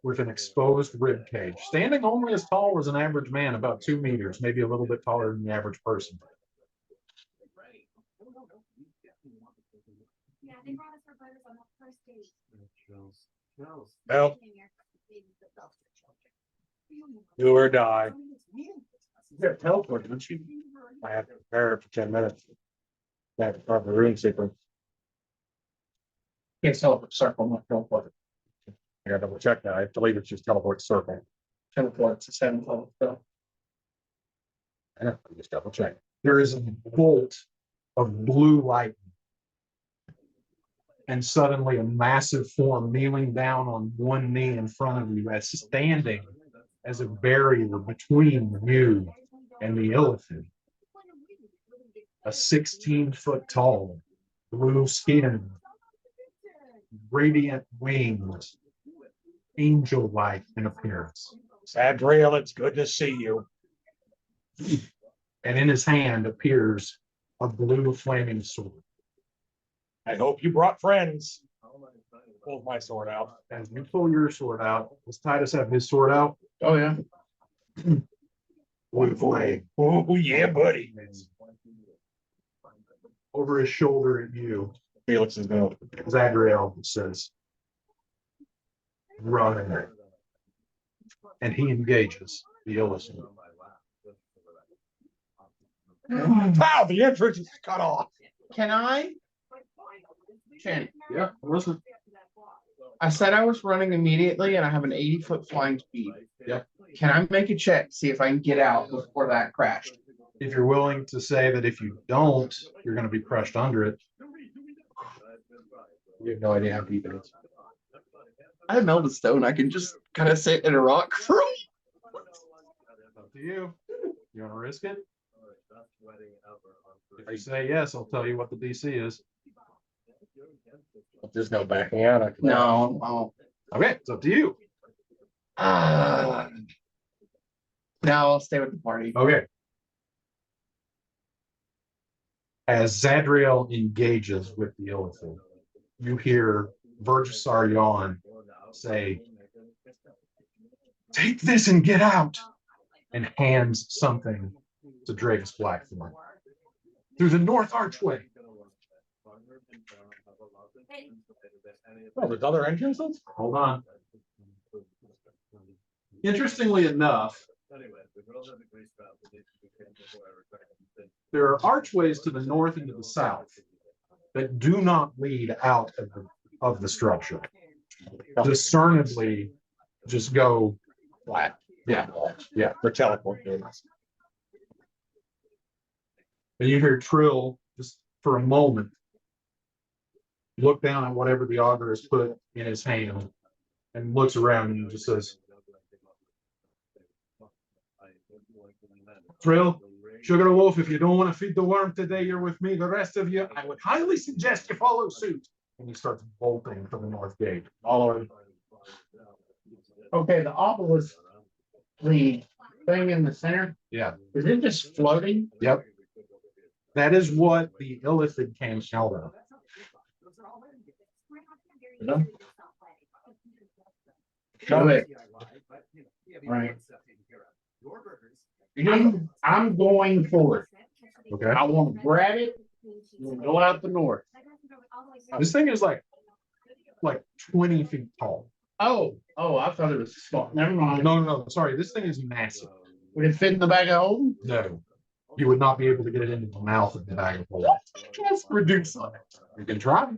with an exposed rib cage, standing only as tall as an average man, about 2 meters, maybe a little bit taller than the average person. Yeah, they brought us our brothers on that first date. Well, do or die. You got teleport, don't you? I have to prepare it for 10 minutes. That's part of the room sequence. Can't teleport circle, not teleport. I gotta double check that. I believe it's just teleport circle. Teleport's a 7 level spell. I have to just double check. There is a bolt of blue lightning. And suddenly a massive form kneeling down on one knee in front of you, as standing as a barrier between you and the elephant. A 16-foot tall, blue skin, radiant wings, angel-like in appearance. Sadriel, it's good to see you. And in his hand appears a blue flaming sword. I hope you brought friends. Pull my sword out. As you pull your sword out, does Titus have his sword out? Oh, yeah. Blue flame. Oh, yeah, buddy. Over his shoulder at you, Felix is going. Zadriel says, run. And he engages the illusion. Wow, the entrance is cut off. Can I? Shannon, Yeah, listen. I said I was running immediately and I have an 80-foot flying speed. Yeah. Can I make a check, see if I can get out before that crashed? If you're willing to say that if you don't, you're going to be crushed under it. You have no idea how deep it is. I have melted stone. I can just kind of sit in a rock for Up to you. You want to risk it? If you say yes, I'll tell you what the DC is. If there's no backing out, I can. No, oh. Okay, it's up to you. No, I'll stay with the party. Okay. As Zadriel engages with the illithid, you hear Vergisar yawn say, "Take this and get out," and hands something to Dravis Blackthorn. Through the north archway. Oh, there's other entrances? Hold on. Interestingly enough, there are archways to the north and to the south that do not lead out of the structure. Discernibly, just go Flat. Yeah. Yeah. For teleport. And you hear Trill just for a moment look down at whatever the augur has put in his hand and looks around and just says, "Trill, Sugar Wolf, if you don't want to feed the worm today, you're with me. The rest of you, I would highly suggest you follow suit." And he starts bolting from the north gate. Following. Okay, the obelisk, the thing in the center, Yeah. is it just floating? Yep. That is what the illithid came out of. Show it. Right. I'm going for it. Okay. I want to grab it and go out the north. This thing is like 20 feet tall. Oh, I thought it was small. Never mind. No. Sorry, this thing is massive. Would it fit in the bag of holding? No. You would not be able to get it into the mouth of the bag of holding. Let's reduce on it. You can try.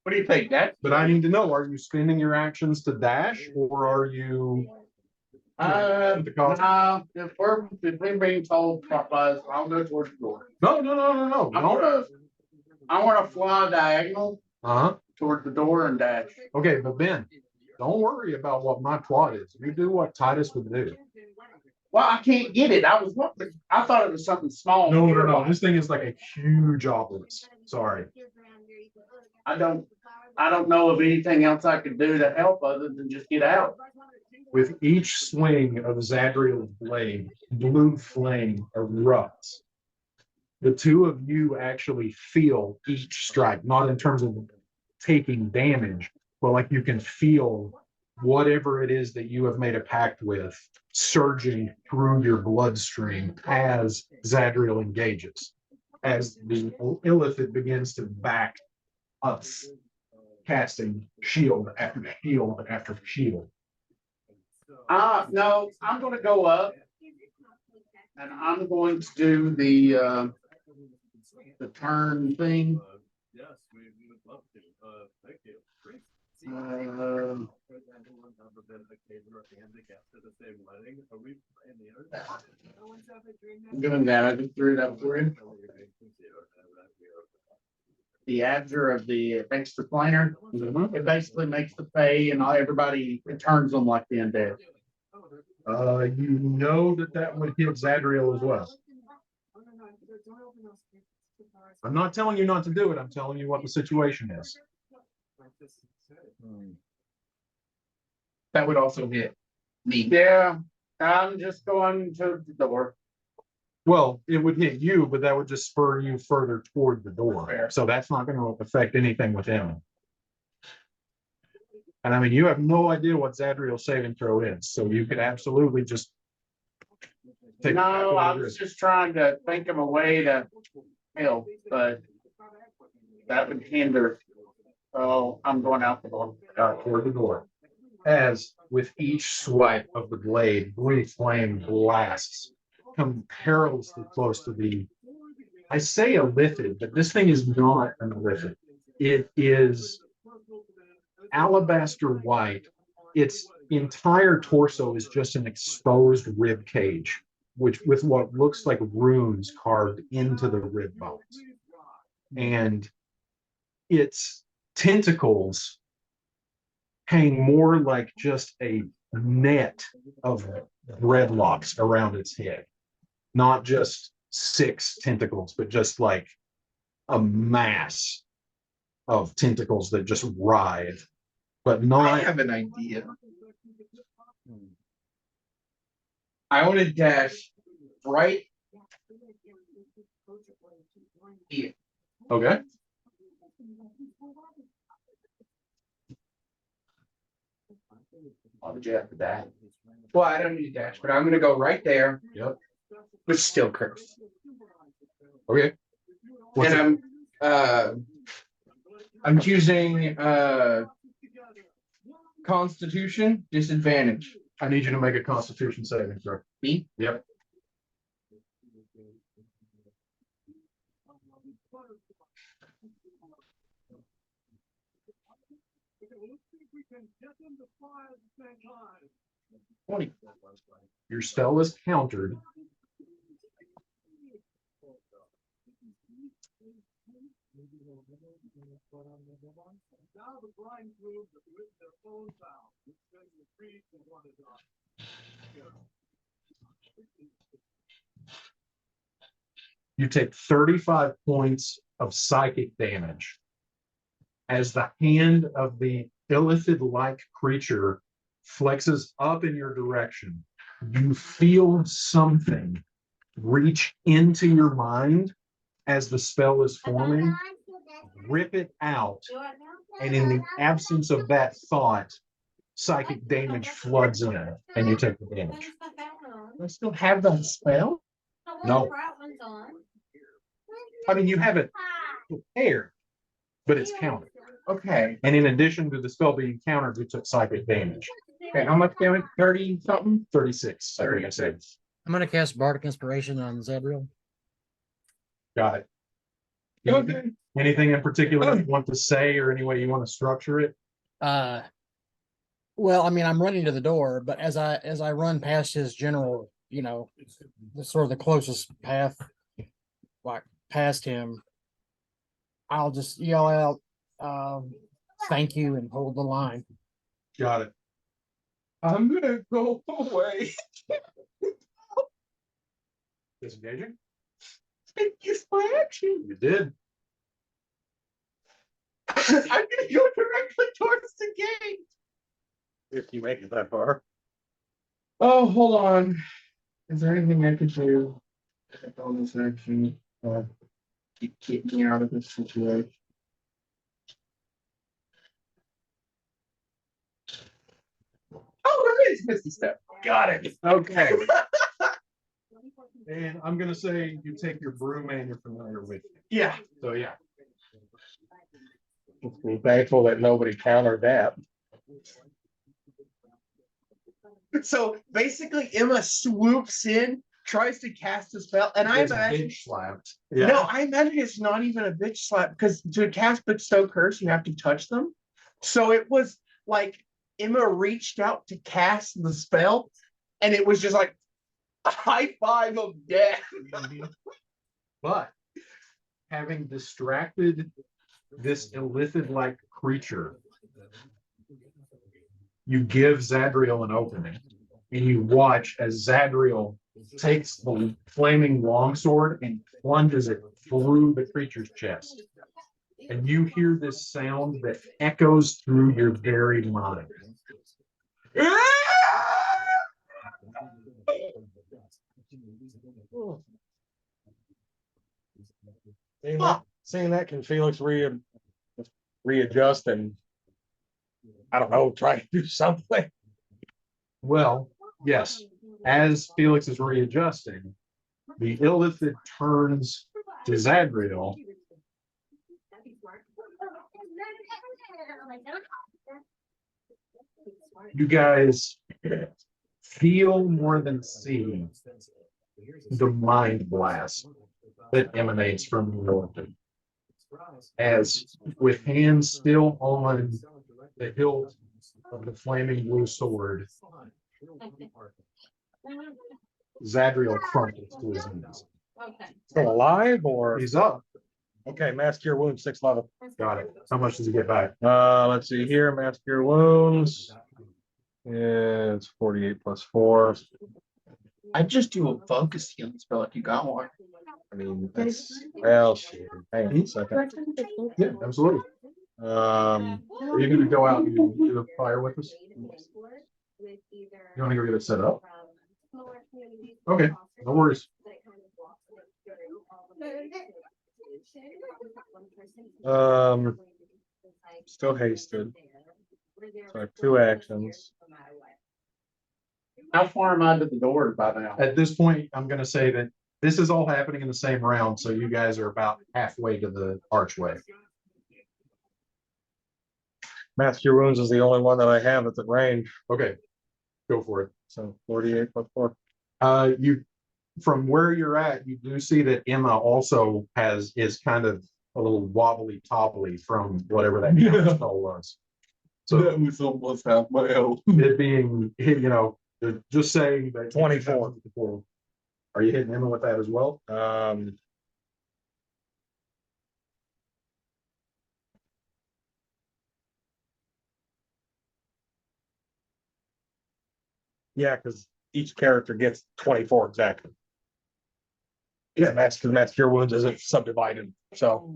What do you think, Dad? But I need to know, are you spending your actions to dash or are you No, if we're being told clockwise, I'll go towards the door. No. I want to fly diagonal Uh-huh. towards the door and dash. Okay, but Ben, don't worry about what my plot is. You do what Titus would do. Well, I can't get it. I thought it was something small. No. This thing is like a huge obelisk. Sorry. I don't know of anything else I could do to help other than just get out. With each swing of Zadriel's blade, blue flame erupts. The two of you actually feel each strike, not in terms of taking damage, but like you can feel whatever it is that you have made a pact with surging through your bloodstream as Zadriel engages, as the illithid begins to back up, casting shield after shield after shield. No, I'm going to go up and I'm going to do the turn thing. Yes, we would love to. Thank you. I'm doing that. I just threw it up for you. The adjure of the extra planar, it basically makes the Fae and everybody, it turns them like the undead. You know that would hit Zadriel as well. I'm not telling you not to do it. I'm telling you what the situation is. That would also hit me. Yeah, I'm just going to the door. Well, it would hit you, but that would just spur you further toward the door. Fair. So that's not going to affect anything with him. And I mean, you have no idea what Zadriel's saving throw is, so you could absolutely just. take No, I was just trying to think of a way to help, but that would hinder. So I'm going out the door. Toward the door. As with each swipe of the blade, green flame blasts, come perilously close to the. I say a lithid, but this thing is not an lithid. It is alabaster white. Its entire torso is just an exposed rib cage, which with what looks like runes carved into the rib bones. And its tentacles hang more like just a net of dreadlocks around its head. Not just 6 tentacles, but just like a mass of tentacles that just writhe. But I not. have an idea. I want to dash right here. Okay. Why would you have to dash? Well, I don't need to dash, but I'm gonna go right there. Yep. With still curse. Okay. What's And it? I'm choosing Constitution disadvantage. I need you to make a Constitution saving throw. Me? Yep. Your spell is countered. You take 35 points of psychic damage as the hand of the illithid-like creature flexes up in your direction. You feel something reach into your mind as the spell is forming, rip it out, and in the absence of that thought, psychic damage floods in, and you take the damage. I still have that spell? No. I mean, you have it prepared, but it's countered. Okay. And in addition to the spell being countered, you took psychic damage. Okay, how much damage? 30 something? 36. I think I said. I'm gonna cast Bardic Inspiration on Zadriel. Got it. Okay. Anything in particular you want to say or any way you want to structure it? Well, I mean, I'm running to the door, but as I run past his general, the sort of the closest path, like past him, I'll just yell out, "Thank you," and hold the line. Got it. I'm gonna go away. Disengaging? Thank you for action. You did. I'm gonna go directly towards the gate. If you make it that far. Oh, hold on. Is there anything I could do? Bonus action. Keep me out of this situation. Oh, there is Misty Step. Got it. Okay. And I'm gonna say you take your broom and you're familiar with it. Yeah. So yeah. I'm thankful that nobody countered that. So basically, Emma swoops in, tries to cast a spell, and I It's imagine. bitch slapped. No, I imagine it's not even a bitch slap because to cast Bestow Curse, you have to touch them. So it was like Emma reached out to cast the spell, and it was just like a high five of death. But having distracted this illithid-like creature, you give Zadriel an opening, and you watch as Zadriel takes the flaming longsword and plunges it through the creature's chest. And you hear this sound that echoes through your very mind. Seeing that, can Felix readjust and I don't know, try to do something? Well, yes, as Felix is readjusting, the illithid turns to Zadriel. You guys feel more than see the mind blast that emanates from the illithid. As with hands still on the hilt of the flaming blue sword, Zadriel crumbles to his knees. Okay. Still alive or? He's up. Okay, mask your wounds, 6 level. Got it. How much does he get back? Let's see here, mask your wounds. It's 48 plus 4. I just do a focus healing spell if you got one. I mean, that's, well, shit. Hang on a second. Yeah, absolutely. Are you going to go out and do the fire with us? You want to go get it set up? Okay, no worries. Still hasted. So I have 2 actions. How far am I to the door by now? At this point, I'm going to say that this is all happening in the same round, so you guys are about halfway to the archway. Mask your wounds is the only one that I have that's at range. Okay, go for it. So 48 plus 4. You, from where you're at, you do see that Emma also is kind of a little wobbly topply from whatever that spell was. So That was almost half my health. it being, just saying that 24. Are you hitting Emma with that as well? Yeah, because each character gets 24 exactly. Yeah. Mask your wounds isn't subdivided. So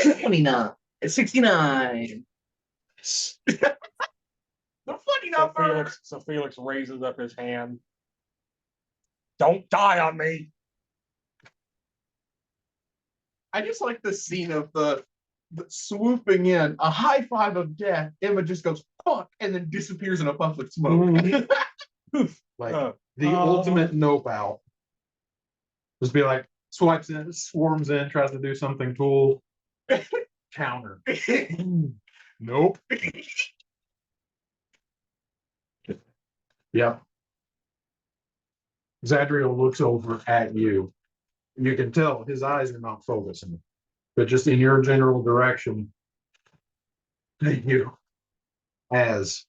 29. It's 69. The funny number. So Felix raises up his hand. Don't die on me. I just like the scene of the swooping in, a high five of death. Emma just goes, fuck, and then disappears in a puff of smoke. Like the ultimate nope out. Just be like, swipes in, swarms in, tries to do something cool. Counter. Nope. Yep. Zadriel looks over at you. You can tell his eyes are not focusing, but just in your general direction, you as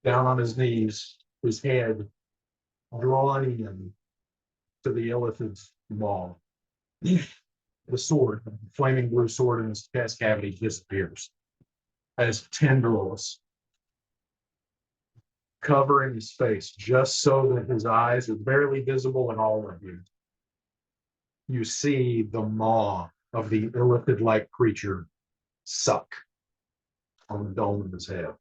down on his knees, his head drawn in to the illithid's maw. The sword, the flaming blue sword in his chest cavity disappears as tendrils covering his face just so that his eyes are barely visible in all of you. You see the maw of the illithid-like creature suck on the dome of his head.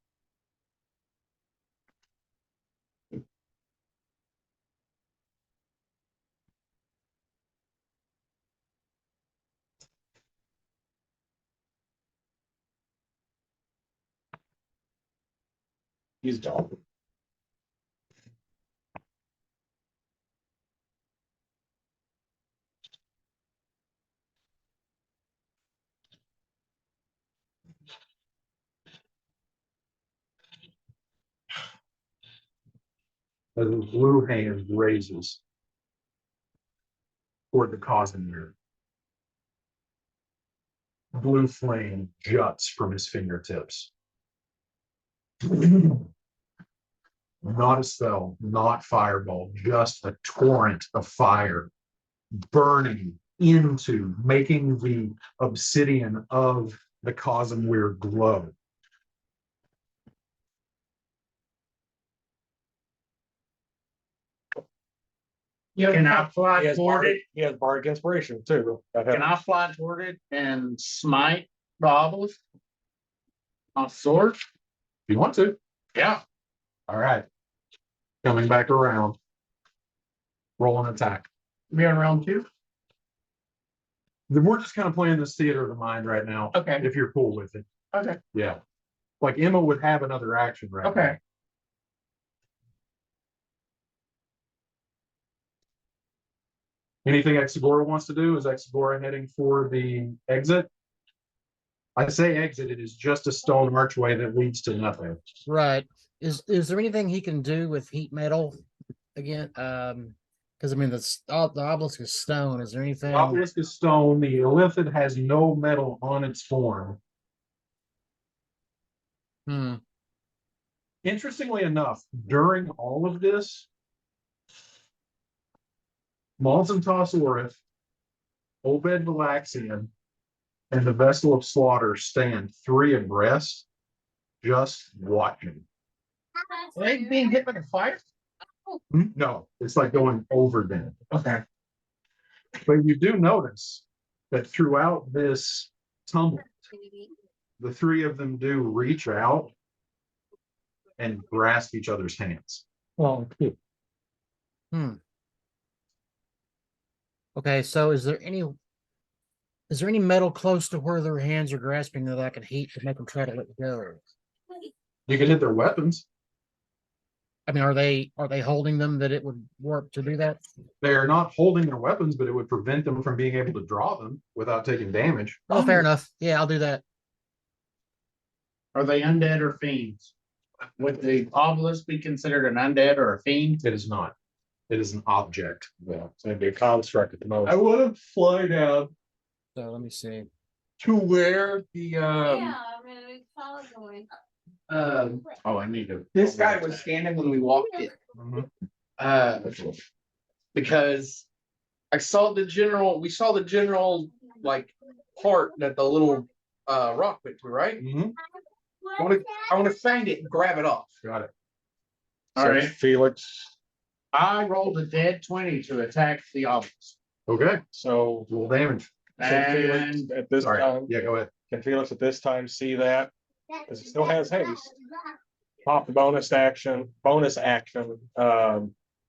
He's gone. As his blue hand raises toward the Cosmweir, blue flame juts from his fingertips. Not a spell, not fireball, just a torrent of fire burning into, making the obsidian of the Cosmweir glow. Can I fly He has toward bardic, it? he has bardic inspiration too. That Can I helps. fly toward it and smite the obelisk? On sword? If you want to. Yeah. All right. Coming back around. Roll an attack. We on round 2? We're just kind of playing this theater of the mind right now. Okay. If you're cool with it. Okay. Yeah. Like Emma would have another action right Okay. now. Anything Exagora wants to do? Is Exagora heading for the exit? I say exit, it is just a stone archway that leads to nothing. Right. Is there anything he can do with heat metal again? Because I mean the obelisk is stone. Is there anything? The obelisk is stone. The illithid has no metal on its form. Hmm. Interestingly enough, during all of this, Malzan Tossorith, Obed Valaxian, and the Vessel of Slaughter stand 3 abreast, just watching. Are they being hit by the fire? No, it's like going over them. Okay. But you do notice that throughout this tumble, the 3 of them do reach out and grasp each other's hands. Well, Hmm. Okay, so is there any metal close to where their hands are grasping that I can heat to make them try to let go? You can hit their weapons. I mean, are they holding them that it would work to do that? They're not holding their weapons, but it would prevent them from being able to draw them without taking damage. Oh, fair enough. Yeah, I'll do that. Are they undead or fiends? Would the obelisk be considered an undead or a fiend? It is not. It is an object. yeah, it's gonna be a construct at the most. I want to fly down So let me see. to where the Yeah, I mean, it's solid going. Oh, I need to. this guy was standing when we walked in. Uh, because we saw the general like part that the little rock went through, right? Mhm. I want to find it and grab it off. Got it. All So, right. Felix. I rolled a dead 20 to attack the obelisk. Okay. So Roll damage. can Felix And at this Sorry. time, Yeah, go ahead. can Felix at this time see that? Because it still has haste. Pop the bonus action,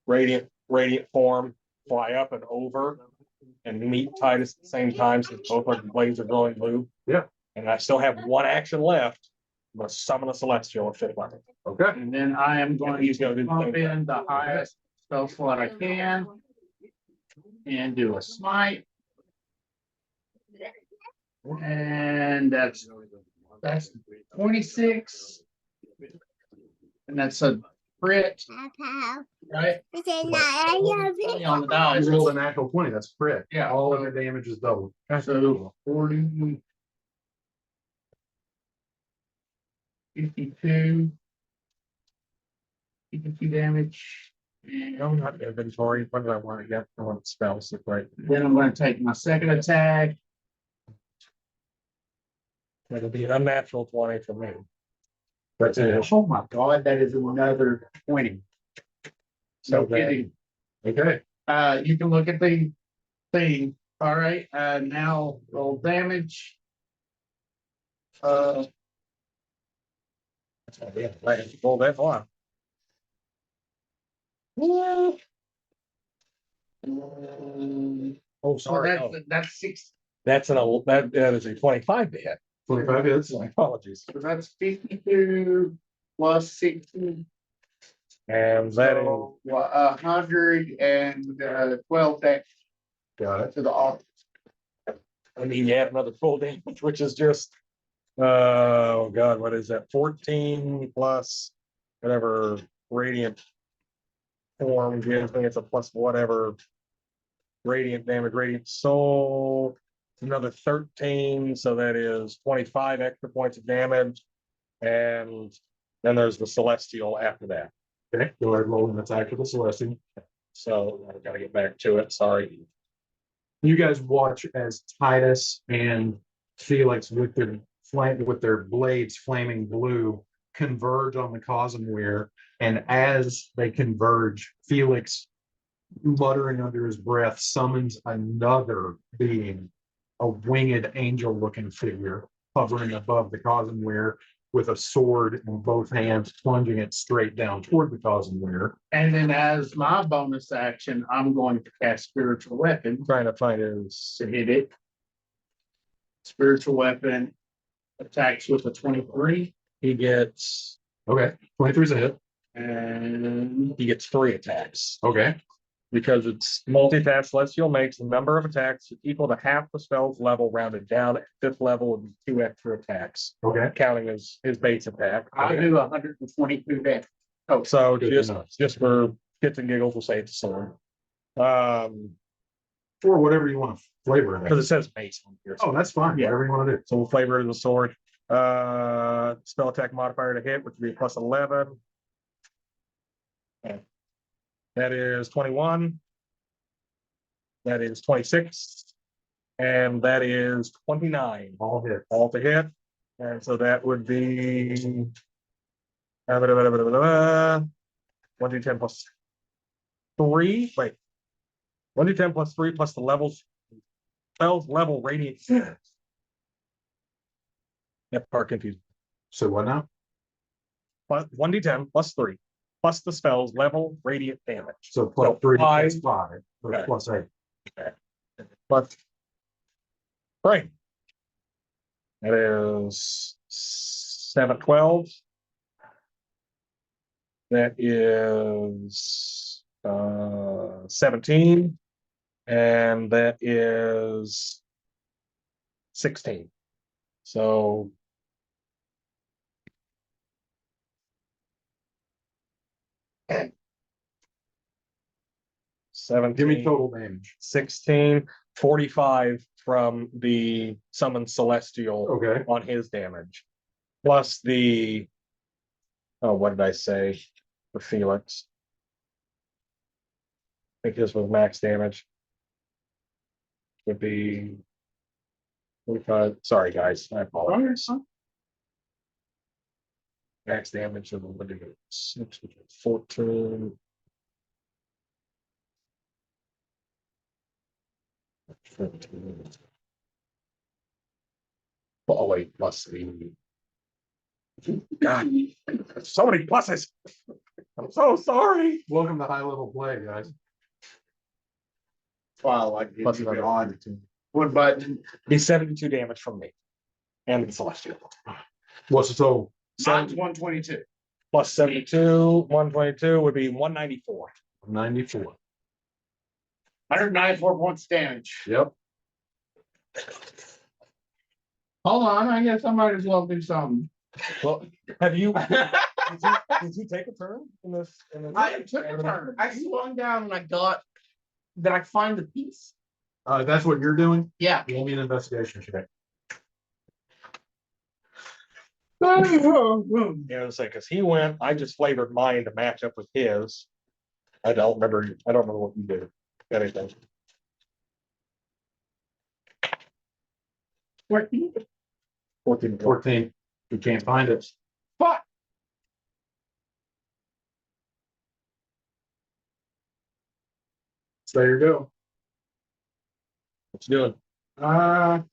radiant form, fly up and over and meet Titus at the same time, since both our blades are glowing blue. Yeah. And I still have 1 action left. I'm gonna summon a celestial and fit weapon. Okay. and then I am going He's to gonna do the pump same. in the highest spell slot I can and do a smite. And that's 26. And that's a crit, right? On the dice. You rolled a natural 20. That's crit. Yeah. All of your damage is doubled. So 40. 52. 52 damage. No, not inventory. What do I want to get? I want spells, right? Then I'm going to take my second attack. It'll be an unnatural 20 for me. That's it. Oh my God, that is another 20. So No kidding. Okay. You can look at the thing. All right. Now roll damage. Roll that far. Oh, So sorry. that's no. that's 6. That's that is a 25 to hit. 25 hits. My apologies. So that's 52 plus 60. And that is So 112 damage Got it. to the office. I mean, you add another full damage, which is just, oh God, what is that? 14 plus whatever radiant form gives me. It's a plus whatever radiant damage, radiant soul. Another 13, so that is 25 extra points of damage. And then there's the celestial after that. Okay. Go ahead and roll an attack with the Celestial. So I gotta get back to it. Sorry. You guys watch as Titus and Felix with their blades flaming blue converge on the Cosmweir, and as they converge, Felix muttering under his breath, summons another being, a winged angel-looking figure hovering above the Cosmweir with a sword in both hands, plunging it straight down toward the Cosmweir. And then as my bonus action, I'm going to cast spiritual weapon Trying to find his. to hit it. Spiritual weapon attacks with a 23 He gets Okay, 23's a hit. and he gets 3 attacks. Okay, Because it's multi-attack celestial makes the number of attacks equal to half the spell's level rounded down. At 5th level would be 2 extra attacks, okay. counting as his base attack. I do 122 damage. Oh, so Good just enough. just for shits and giggles, we'll say it's a sword. Or whatever you want to flavor it. Because it says base on here. Oh, that's fine. Yeah. Whatever you want to do. So we'll flavor it as a sword. Spell attack modifier to hit, which would be a plus 11. Okay. That is 21. That is 26. And that is 29. All hit. All to hit. And so that would be 1d10 plus 3. Wait. 1d10 plus 3 plus the levels. Spells level radiant. That part confused. So what now? But 1d10 plus 3 plus the spell's level radiant damage. So plus So 3 five. plus 5, or Okay. plus 8. Plus 3. That is 7, 12. That is 17. And that is 16. So Give me total damage. 16, 45 from the summoned celestial Okay. on his damage. Plus the, oh, what did I say for Felix? I think this was max damage. Would be 45. Sorry, guys. I apologize. Max damage of 14. 15. Oh, wait, plus the. God, so many pluses. I'm so sorry. Welcome to high level play, guys. Wow, like Plus you another on one button. Be 72 damage from me and the celestial. What's the total? Mine's 122. Plus 72, 122 would be 194. 94. 194 points damage. Yep. Hold on, I guess I might as well do something. Well, have you did you take a turn in this? I took a turn. I swung down and I got. Did I find the piece? That's what you're doing? Yeah. Roll me an investigation check. Yeah, it's like because he went, I just flavored mine to match up with his. I don't remember what you did. Anything. 14. 14. You can't find it. Fuck. So there you go. What you doing? You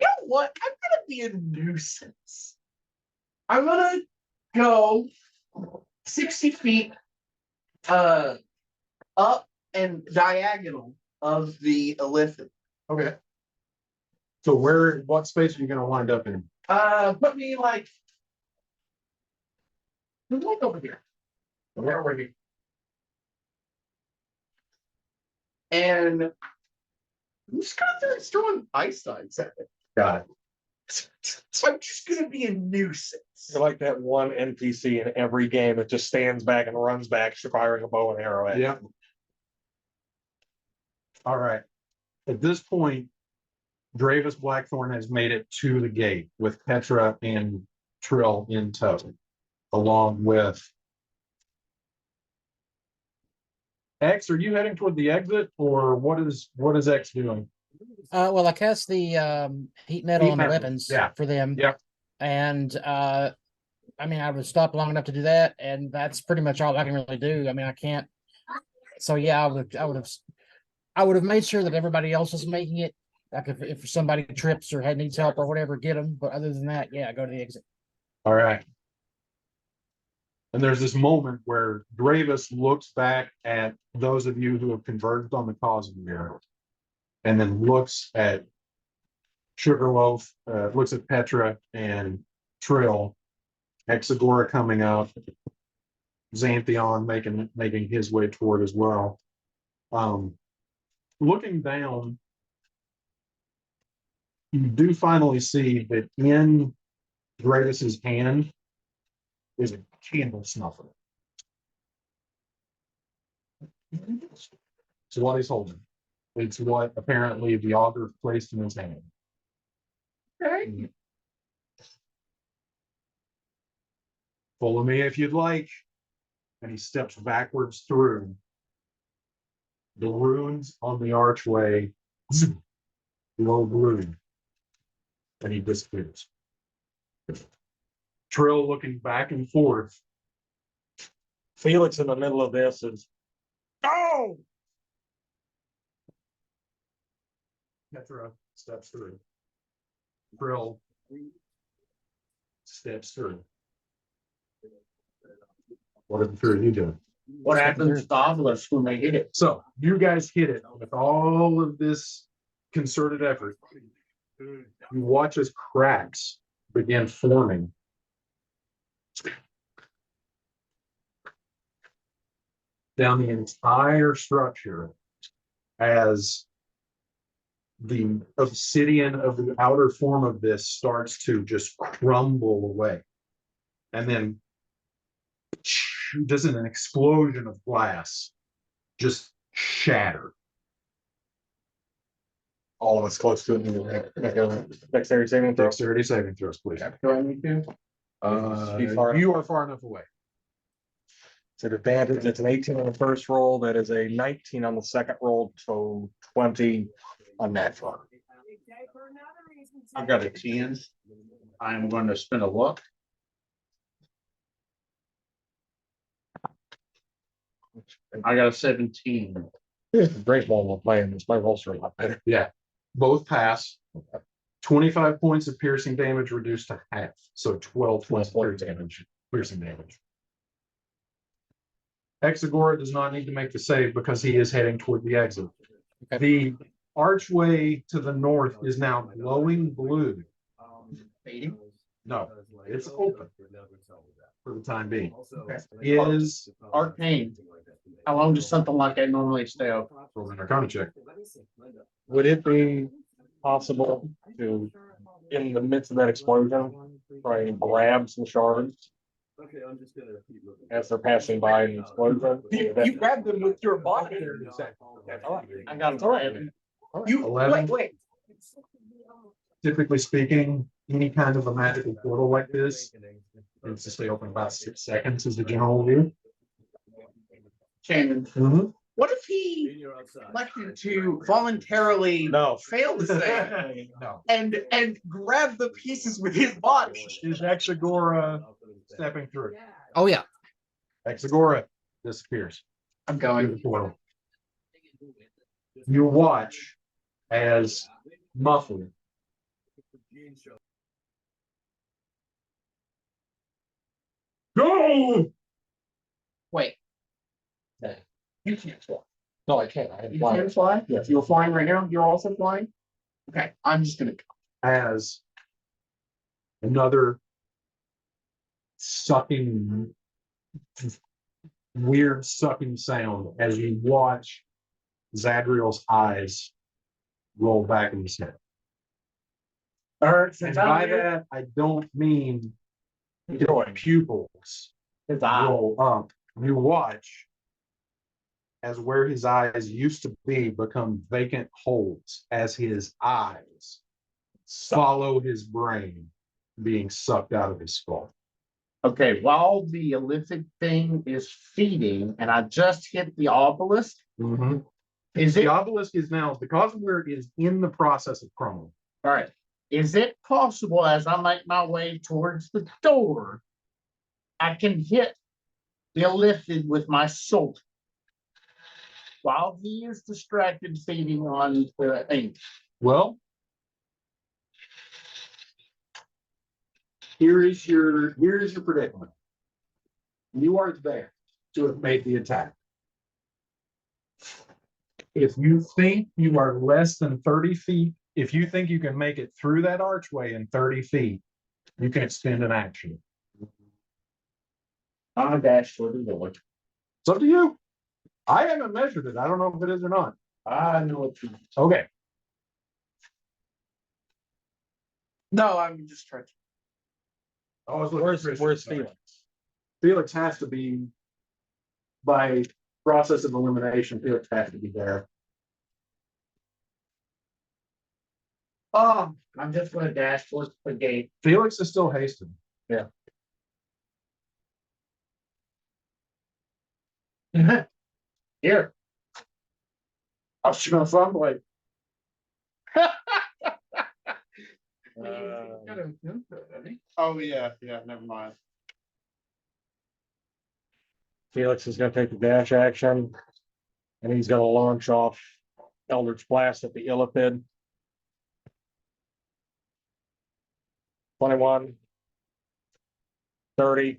know what? I'm gonna be a nuisance. I'm gonna go 60 feet up and diagonal of the Elithid. Okay. So what space are you gonna wind up in? Put me like over here. Where were you? And I'm just gonna start throwing ice sides at it. Got it. So I'm just gonna be a nuisance. You're like that one NPC in every game that just stands back and runs back, firing a bow and arrow at you. Yep. All right. At this point, Dravis Blackthorn has made it to the gate with Petra and Trill in tow, along with X. Are you heading toward the exit, or what is X doing? Well, I cast the heat metal Heat on the metal, weapons yeah. for them. Yep. And I mean, I would stop long enough to do that, and that's pretty much all I can really do. I mean, I can't. So yeah, I would have made sure that everybody else was making it. Like if somebody trips or needs help or whatever, get them. But other than that, yeah, go to the exit. All right. And there's this moment where Gravis looks back at those of you who have converged on the Cosmweir, and then looks at Sugarloaf, looks at Petra and Trill, Hexagora coming up, Xantheon making his way toward as well. Looking down, you do finally see that in Gravis's hand is a candle snuffer. So what he's holding. It's what apparently the augur placed in his hand. Okay. Follow me if you'd like. And he steps backwards through. The runes on the archway glow blue. And he disappears. Trill looking back and forth. Felix in the middle of this is, oh! Petra steps through. Trill steps through. What are the three of you doing? What happens to the obelisk when they hit it? So you guys hit it with all of this concerted effort. You watch as cracks begin forming. Down the entire structure as the obsidian of the outer form of this starts to just crumble away. And then doesn't an explosion of glass just shatter. All of us close to it. Dexterity saving throw. Dexterity saving throws, please. Do I need to? You are far enough away. So the advantage, it's an 18 on the first roll, that is a 19 on the second roll, so 20 on that front. I've got a 10. I'm going to spin a luck. I got a 17. Great ball we're playing, this my rolls are a lot better. Yeah, both pass. 25 points of piercing damage reduced to half, so 12 points of piercing damage. Hexagora does not need to make the save because he is heading toward the exit. Okay. The archway to the north is now glowing blue. No, it's open for the time being. Okay. Is Arcane. How long does something like that normally stay open? roll an Arcana check. Would it be possible to, in the midst of that explosion, try and grab some shards Okay, I'm just gonna keep looking. as they're passing by an explosion? You grab them with your body. I got an 11. You 11. wait. Typically speaking, any kind of a magical portal like this needs to stay open about 6 seconds is the general view. Shannon, what if he elected to voluntarily fail the save No. and grab the pieces with his body? Is Hexagora stepping through? Oh yeah. Hexagora disappears. I'm Through going. the portal. You watch as muffled. Go! Wait, You can't fly. No, I can't. I have you flying. can fly? Yes. You're flying right now? You're also flying? Okay, I'm just gonna. As another sucking, weird sucking sound as you watch Zadriel's eyes roll back in his head. And by that, I don't mean his pupils His eye. roll up. You watch as where his eyes used to be become vacant holes as his eyes follow his brain being sucked out of his skull. Okay, while the Olympic thing is feeding and I just hit the obelisk, is The it obelisk is now, the Cosmweir is in the process of crumbling. all right? Is it possible as I make my way towards the door I can hit the illithid with my sword while he is distracted feeding on the ink. Well, here's your predicament. You are there to have made the attack. If you think you are less than 30 feet, if you think you can make it through that archway in 30 feet, you can extend an action. I dash for the door. It's up to you. I haven't measured it. I don't know if it is or not. I know what you. Okay. No, I'm just trying. I was looking for Where's Felix? Felix has to be, by process of elimination, Felix has to be there. Oh, I'm just gonna dash towards the gate. Felix is still hasted. Here. I'll shoot my front blade. Oh, yeah, never mind. Felix is gonna take the dash action. And he's gonna launch off Eldritch Blast at the Illithid. 21. 30.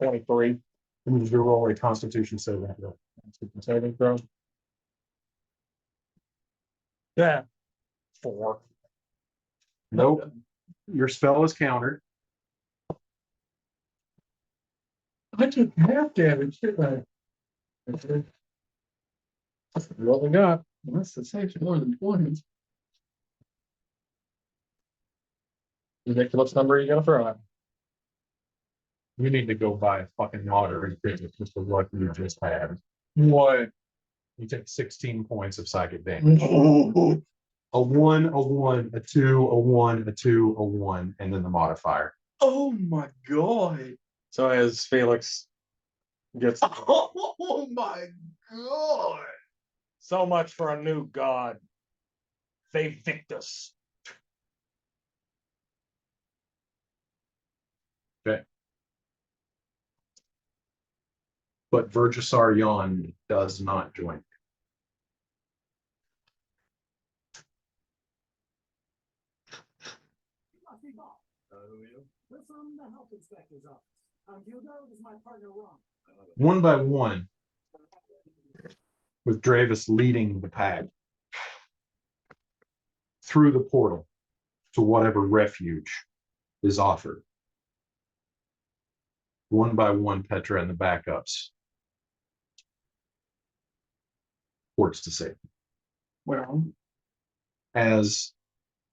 23. And you roll a Constitution saving throw. Saving throw. Yeah. 4. Nope. Your spell is countered. I took half damage, didn't I? What we got? That's the same more than 20. Ridiculous number you gonna throw at? You need to go buy a fucking otter and fix it just for what you just had. What? You take 16 points of psychic damage. A 1, a 1, a 2, a 1, a 2, a 1, and then the modifier. Oh my god. So as Felix gets Oh my god. so much for a new god. They Victus. Okay. But Vergisar Yon does not join. We're from the health inspector's office. Hugo is my partner Ron. One by one, with Dravis leading the pack through the portal to whatever refuge is offered. One by one, Petra and the backups ports to safety. Well, As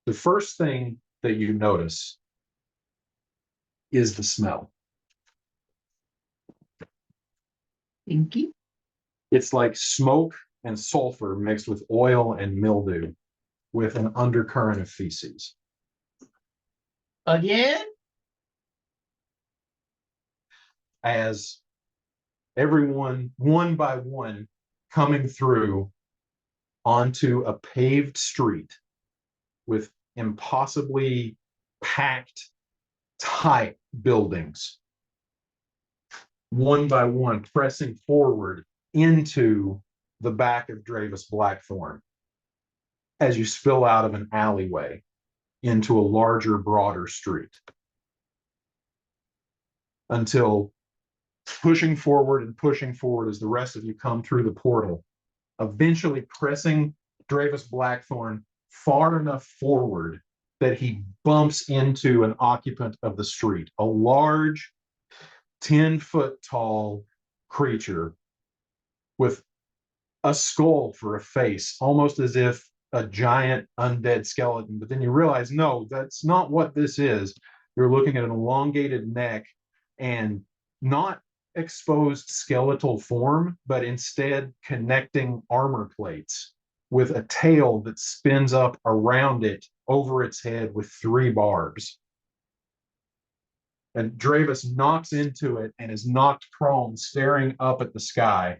the first thing that you notice is the smell. Inky. It's like smoke and sulfur mixed with oil and mildew with an undercurrent of feces. Again? As everyone, one by one, coming through onto a paved street with impossibly packed, tight buildings, one by one, pressing forward into the back of Dravis Blackthorn as you spill out of an alleyway into a larger, broader street. Until pushing forward as the rest of you come through the portal, eventually pressing Dravis Blackthorn far enough forward that he bumps into an occupant of the street, a large 10-foot tall creature with a skull for a face, almost as if a giant undead skeleton. But then you realize, no, that's not what this is. You're looking at an elongated neck and not exposed skeletal form, but instead connecting armor plates with a tail that spins up around it over its head with 3 barbs. And Dravis knocks into it and is knocked prone, staring up at the sky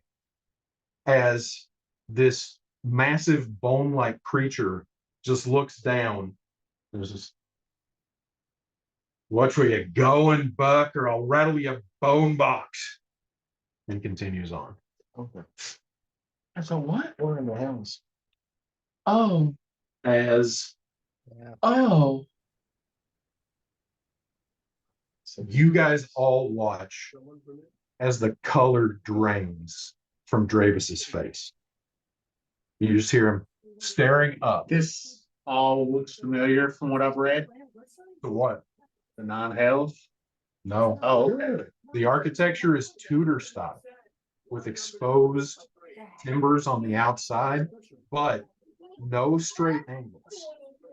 as this massive bone-like creature just looks down. There's this Watch where you going, Buck, or I'll rattle your bone box. And continues on. Okay. So what? We're in the house. Oh, As oh. So you guys all watch as the color drains from Dravis's face. You just hear him staring up. This all looks familiar from what I've read. To what? The non-health. No. Oh, The architecture is Tudor style with exposed timbers on the outside, but no straight angles.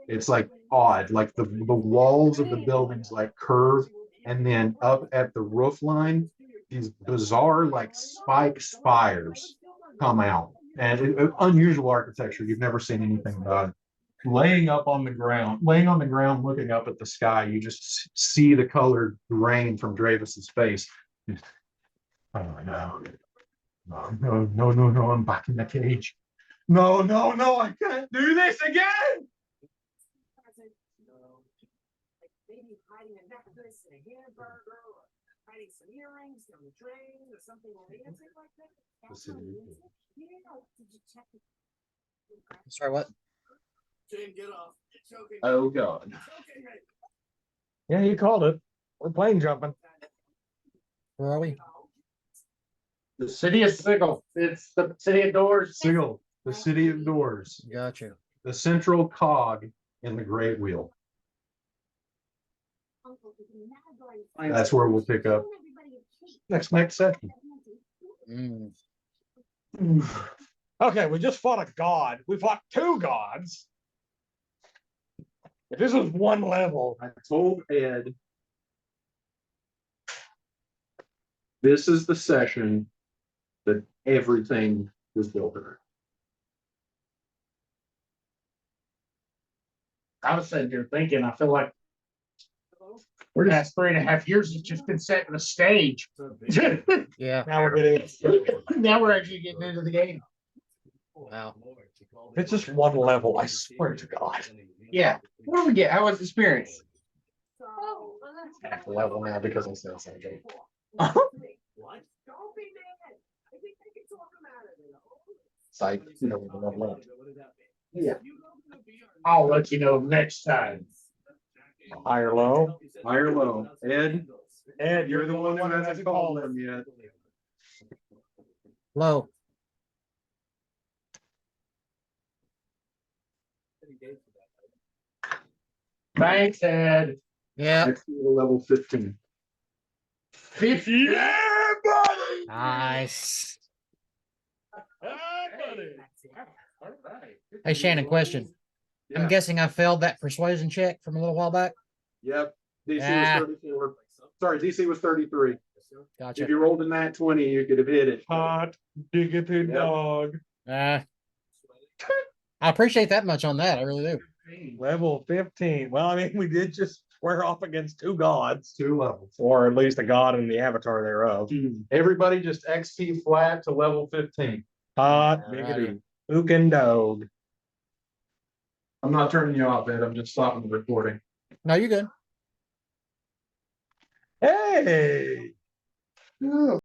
It's like odd, like the walls of the buildings like curve, and then up at the roof line, these bizarre like spike spires come out. And unusual architecture. You've never seen anything about it. Laying on the ground, looking up at the sky, you just see the color drain from Dravis's face. Oh no. No, I'm back in the cage. No, I can't do this again. Maybe hiding a necklace and a hamburger, or hiding some earrings down the drain, or something romantic like that. The city of Yeah, did you check it? Sorry, what? Jane, get off. You're choking. oh God. Choking me. yeah, you called it. We're plane jumping. Where are we? The city of Sigil. It's the city of doors. Sigil, the city of doors, Gotcha. the central cog in the great wheel. That's where we'll pick up next session. Mm. Okay, we just fought a god. We fought two gods. If this was one level, I told Ed this is the session that everything was built around. I was sitting here thinking, I feel like we're the past 3.5 years has just been setting the stage. Yeah. now we're getting Now we're actually getting into the game. Wow. it's just one level, I swear to God. Yeah. What do we get? How was the experience? Half level now because I said something. What? Don't be mad. I think I can talk him out of it. Psych, you know, level left. Yeah. I'll let you know next time. High or low? High or low? Ed, Ed, you're the one that hasn't called him yet. Low. Thanks, Ed. Yeah. Next to level 15. 50. Yeah, buddy. Nice. buddy. Hey, Shannon, question. I'm Yeah. guessing I failed that persuasion check from a little while back. Yep. DC Ah. was 34. Sorry, DC was 33. Gotcha. If you rolled a nat 20, you could have hit it. Hot diggity Yep. dog. I appreciate that much on that. I really do. Level 15. Well, I mean, we did just square off against two gods, 2 levels. or at least a god and the avatar thereof. Everybody just XP flat to level 15. Hot Alrighty. diggity. Who can dog? I'm not turning you off, Ed. I'm just stopping the recording. No, you're good. Hey.